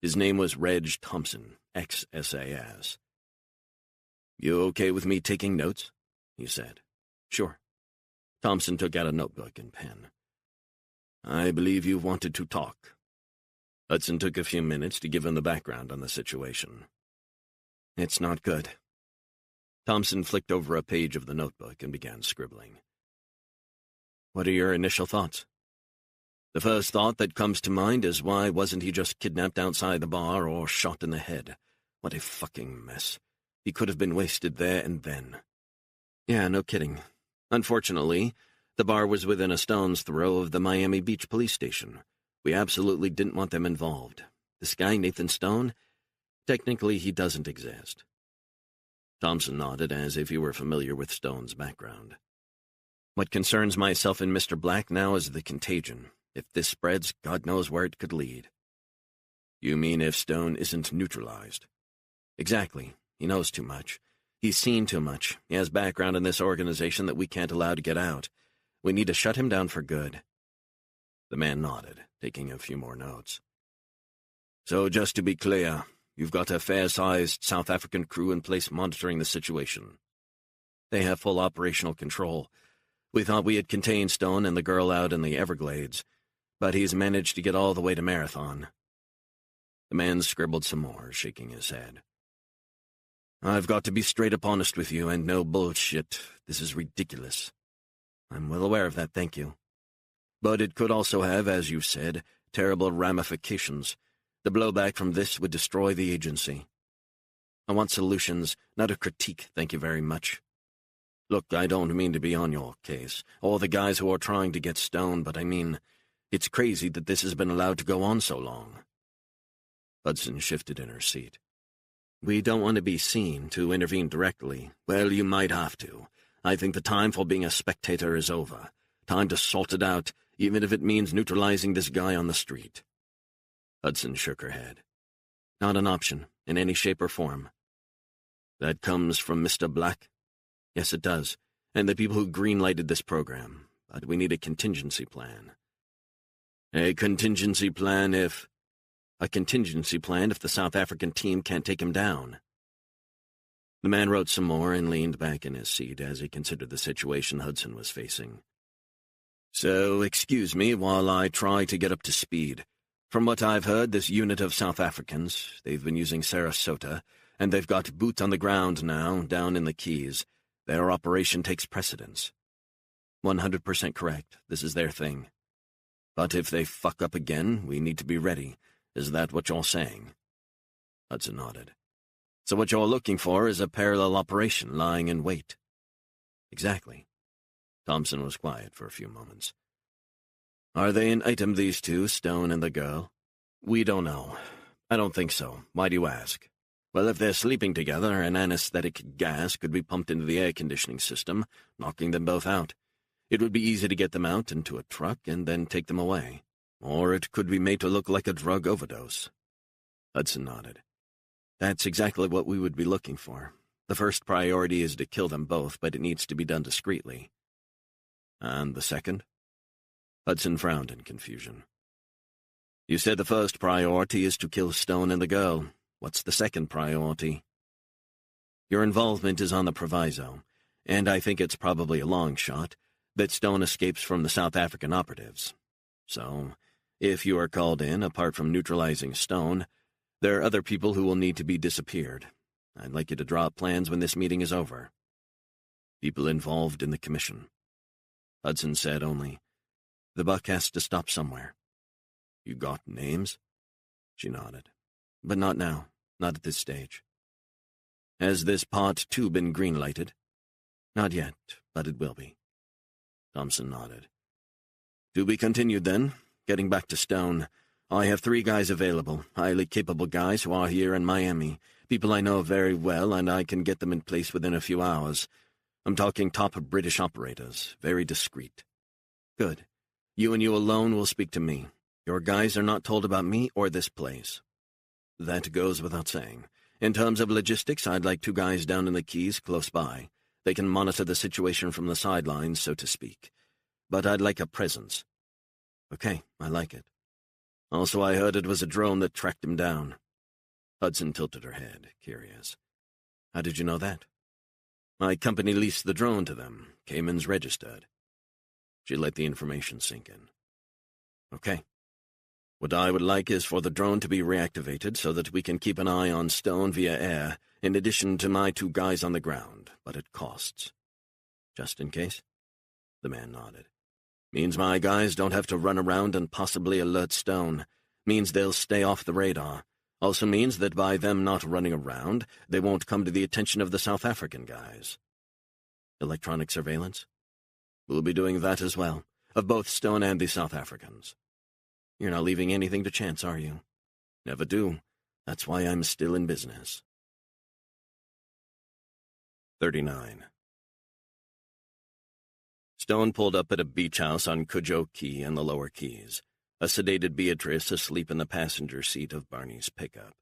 Speaker 1: His name was Reg Thompson, ex-SAS. "You okay with me taking notes?" he said. "Sure." Thompson took out a notebook and pen. "I believe you wanted to talk." Hudson took a few minutes to give him the background on the situation. "It's not good." Thompson flicked over a page of the notebook and began scribbling. "What are your initial thoughts?" "The first thought that comes to mind is why wasn't he just kidnapped outside the bar or shot in the head? What a fucking mess. He could have been wasted there and then." "Yeah, no kidding. Unfortunately, the bar was within a stone's throw of the Miami Beach police station. We absolutely didn't want them involved. This guy, Nathan Stone, technically he doesn't exist." Thompson nodded as if he were familiar with Stone's background. "What concerns myself and Mr. Black now is the contagion. If this spreads, God knows where it could lead." "You mean if Stone isn't neutralized?" "Exactly. He knows too much. He's seen too much. He has background in this organization that we can't allow to get out. We need to shut him down for good." The man nodded, taking a few more notes. "So just to be clear, you've got a fair-sized South African crew in place monitoring the situation." "They have full operational control. We thought we had contained Stone and the girl out in the Everglades, but he's managed to get all the way to Marathon." The man scribbled some more, shaking his head. "I've got to be straight-up honest with you, and no bullshit. This is ridiculous." "I'm well aware of that, thank you." But it could also have, as you said, terrible ramifications. The blowback from this would destroy the agency. I want solutions, not a critique, thank you very much. Look, I don't mean to be on your case, or the guys who are trying to get Stone, but I mean, it's crazy that this has been allowed to go on so long. Hudson shifted in her seat. We don't want to be seen to intervene directly. Well, you might have to. I think the time for being a spectator is over. Time to sort it out, even if it means neutralizing this guy on the street. Hudson shook her head. Not an option, in any shape or form. That comes from Mr. Black? Yes, it does, and the people who green-lighted this program. But we need a contingency plan. A contingency plan if the South African team can't take him down. The man wrote some more and leaned back in his seat as he considered the situation Hudson was facing. So, excuse me while I try to get up to speed. From what I've heard, this unit of South Africans, they've been using Sarasota, and they've got boots on the ground now, down in the Keys. Their operation takes precedence. 100% correct. This is their thing. But if they fuck up again, we need to be ready. Is that what you're saying? Hudson nodded. So what you're looking for is a parallel operation lying in wait. Exactly. Thompson was quiet for a few moments. Are they an item, these two, Stone and the girl? We don't know. I don't think so. Why do you ask? Well, if they're sleeping together, an anesthetic gas could be pumped into the air conditioning system, knocking them both out. It would be easy to get them out into a truck and then take them away. Or it could be made to look like a drug overdose. Hudson nodded. That's exactly what we would be looking for. The first priority is to kill them both, but it needs to be done discreetly. And the second? Hudson frowned in confusion. You said the first priority is to kill Stone and the girl. What's the second priority? Your involvement is on the proviso, and I think it's probably a long shot that Stone escapes from the South African operatives. So, if you are called in, apart from neutralizing Stone, there are other people who will need to be disappeared. I'd like you to draw up plans when this meeting is over. People involved in the commission. Hudson said only, the buck has to stop somewhere. You got names? She nodded. But not now, not at this stage. Has this part too been green-lighted? Not yet, but it will be. Thompson nodded. To be continued, then. Getting back to Stone, I have 3 guys available, highly capable guys who are here in Miami, people I know very well, and I can get them in place within a few hours. I'm talking top British operators, very discreet. Good. You and you alone will speak to me. Your guys are not told about me or this place. That goes without saying. In terms of logistics, I'd like 2 guys down in the Keys close by. They can monitor the situation from the sidelines, so to speak. But I'd like a presence. Okay, I like it. Also, I heard it was a drone that tracked him down. Hudson tilted her head, curious. How did you know that? My company leased the drone to them. Cayman's registered. She let the information sink in. Okay. What I would like is for the drone to be reactivated so that we can keep an eye on Stone via air, in addition to my 2 guys on the ground, but it costs. Just in case? The man nodded. Means my guys don't have to run around and possibly alert Stone. Means they'll stay off the radar. Also means that by them not running around, they won't come to the attention of the South African guys. Electronic surveillance? We'll be doing that as well, of both Stone and the South Africans. You're not leaving anything to chance, are you? Never do. That's why I'm still in business. 39. Stone pulled up at a beach house on Cudjoe Key in the Lower Keys, a sedated Beatrice asleep in the passenger seat of Barney's pickup.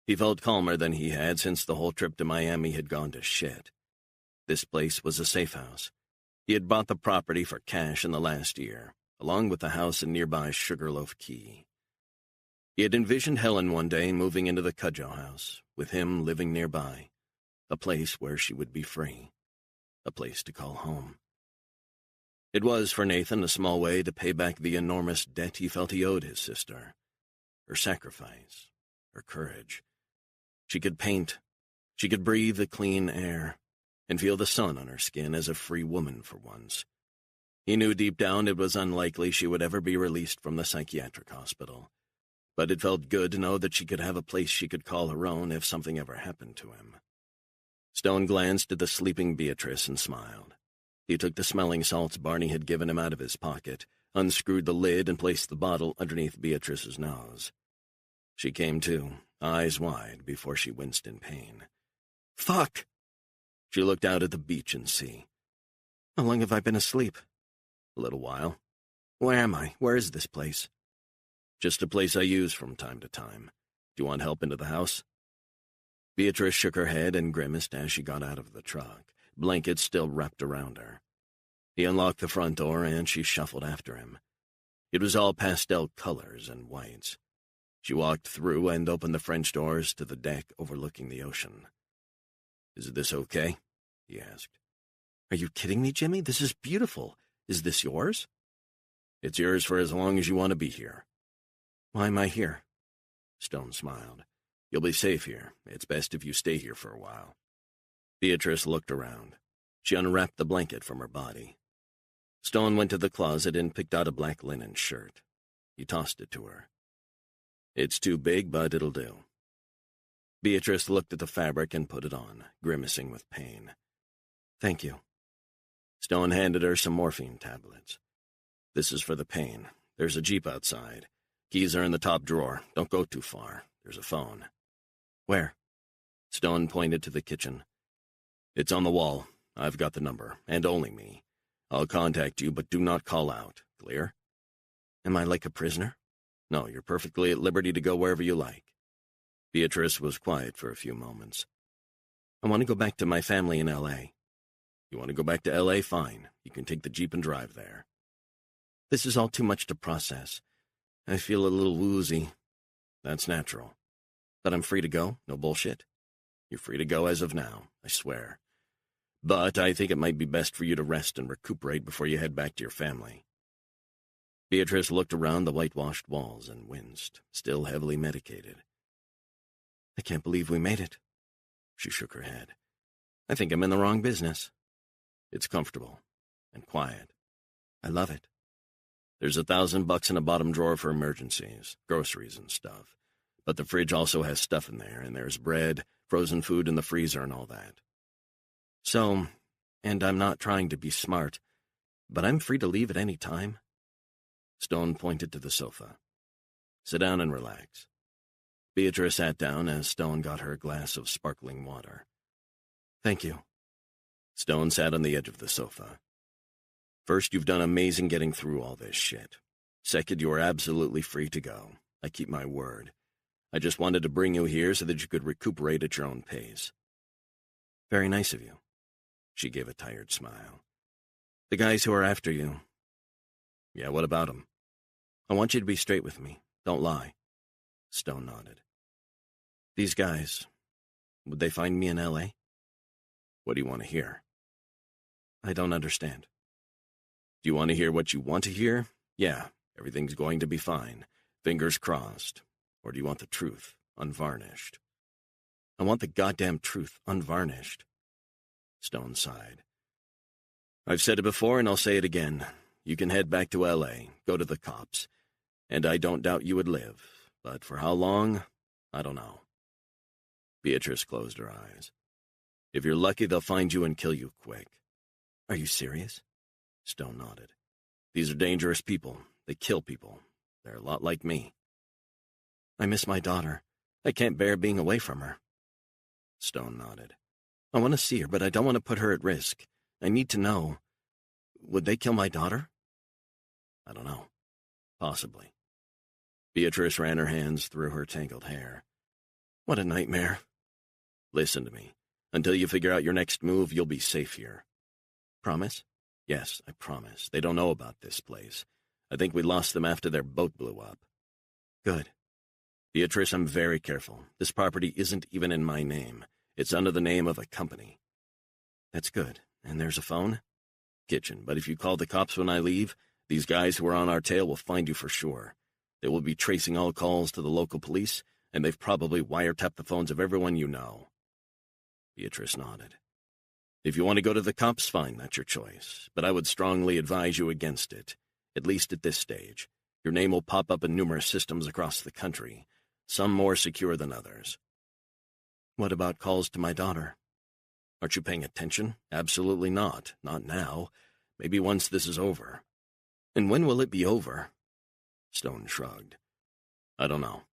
Speaker 1: He felt calmer than he had since the whole trip to Miami had gone to shit. This place was a safe house. He had bought the property for cash in the last year, along with the house in nearby Sugarloaf Key. He had envisioned Helen one day moving into the Cudjoe house, with him living nearby, a place where she would be free, a place to call home. It was, for Nathan, a small way to pay back the enormous debt he felt he owed his sister. Her sacrifice, her courage. She could paint, she could breathe the clean air, and feel the sun on her skin as a free woman for once.
Speaker 2: He knew deep down it was unlikely she would ever be released from the psychiatric hospital, but it felt good to know that she could have a place she could call her own if something ever happened to him. Stone glanced at the sleeping Beatrice and smiled. He took the smelling salts Barney had given him out of his pocket, unscrewed the lid, and placed the bottle underneath Beatrice's nose. She came to, eyes wide, before she winced in pain. "Fuck!" She looked out at the beach and sea. "How long have I been asleep?" "A little while." "Where am I? Where is this place?" "Just a place I use from time to time. Do you want help into the house?" Beatrice shook her head and grimaced as she got out of the truck, blankets still wrapped around her. He unlocked the front door and she shuffled after him. It was all pastel colors and whites. She walked through and opened the French doors to the deck overlooking the ocean. "Is this okay?" he asked. "Are you kidding me, Jimmy? This is beautiful. Is this yours?" "It's yours for as long as you want to be here." "Why am I here?" Stone smiled. "You'll be safe here. It's best if you stay here for a while." Beatrice looked around. She unwrapped the blanket from her body. Stone went to the closet and picked out a black linen shirt. He tossed it to her. "It's too big, but it'll do." Beatrice looked at the fabric and put it on, grimacing with pain. "Thank you." Stone handed her some morphine tablets. "This is for the pain. There's a Jeep outside. Keys are in the top drawer. Don't go too far. There's a phone." "Where?" Stone pointed to the kitchen. "It's on the wall. I've got the number, and only me. I'll contact you, but do not call out. Clear?" "Am I like a prisoner?" "No, you're perfectly at liberty to go wherever you like." Beatrice was quiet for a few moments. "I want to go back to my family in L.A. "You want to go back to L.A.? Fine. You can take the Jeep and drive there." "This is all too much to process. I feel a little woozy." "That's natural." "But I'm free to go? No bullshit?" "You're free to go as of now, I swear. But I think it might be best for you to rest and recuperate before you head back to your family." Beatrice looked around the whitewashed walls and winced, still heavily medicated. "I can't believe we made it." She shook her head. "I think I'm in the wrong business." "It's comfortable and quiet. I love it. There's $1,000 in a bottom drawer for emergencies, groceries and stuff. But the fridge also has stuff in there, and there's bread, frozen food in the freezer and all that." "So, and I'm not trying to be smart, but I'm free to leave at any time?" Stone pointed to the sofa. "Sit down and relax." Beatrice sat down as Stone got her a glass of sparkling water. "Thank you." Stone sat on the edge of the sofa. "First, you've done amazing getting through all this shit. Second, you are absolutely free to go. I keep my word. I just wanted to bring you here so that you could recuperate at your own pace." "Very nice of you." She gave a tired smile. "The guys who are after you." "Yeah, what about them?" "I want you to be straight with me. Don't lie." Stone nodded. "These guys, would they find me in L.A.? "What do you want to hear?" "I don't understand." "Do you want to hear what you want to hear? Yeah, everything's going to be fine. Fingers crossed. Or do you want the truth, unvarnished?" "I want the goddamn truth, unvarnished." Stone sighed. "I've said it before and I'll say it again. You can head back to L.A., go to the cops. And I don't doubt you would live. But for how long? I don't know." Beatrice closed her eyes. "If you're lucky, they'll find you and kill you quick." "Are you serious?" Stone nodded. "These are dangerous people. They kill people. They're a lot like me." "I miss my daughter. I can't bear being away from her." Stone nodded. "I want to see her, but I don't want to put her at risk. I need to know. Would they kill my daughter?" "I don't know. Possibly." Beatrice ran her hands through her tangled hair. "What a nightmare." "Listen to me. Until you figure out your next move, you'll be safe here." "Promise?" "Yes, I promise. They don't know about this place. I think we lost them after their boat blew up." "Good." "Beatrice, I'm very careful. This property isn't even in my name. It's under the name of a company." "That's good. And there's a phone?" "Kitchen. But if you call the cops when I leave, these guys who are on our tail will find you for sure. They will be tracing all calls to the local police, and they've probably wiretapped the phones of everyone you know." Beatrice nodded. If you want to go to the cops, fine, that's your choice. But I would strongly advise you against it, at least at this stage. Your name will pop up in numerous systems across the country, some more secure than others.
Speaker 1: What about calls to my daughter?
Speaker 2: Aren't you paying attention? Absolutely not. Not now. Maybe once this is over.
Speaker 1: And when will it be over?
Speaker 2: Stone shrugged. I don't know.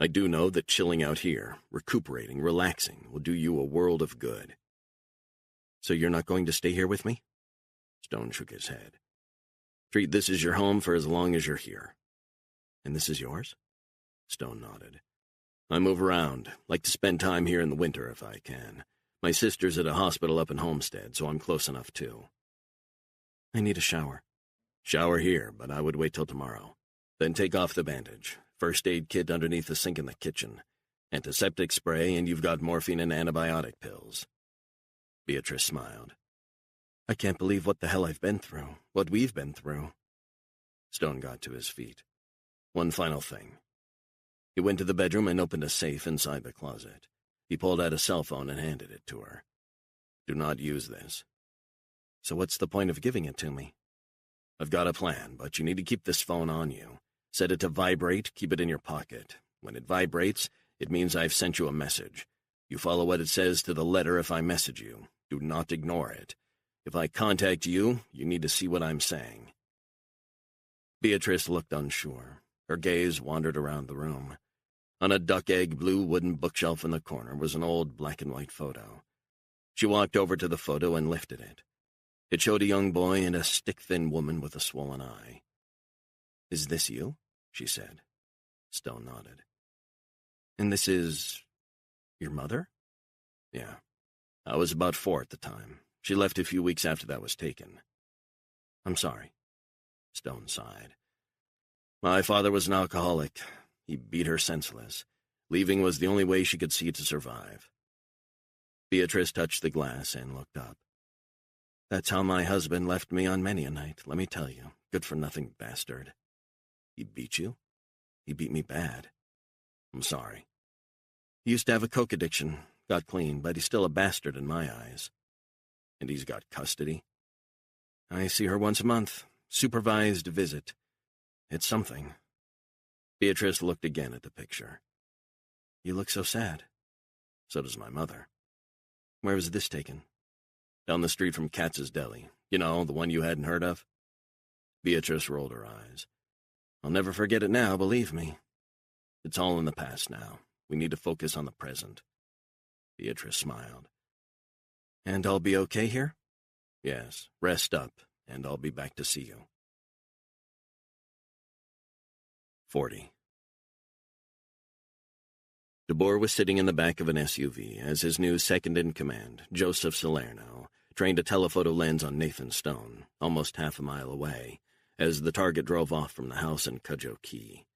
Speaker 2: I do know that chilling out here, recuperating, relaxing, will do you a world of good.
Speaker 1: So you're not going to stay here with me?
Speaker 2: Stone shook his head. Treat this as your home for as long as you're here.
Speaker 1: And this is yours?
Speaker 2: Stone nodded. I move around, like to spend time here in the winter if I can. My sister's at a hospital up in Homestead, so I'm close enough too.
Speaker 1: I need a shower.
Speaker 2: Shower here, but I would wait till tomorrow. Then take off the bandage. First aid kit underneath the sink in the kitchen. Antiseptic spray, and you've got morphine and antibiotic pills. Beatrice smiled.
Speaker 1: I can't believe what the hell I've been through, what we've been through.
Speaker 2: Stone got to his feet. One final thing. He went to the bedroom and opened a safe inside the closet. He pulled out a cell phone and handed it to her. Do not use this.
Speaker 1: So what's the point of giving it to me?
Speaker 2: I've got a plan, but you need to keep this phone on you. Set it to vibrate, keep it in your pocket. When it vibrates, it means I've sent you a message. You follow what it says to the letter if I message you. Do not ignore it. If I contact you, you need to see what I'm saying.
Speaker 1: Beatrice looked unsure. Her gaze wandered around the room.
Speaker 2: On a duck-egg blue wooden bookshelf in the corner was an old black-and-white photo. She walked over to the photo and lifted it. It showed a young boy and a stick-thin woman with a swollen eye.
Speaker 1: Is this you?
Speaker 2: She said. Stone nodded.
Speaker 1: And this is... your mother?
Speaker 2: Yeah. I was about 4 at the time. She left a few weeks after that was taken.
Speaker 1: I'm sorry.
Speaker 2: Stone sighed. My father was an alcoholic. He beat her senseless. Leaving was the only way she could see to survive.
Speaker 1: Beatrice touched the glass and looked up. That's how my husband left me on many a night, let me tell you. Good-for-nothing bastard.
Speaker 2: He beat you?
Speaker 1: He beat me bad.
Speaker 2: I'm sorry.
Speaker 1: He used to have a coke addiction. Got clean, but he's still a bastard in my eyes.
Speaker 2: And he's got custody?
Speaker 1: I see her once a month. Supervised visit. It's something.
Speaker 2: Beatrice looked again at the picture.
Speaker 1: You look so sad.
Speaker 2: So does my mother.
Speaker 1: Where was this taken?
Speaker 2: Down the street from Katz's Deli. You know, the one you hadn't heard of? Beatrice rolled her eyes.
Speaker 1: I'll never forget it now, believe me.
Speaker 2: It's all in the past now. We need to focus on the present. Beatrice smiled.
Speaker 1: And I'll be okay here?
Speaker 2: Yes, rest up, and I'll be back to see you. 40. DeBoer was sitting in the back of an SUV as his new second-in-command, Joseph Salerno, trained a telephoto lens on Nathan Stone, almost half a mile away, as the target drove off from the house in Cudjoe Key.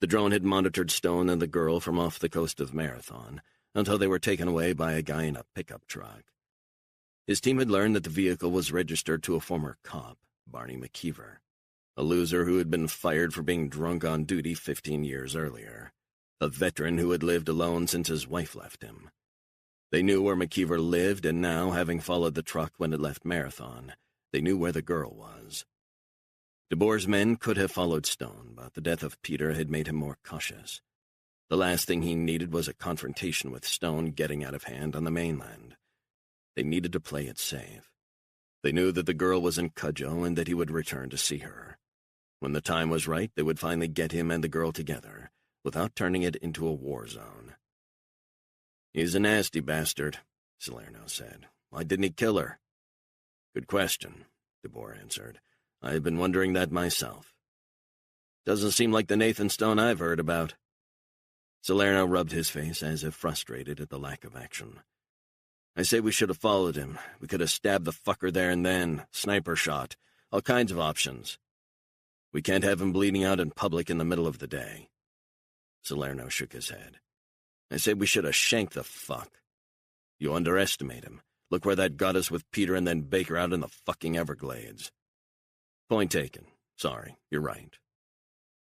Speaker 2: The drone had monitored Stone and the girl from off the coast of Marathon until they were taken away by a guy in a pickup truck. His team had learned that the vehicle was registered to a former cop, Barney McKeever, a loser who had been fired for being drunk on duty 15 years earlier, a veteran who had lived alone since his wife left him. They knew where McKeever lived, and now, having followed the truck when it left Marathon, they knew where the girl was. DeBoer's men could have followed Stone, but the death of Peter had made him more cautious. The last thing he needed was a confrontation with Stone getting out of hand on the mainland. They needed to play it safe. They knew that the girl was in Cudjoe and that he would return to see her. When the time was right, they would finally get him and the girl together, without turning it into a war zone.
Speaker 1: He's a nasty bastard, Salerno said. Why didn't he kill her?
Speaker 2: Good question, DeBoer answered. I've been wondering that myself.
Speaker 1: Doesn't seem like the Nathan Stone I've heard about.
Speaker 2: Salerno rubbed his face as if frustrated at the lack of action.
Speaker 1: I say we should have followed him. We could have stabbed the fucker there and then, sniper shot, all kinds of options.
Speaker 2: We can't have him bleeding out in public in the middle of the day.
Speaker 1: Salerno shook his head.
Speaker 2: I say we should have shanked the fuck. You underestimate him. Look where that got us with Peter and then Baker out in the fucking Everglades.
Speaker 1: Point taken.
Speaker 2: Sorry, you're right.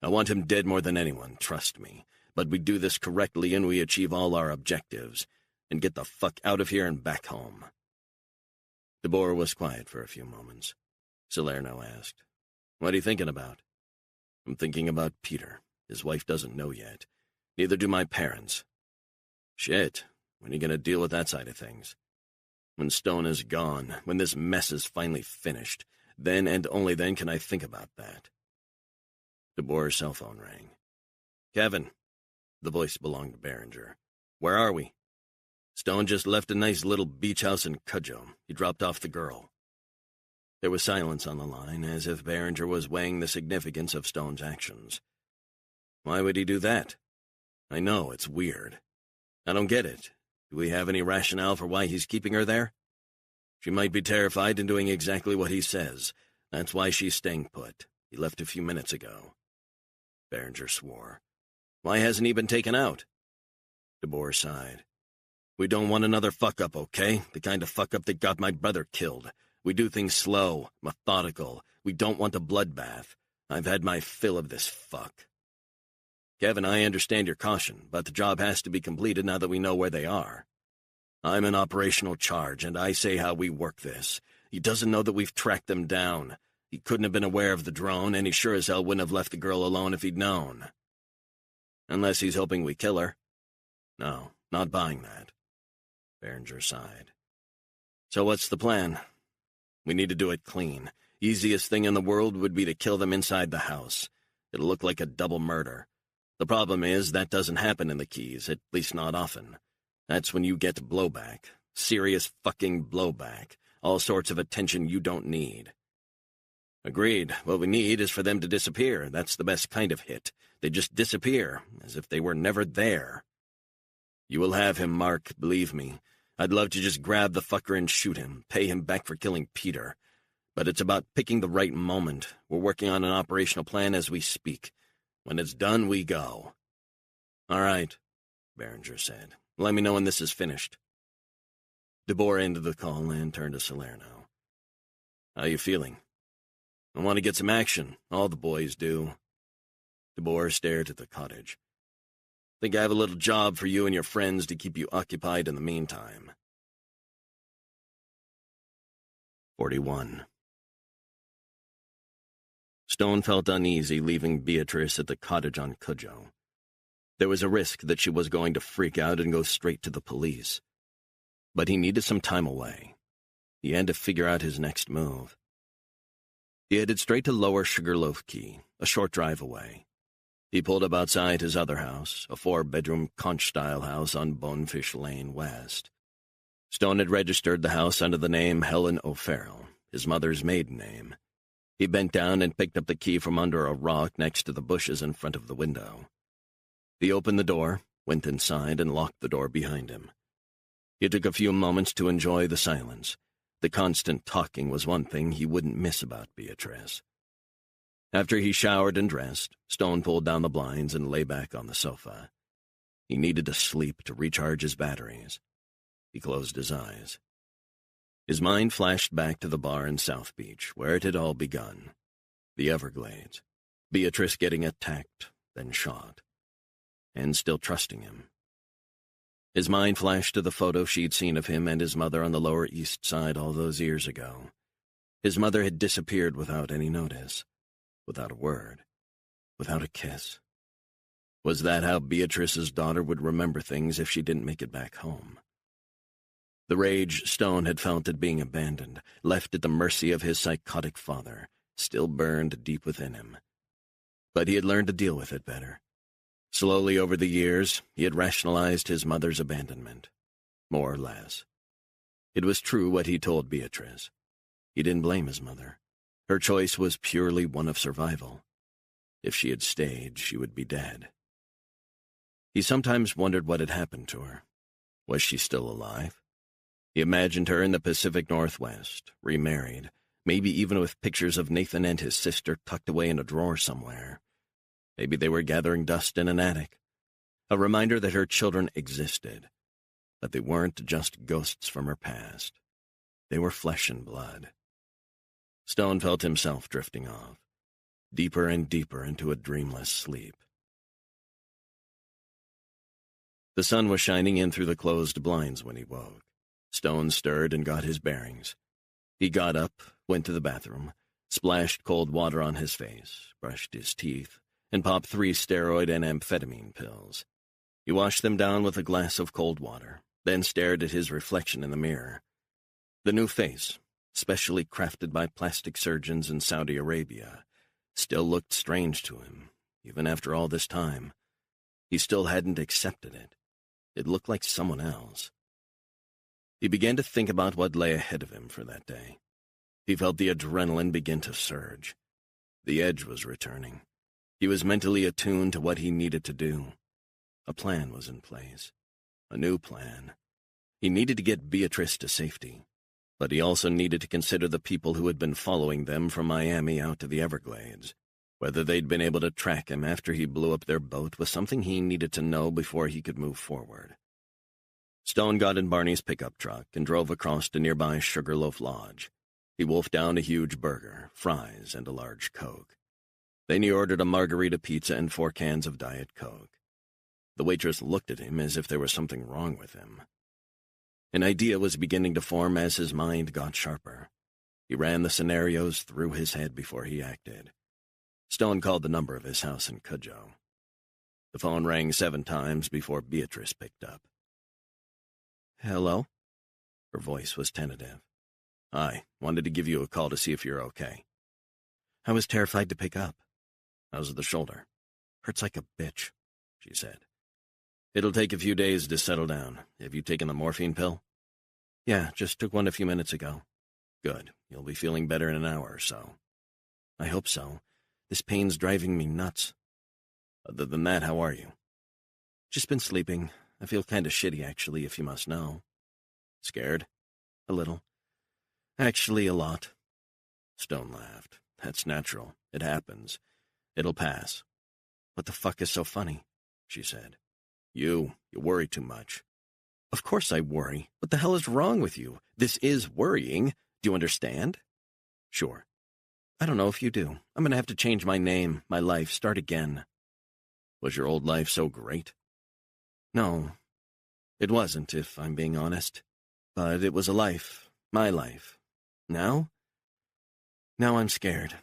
Speaker 2: I want him dead more than anyone, trust me. But we do this correctly and we achieve all our objectives. And get the fuck out of here and back home. DeBoer was quiet for a few moments. Salerno asked, "What are you thinking about?" "I'm thinking about Peter. His wife doesn't know yet. Neither do my parents." "Shit, when are you going to deal with that side of things?" "When Stone is gone, when this mess is finally finished, then and only then can I think about that." DeBoer's cell phone rang. "Kevin." The voice belonged to Berenger. "Where are we?" "Stone just left a nice little beach house in Cudjoe. He dropped off the girl." There was silence on the line, as if Berenger was weighing the significance of Stone's actions. "Why would he do that?" "I know, it's weird. I don't get it. Do we have any rationale for why he's keeping her there?" "She might be terrified and doing exactly what he says. That's why she's staying put. He left a few minutes ago." Berenger swore. "Why hasn't he been taken out?" DeBoer sighed. "We don't want another fuck-up, okay? The kind of fuck-up that got my brother killed. We do things slow, methodical. We don't want a bloodbath. I've had my fill of this fuck." "Kevin, I understand your caution, but the job has to be completed now that we know where they are. I'm in operational charge, and I say how we work this. He doesn't know that we've tracked them down. He couldn't have been aware of the drone, and he sure as hell wouldn't have left the girl alone if he'd known." "Unless he's hoping we kill her." "No, not buying that." Berenger sighed. "So what's the plan?" "We need to do it clean. Easiest thing in the world would be to kill them inside the house. It'll look like a double murder. The problem is that doesn't happen in the Keys, at least not often. That's when you get blowback. Serious fucking blowback. All sorts of attention you don't need." "Agreed. What we need is for them to disappear. That's the best kind of hit. They just disappear, as if they were never there." "You will have him, Mark, believe me. I'd love to just grab the fucker and shoot him, pay him back for killing Peter. But it's about picking the right moment. We're working on an operational plan as we speak. When it's done, we go." "All right," Berenger said. "Let me know when this is finished." DeBoer ended the call and turned to Salerno. "How you feeling?" "I want to get some action. All the boys do." DeBoer stared at the cottage. "Think I have a little job for you and your friends to keep you occupied in the meantime." 41. Stone felt uneasy leaving Beatrice at the cottage on Cudjoe. There was a risk that she was going to freak out and go straight to the police. But he needed some time away. He had to figure out his next move. He headed straight to Lower Sugarloaf Key, a short drive away. He pulled up outside his other house, a 4-bedroom conch-style house on Bonefish Lane West. Stone had registered the house under the name Helen O'Farrell, his mother's maiden name. He bent down and picked up the key from under a rock next to the bushes in front of the window. He opened the door, went inside, and locked the door behind him. He took a few moments to enjoy the silence. The constant talking was one thing he wouldn't miss about Beatrice. After he showered and dressed, Stone pulled down the blinds and lay back on the sofa. He needed to sleep to recharge his batteries. He closed his eyes. His mind flashed back to the bar in South Beach, where it had all begun. The Everglades. Beatrice getting attacked, then shot. And still trusting him. His mind flashed to the photo she'd seen of him and his mother on the Lower East Side all those years ago. His mother had disappeared without any notice, without a word, without a kiss. Was that how Beatrice's daughter would remember things if she didn't make it back home? The rage Stone had felt at being abandoned, left at the mercy of his psychotic father, still burned deep within him. But he had learned to deal with it better. Slowly over the years, he had rationalized his mother's abandonment, more or less. It was true what he told Beatrice. He didn't blame his mother. Her choice was purely one of survival. If she had stayed, she would be dead. He sometimes wondered what had happened to her. Was she still alive? He imagined her in the Pacific Northwest, remarried, maybe even with pictures of Nathan and his sister tucked away in a drawer somewhere. Maybe they were gathering dust in an attic. A reminder that her children existed, that they weren't just ghosts from her past. They were flesh and blood. Stone felt himself drifting off, deeper and deeper into a dreamless sleep. The sun was shining in through the closed blinds when he woke. Stone stirred and got his bearings. He got up, went to the bathroom, splashed cold water on his face, brushed his teeth, and popped 3 steroid and amphetamine pills. He washed them down with a glass of cold water, then stared at his reflection in the mirror. The new face, specially crafted by plastic surgeons in Saudi Arabia, still looked strange to him, even after all this time. He still hadn't accepted it. It looked like someone else. He began to think about what lay ahead of him for that day. He felt the adrenaline begin to surge. The edge was returning. He was mentally attuned to what he needed to do. A plan was in place. A new plan. He needed to get Beatrice to safety, but he also needed to consider the people who had been following them from Miami out to the Everglades. Whether they'd been able to track him after he blew up their boat was something he needed to know before he could move forward. Stone got in Barney's pickup truck and drove across to nearby Sugarloaf Lodge. He wolfed down a huge burger, fries, and a large Coke. Then he ordered a margarita pizza and 4 cans of Diet Coke. The waitress looked at him as if there was something wrong with him. An idea was beginning to form as his mind got sharper. He ran the scenarios through his head before he acted. Stone called the number of his house in Cudjoe. The phone rang 7 times before Beatrice picked up. "Hello?" Her voice was tentative. "Hi, wanted to give you a call to see if you're okay." I was terrified to pick up. "How's the shoulder?" "Hurts like a bitch," she said. "It'll take a few days to settle down. Have you taken the morphine pill?" "Yeah, just took one a few minutes ago." "Good. You'll be feeling better in an hour or so." "I hope so. This pain's driving me nuts." "Other than that, how are you?" "Just been sleeping. I feel kind of shitty, actually, if you must know." "Scared?" "A little. Actually, a lot." Stone laughed. "That's natural. It happens. It'll pass." "What the fuck is so funny?" she said. You worry too much." "Of course I worry. What the hell is wrong with you? This is worrying. Do you understand?" "Sure." "I don't know if you do. I'm gonna have to change my name, my life, start again." "Was your old life so great?" "No, it wasn't, if I'm being honest. But it was a life, my life. Now I'm scared.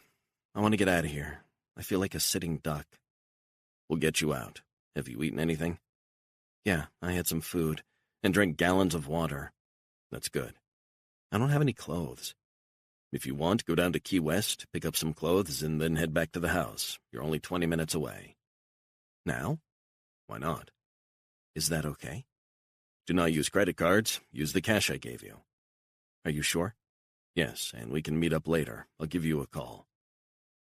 Speaker 2: I want to get out of here. I feel like a sitting duck." "We'll get you out. Have you eaten anything?" "Yeah, I had some food, and drank gallons of water." "That's good." "I don't have any clothes." "If you want, go down to Key West, pick up some clothes, and then head back to the house. You're only 20 minutes away." "Now?" "Why not?" "Is that okay?" "Do not use credit cards. Use the cash I gave you." "Are you sure?" "Yes, and we can meet up later. I'll give you a call."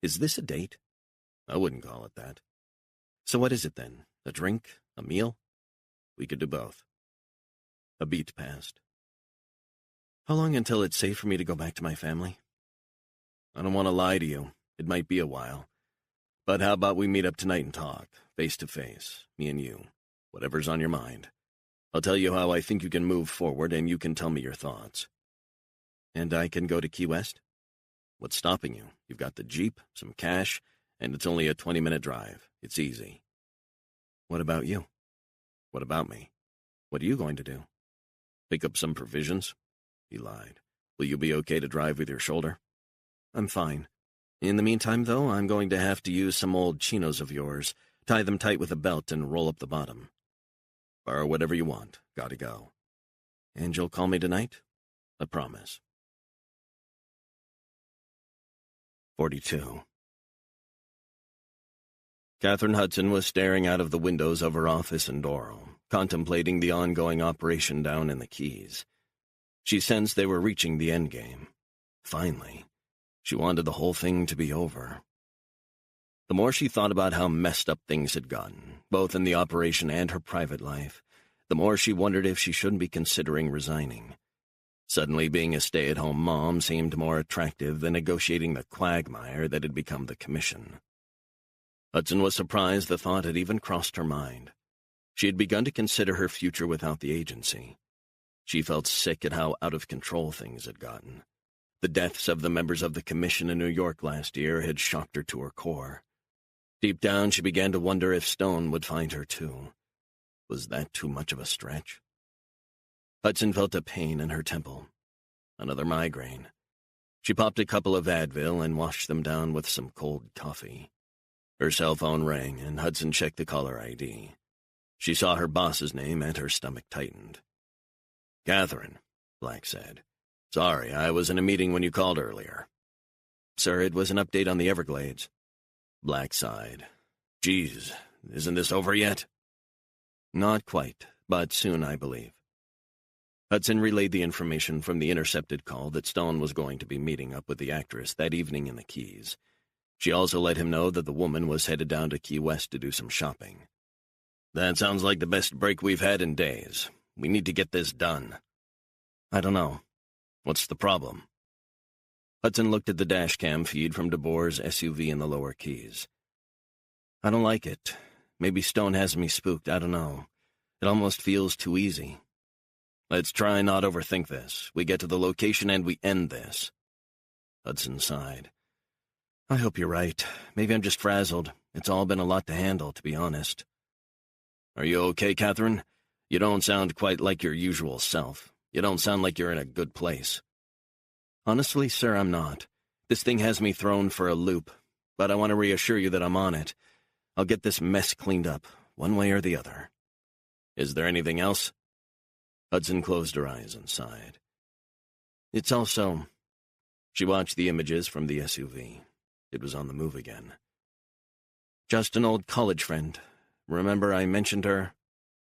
Speaker 2: "Is this a date?" "I wouldn't call it that." "So what is it then? A drink? A meal?" "We could do both." A beat passed. "How long until it's safe for me to go back to my family?" "I don't want to lie to you. It might be a while. But how about we meet up tonight and talk, face to face, me and you, whatever's on your mind. I'll tell you how I think you can move forward, and you can tell me your thoughts." "And I can go to Key West?" "What's stopping you? You've got the Jeep, some cash, and it's only a 20-minute drive. It's easy." "What about you?" "What about me? What are you going to do?" "Pick up some provisions." He lied. "Will you be okay to drive with your shoulder?" "I'm fine. In the meantime, though, I'm going to have to use some old chinos of yours, tie them tight with a belt, and roll up the bottom." "Borrow whatever you want. Gotta go." "And you'll call me tonight?" "I promise." 42. Catherine Hudson was staring out of the windows of her office in Doral, contemplating the ongoing operation down in the Keys. She sensed they were reaching the endgame. Finally. She wanted the whole thing to be over. The more she thought about how messed up things had gotten, both in the operation and her private life, the more she wondered if she shouldn't be considering resigning. Suddenly being a stay-at-home mom seemed more attractive than negotiating the quagmire that had become the commission. Hudson was surprised the thought had even crossed her mind. She had begun to consider her future without the agency. She felt sick at how out of control things had gotten. The deaths of the members of the commission in New York last year had shocked her to her core. Deep down, she began to wonder if Stone would find her too. Was that too much of a stretch? Hudson felt a pain in her temple. Another migraine. She popped a couple of Advil and washed them down with some cold coffee. Her cell phone rang, and Hudson checked the caller ID. She saw her boss's name, and her stomach tightened. "Catherine," Black said. "Sorry, I was in a meeting when you called earlier."
Speaker 1: "Sir, it was an update on the Everglades."
Speaker 2: Black sighed. "Geez, isn't this over yet?"
Speaker 1: "Not quite, but soon, I believe." Hudson relayed the information from the intercepted call that Stone was going to be meeting up with the actress that evening in the Keys. She also let him know that the woman was headed down to Key West to do some shopping.
Speaker 2: "That sounds like the best break we've had in days. We need to get this done."
Speaker 1: "I don't know."
Speaker 2: "What's the problem?"
Speaker 1: Hudson looked at the dashcam feed from DeBoer's SUV in the lower Keys. "I don't like it. Maybe Stone has me spooked, I don't know. It almost feels too easy."
Speaker 2: "Let's try not overthink this. We get to the location and we end this."
Speaker 1: Hudson sighed. "I hope you're right. Maybe I'm just frazzled. It's all been a lot to handle, to be honest."
Speaker 2: "Are you okay, Catherine? You don't sound quite like your usual self. You don't sound like you're in a good place."
Speaker 1: "Honestly, sir, I'm not. This thing has me thrown for a loop, but I want to reassure you that I'm on it. I'll get this mess cleaned up, one way or the other."
Speaker 2: "Is there anything else?"
Speaker 1: Hudson closed her eyes and sighed. "It's also—" She watched the images from the SUV. It was on the move again. "Just an old college friend. Remember I mentioned her?"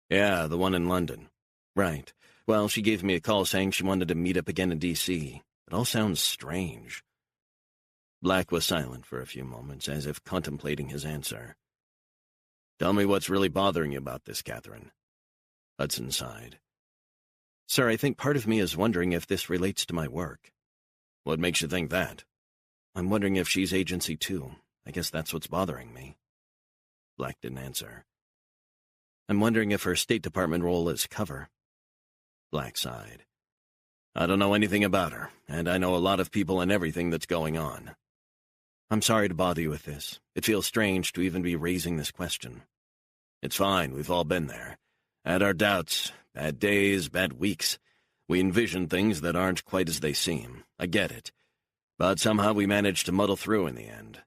Speaker 2: "Yeah, the one in London."
Speaker 1: "Right. Well, she gave me a call saying she wanted to meet up again in D.C. It all sounds strange." Black was silent for a few moments, as if contemplating his answer.
Speaker 2: "Tell me what's really bothering you about this, Catherine."
Speaker 1: Hudson sighed. "Sir, I think part of me is wondering if this relates to my work."
Speaker 2: "What makes you think that?"
Speaker 1: "I'm wondering if she's agency too. I guess that's what's bothering me." Black didn't answer. "I'm wondering if her State Department role is cover." Black sighed.
Speaker 2: "I don't know anything about her, and I know a lot of people and everything that's going on."
Speaker 1: "I'm sorry to bother you with this. It feels strange to even be raising this question."
Speaker 2: "It's fine, we've all been there. Had our doubts, bad days, bad weeks. We envision things that aren't quite as they seem. I get it. But somehow we managed to muddle through in the end."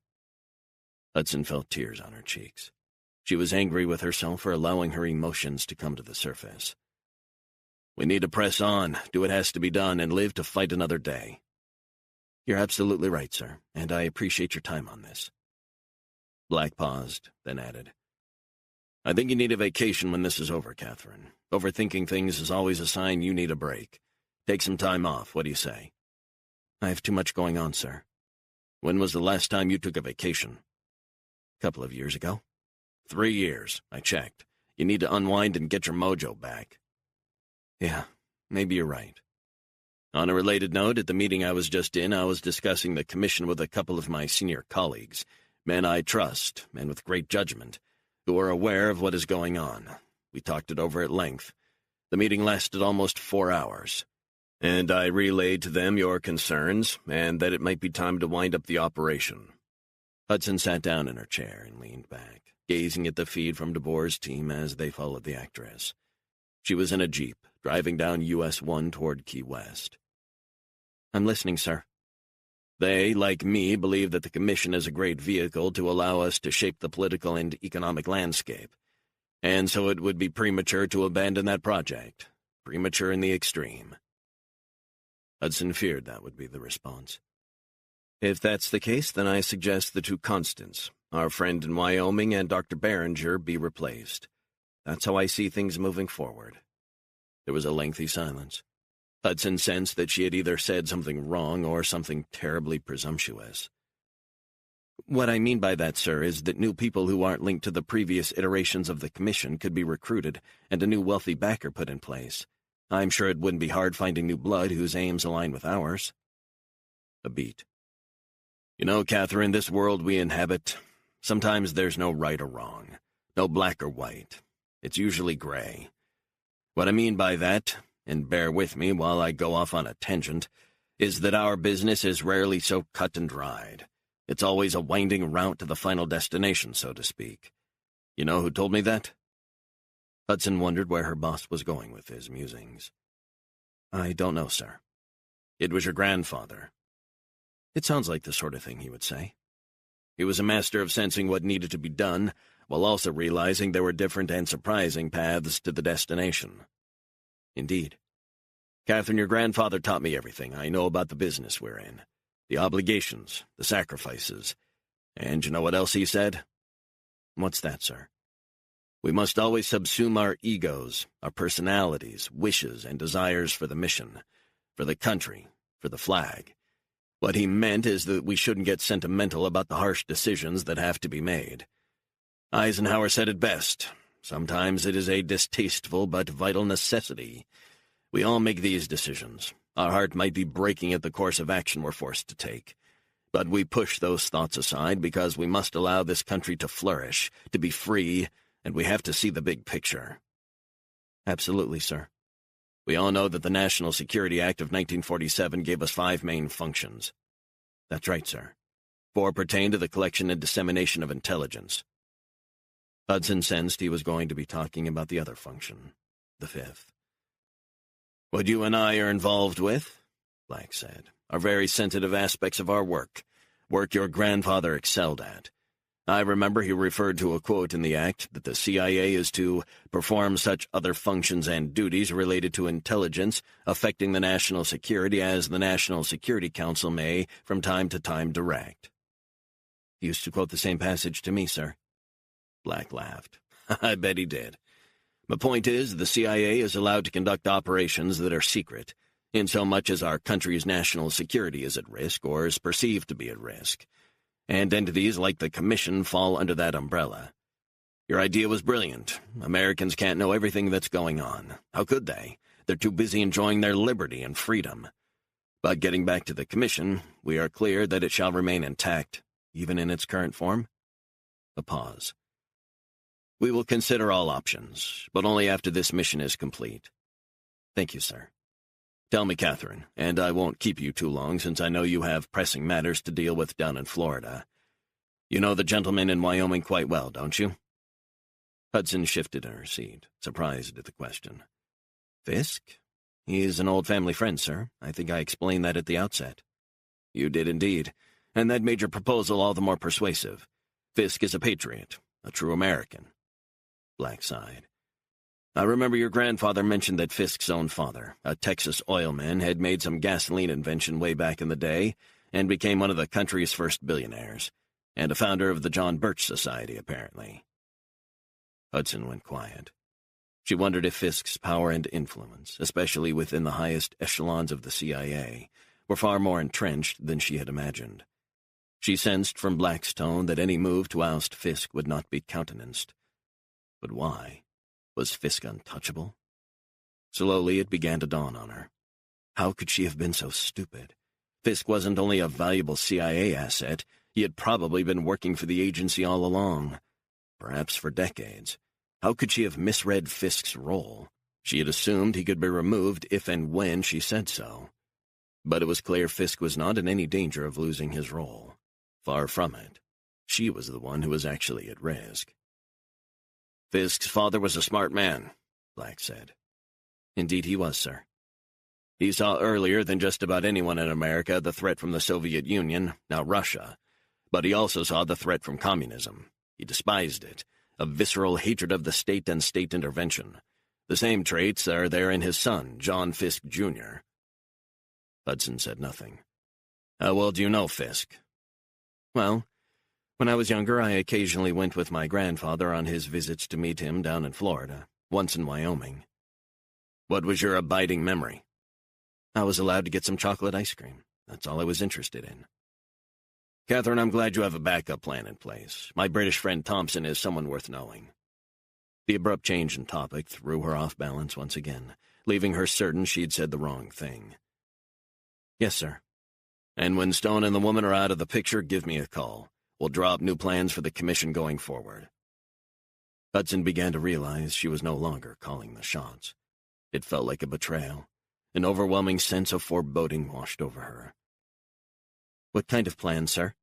Speaker 1: Hudson felt tears on her cheeks. She was angry with herself for allowing her emotions to come to the surface.
Speaker 2: "We need to press on, do what has to be done, and live to fight another day."
Speaker 1: "You're absolutely right, sir, and I appreciate your time on this."
Speaker 2: Black paused, then added, "I think you need a vacation when this is over, Catherine. Overthinking things is always a sign you need a break. Take some time off, what do you say?"
Speaker 1: "I have too much going on, sir."
Speaker 2: "When was the last time you took a vacation?"
Speaker 1: "A couple of years ago."
Speaker 2: 3 years, I checked. You need to unwind and get your mojo back."
Speaker 1: "Yeah, maybe you're right."
Speaker 2: On a related note, at the meeting I was just in, I was discussing the commission with a couple of my senior colleagues, men I trust, men with great judgment, who are aware of what is going on. We talked it over at length. The meeting lasted almost 4 hours, and I relayed to them your concerns, and that it might be time to wind up the operation."
Speaker 1: Hudson sat down in her chair and leaned back, gazing at the feed from DeBoer's team as they followed the actress. She was in a Jeep, driving down US 1 toward Key West. "I'm listening, sir."
Speaker 2: "They, like me, believe that the Commission is a great vehicle to allow us to shape the political and economic landscape, and so it would be premature to abandon that project. Premature in the extreme."
Speaker 1: Hudson feared that would be the response. "If that's the case, then I suggest the two constants, our friend in Wyoming and Dr. Behringer, be replaced. That's how I see things moving forward." There was a lengthy silence. Hudson sensed that she had either said something wrong or something terribly presumptuous. "What I mean by that, sir, is that new people who aren't linked to the previous iterations of the Commission could be recruited and a new wealthy backer put in place. I'm sure it wouldn't be hard finding new blood whose aims align with ours." A beat.
Speaker 2: "You know, Catherine, this world we inhabit, sometimes there's no right or wrong, no black or white. It's usually gray. What I mean by that, and bear with me while I go off on a tangent, is that our business is rarely so cut and dried. It's always a winding route to the final destination, so to speak. You know who told me that?"
Speaker 1: Hudson wondered where her boss was going with his musings. "I don't know, sir."
Speaker 2: "It was your grandfather." It sounds like the sort of thing he would say. He was a master of sensing what needed to be done, while also realizing there were different and surprising paths to the destination. Indeed. Catherine, your grandfather taught me everything I know about the business we're in. The obligations, the sacrifices. And you know what else he said? What's that, sir? We must always subsume our egos, our personalities, wishes, and desires for the mission, for the country, for the flag. What he meant is that we shouldn't get sentimental about the harsh decisions that have to be made. Eisenhower said it best. Sometimes it is a distasteful but vital necessity. We all make these decisions. Our heart might be breaking at the course of action we're forced to take. But we push those thoughts aside because we must allow this country to flourish, to be free, and we have to see the big picture. Absolutely, sir. We all know that the National Security Act of 1947 gave us 5 main functions. That's right, sir. 4 pertain to the collection and dissemination of intelligence. Hudson sensed he was going to be talking about the other function, the 5th. What you and I are involved with, Black said, are very sensitive aspects of our work your grandfather excelled at. I remember he referred to a quote in the Act that the CIA is to perform such other functions and duties related to intelligence affecting the national security as the National Security Council may, from time to time, direct. He used to quote the same passage to me, sir. Black laughed. I bet he did. The point is, the CIA is allowed to conduct operations that are secret, insomuch as our country's national security is at risk or is perceived to be at risk. And entities like the Commission fall under that umbrella. Your idea was brilliant. Americans can't know everything that's going on. How could they? They're too busy enjoying their liberty and freedom. But getting back to the Commission, we are clear that it shall remain intact, even in its current form? A pause. We will consider all options, but only after this mission is complete. Thank you, sir. Tell me, Catherine, and I won't keep you too long since I know you have pressing matters to deal with down in Florida. You know the gentleman in Wyoming quite well, don't you? Hudson shifted in her seat, surprised at the question. Fisk? He's an old family friend, sir. I think I explained that at the outset. You did indeed, and that made your proposal all the more persuasive. Fisk is a patriot, a true American. Black sighed. I remember your grandfather mentioned that Fisk's own father, a Texas oilman, had made some gasoline invention way back in the day and became one of the country's first billionaires, and a founder of the John Birch Society, apparently. Hudson went quiet. She wondered if Fisk's power and influence, especially within the highest echelons of the CIA, were far more entrenched than she had imagined. She sensed from Black's tone that any move to oust Fisk would not be countenanced. But why? Was Fisk untouchable? Slowly it began to dawn on her. How could she have been so stupid? Fisk wasn't only a valuable CIA asset, he had probably been working for the agency all along. Perhaps for decades. How could she have misread Fisk's role? She had assumed he could be removed if and when she said so. But it was clear Fisk was not in any danger of losing his role. Far from it. She was the one who was actually at risk. Fisk's father was a smart man, Black said. Indeed he was, sir. He saw earlier than just about anyone in America the threat from the Soviet Union, now Russia. But he also saw the threat from communism. He despised it, a visceral hatred of the state and state intervention. The same traits are there in his son, John Fisk, Jr. Hudson said nothing. How well do you know Fisk? Well, when I was younger, I occasionally went with my grandfather on his visits to meet him down in Florida, once in Wyoming. What was your abiding memory? I was allowed to get some chocolate ice cream. That's all I was interested in. Catherine, I'm glad you have a backup plan in place. My British friend Thompson is someone worth knowing. The abrupt change in topic threw her off balance once again, leaving her certain she'd said the wrong thing. Yes, sir. And when Stone and the woman are out of the picture, give me a call. We'll draw up new plans for the Commission going forward. Hudson began to realize she was no longer calling the shots. It felt like a betrayal. An overwhelming sense of foreboding washed over her. What kind of plan, sir?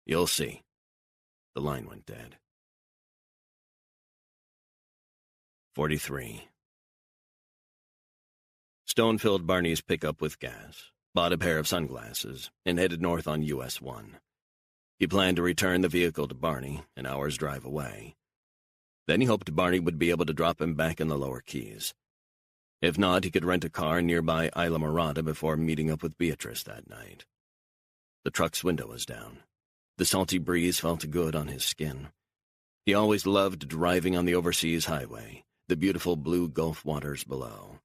Speaker 2: You'll see. The line went dead. 43. Stone filled Barney's pickup with gas. bought a pair of sunglasses, and headed north on US 1. He planned to return the vehicle to Barney, an hour's drive away. Then he hoped Barney would be able to drop him back in the Lower Keys. If not, he could rent a car nearby Isla Morada before meeting up with Beatrice that night. The truck's window was down. The salty breeze felt good on his skin. He always loved driving on the overseas highway, the beautiful blue Gulf waters below.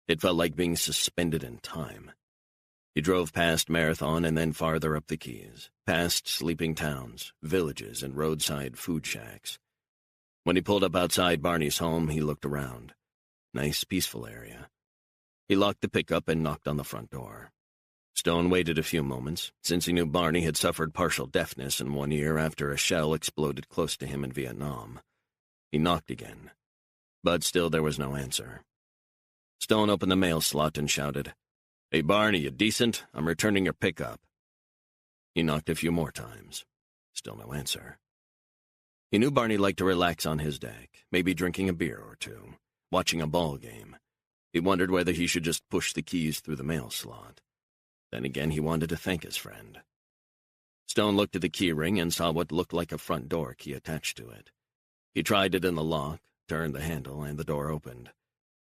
Speaker 2: It felt like being suspended in time. He drove past Marathon and then farther up the Keys, past sleeping towns, villages, and roadside food shacks. When he pulled up outside Barney's home, he looked around. Nice, peaceful area. He locked the pickup and knocked on the front door. Stone waited a few moments, since he knew Barney had suffered partial deafness in one ear after a shell exploded close to him in Vietnam. He knocked again, but still there was no answer. Stone opened the mail slot and shouted, "Hey, Barney, you decent? I'm returning your pickup." He knocked a few more times. Still no answer. He knew Barney liked to relax on his deck, maybe drinking a beer or two, watching a ball game. He wondered whether he should just push the keys through the mail slot. Then again, he wanted to thank his friend. Stone looked at the key ring and saw what looked like a front door key attached to it. He tried it in the lock, turned the handle, and the door opened.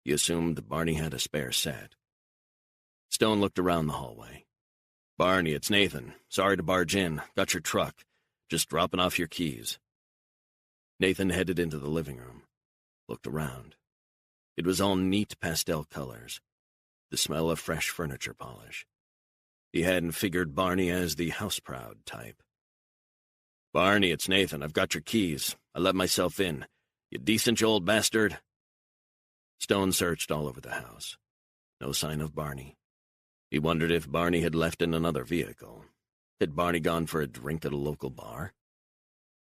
Speaker 2: He assumed Barney had a spare set. Stone looked around the hallway. "Barney, it's Nathan. Sorry to barge in. Got your truck. Just dropping off your keys." Nathan headed into the living room, looked around. It was all neat pastel colors, the smell of fresh furniture polish. He hadn't figured Barney as the house-proud type. "Barney, it's Nathan. I've got your keys. I let myself in. You decent, you old bastard?" Stone searched all over the house. No sign of Barney. He wondered if Barney had left in another vehicle. Had Barney gone for a drink at a local bar?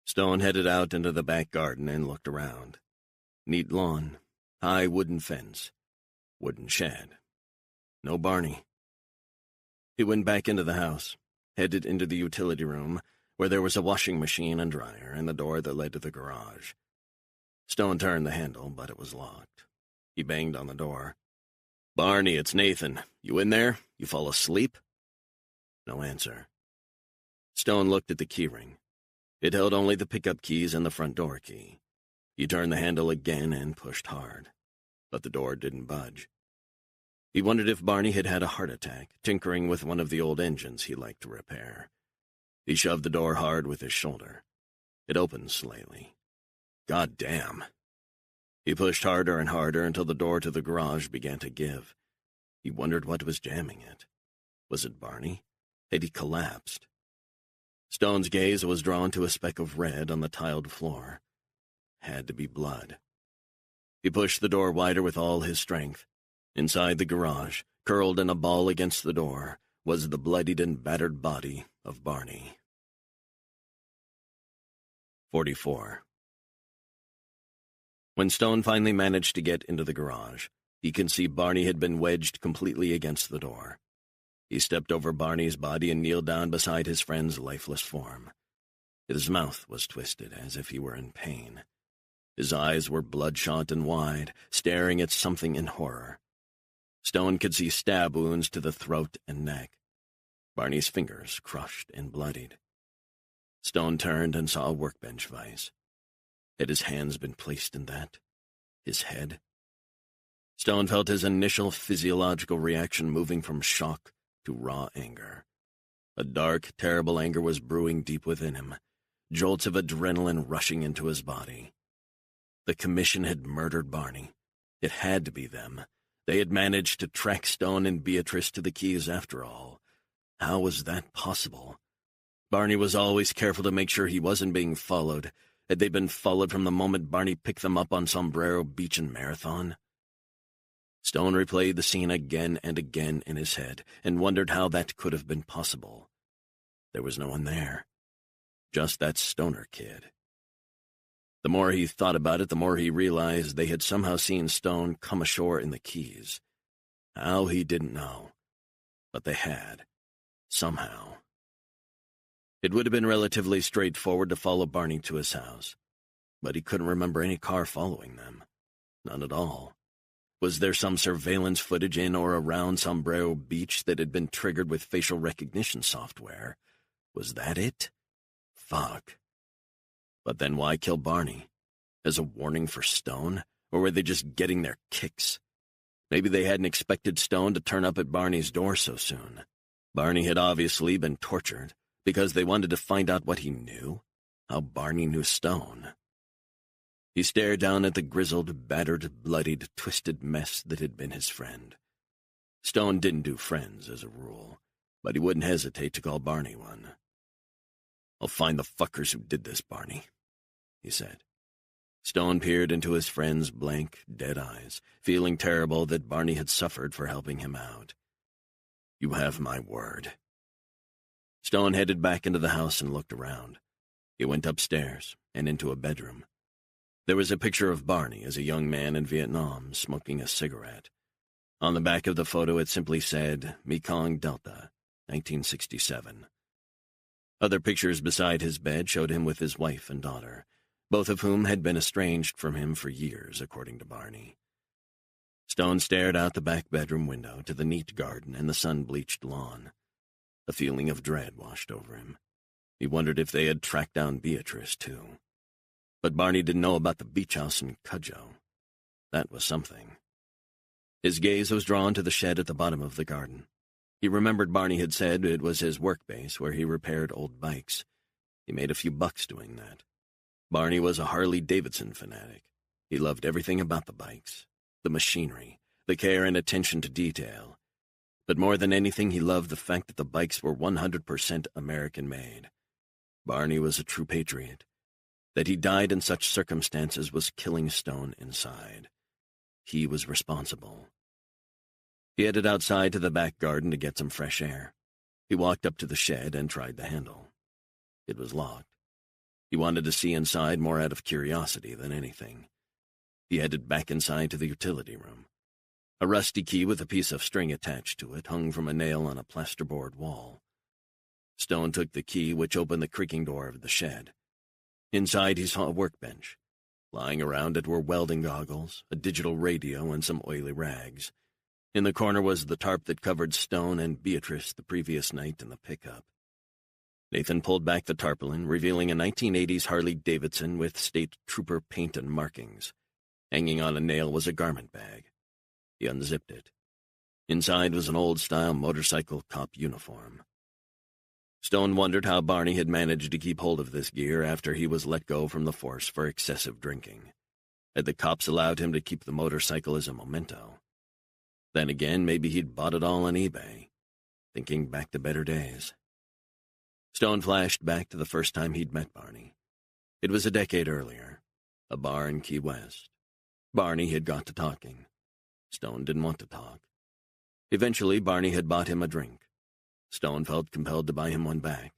Speaker 2: Stone headed out into the back garden and looked around. Neat lawn, high wooden fence, wooden shed. No Barney. He went back into the house, headed into the utility room, where there was a washing machine and dryer and the door that led to the garage. Stone turned the handle, but it was locked. He banged on the door. "Barney, it's Nathan. You in there? You fall asleep?" No answer. Stone looked at the keyring. It held only the pickup keys and the front door key. He turned the handle again and pushed hard, but the door didn't budge. He wondered if Barney had had a heart attack, tinkering with one of the old engines he liked to repair. He shoved the door hard with his shoulder. It opened slightly. God damn. He pushed harder and harder until the door to the garage began to give. He wondered what was jamming it. Was it Barney? Had he collapsed? Stone's gaze was drawn to a speck of red on the tiled floor. Had to be blood. He pushed the door wider with all his strength. Inside the garage, curled in a ball against the door, was the bloodied and battered body of Barney. 44. When Stone finally managed to get into the garage, he could see Barney had been wedged completely against the door. He stepped over Barney's body and kneeled down beside his friend's lifeless form. His mouth was twisted as if he were in pain. His eyes were bloodshot and wide, staring at something in horror. Stone could see stab wounds to the throat and neck. Barney's fingers crushed and bloodied. Stone turned and saw a workbench vise. Had his hands been placed in that? His head? Stone felt his initial physiological reaction moving from shock to raw anger. A dark, terrible anger was brewing deep within him, jolts of adrenaline rushing into his body. The Commission had murdered Barney. It had to be them. They had managed to track Stone and Beatrice to the Keys after all. How was that possible? Barney was always careful to make sure he wasn't being followed. Had they been followed from the moment Barney picked them up on Sombrero Beach in Marathon? Stone replayed the scene again and again in his head and wondered how that could have been possible. There was no one there. Just that Stoner kid. The more he thought about it, the more he realized they had somehow seen Stone come ashore in the Keys. How, he didn't know. But they had. Somehow. It would have been relatively straightforward to follow Barney to his house, but he couldn't remember any car following them. None at all. Was there some surveillance footage in or around Sombrero Beach that had been triggered with facial recognition software? Was that it? Fuck. But then why kill Barney? As a warning for Stone? Or were they just getting their kicks? Maybe they hadn't expected Stone to turn up at Barney's door so soon. Barney had obviously been tortured because they wanted to find out what he knew, how Barney knew Stone. He stared down at the grizzled, battered, bloodied, twisted mess that had been his friend. Stone didn't do friends, as a rule, but he wouldn't hesitate to call Barney one. "I'll find the fuckers who did this, Barney," he said. Stone peered into his friend's blank, dead eyes, feeling terrible that Barney had suffered for helping him out. "You have my word." Stone headed back into the house and looked around. He went upstairs and into a bedroom. There was a picture of Barney as a young man in Vietnam, smoking a cigarette. On the back of the photo it simply said, Mekong Delta, 1967. Other pictures beside his bed showed him with his wife and daughter, both of whom had been estranged from him for years, according to Barney. Stone stared out the back bedroom window to the neat garden and the sun-bleached lawn. A feeling of dread washed over him. He wondered if they had tracked down Beatrice, too. But Barney didn't know about the beach house in Cudjoe. That was something. His gaze was drawn to the shed at the bottom of the garden. He remembered Barney had said it was his work base where he repaired old bikes. He made a few bucks doing that. Barney was a Harley-Davidson fanatic. He loved everything about the bikes, the machinery, the care and attention to detail. But more than anything, he loved the fact that the bikes were 100% American-made. Barney was a true patriot. That he died in such circumstances was killing Stone inside. He was responsible. He headed outside to the back garden to get some fresh air. He walked up to the shed and tried the handle. It was locked. He wanted to see inside more out of curiosity than anything. He headed back inside to the utility room. A rusty key with a piece of string attached to it hung from a nail on a plasterboard wall. Stone took the key, which opened the creaking door of the shed. Inside he saw a workbench. Lying around it were welding goggles, a digital radio, and some oily rags. In the corner was the tarp that covered Stone and Beatrice the previous night in the pickup. Nathan pulled back the tarpaulin, revealing a 1980s Harley-Davidson with state trooper paint and markings. Hanging on a nail was a garment bag. He unzipped it. Inside was an old-style motorcycle cop uniform. Stone wondered how Barney had managed to keep hold of this gear after he was let go from the force for excessive drinking. Had the cops allowed him to keep the motorcycle as a memento? Then again, maybe he'd bought it all on eBay, thinking back to better days. Stone flashed back to the first time he'd met Barney. It was a decade earlier, a bar in Key West. Barney had got to talking. Stone didn't want to talk. Eventually, Barney had bought him a drink. Stone felt compelled to buy him one back.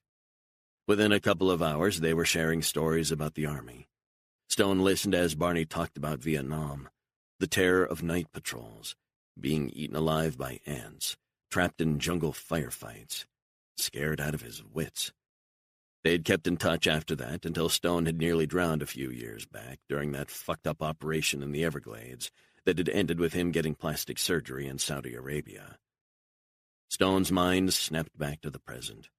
Speaker 2: Within a couple of hours, they were sharing stories about the Army. Stone listened as Barney talked about Vietnam, the terror of night patrols, being eaten alive by ants, trapped in jungle firefights, scared out of his wits. They had kept in touch after that until Stone had nearly drowned a few years back during that fucked-up operation in the Everglades that had ended with him getting plastic surgery in Saudi Arabia. Stone's mind snapped back to the present.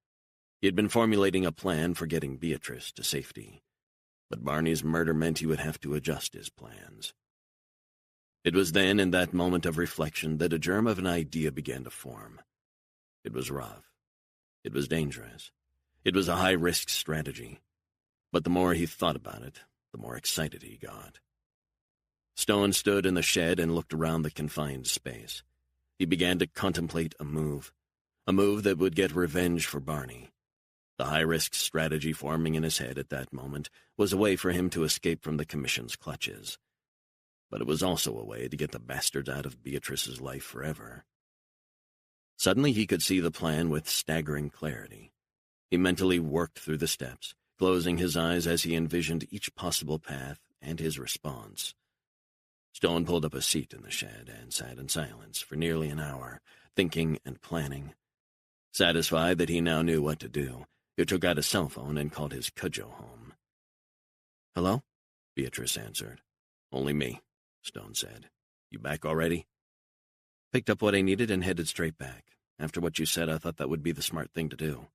Speaker 2: He had been formulating a plan for getting Beatrice to safety, but Barney's murder meant he would have to adjust his plans. It was then, in that moment of reflection, that a germ of an idea began to form. It was rough. It was dangerous. It was a high-risk strategy. But the more he thought about it, the more excited he got. Stone stood in the shed and looked around the confined space. He began to contemplate a move that would get revenge for Barney. The high-risk strategy forming in his head at that moment was a way for him to escape from the Commission's clutches. But it was also a way to get the bastards out of Beatrice's life forever. Suddenly he could see the plan with staggering clarity. He mentally worked through the steps, closing his eyes as he envisioned each possible path and his response. Stone pulled up a seat in the shed and sat in silence for nearly an hour, thinking and planning. Satisfied that he now knew what to do, he took out a cell phone and called his Cudjoe home. "Hello?" Beatrice answered. "Only me," Stone said. You back already?" "Picked up what I needed and headed straight back. After what you said, I thought that would be the smart thing to do."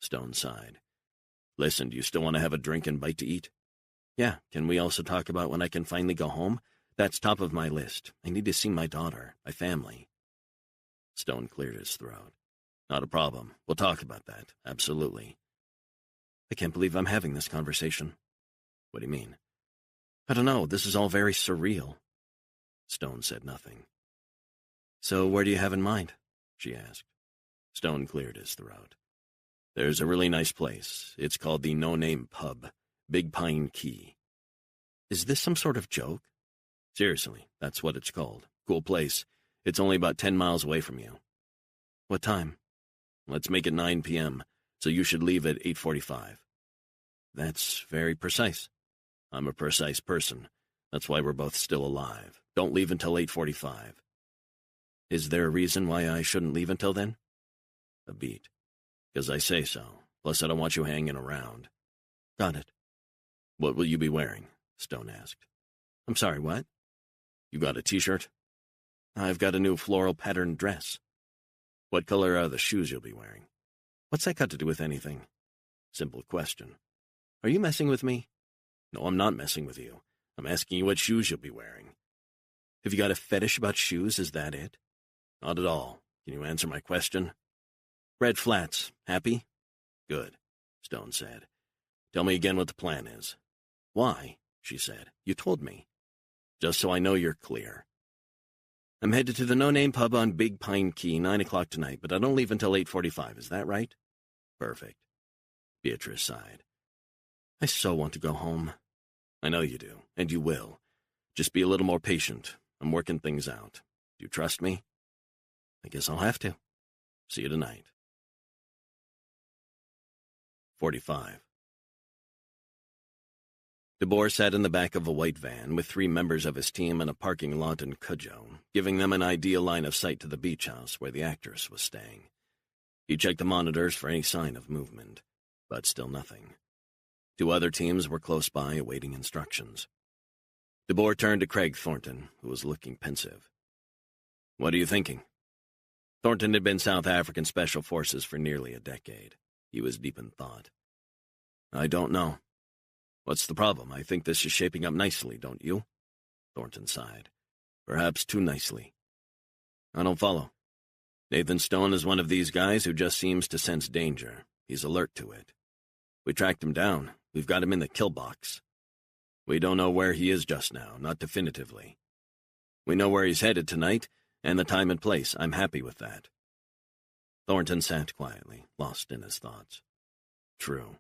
Speaker 2: Stone sighed. "Listen, do you still want to have a drink and bite to eat?" "Yeah, can we also talk about when I can finally go home? That's top of my list. I need to see my daughter, my family." Stone cleared his throat. "Not a problem. We'll talk about that. Absolutely." "I can't believe I'm having this conversation." "What do you mean?" "I don't know. This is all very surreal." Stone said nothing. "So where do you have in mind?" she asked. Stone cleared his throat. "There's a really nice place. It's called the No Name Pub, Big Pine Key." "Is this some sort of joke?" "Seriously, that's what it's called. Cool place. It's only about 10 miles away from you." "What time?" "Let's make it 9 p.m., so you should leave at 8:45. "That's very precise." "I'm a precise person. That's why we're both still alive. Don't leave until 8:45. "Is there a reason why I shouldn't leave until then?" "A beat. 'Cause I say so. Plus I don't want you hanging around." "Got it." "What will you be wearing?" Stone asked. "I'm sorry, what?" "You got a t-shirt?" "I've got a new floral patterned dress." "What color are the shoes you'll be wearing?" "What's that got to do with anything?" "Simple question." "Are you messing with me?" "No, I'm not messing with you. I'm asking you what shoes you'll be wearing." "Have you got a fetish about shoes, is that it?" "Not at all. Can you answer my question?" "Red flats. Happy?" "Good," Stone said. "Tell me again what the plan is." "Why?" she said. "You told me." "Just so I know you're clear." "I'm headed to the No Name Pub on Big Pine Key, 9 o'clock tonight, but I don't leave until 8:45. Is that right?" "Perfect." Beatrice sighed. "I so want to go home." "I know you do, and you will. Just be a little more patient. I'm working things out. Do you trust me?" "I guess I'll have to." "See you tonight." 45. DeBoer sat in the back of a white van with 3 members of his team in a parking lot in Cujo, giving them an ideal line of sight to the beach house where the actress was staying. He checked the monitors for any sign of movement, but still nothing. 2 other teams were close by awaiting instructions. DeBoer turned to Craig Thornton, who was looking pensive. "What are you thinking?" Thornton had been South African Special Forces for nearly a decade. He was deep in thought. "I don't know." "What's the problem? I think this is shaping up nicely, don't you?" Thornton sighed. "Perhaps too nicely." "I don't follow." "Nathan Stone is one of these guys who just seems to sense danger. He's alert to it. We tracked him down. We've got him in the kill box. We don't know where he is just now, not definitively. We know where he's headed tonight, and the time and place. I'm happy with that." Thornton sat quietly, lost in his thoughts. "True.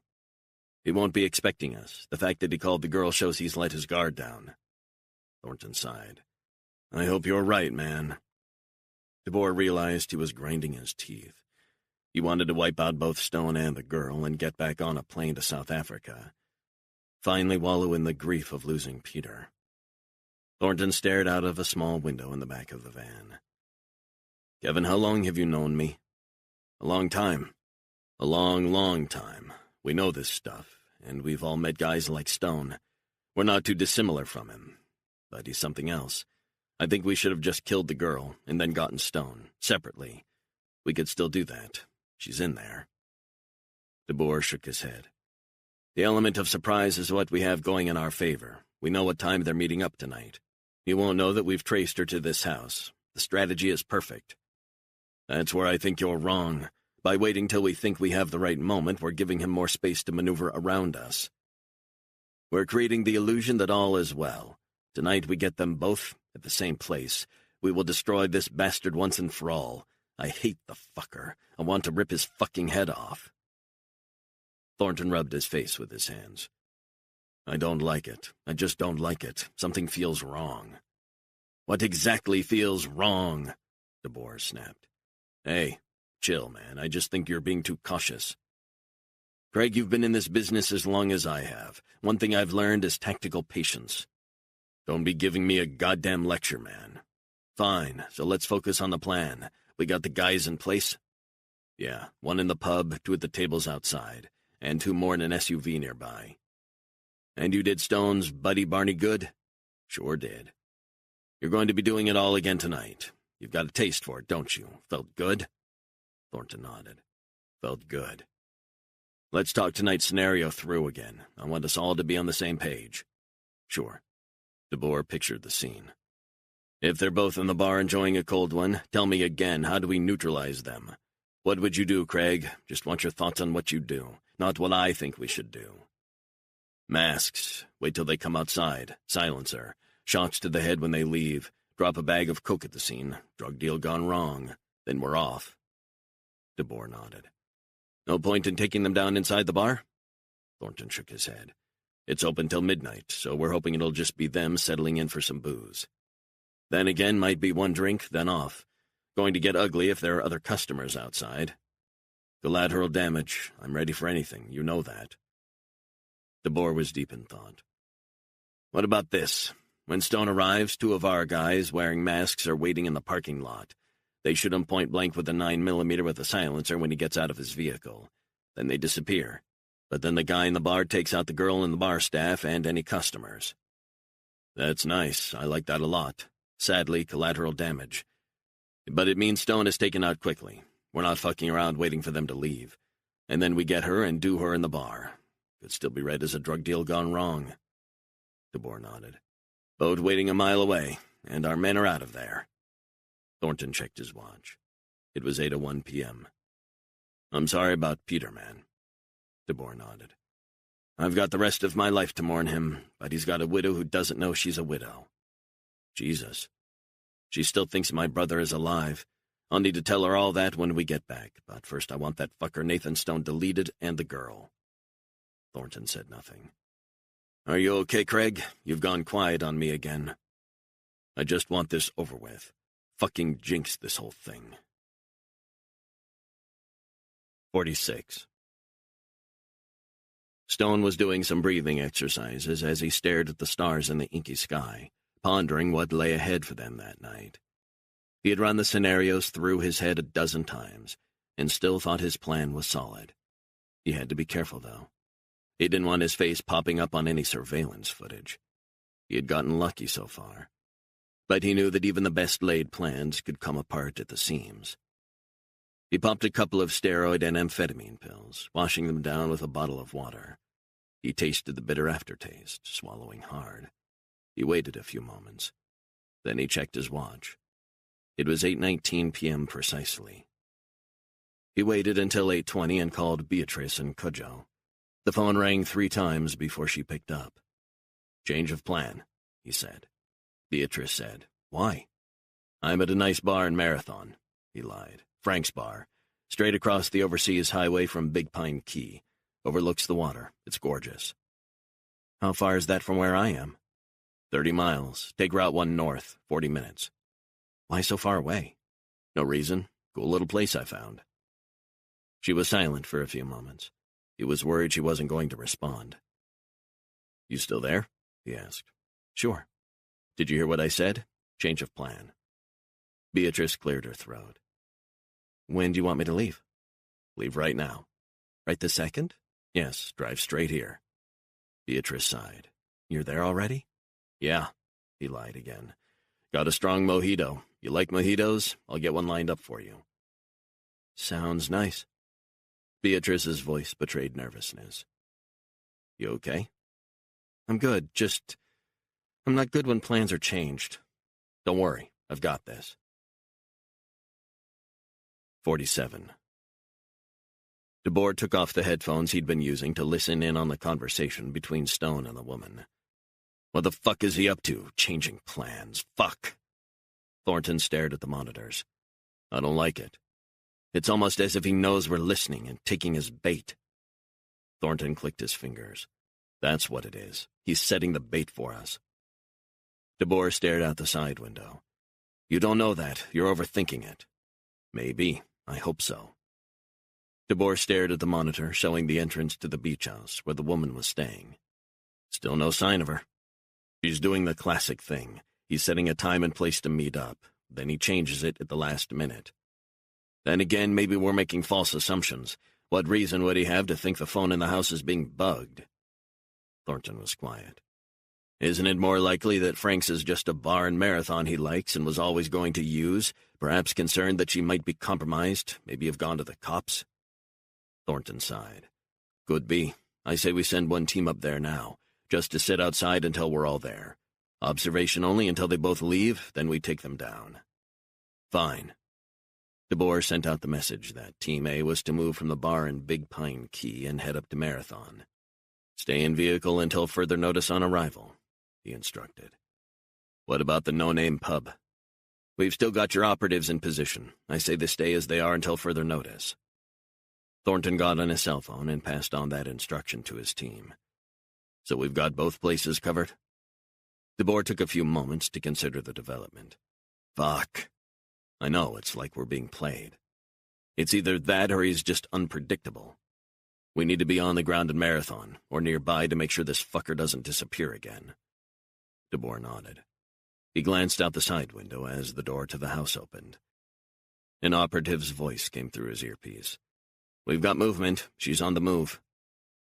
Speaker 2: He won't be expecting us. The fact that he called the girl shows he's let his guard down." Thornton sighed. "I hope you're right, man." DeBoer realized he was grinding his teeth. He wanted to wipe out both Stone and the girl and get back on a plane to South Africa. Finally wallow in the grief of losing Peter. Thornton stared out of a small window in the back of the van. "Kevin, how long have you known me?" "A long time. A long, long time. We know this stuff, and we've all met guys like Stone. We're not too dissimilar from him. But he's something else. I think we should have just killed the girl, and then gotten Stone, separately. We could still do that. She's in there." DeBoer shook his head. "The element of surprise is what we have going in our favor. We know what time they're meeting up tonight. You won't know that we've traced her to this house. The strategy is perfect." "That's where I think you're wrong. By waiting till we think we have the right moment, we're giving him more space to maneuver around us. We're creating the illusion that all is well. Tonight we get them both at the same place. We will destroy this bastard once and for all. I hate the fucker. I want to rip his fucking head off." Thornton rubbed his face with his hands. "I don't like it. I just don't like it. Something feels wrong." "What exactly feels wrong?" DeBoer snapped. "Hey, chill, man. I just think you're being too cautious. Craig, you've been in this business as long as I have. One thing I've learned is tactical patience. Don't be giving me a goddamn lecture, man. Fine, so let's focus on the plan. We got the guys in place?" "Yeah, 1 in the pub, 2 at the tables outside, and 2 more in an SUV nearby." "And you did Stone's buddy Barney good?" "Sure did." You're going to be doing it all again tonight. You've got a taste for it, don't you? Felt good? Thornton nodded. Felt good. Let's talk tonight's scenario through again. I want us all to be on the same page. Sure. DeBoer pictured the scene. If they're both in the bar enjoying a cold one, tell me again, how do we neutralize them? What would you do, Craig? Just want your thoughts on what you'd do, not what I think we should do. Masks. Wait till they come outside. Silencer. Shots to the head when they leave. Drop a bag of coke at the scene. Drug deal gone wrong. Then we're off. DeBoer nodded. No point in taking them down inside the bar? Thornton shook his head. It's open till midnight, so we're hoping it'll just be them settling in for some booze. Then again, might be one drink, then off. Going to get ugly if there are other customers outside. Collateral damage. I'm ready for anything, you know that. DeBoer was deep in thought. What about this? When Stone arrives, 2 of our guys wearing masks are waiting in the parking lot. They shoot him point blank with a 9mm with a silencer when he gets out of his vehicle. Then they disappear. But then the guy in the bar takes out the girl and the bar staff and any customers. That's nice. I like that a lot. Sadly, collateral damage. But it means Stone is taken out quickly. We're not fucking around waiting for them to leave. And then we get her and do her in the bar. Could still be read as a drug deal gone wrong. DeBoer nodded. Boat waiting a mile away, and our men are out of there. Thornton checked his watch. It was 8:01 p.m. I'm sorry about Peter, man. DeBoer nodded. I've got the rest of my life to mourn him, but he's got a widow who doesn't know she's a widow. Jesus. She still thinks my brother is alive. I'll need to tell her all that when we get back, but first I want that fucker Nathan Stone deleted and the girl. Thornton said nothing. Are you okay, Craig? You've gone quiet on me again. I just want this over with. Fucking jinx this whole thing. 46. Stone was doing some breathing exercises as he stared at the stars in the inky sky, pondering what lay ahead for them that night. He had run the scenarios through his head a dozen times, and still thought his plan was solid. He had to be careful, though. He didn't want his face popping up on any surveillance footage. He had gotten lucky so far. But he knew that even the best-laid plans could come apart at the seams. He popped a couple of steroid and amphetamine pills, washing them down with a bottle of water. He tasted the bitter aftertaste, swallowing hard. He waited a few moments. Then he checked his watch. It was 8:19 p.m. precisely. He waited until 8:20 and called Beatrice and Cujo. The phone rang 3 times before she picked up. Change of plan, he said. Beatrice said, Why? I'm at a nice bar in Marathon, he lied. Frank's Bar, straight across the overseas highway from Big Pine Key. Overlooks the water. It's gorgeous. How far is that from where I am? 30 miles. Take Route 1 north, 40 minutes. Why so far away? No reason. Cool little place I found. She was silent for a few moments. He was worried she wasn't going to respond. You still there? He asked. Sure. Did you hear what I said? Change of plan. Beatrice cleared her throat. When do you want me to leave? Leave right now. Right this second? Yes, drive straight here. Beatrice sighed. You're there already? Yeah, he lied again. Got a strong mojito. You like mojitos? I'll get one lined up for you. Sounds nice. Beatrice's voice betrayed nervousness. You okay? I'm good, I'm not good when plans are changed. Don't worry, I've got this. 47. DeBoer took off the headphones he'd been using to listen in on the conversation between Stone and the woman. What the fuck is he up to? Changing plans. Fuck. Thornton stared at the monitors. I don't like it. It's almost as if he knows we're listening and taking his bait. Thornton clicked his fingers. That's what it is. He's setting the bait for us. DeBoer stared out the side window. You don't know that. You're overthinking it. Maybe. I hope so. DeBoer stared at the monitor, showing the entrance to the beach house where the woman was staying. Still no sign of her. She's doing the classic thing. He's setting a time and place to meet up. Then he changes it at the last minute. Then again, maybe we're making false assumptions. What reason would he have to think the phone in the house is being bugged? Thornton was quiet. Isn't it more likely that Frank's is just a bar and marathon he likes and was always going to use, perhaps concerned that she might be compromised, maybe have gone to the cops? Thornton sighed. Could be. I say we send one team up there now, just to sit outside until we're all there. Observation only until they both leave, then we take them down. Fine. DeBoer sent out the message that Team A was to move from the bar in Big Pine Key and head up to Marathon. Stay in vehicle until further notice on arrival, he instructed. What about the no-name pub? We've still got your operatives in position. I say they stay as they are until further notice. Thornton got on his cell phone and passed on that instruction to his team. So we've got both places covered? DeBoer took a few moments to consider the development. Fuck. I know, it's like we're being played. It's either that or he's just unpredictable. We need to be on the ground in Marathon, or nearby to make sure this fucker doesn't disappear again. DeBoer nodded. He glanced out the side window as the door to the house opened. An operative's voice came through his earpiece. We've got movement. She's on the move.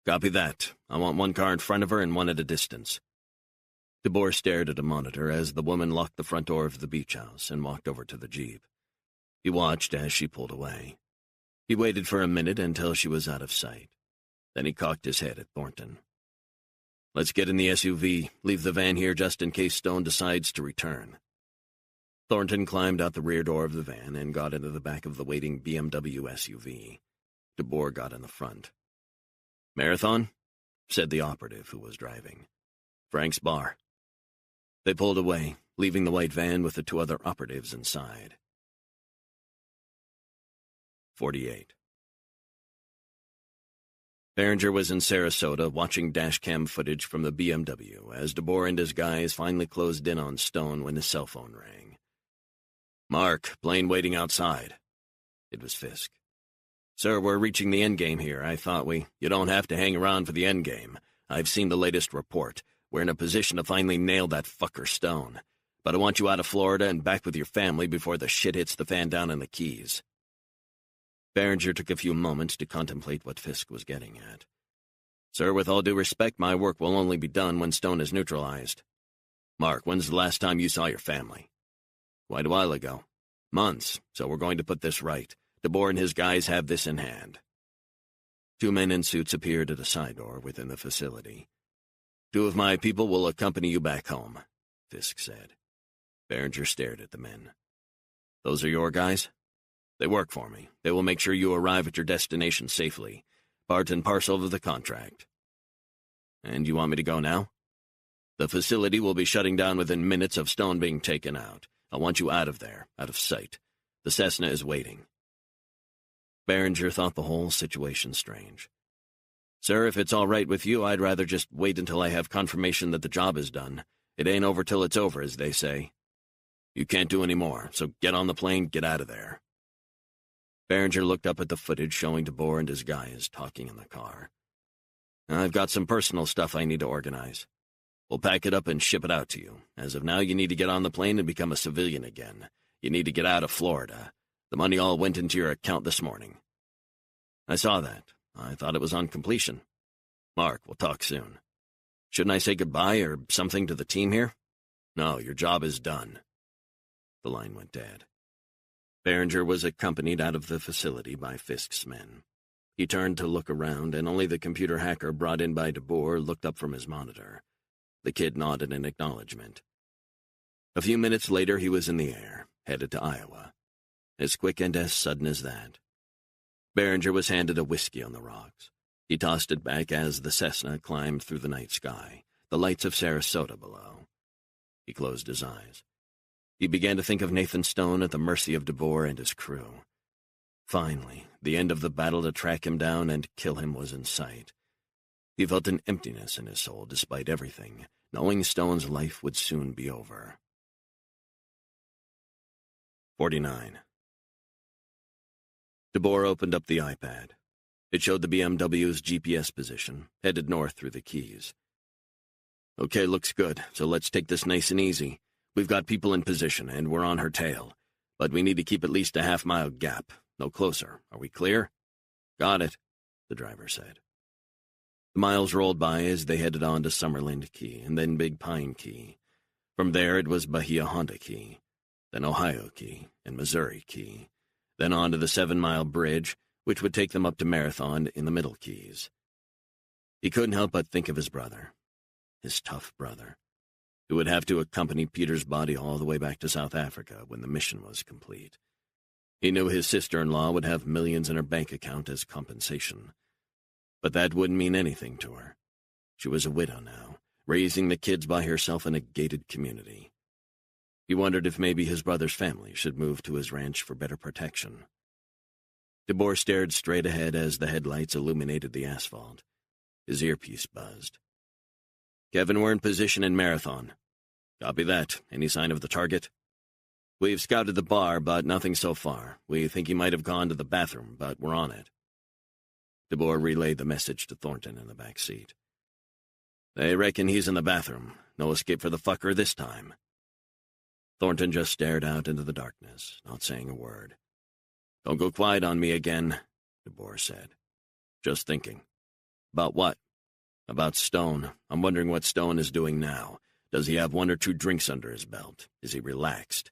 Speaker 2: Copy that. I want one car in front of her and one at a distance. DeBoer stared at a monitor as the woman locked the front door of the beach house and walked over to the Jeep. He watched as she pulled away. He waited for a minute until she was out of sight. Then he cocked his head at Thornton. Let's get in the SUV, leave the van here just in case Stone decides to return. Thornton climbed out the rear door of the van and got into the back of the waiting BMW SUV. DeBoer got in the front. Marathon? Said the operative who was driving. Frank's bar. They pulled away, leaving the white van with the two other operatives inside. 48. Berenger was in Sarasota watching dashcam footage from the BMW as DeBoer and his guys finally closed in on Stone when his cell phone rang. Mark, plane waiting outside. It was Fisk. Sir, we're reaching the endgame here. I thought You don't have to hang around for the endgame. I've seen the latest report. We're in a position to finally nail that fucker Stone. But I want you out of Florida and back with your family before the shit hits the fan down in the Keys. Berenger took a few moments to contemplate what Fisk was getting at. Sir, with all due respect, my work will only be done when Stone is neutralized. Mark, when's the last time you saw your family? Quite a while ago. Months, so we're going to put this right. DeBoer and his guys have this in hand. Two men in suits appeared at a side door within the facility. Two of my people will accompany you back home, Fisk said. Berenger stared at the men. Those are your guys? They work for me. They will make sure you arrive at your destination safely. Part and parcel of the contract. And you want me to go now? The facility will be shutting down within minutes of Stone being taken out. I want you out of there, out of sight. The Cessna is waiting. Berenger thought the whole situation strange. Sir, if it's all right with you, I'd rather just wait until I have confirmation that the job is done. It ain't over till it's over, as they say. You can't do any more, so get on the plane, get out of there. Berenger looked up at the footage showing DeBoer and his guys talking in the car. I've got some personal stuff I need to organize. We'll pack it up and ship it out to you. As of now, you need to get on the plane and become a civilian again. You need to get out of Florida. The money all went into your account this morning. I saw that. I thought it was on completion. Mark, we'll talk soon. Shouldn't I say goodbye or something to the team here? No, your job is done. The line went dead. Berenger was accompanied out of the facility by Fisk's men. He turned to look around, and only the computer hacker brought in by DeBoer looked up from his monitor. The kid nodded in acknowledgement. A few minutes later, he was in the air, headed to Iowa. As quick and as sudden as that. Berenger was handed a whiskey on the rocks. He tossed it back as the Cessna climbed through the night sky, the lights of Sarasota below. He closed his eyes. He began to think of Nathan Stone at the mercy of DeBoer and his crew. Finally, the end of the battle to track him down and kill him was in sight. He felt an emptiness in his soul despite everything, knowing Stone's life would soon be over. 49. DeBoer opened up the iPad. It showed the BMW's GPS position, headed north through the Keys. Okay, looks good, so let's take this nice and easy. We've got people in position, and we're on her tail. But we need to keep at least a half-mile gap. No closer. Are we clear? Got it, the driver said. The miles rolled by as they headed on to Summerland Key, and then Big Pine Key. From there it was Bahia Honda Key, then Ohio Key, and Missouri Key, then on to the 7-mile bridge, which would take them up to Marathon in the Middle Keys. He couldn't help but think of his brother, his tough brother, who would have to accompany Peter's body all the way back to South Africa when the mission was complete. He knew his sister-in-law would have millions in her bank account as compensation. But that wouldn't mean anything to her. She was a widow now, raising the kids by herself in a gated community. He wondered if maybe his brother's family should move to his ranch for better protection. DeBoer stared straight ahead as the headlights illuminated the asphalt. His earpiece buzzed. "Kevin, we're in position in Marathon." "Copy that. Any sign of the target?" "We've scouted the bar, but nothing so far. We think he might have gone to the bathroom, but we're on it." DeBoer relayed the message to Thornton in the back seat. "They reckon he's in the bathroom. No escape for the fucker this time." Thornton just stared out into the darkness, not saying a word. "Don't go quiet on me again," DeBoer said. "Just thinking." "About what?" "About Stone. I'm wondering what Stone is doing now. Does he have 1 or 2 drinks under his belt? Is he relaxed?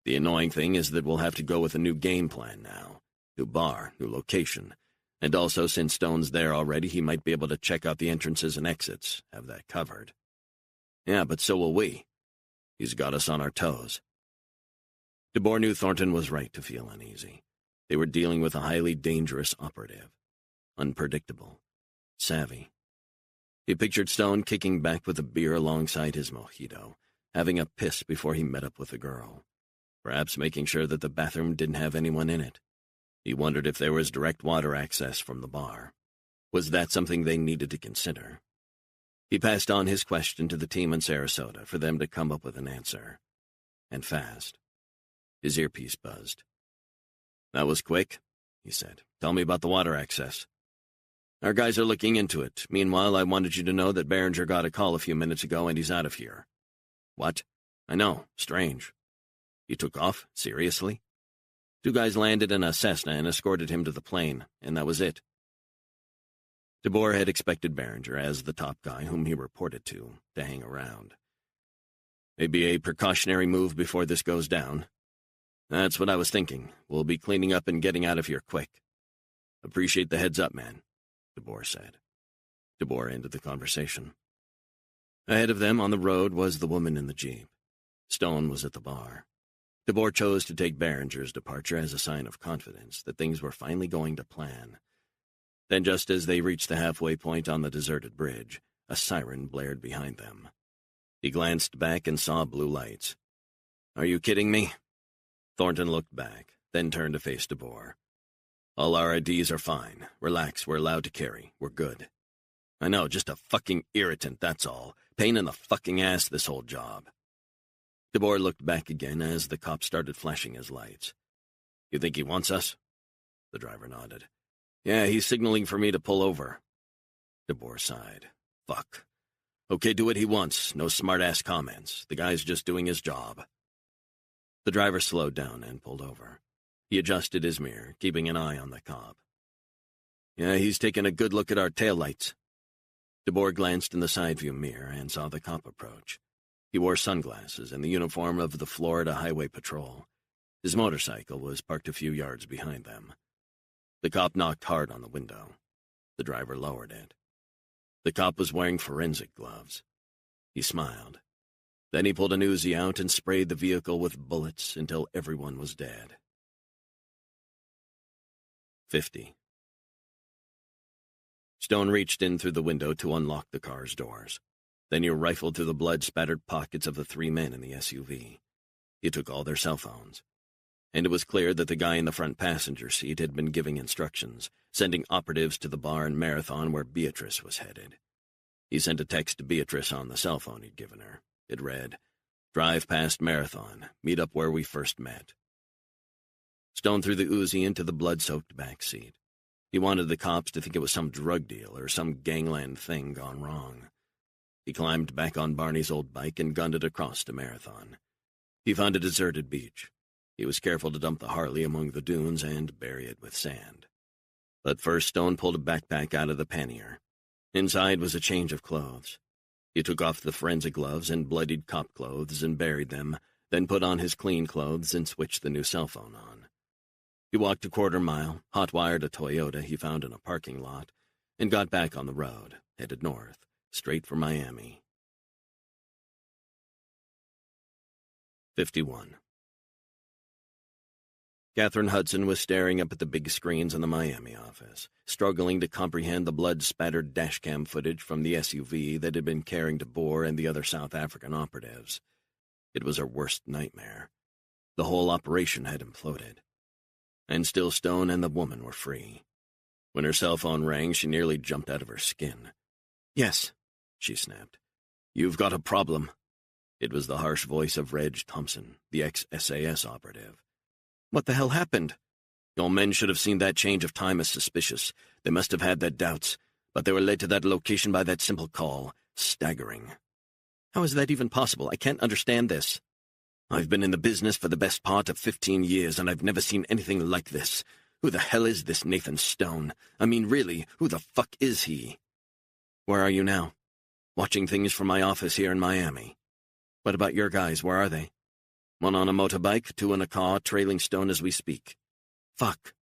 Speaker 2: The annoying thing is that we'll have to go with a new game plan now. New bar, new location. And also, since Stone's there already, he might be able to check out the entrances and exits, have that covered." "Yeah, but so will we. He's got us on our toes." DeBoer knew Thornton was right to feel uneasy. They were dealing with a highly dangerous operative. Unpredictable. Savvy. He pictured Stone kicking back with a beer alongside his mojito, having a piss before he met up with the girl. Perhaps making sure that the bathroom didn't have anyone in it. He wondered if there was direct water access from the bar. Was that something they needed to consider? He passed on his question to the team in Sarasota for them to come up with an answer. And fast. His earpiece buzzed. "That was quick," he said. "Tell me about the water access." "Our guys are looking into it. Meanwhile, I wanted you to know that Behringer got a call a few minutes ago and he's out of here." "What?" "I know. Strange." "He took off? Seriously?" 2 guys landed in a Cessna and escorted him to the plane, and that was it." DeBoer had expected Behringer, as the top guy whom he reported to hang around. "Maybe a precautionary move before this goes down." "That's what I was thinking. We'll be cleaning up and getting out of here quick." "Appreciate the heads up, man," DeBoer said. DeBoer ended the conversation. Ahead of them on the road was the woman in the Jeep. Stone was at the bar. DeBoer chose to take Behringer's departure as a sign of confidence that things were finally going to plan. Then, just as they reached the halfway point on the deserted bridge, a siren blared behind them. He glanced back and saw blue lights. "Are you kidding me?" Thornton looked back, then turned to face DeBoer. "All our IDs are fine. Relax, we're allowed to carry. We're good." "I know, just a fucking irritant, that's all. Pain in the fucking ass, this whole job." DeBoer looked back again as the cop started flashing his lights. "You think he wants us?" The driver nodded. "Yeah, he's signaling for me to pull over." DeBoer sighed. "Fuck. Okay, do what he wants. No smart-ass comments. The guy's just doing his job." The driver slowed down and pulled over. He adjusted his mirror, keeping an eye on the cop. "Yeah, he's taking a good look at our taillights." DeBoer glanced in the side-view mirror and saw the cop approach. He wore sunglasses and the uniform of the Florida Highway Patrol. His motorcycle was parked a few yards behind them. The cop knocked hard on the window. The driver lowered it. The cop was wearing forensic gloves. He smiled. Then he pulled an Uzi out and sprayed the vehicle with bullets until everyone was dead. 50. Stone reached in through the window to unlock the car's doors. Then he rifled through the blood-spattered pockets of the 3 men in the SUV. He took all their cell phones. And it was clear that the guy in the front passenger seat had been giving instructions, sending operatives to the bar in Marathon where Beatrice was headed. He sent a text to Beatrice on the cell phone he'd given her. It read, "Drive past Marathon. Meet up where we first met." Stone threw the Uzi into the blood-soaked back seat. He wanted the cops to think it was some drug deal or some gangland thing gone wrong. He climbed back on Barney's old bike and gunned it across to Marathon. He found a deserted beach. He was careful to dump the Harley among the dunes and bury it with sand. But first, Stone pulled a backpack out of the pannier. Inside was a change of clothes. He took off the forensic gloves and bloodied cop clothes and buried them, then put on his clean clothes and switched the new cell phone on. He walked a quarter-mile, hot-wired a Toyota he found in a parking lot, and got back on the road, headed north, straight for Miami. 51. Catherine Hudson was staring up at the big screens in the Miami office, struggling to comprehend the blood-spattered dashcam footage from the SUV that had been carrying DeBoer and the other South African operatives. It was her worst nightmare. The whole operation had imploded. And still Stone and the woman were free. When her cell phone rang, she nearly jumped out of her skin. "Yes," she snapped. "You've got a problem." It was the harsh voice of Reg Thompson, the ex-SAS operative. "What the hell happened?" "Your men should have seen that change of time as suspicious. They must have had their doubts, but they were led to that location by that simple call. Staggering." "How is that even possible? I can't understand this." "I've been in the business for the best part of 15 years, and I've never seen anything like this. Who the hell is this Nathan Stone? I mean, really, who the fuck is he?" "Where are you now?" "Watching things from my office here in Miami." "What about your guys? Where are they?" "One on a motorbike, two in a car, trailing Stone as we speak." "Fuck."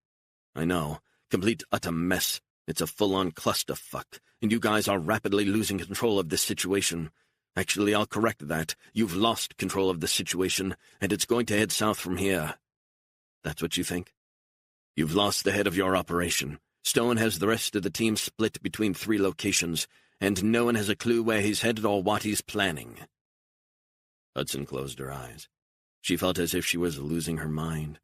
Speaker 2: "I know. Complete utter mess. It's a full-on clusterfuck, and you guys are rapidly losing control of this situation. Actually, I'll correct that. You've lost control of the situation, and it's going to head south from here." "That's what you think?" "You've lost the head of your operation. Stone has the rest of the team split between 3 locations, and no one has a clue where he's headed or what he's planning." Hudson closed her eyes. She felt as if she was losing her mind.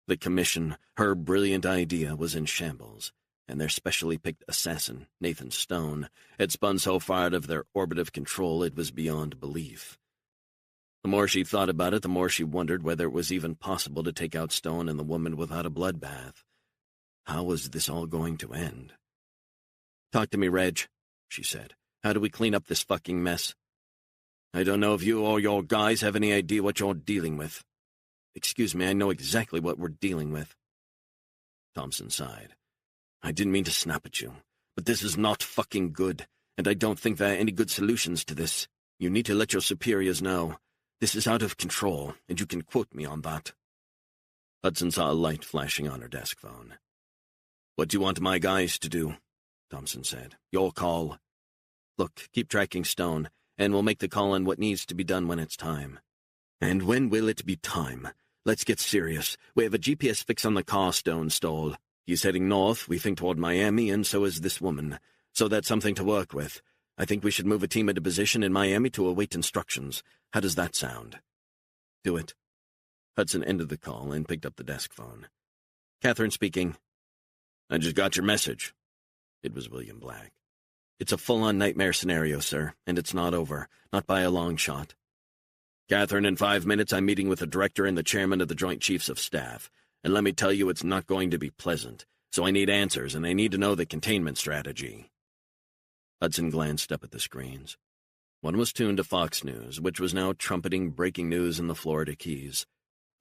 Speaker 2: The commission, her brilliant idea, was in shambles, and their specially picked assassin, Nathan Stone, had spun so far out of their orbit of control it was beyond belief. The more she thought about it, the more she wondered whether it was even possible to take out Stone and the woman without a bloodbath. How was this all going to end? "Talk to me, Reg," she said. "How do we clean up this fucking mess?" "I don't know if you or your guys have any idea what you're dealing with." "Excuse me, I know exactly what we're dealing with." Thompson sighed. "I didn't mean to snap at you, but this is not fucking good, and I don't think there are any good solutions to this. You need to let your superiors know. This is out of control, and you can quote me on that." Hudson saw a light flashing on her desk phone. "What do you want my guys to do?" Thompson said. "Your call." "Look, keep tracking Stone, and we'll make the call on what needs to be done when it's time." "And when will it be time? Let's get serious. We have a GPS fix on the car Stone stole. He's heading north, we think toward Miami, and so is this woman. So that's something to work with. I think we should move a team into position in Miami to await instructions. How does that sound?" "Do it." Hudson ended the call and picked up the desk phone. "Catherine speaking." "I just got your message." It was William Black. "It's a full-on nightmare scenario, sir, and it's not over, not by a long shot." "Catherine, in 5 minutes I'm meeting with the director and the chairman of the Joint Chiefs of Staff, and let me tell you it's not going to be pleasant, so I need answers, and I need to know the containment strategy." Hudson glanced up at the screens. One was tuned to Fox News, which was now trumpeting breaking news in the Florida Keys.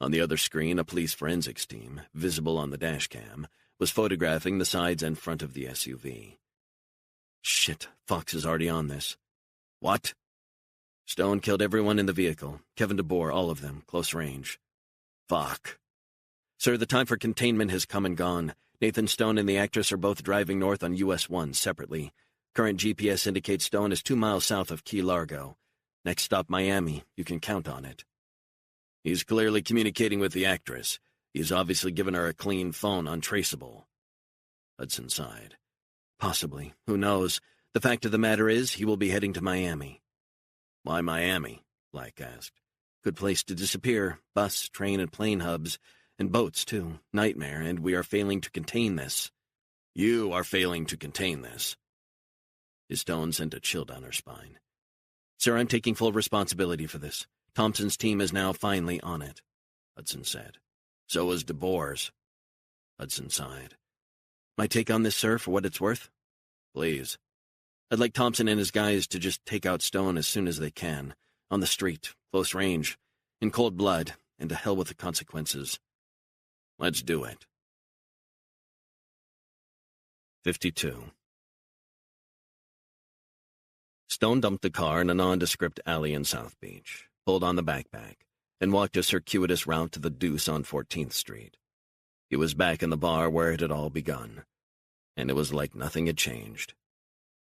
Speaker 2: On the other screen, a police forensics team, visible on the dashcam, was photographing the sides and front of the SUV. "Shit, Fox is already on this." "What?" "Stone killed everyone in the vehicle. Kevin DeBoer, all of them, close range." "Fuck." "Sir, the time for containment has come and gone. Nathan Stone and the actress are both driving north on US 1 separately. Current GPS indicates Stone is 2 miles south of Key Largo. Next stop, Miami. You can count on it." "He's clearly communicating with the actress. He's obviously given her a clean phone, untraceable." Hudson sighed. "Possibly. Who knows? The fact of the matter is, he will be heading to Miami." "Why Miami?" Black asked. "Good place to disappear. Bus, train, and plane hubs. And boats, too. Nightmare, and we are failing to contain this." "You are failing to contain this." His tone sent a chill down her spine. "Sir, I'm taking full responsibility for this. Thompson's team is now finally on it," Hudson said. "So is DeBoer's." Hudson sighed. "My take on this, sir, for what it's worth?" "Please." "I'd like Thompson and his guys to just take out Stone as soon as they can. On the street, close range, in cold blood, and to hell with the consequences." "Let's do it." 52.
Speaker 1: Stone dumped the car in a nondescript alley in South Beach, pulled on the backpack, and walked a circuitous route to the Deuce on 14th Street. He was back in the bar where it had all begun, and it was like nothing had changed.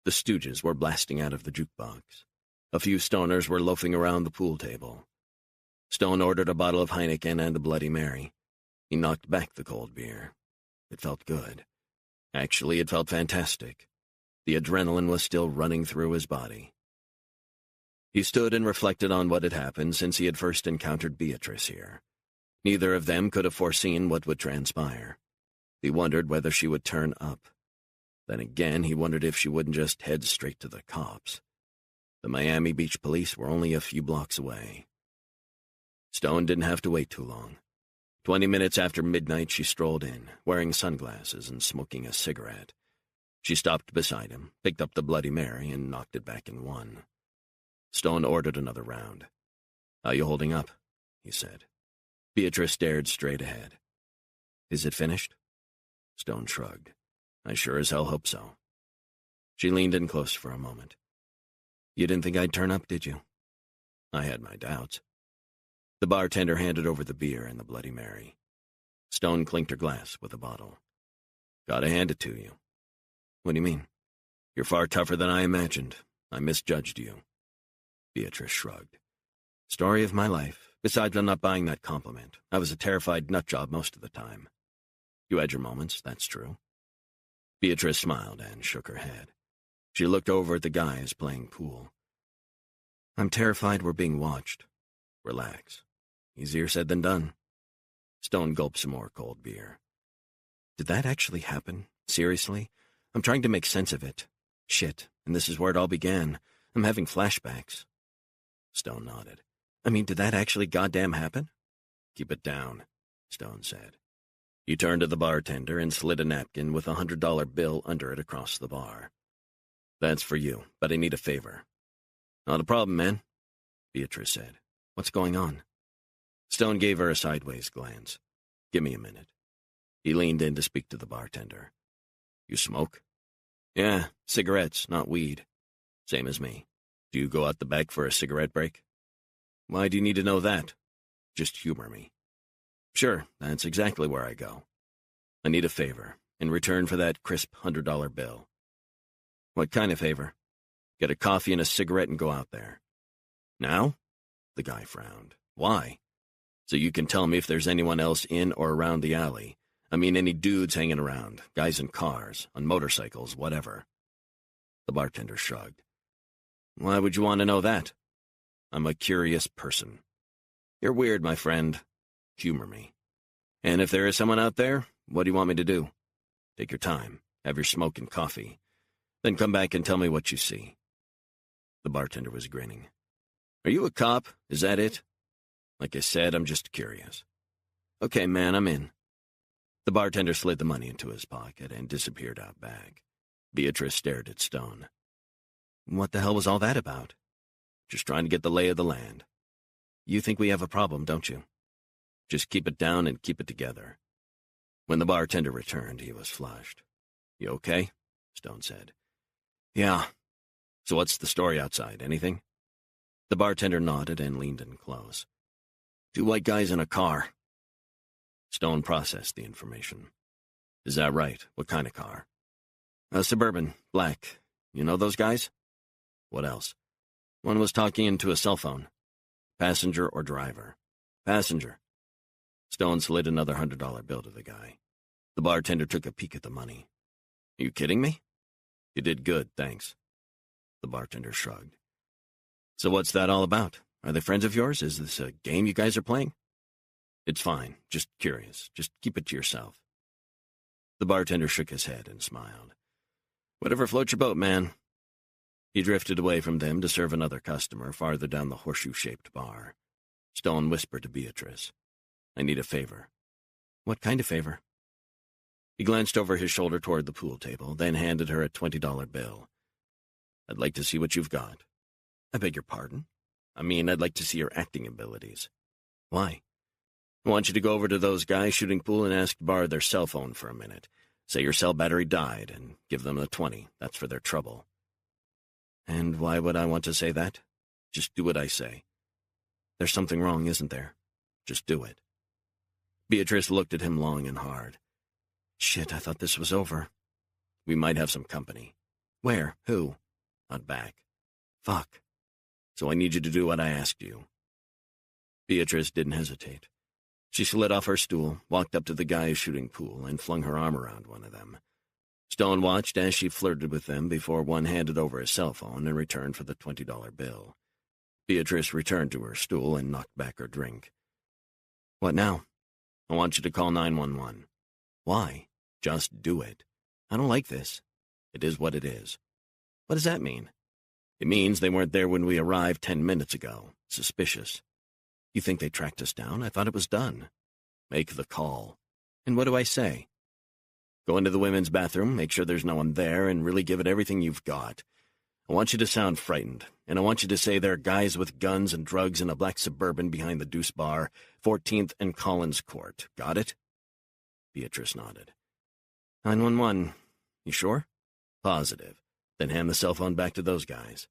Speaker 1: The Stooges were blasting out of the jukebox. A few stoners were loafing around the pool table. Stone ordered a bottle of Heineken and a Bloody Mary. He knocked back the cold beer. It felt good. Actually, it felt fantastic. The adrenaline was still running through his body. He stood and reflected on what had happened since he had first encountered Beatrice here. Neither of them could have foreseen what would transpire. He wondered whether she would turn up. Then again, he wondered if she wouldn't just head straight to the cops. The Miami Beach police were only a few blocks away. Stone didn't have to wait too long. 20 minutes after midnight, she strolled in, wearing sunglasses and smoking a cigarette. She stopped beside him, picked up the Bloody Mary, and knocked it back in one. Stone ordered another round. "How you holding up?" he said. Beatrice stared straight ahead. "Is it finished?" Stone shrugged. "I sure as hell hope so." She leaned in close for a moment. "You didn't think I'd turn up, did you?" "I had my doubts." The bartender handed over the beer and the Bloody Mary. Stone clinked her glass with a bottle. "Gotta hand it to you." "What do you mean?" "You're far tougher than I imagined. I misjudged you." Beatrice shrugged. "Story of my life. Besides, I'm not buying that compliment. I was a terrified nutjob most of the time." "You had your moments, that's true." Beatrice smiled and shook her head. She looked over at the guys playing pool. "I'm terrified we're being watched." "Relax. Easier said than done." Stone gulped some more cold beer. "Did that actually happen? Seriously? I'm trying to make sense of it. Shit, and this is where it all began. I'm having flashbacks." Stone nodded. "I mean, did that actually goddamn happen?" "Keep it down," Stone said. He turned to the bartender and slid a napkin with a $100 bill under it across the bar. "That's for you, but I need a favor." "Not a problem, man," Beatrice said. "What's going on?" Stone gave her a sideways glance. "Give me a minute." He leaned in to speak to the bartender. "You smoke?" "Yeah, cigarettes, not weed." "Same as me. Do you go out the back for a cigarette break?" "Why do you need to know that?" "Just humor me." "Sure, that's exactly where I go." "I need a favor, in return for that crisp $100 bill." "What kind of favor?" "Get a coffee and a cigarette and go out there." "Now?" The guy frowned. "Why?" "So you can tell me if there's anyone else in or around the alley. I mean, any dudes hanging around, guys in cars, on motorcycles, whatever." The bartender shrugged. "Why would you want to know that?" "I'm a curious person." "You're weird, my friend. Humor me. And if there is someone out there, what do you want me to do?" "Take your time, have your smoke and coffee. Then come back and tell me what you see." The bartender was grinning. "Are you a cop? Is that it?" "Like I said, I'm just curious." "Okay, man, I'm in." The bartender slid the money into his pocket and disappeared out back. Beatrice stared at Stone. "What the hell was all that about?" "Just trying to get the lay of the land." "You think we have a problem, don't you?" "Just keep it down and keep it together." When the bartender returned, he was flushed. "You okay?" Stone said. "Yeah. So what's the story outside? Anything?" The bartender nodded and leaned in close. "Two white guys in a car." Stone processed the information. "Is that right? What kind of car?" "A Suburban, black. You know those guys?" "What else?" "One was talking into a cell phone." "Passenger or driver?" "Passenger." Stone slid another $100 bill to the guy. The bartender took a peek at the money. "Are you kidding me?" "You did good, thanks." The bartender shrugged. "So what's that all about? Are they friends of yours? Is this a game you guys are playing?" "It's fine. Just curious. Just keep it to yourself." The bartender shook his head and smiled. "Whatever floats your boat, man." He drifted away from them to serve another customer farther down the horseshoe-shaped bar. Stone whispered to Beatrice, "I need a favor." "What kind of favor?" He glanced over his shoulder toward the pool table, then handed her a $20 bill. "I'd like to see what you've got." "I beg your pardon?" "I mean, I'd like to see your acting abilities." "Why?" "I want you to go over to those guys shooting pool and ask to borrow their cell phone for a minute. Say your cell battery died, and give them the 20. That's for their trouble." And why would I want to say that? Just do what I say. There's something wrong, isn't there? Just do it. Beatrice looked at him long and hard. Shit, I thought this was over. We might have some company. Where? Who? Not back. Fuck. So I need you to do what I asked you. Beatrice didn't hesitate. She slid off her stool, walked up to the guys shooting pool, and flung her arm around one of them. Stone watched as she flirted with them before one handed over his cell phone and returned for the $20 bill. Beatrice returned to her stool and knocked back her drink. What now? I want you to call 911. Why? Just do it. I don't like this. It is what it is. What does that mean? It means they weren't there when we arrived 10 minutes ago. Suspicious. You think they tracked us down? I thought it was done. Make the call. And what do I say? Go into the women's bathroom, make sure there's no one there, and really give it everything you've got. I want you to sound frightened, and I want you to say there are guys with guns and drugs in a black Suburban behind the Deuce Bar, 14th and Collins Court. Got it? Beatrice nodded. 911. You sure? Positive. Then hand the cell phone back to those guys.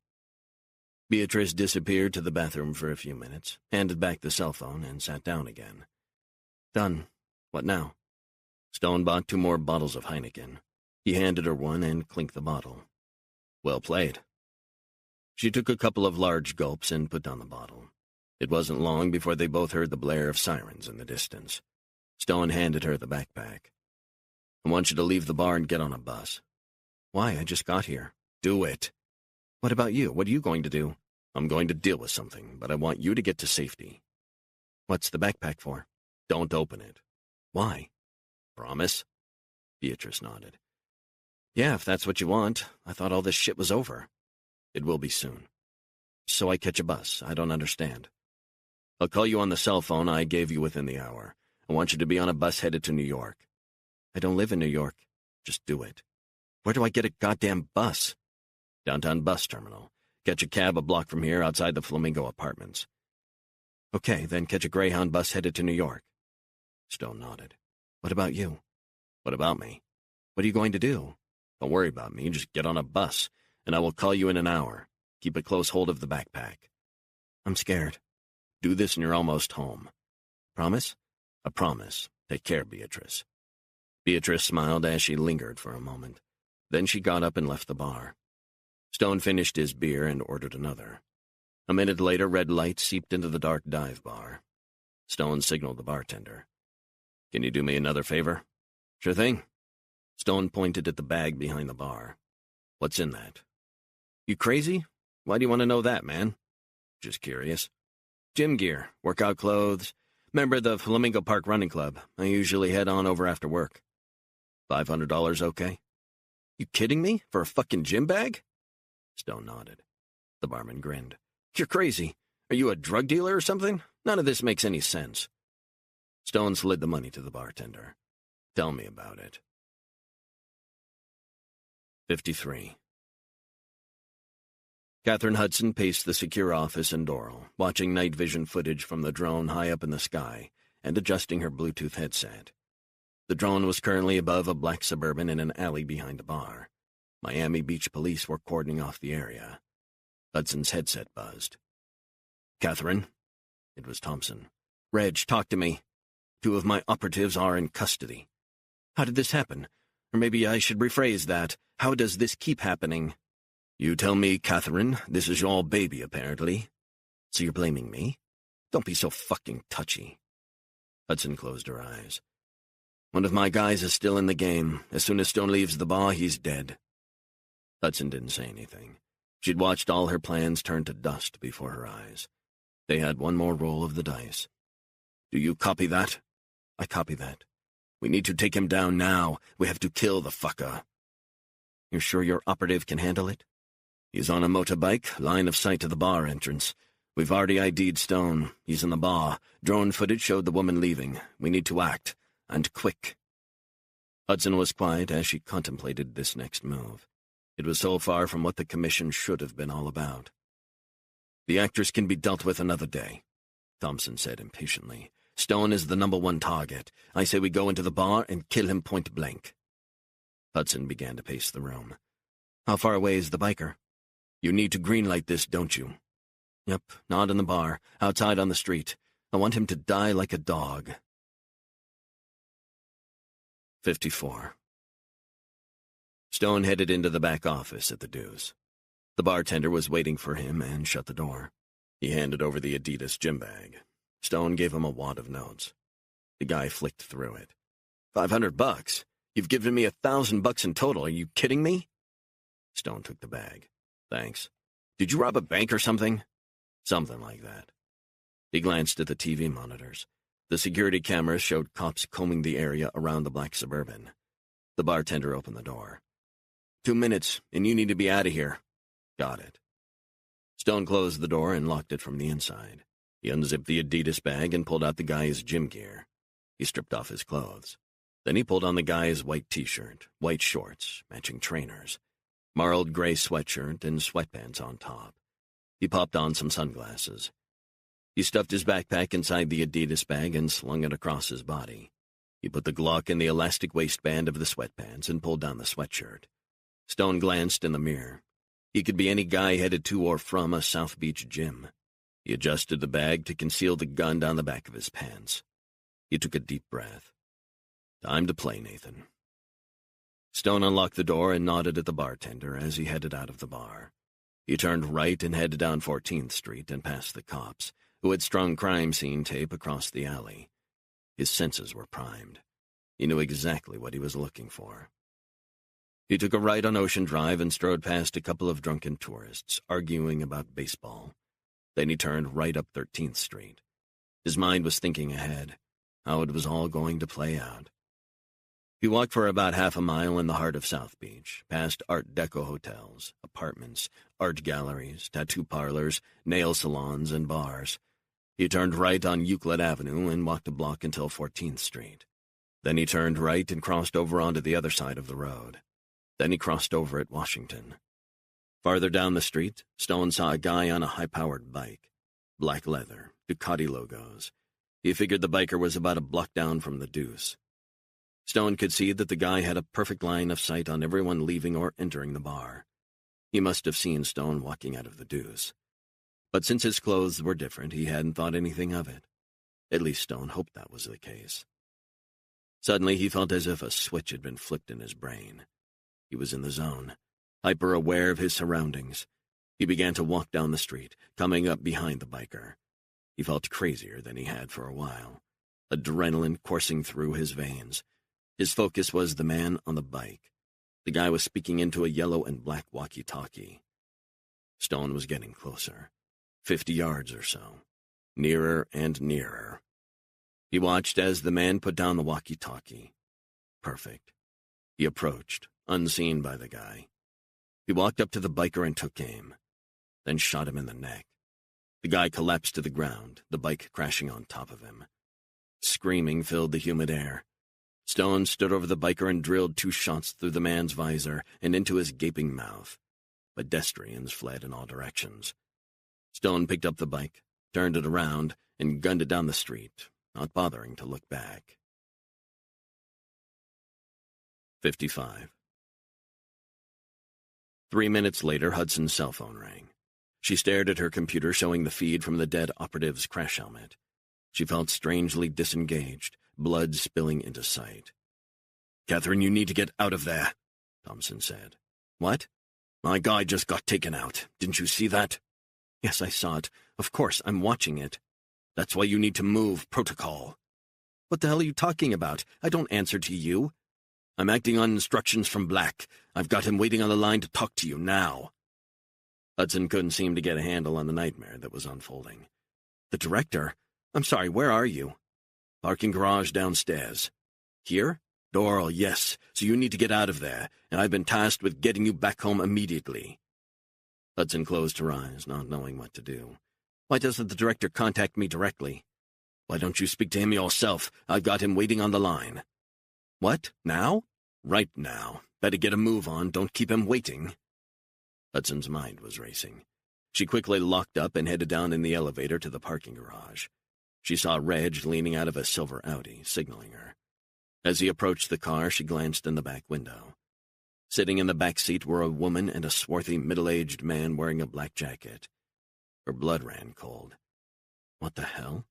Speaker 1: Beatrice disappeared to the bathroom for a few minutes, handed back the cell phone, and sat down again. Done. What now? Stone bought 2 more bottles of Heineken. He handed her one and clinked the bottle. Well played. She took a couple of large gulps and put down the bottle. It wasn't long before they both heard the blare of sirens in the distance. Stone handed her the backpack. I want you to leave the bar and get on a bus. Why? I just got here. Do it. What about you? What are you going to do? I'm going to deal with something, but I want you to get to safety. What's the backpack for? Don't open it. Why? Promise? Beatrice nodded. Yeah, if that's what you want. I thought all this shit was over. It will be soon. So I catch a bus. I don't understand. I'll call you on the cell phone I gave you within the hour. I want you to be on a bus headed to New York. I don't live in New York. Just do it. Where do I get a goddamn bus? Downtown bus terminal. Catch a cab a block from here outside the Flamingo Apartments. Okay, then catch a Greyhound bus headed to New York. Stone nodded. What about you? What about me? What are you going to do? Don't worry about me. Just get on a bus, and I will call you in an hour. Keep a close hold of the backpack. I'm scared. Do this and you're almost home. Promise? A promise. Take care, Beatrice. Beatrice smiled as she lingered for a moment. Then she got up and left the bar. Stone finished his beer and ordered another. A minute later, red lights seeped into the dark dive bar. Stone signaled the bartender. Can you do me another favor? Sure thing. Stone pointed at the bag behind the bar. What's in that? You crazy? Why do you want to know that, man? Just curious. Gym gear, workout clothes. Member of the Flamingo Park Running Club. I usually head on over after work. $500 okay? You kidding me? For a fucking gym bag? Stone nodded. The barman grinned. You're crazy. Are you a drug dealer or something? None of this makes any sense. Stone slid the money to the bartender. Tell me about it. 53. Catherine Hudson paced the secure office in Doral, watching night vision footage from the drone high up in the sky and adjusting her Bluetooth headset. The drone was currently above a black Suburban in an alley behind a bar. Miami Beach police were cordoning off the area. Hudson's headset buzzed. Catherine? It was Thompson. Reg, talk to me. 2 of my operatives are in custody. How did this happen? Or maybe I should rephrase that. How does this keep happening? You tell me, Catherine. This is your baby, apparently. So you're blaming me? Don't be so fucking touchy. Hudson closed her eyes. One of my guys is still in the game. As soon as Stone leaves the bar, he's dead. Hudson didn't say anything. She'd watched all her plans turn to dust before her eyes. They had one more roll of the dice. Do you copy that? I copy that. We need to take him down now. We have to kill the fucker. You're sure your operative can handle it? He's on a motorbike, line of sight to the bar entrance. We've already ID'd Stone. He's in the bar. Drone footage showed the woman leaving. We need to act. And quick. Hudson was quiet as she contemplated this next move. It was so far from what the commission should have been all about. The actress can be dealt with another day, Thompson said impatiently. Stone is the #1 target. I say we go into the bar and kill him point blank. Hudson began to pace the room. How far away is the biker? You need to greenlight this, don't you? Yep, not in the bar, outside on the street. I want him to die like a dog. 54. Stone headed into the back office at the Deuce. The bartender was waiting for him and shut the door. He handed over the Adidas gym bag. Stone gave him a wad of notes. The guy flicked through it. $500? You've given me $1,000 in total. Are you kidding me? Stone took the bag. Thanks. Did you rob a bank or something? Something like that. He glanced at the TV monitors. The security cameras showed cops combing the area around the black Suburban. The bartender opened the door. 2 minutes, and you need to be out of here. Got it. Stone closed the door and locked it from the inside. He unzipped the Adidas bag and pulled out the guy's gym gear. He stripped off his clothes. Then he pulled on the guy's white t-shirt, white shorts, matching trainers, marled gray sweatshirt, and sweatpants on top. He popped on some sunglasses. He stuffed his backpack inside the Adidas bag and slung it across his body. He put the Glock in the elastic waistband of the sweatpants and pulled down the sweatshirt. Stone glanced in the mirror. He could be any guy headed to or from a South Beach gym. He adjusted the bag to conceal the gun down the back of his pants. He took a deep breath. Time to play, Nathan. Stone unlocked the door and nodded at the bartender as he headed out of the bar. He turned right and headed down 14th Street and past the cops, who had strung crime scene tape across the alley. His senses were primed. He knew exactly what he was looking for. He took a right on Ocean Drive and strode past a couple of drunken tourists, arguing about baseball. Then he turned right up 13th Street. His mind was thinking ahead, how it was all going to play out. He walked for about half a mile in the heart of South Beach, past Art Deco hotels, apartments, art galleries, tattoo parlors, nail salons, and bars. He turned right on Euclid Avenue and walked a block until 14th Street. Then he turned right and crossed over onto the other side of the road. Then he crossed over at Washington. Farther down the street, Stone saw a guy on a high-powered bike. Black leather, Ducati logos. He figured the biker was about a block down from the Deuce. Stone could see that the guy had a perfect line of sight on everyone leaving or entering the bar. He must have seen Stone walking out of the Deuce. But since his clothes were different, he hadn't thought anything of it. At least Stone hoped that was the case. Suddenly he felt as if a switch had been flipped in his brain. He was in the zone, hyper-aware of his surroundings. He began to walk down the street, coming up behind the biker. He felt crazier than he had for a while, adrenaline coursing through his veins. His focus was the man on the bike. The guy was speaking into a yellow and black walkie-talkie. Stone was getting closer, 50 yards or so, nearer and nearer. He watched as the man put down the walkie-talkie. Perfect. He approached, unseen by the guy. He walked up to the biker and took aim, then shot him in the neck. The guy collapsed to the ground, the bike crashing on top of him. Screaming filled the humid air. Stone stood over the biker and drilled 2 shots through the man's visor and into his gaping mouth. Pedestrians fled in all directions. Stone picked up the bike, turned it around, and gunned it down the street, not bothering to look back. 55. 3 minutes later, Hudson's cell phone rang. She stared at her computer showing the feed from the dead operative's crash helmet. She felt strangely disengaged, blood spilling into sight. "Catherine, you need to get out of there," Thompson said. "What?" "My guy just got taken out. Didn't you see that?" "Yes, I saw it. Of course, I'm watching it." "That's why you need to move. Protocol." "What the hell are you talking about? I don't answer to you." "I'm acting on instructions from Black. I've got him waiting on the line to talk to you now." Hudson couldn't seem to get a handle on the nightmare that was unfolding. "The director? I'm sorry, where are you?" "Parking garage downstairs." "Here?" "Doral, yes. So you need to get out of there, and I've been tasked with getting you back home immediately." Hudson closed her eyes, not knowing what to do. "Why doesn't the director contact me directly?" "Why don't you speak to him yourself? I've got him waiting on the line." "What? Now?" "Right now. Better get a move on. Don't keep him waiting." Hudson's mind was racing. She quickly locked up and headed down in the elevator to the parking garage. She saw Reg leaning out of a silver Audi, signaling her. As he approached the car, she glanced in the back window.
Speaker 2: Sitting in the back seat were a woman and a swarthy, middle-aged man wearing a black jacket. Her blood ran cold. What the hell?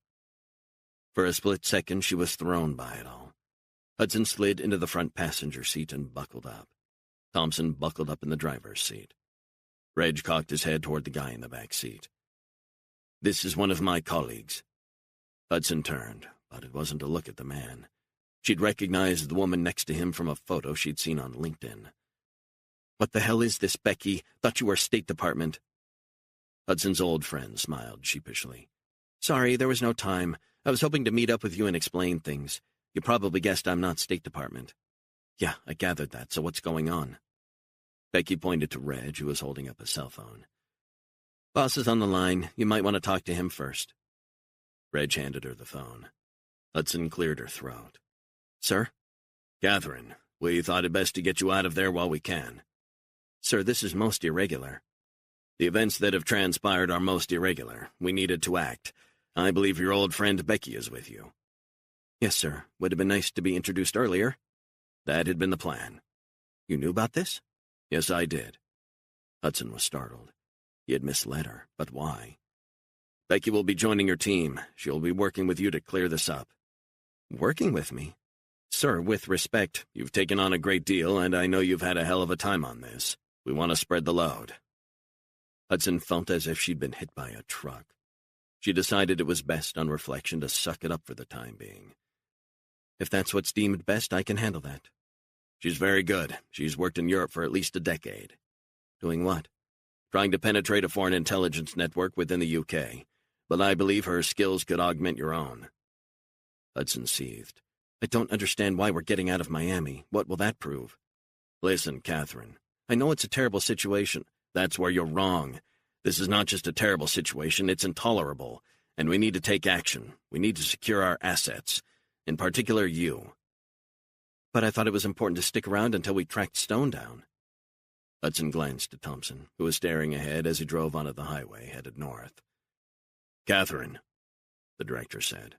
Speaker 2: For a split second, she was thrown by it all. Hudson slid into the front passenger seat and buckled up. Thompson buckled up in the driver's seat. Reg cocked his head toward the guy in the back seat. "This is one of my colleagues." Hudson turned, but it wasn't to look at the man. She'd recognized the woman next to him from a photo she'd seen on LinkedIn. "What the hell is this, Becky? Thought you were State Department." Hudson's old friend smiled sheepishly. "Sorry, there was no time. I was hoping to meet up with you and explain things. You probably guessed I'm not State Department." "Yeah, I gathered that, so what's going on?" Becky pointed to Reg, who was holding up a cell phone. "Boss is on the line. You might want to talk to him first." Reg handed her the phone. Hudson cleared her throat. "Sir?" "Catherine, we thought it best to get you out of there while we can." "Sir, this is most irregular." "The events that have transpired are most irregular. We needed to act. I believe your old friend Becky is with you." "Yes, sir. Would have been nice to be introduced earlier." "That had been the plan." "You knew about this?" "Yes, I did." Hudson was startled. He had misled her, but why? "Becky will be joining your team. She'll be working with you to clear this up." "Working with me?" "Sir, with respect, you've taken on a great deal, and I know you've had a hell of a time on this. We want to spread the load." Hudson felt as if she'd been hit by a truck. She decided it was best on reflection to suck it up for the time being. "If that's what's deemed best, I can handle that." "She's very good. She's worked in Europe for at least a decade." "Doing what?" "Trying to penetrate a foreign intelligence network within the UK. But I believe her skills could augment your own." Hudson seethed. "I don't understand why we're getting out of Miami. What will that prove?" "Listen, Catherine. I know it's a terrible situation." "That's where you're wrong. This is not just a terrible situation, it's intolerable. And we need to take action. We need to secure our assets. In particular, you." "But I thought it was important to stick around until we tracked Stone down." Hudson glanced at Thompson, who was staring ahead as he drove onto the highway, headed north. "Catherine," the director said,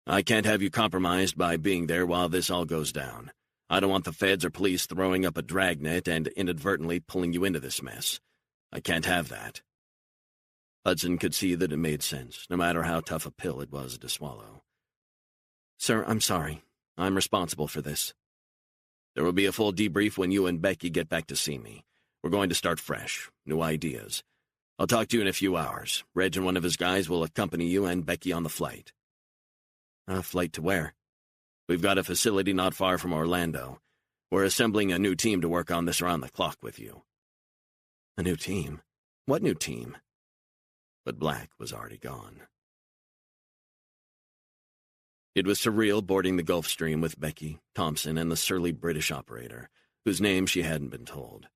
Speaker 2: "I can't have you compromised by being there while this all goes down. I don't want the feds or police throwing up a dragnet and inadvertently pulling you into this mess. I can't have that." Hudson could see that it made sense, no matter how tough a pill it was to swallow. "Sir, I'm sorry. I'm responsible for this." "There will be a full debrief when you and Becky get back to see me. We're going to start fresh, new ideas. I'll talk to you in a few hours. Reg and one of his guys will accompany you and Becky on the flight." "A flight to where?" "We've got a facility not far from Orlando. We're assembling a new team to work on this around the clock with you." "A new team? What new team?" But Black was already gone. It was surreal boarding the Gulf Stream with Becky, Thompson, and the surly British operator, whose name she hadn't been told.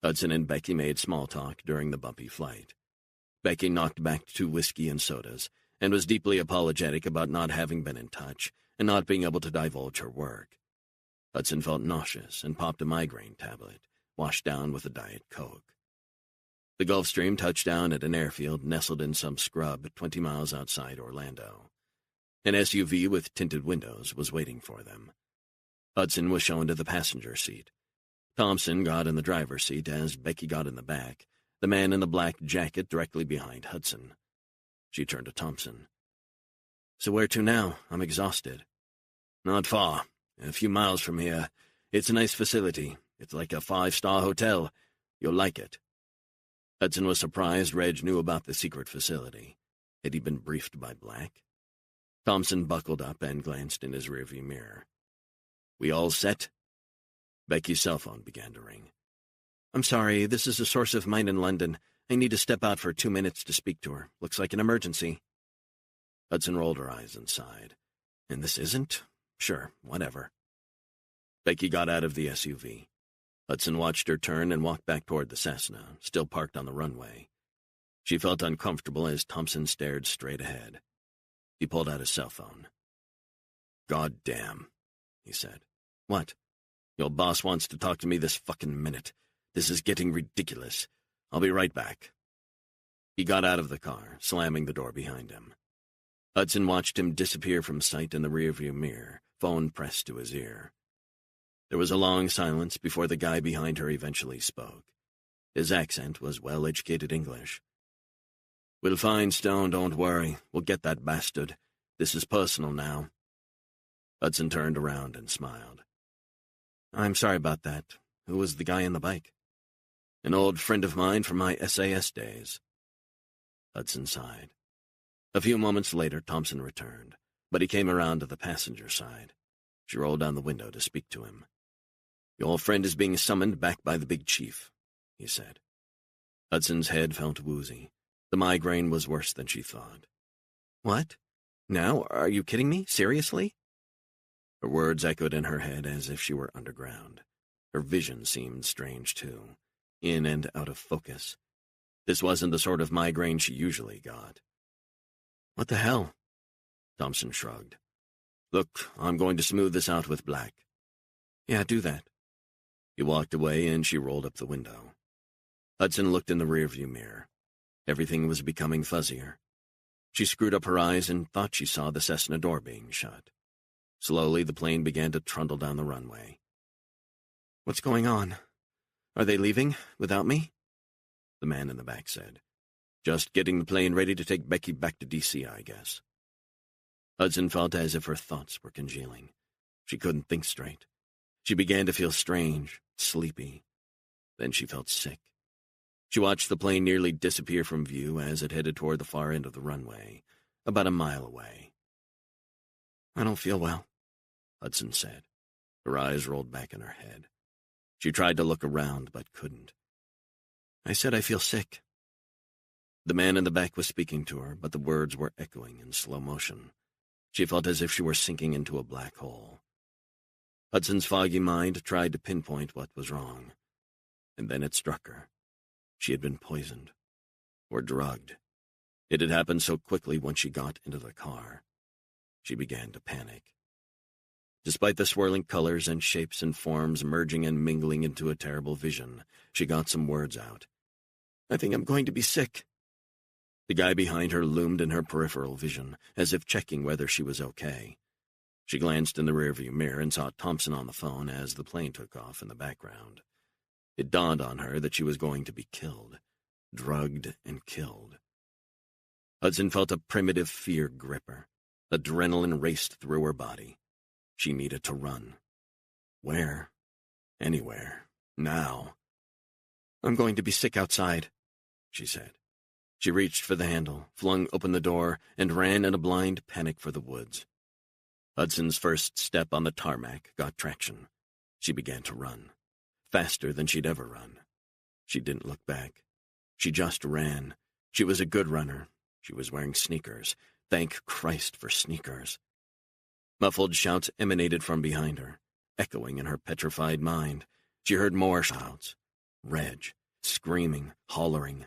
Speaker 2: Hudson and Becky made small talk during the bumpy flight. Becky knocked back 2 whiskey and sodas, and was deeply apologetic about not having been in touch and not being able to divulge her work. Hudson felt nauseous and popped a migraine tablet, washed down with a Diet Coke. The Gulfstream touched down at an airfield nestled in some scrub 20 miles outside Orlando. An SUV with tinted windows was waiting for them. Hudson was shown to the passenger seat. Thompson got in the driver's seat as Becky got in the back, the man in the black jacket directly behind Hudson. She turned to Thompson. "So where to now? I'm exhausted." "Not far. A few miles from here. It's a nice facility. It's like a 5-star hotel. You'll like it." Hudson was surprised Reg knew about the secret facility. Had he been briefed by Black? Thompson buckled up and glanced in his rearview mirror. "We all set?" Becky's cell phone began to ring. "I'm sorry, this is a source of mine in London. I need to step out for 2 minutes to speak to her. Looks like an emergency." Hudson rolled her eyes and sighed. "And this isn't? Sure, whatever." Becky got out of the SUV. Hudson watched her turn and walk back toward the Cessna, still parked on the runway. She felt uncomfortable as Thompson stared straight ahead. He pulled out his cell phone. "God damn," he said. "What?" "Your boss wants to talk to me this fucking minute. This is getting ridiculous. I'll be right back." He got out of the car, slamming the door behind him. Hudson watched him disappear from sight in the rearview mirror, phone pressed to his ear. There was a long silence before the guy behind her eventually spoke. His accent was well-educated English. "We'll find Stone, don't worry. We'll get that bastard. This is personal now." Hudson turned around and smiled. "I'm sorry about that. Who was the guy on the bike?" "An old friend of mine from my SAS days." Hudson sighed. A few moments later, Thompson returned, but he came around to the passenger side. She rolled down the window to speak to him. "Your friend is being summoned back by the big chief," he said. Hudson's head felt woozy. The migraine was worse than she thought. "What? Now? Are you kidding me? Seriously?" Her words echoed in her head as if she were underground. Her vision seemed strange, too, in and out of focus. This wasn't the sort of migraine she usually got. "What the hell?" Thompson shrugged. "Look, I'm going to smooth this out with Black." "Yeah, do that." He walked away and she rolled up the window. Hudson looked in the rearview mirror. Everything was becoming fuzzier. She screwed up her eyes and thought she saw the Cessna door being shut. Slowly, the plane began to trundle down the runway. "What's going on? Are they leaving without me?" The man in the back said. "Just getting the plane ready to take Becky back to D.C., I guess." Hudson felt as if her thoughts were congealing. She couldn't think straight. She began to feel strange, sleepy. Then she felt sick. She watched the plane nearly disappear from view as it headed toward the far end of the runway, about a mile away. "I don't feel well," Hudson said. Her eyes rolled back in her head. She tried to look around, but couldn't. "I said I feel sick." The man in the back was speaking to her, but the words were echoing in slow motion. She felt as if she were sinking into a black hole. Hudson's foggy mind tried to pinpoint what was wrong. And then it struck her. She had been poisoned. Or drugged. It had happened so quickly once she got into the car. She began to panic. Despite the swirling colors and shapes and forms merging and mingling into a terrible vision, she got some words out. "I think I'm going to be sick." The guy behind her loomed in her peripheral vision, as if checking whether she was okay. She glanced in the rearview mirror and saw Thompson on the phone as the plane took off in the background. It dawned on her that she was going to be killed, drugged and killed. Hudson felt a primitive fear grip her. Adrenaline raced through her body. She needed to run. Where? Anywhere. Now. "I'm going to be sick outside," she said. She reached for the handle, flung open the door, and ran in a blind panic for the woods. Hudson's first step on the tarmac got traction. She began to run. Faster than she'd ever run. She didn't look back. She just ran. She was a good runner. She was wearing sneakers. Thank Christ for sneakers. Muffled shouts emanated from behind her, echoing in her petrified mind. She heard more shouts. Reg, screaming, hollering.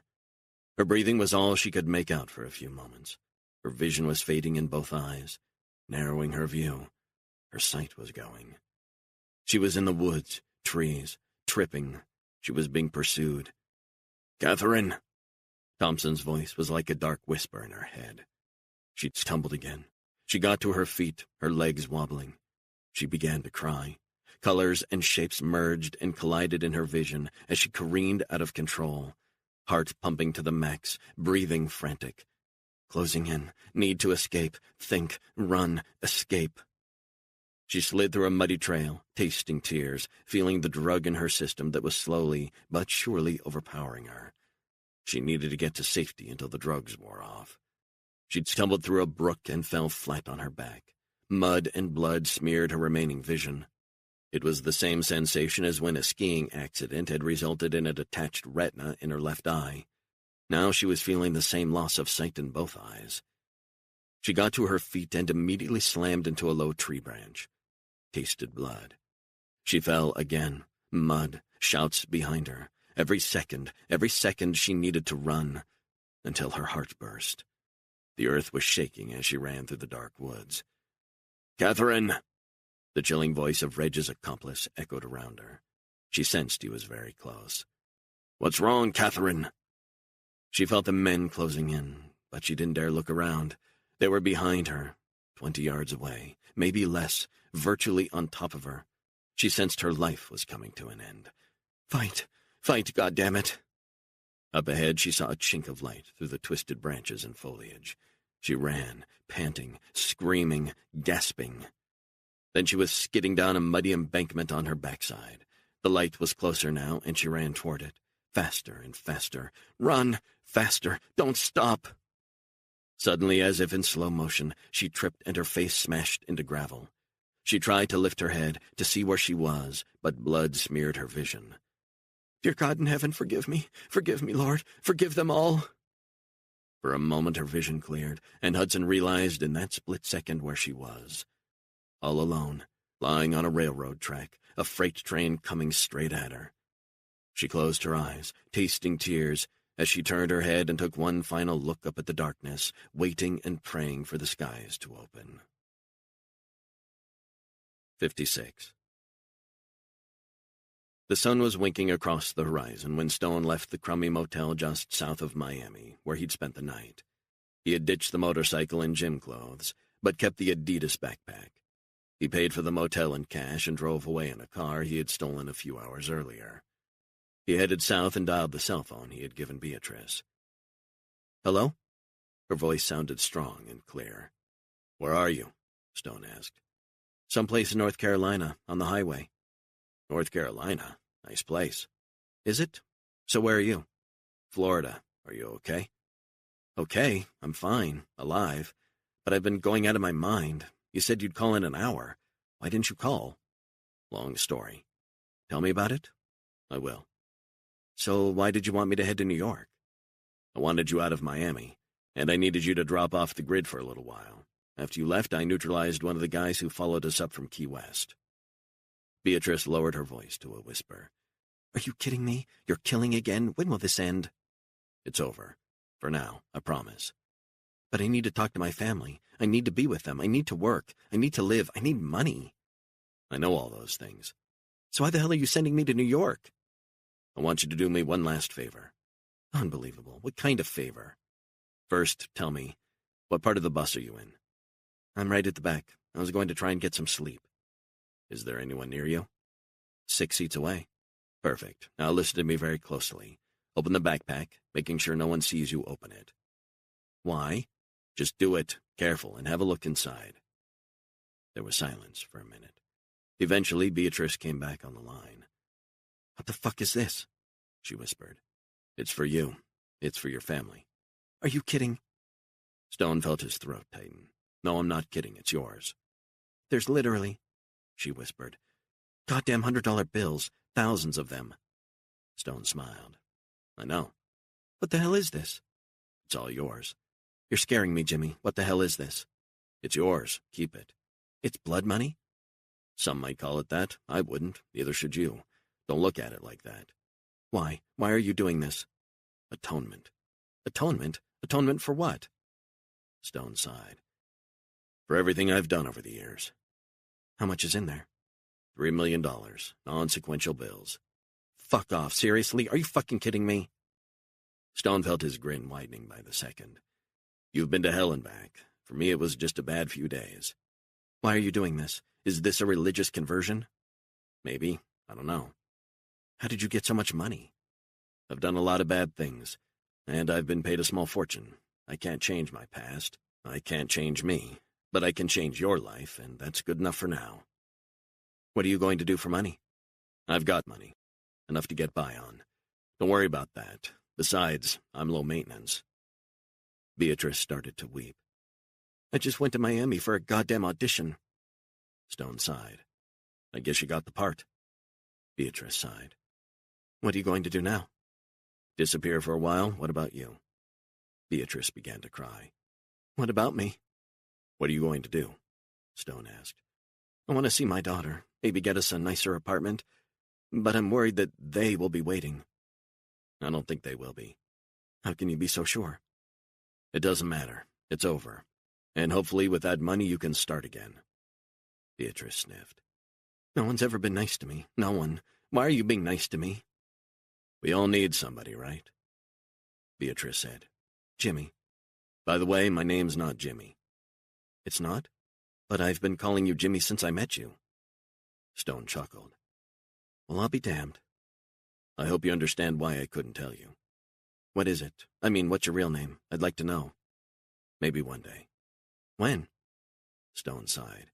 Speaker 2: Her breathing was all she could make out for a few moments. Her vision was fading in both eyes, narrowing her view. Her sight was going. She was in the woods, trees, tripping. She was being pursued. "Catherine!" Thompson's voice was like a dark whisper in her head. She stumbled again. She got to her feet, her legs wobbling. She began to cry. Colors and shapes merged and collided in her vision as she careened out of control, heart pumping to the max, breathing frantic. Closing in, need to escape, think, run, escape. She slid through a muddy trail, tasting tears, feeling the drug in her system that was slowly but surely overpowering her. She needed to get to safety until the drugs wore off. She'd stumbled through a brook and fell flat on her back. Mud and blood smeared her remaining vision. It was the same sensation as when a skiing accident had resulted in a detached retina in her left eye. Now she was feeling the same loss of sight in both eyes. She got to her feet and immediately slammed into a low tree branch. Tasted blood. She fell again. Mud, shouts behind her. Every second she needed to run, until her heart burst. The earth was shaking as she ran through the dark woods. "Catherine!" The chilling voice of Reg's accomplice echoed around her. She sensed he was very close. "What's wrong, Catherine?" She felt the men closing in, but she didn't dare look around. They were behind her, 20 yards away, maybe less, virtually on top of her. She sensed her life was coming to an end. Fight! Fight, goddammit! Up ahead, she saw a chink of light through the twisted branches and foliage. She ran, panting, screaming, gasping. Then she was skidding down a muddy embankment on her backside. The light was closer now, and she ran toward it. Faster and faster. Run! Faster! Don't stop! Suddenly, as if in slow motion, she tripped and her face smashed into gravel. She tried to lift her head, to see where she was, but blood smeared her vision. Dear God in heaven, forgive me. Forgive me, Lord. Forgive them all. For a moment her vision cleared, and Hudson realized in that split second where she was. All alone, lying on a railroad track, a freight train coming straight at her. She closed her eyes, tasting tears, as she turned her head and took one final look up at the darkness, waiting and praying for the skies to open. 56. The sun was winking across the horizon when Stone left the crummy motel just south of Miami, where he'd spent the night. He had ditched the motorcycle and gym clothes, but kept the Adidas backpack. He paid for the motel in cash and drove away in a car he had stolen a few hours earlier. He headed south and dialed the cell phone he had given Beatrice. Hello? Her voice sounded strong and clear. Where are you? Stone asked. Someplace in North Carolina, on the highway. North Carolina? Nice place. Is it? So where are you? Florida. Are you okay? Okay, I'm fine, alive. But I've been going out of my mind. You said you'd call in an hour. Why didn't you call? Long story. Tell me about it? I will. So why did you want me to head to New York? I wanted you out of Miami, and I needed you to drop off the grid for a little while. After you left, I neutralized one of the guys who followed us up from Key West. Beatrice lowered her voice to a whisper. Are you kidding me? You're killing again? When will this end? It's over. For now, I promise. But I need to talk to my family. I need to be with them. I need to work. I need to live. I need money. I know all those things. So why the hell are you sending me to New York? I want you to do me one last favor. Unbelievable. What kind of favor? First, tell me, what part of the bus are you in? I'm right at the back. I was going to try and get some sleep. Is there anyone near you? 6 seats away. Perfect. Now listen to me very closely. Open the backpack, making sure no one sees you open it. Why? Just do it, careful, and have a look inside. There was silence for a minute. Eventually, Beatrice came back on the line. What the fuck is this? She whispered. It's for you. It's for your family. Are you kidding? Stone felt his throat tighten. No, I'm not kidding. It's yours. There's literally, she whispered, goddamn $100 bills, thousands of them. Stone smiled. I know. What the hell is this? It's all yours. You're scaring me, Jimmy. What the hell is this? It's yours. Keep it. It's blood money? Some might call it that. I wouldn't. Neither should you. Don't look at it like that. Why? Why are you doing this? Atonement. Atonement? Atonement for what? Stone sighed. For everything I've done over the years. How much is in there? $3 million. Non-sequential bills. Fuck off. Seriously? Are you fucking kidding me? Stone felt his grin widening by the second. You've been to hell and back. For me, it was just a bad few days. Why are you doing this? Is this a religious conversion? Maybe. I don't know. How did you get so much money? I've done a lot of bad things, and I've been paid a small fortune. I can't change my past. I can't change me. But I can change your life, and that's good enough for now. What are you going to do for money? I've got money. Enough to get by on. Don't worry about that. Besides, I'm low maintenance. Beatrice started to weep. I just went to Miami for a goddamn audition. Stone sighed. I guess you got the part. Beatrice sighed. What are you going to do now? Disappear for a while. What about you? Beatrice began to cry. What about me? What are you going to do? Stone asked. I want to see my daughter, maybe get us a nicer apartment, but I'm worried that they will be waiting. I don't think they will be. How can you be so sure? It doesn't matter. It's over. And hopefully with that money you can start again. Beatrice sniffed. No one's ever been nice to me. No one. Why are you being nice to me? We all need somebody, right? Beatrice said. Jimmy. By the way, my name's not Jimmy. It's not? But I've been calling you Jimmy since I met you. Stone chuckled. Well, I'll be damned. I hope you understand why I couldn't tell you. What is it? I mean, what's your real name? I'd like to know. Maybe one day. When? Stone sighed.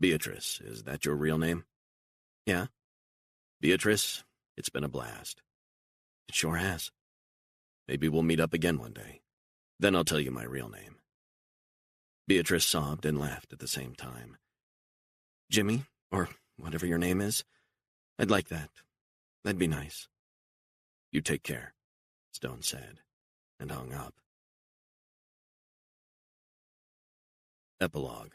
Speaker 2: Beatrice, is that your real name? Yeah. Beatrice, it's been a blast. It sure has. Maybe we'll meet up again one day. Then I'll tell you my real name. Beatrice sobbed and laughed at the same time. Jimmy, or whatever your name is, I'd like that. That'd be nice. You take care, Stone said, and hung up. Epilogue.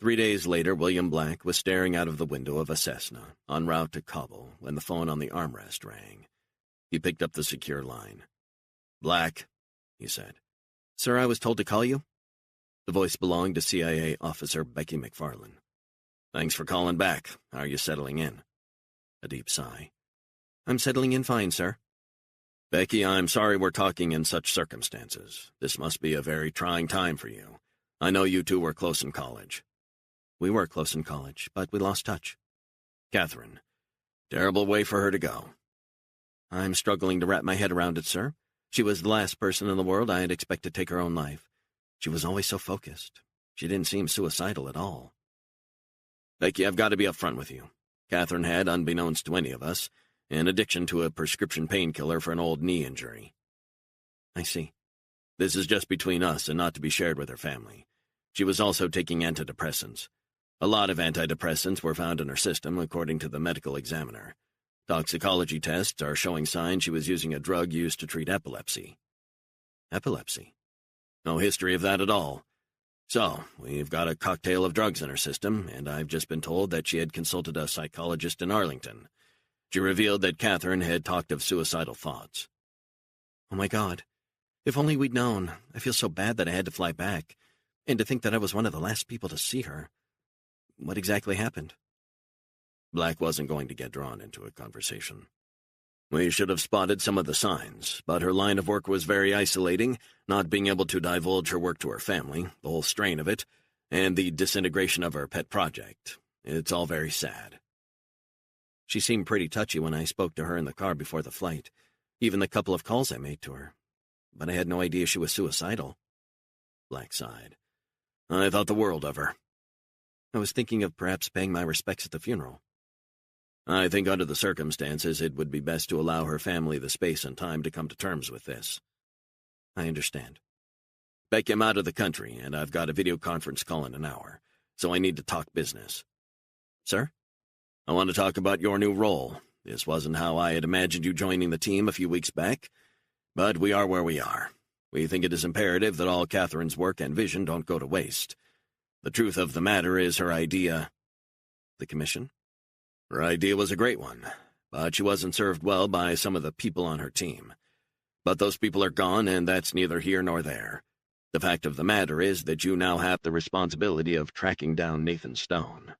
Speaker 2: 3 days later, William Black was staring out of the window of a Cessna, en route to Kabul, when the phone on the armrest rang. He picked up the secure line. Black, he said. Sir, I was told to call you. The voice belonged to CIA officer Becky McFarlane. Thanks for calling back. How are you settling in? A deep sigh. I'm settling in fine, sir. Becky, I'm sorry we're talking in such circumstances. This must be a very trying time for you. I know you two were close in college. We were close in college, but we lost touch. Catherine. Terrible way for her to go. I'm struggling to wrap my head around it, sir. She was the last person in the world I'd expect to take her own life. She was always so focused. She didn't seem suicidal at all. Becky, I've got to be upfront with you. Catherine had, unbeknownst to any of us, an addiction to a prescription painkiller for an old knee injury. I see. This is just between us and not to be shared with her family. She was also taking antidepressants. A lot of antidepressants were found in her system, according to the medical examiner. Toxicology tests are showing signs she was using a drug used to treat epilepsy. Epilepsy? No history of that at all. So, we've got a cocktail of drugs in her system, and I've just been told that she had consulted a psychologist in Arlington. She revealed that Catherine had talked of suicidal thoughts. Oh my God. If only we'd known. I feel so bad that I had to fly back. And to think that I was one of the last people to see her. What exactly happened? Black wasn't going to get drawn into a conversation. We should have spotted some of the signs, but her line of work was very isolating, not being able to divulge her work to her family, the whole strain of it, and the disintegration of her pet project. It's all very sad. She seemed pretty touchy when I spoke to her in the car before the flight, even the couple of calls I made to her. But I had no idea she was suicidal. Black sighed. I thought the world of her. I was thinking of perhaps paying my respects at the funeral. I think under the circumstances it would be best to allow her family the space and time to come to terms with this. I understand. Becky, I'm out of the country, and I've got a video conference call in an hour, so I need to talk business. Sir? I want to talk about your new role. This wasn't how I had imagined you joining the team a few weeks back, but we are where we are. We think it is imperative that all Catherine's work and vision don't go to waste. The truth of the matter is her idea... The commission? Her idea was a great one, but she wasn't served well by some of the people on her team. But those people are gone, and that's neither here nor there. The fact of the matter is that you now have the responsibility of tracking down Nathan Stone.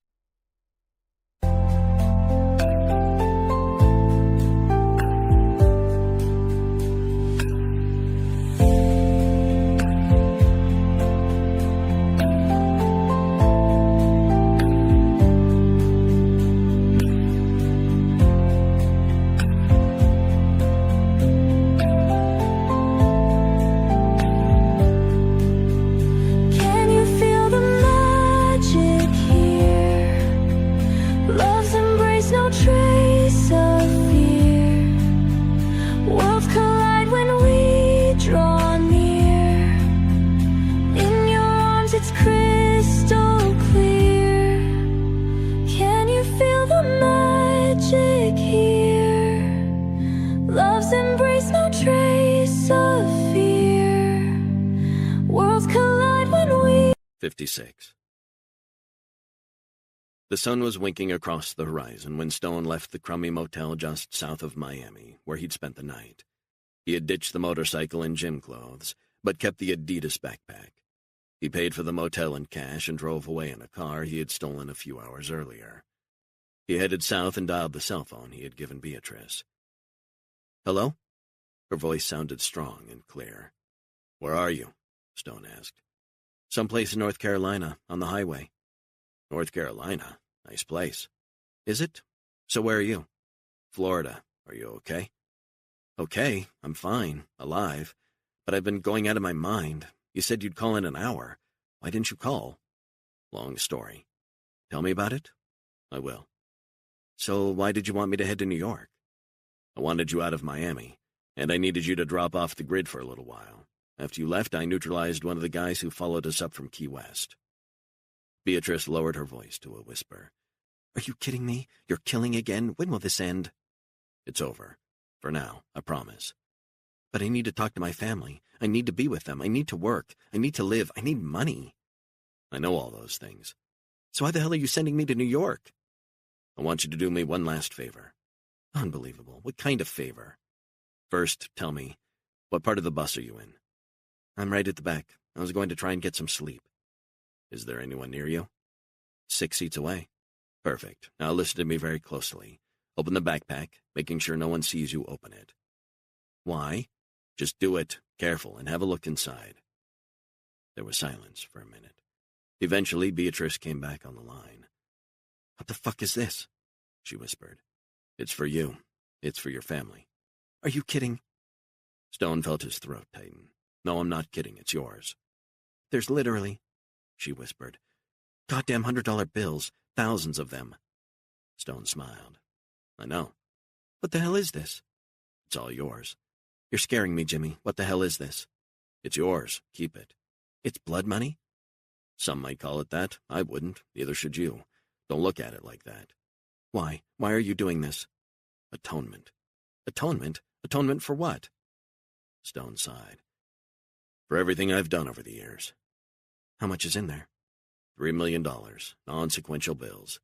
Speaker 3: Love's embrace, no trace of fear. Worlds collide when we...
Speaker 2: 56. The sun was winking across the horizon when Stone left the crummy motel just south of Miami, where he'd spent the night. He had ditched the motorcycle and gym clothes, but kept the Adidas backpack. He paid for the motel in cash and drove away in a car he had stolen a few hours earlier. He headed south and dialed the cell phone he had given Beatrice. Hello? Her voice sounded strong and clear. Where are you? Stone asked. Someplace in North Carolina, on the highway. North Carolina. Nice place. Is it? So where are you? Florida. Are you okay? Okay, I'm fine, alive. But I've been going out of my mind. You said you'd call in an hour. Why didn't you call? Long story. Tell me about it? I will. So why did you want me to head to New York? I wanted you out of Miami, and I needed you to drop off the grid for a little while. After you left, I neutralized one of the guys who followed us up from Key West. Beatrice lowered her voice to a whisper. Are you kidding me? You're killing again? When will this end? It's over. For now, I promise. But I need to talk to my family. I need to be with them. I need to work. I need to live. I need money. I know all those things. So why the hell are you sending me to New York? I want you to do me one last favor. Unbelievable. What kind of favor? First, tell me, what part of the bus are you in? I'm right at the back. I was going to try and get some sleep. Is there anyone near you? 6 seats away. Perfect. Now listen to me very closely. Open the backpack, making sure no one sees you open it. Why? Just do it, careful, and have a look inside. There was silence for a minute. Eventually, Beatrice came back on the line. What the fuck is this? She whispered. It's for you. It's for your family. Are you kidding? Stone felt his throat tighten. No, I'm not kidding. It's yours. There's literally, she whispered, goddamn $100 bills, thousands of them. Stone smiled. I know. What the hell is this? It's all yours. You're scaring me, Jimmy. What the hell is this? It's yours. Keep it. It's blood money? Some might call it that. I wouldn't. Neither should you. Don't look at it like that. Why? Why are you doing this? Atonement. Atonement? Atonement for what? Stone sighed. For everything I've done over the years. How much is in there? $3 million. Non-sequential bills.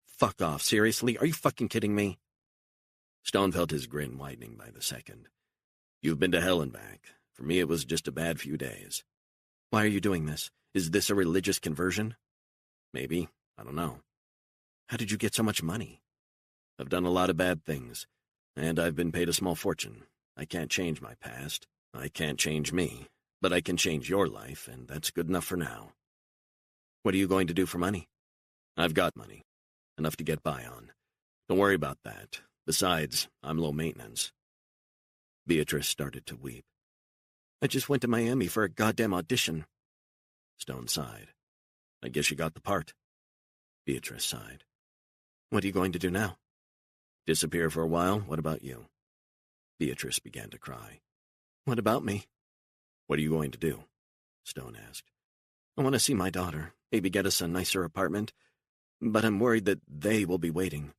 Speaker 2: Fuck off. Seriously? Are you fucking kidding me? Stone felt his grin widening by the second. You've been to hell and back. For me, it was just a bad few days. Why are you doing this? Is this a religious conversion? Maybe. I don't know. How did you get so much money? I've done a lot of bad things, and I've been paid a small fortune. I can't change my past. I can't change me. But I can change your life, and that's good enough for now. What are you going to do for money? I've got money. Enough to get by on. Don't worry about that. Besides, I'm low maintenance. Beatrice started to weep. I just went to Miami for a goddamn audition. Stone sighed. I guess you got the part. Beatrice sighed. What are you going to do now? Disappear for a while. What about you? Beatrice began to cry. What about me? What are you going to do? Stone asked. I want to see my daughter, maybe get us a nicer apartment, but I'm worried that they will be waiting.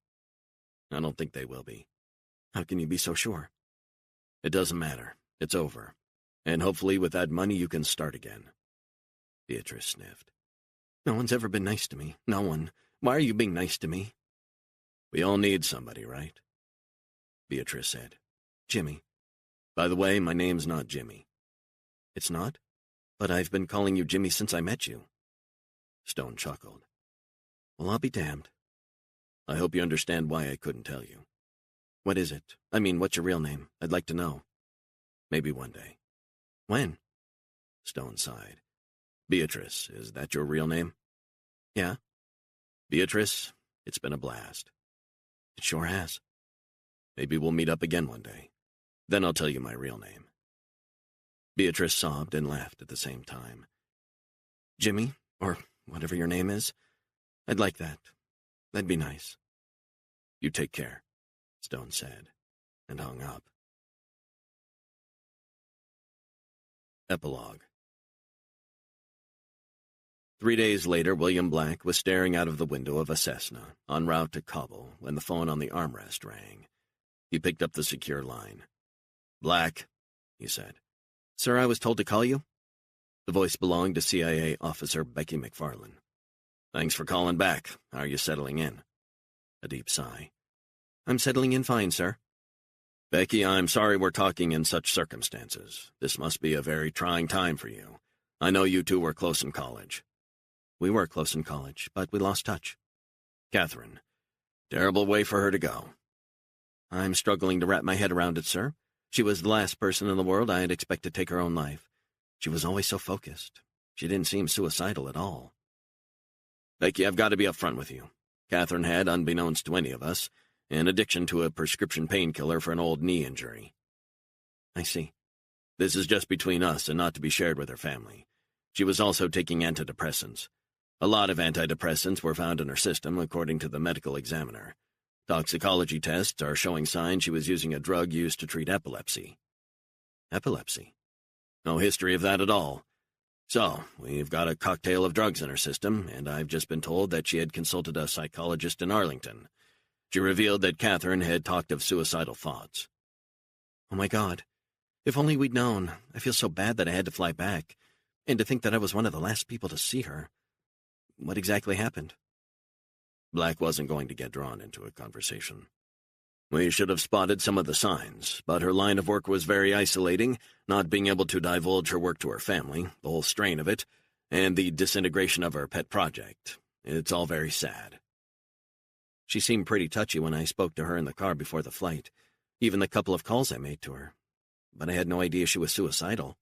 Speaker 2: I don't think they will be. How can you be so sure? It doesn't matter. It's over. And hopefully with that money you can start again. Beatrice sniffed. No one's ever been nice to me. No one. Why are you being nice to me? We all need somebody, right? Beatrice said. Jimmy. By the way, my name's not Jimmy. It's not? But I've been calling you Jimmy since I met you. Stone chuckled. Well, I'll be damned. I hope you understand why I couldn't tell you. What is it? I mean, what's your real name? I'd like to know. Maybe one day. When? Stone sighed. Beatrice, is that your real name? Yeah. Beatrice, it's been a blast. It sure has. Maybe we'll meet up again one day. Then I'll tell you my real name. Beatrice sobbed and laughed at the same time. Jimmy, or whatever your name is, I'd like that. That'd be nice. You take care, Stone said, and hung up. Epilogue. 3 days later, William Black was staring out of the window of a Cessna, en route to Kabul, when the phone on the armrest rang. He picked up the secure line. Black, he said. Sir, I was told to call you. The voice belonged to CIA officer Becky McFarlane. Thanks for calling back. How are you settling in? A deep sigh. I'm settling in fine, sir. Becky, I'm sorry we're talking in such circumstances. This must be a very trying time for you. I know you two were close in college. We were close in college, but we lost touch. Catherine. Terrible way for her to go. I'm struggling to wrap my head around it, sir. She was the last person in the world I'd expect to take her own life. She was always so focused. She didn't seem suicidal at all.
Speaker 1: Becky, I've got to be upfront with you. Catherine had, unbeknownst to any of us, an addiction to a prescription painkiller for an old knee injury.
Speaker 2: I see.
Speaker 1: This is just between us and not to be shared with her family. She was also taking antidepressants. A lot of antidepressants were found in her system, according to the medical examiner. Toxicology tests are showing signs she was using a drug used to treat epilepsy.
Speaker 2: Epilepsy?
Speaker 1: No history of that at all. So, we've got a cocktail of drugs in her system, and I've just been told that she had consulted a psychologist in Arlington. She revealed that Catherine had talked of suicidal thoughts.
Speaker 2: Oh my God. If only we'd known. I feel so bad that I had to fly back. And to think that I was one of the last people to see her. What exactly happened?
Speaker 1: Black wasn't going to get drawn into a conversation. We should have spotted some of the signs, but her line of work was very isolating, not being able to divulge her work to her family, the whole strain of it, and the disintegration of her pet project. It's all very sad.
Speaker 2: She seemed pretty touchy when I spoke to her in the car before the flight, even the couple of calls I made to her. But I had no idea she was suicidal.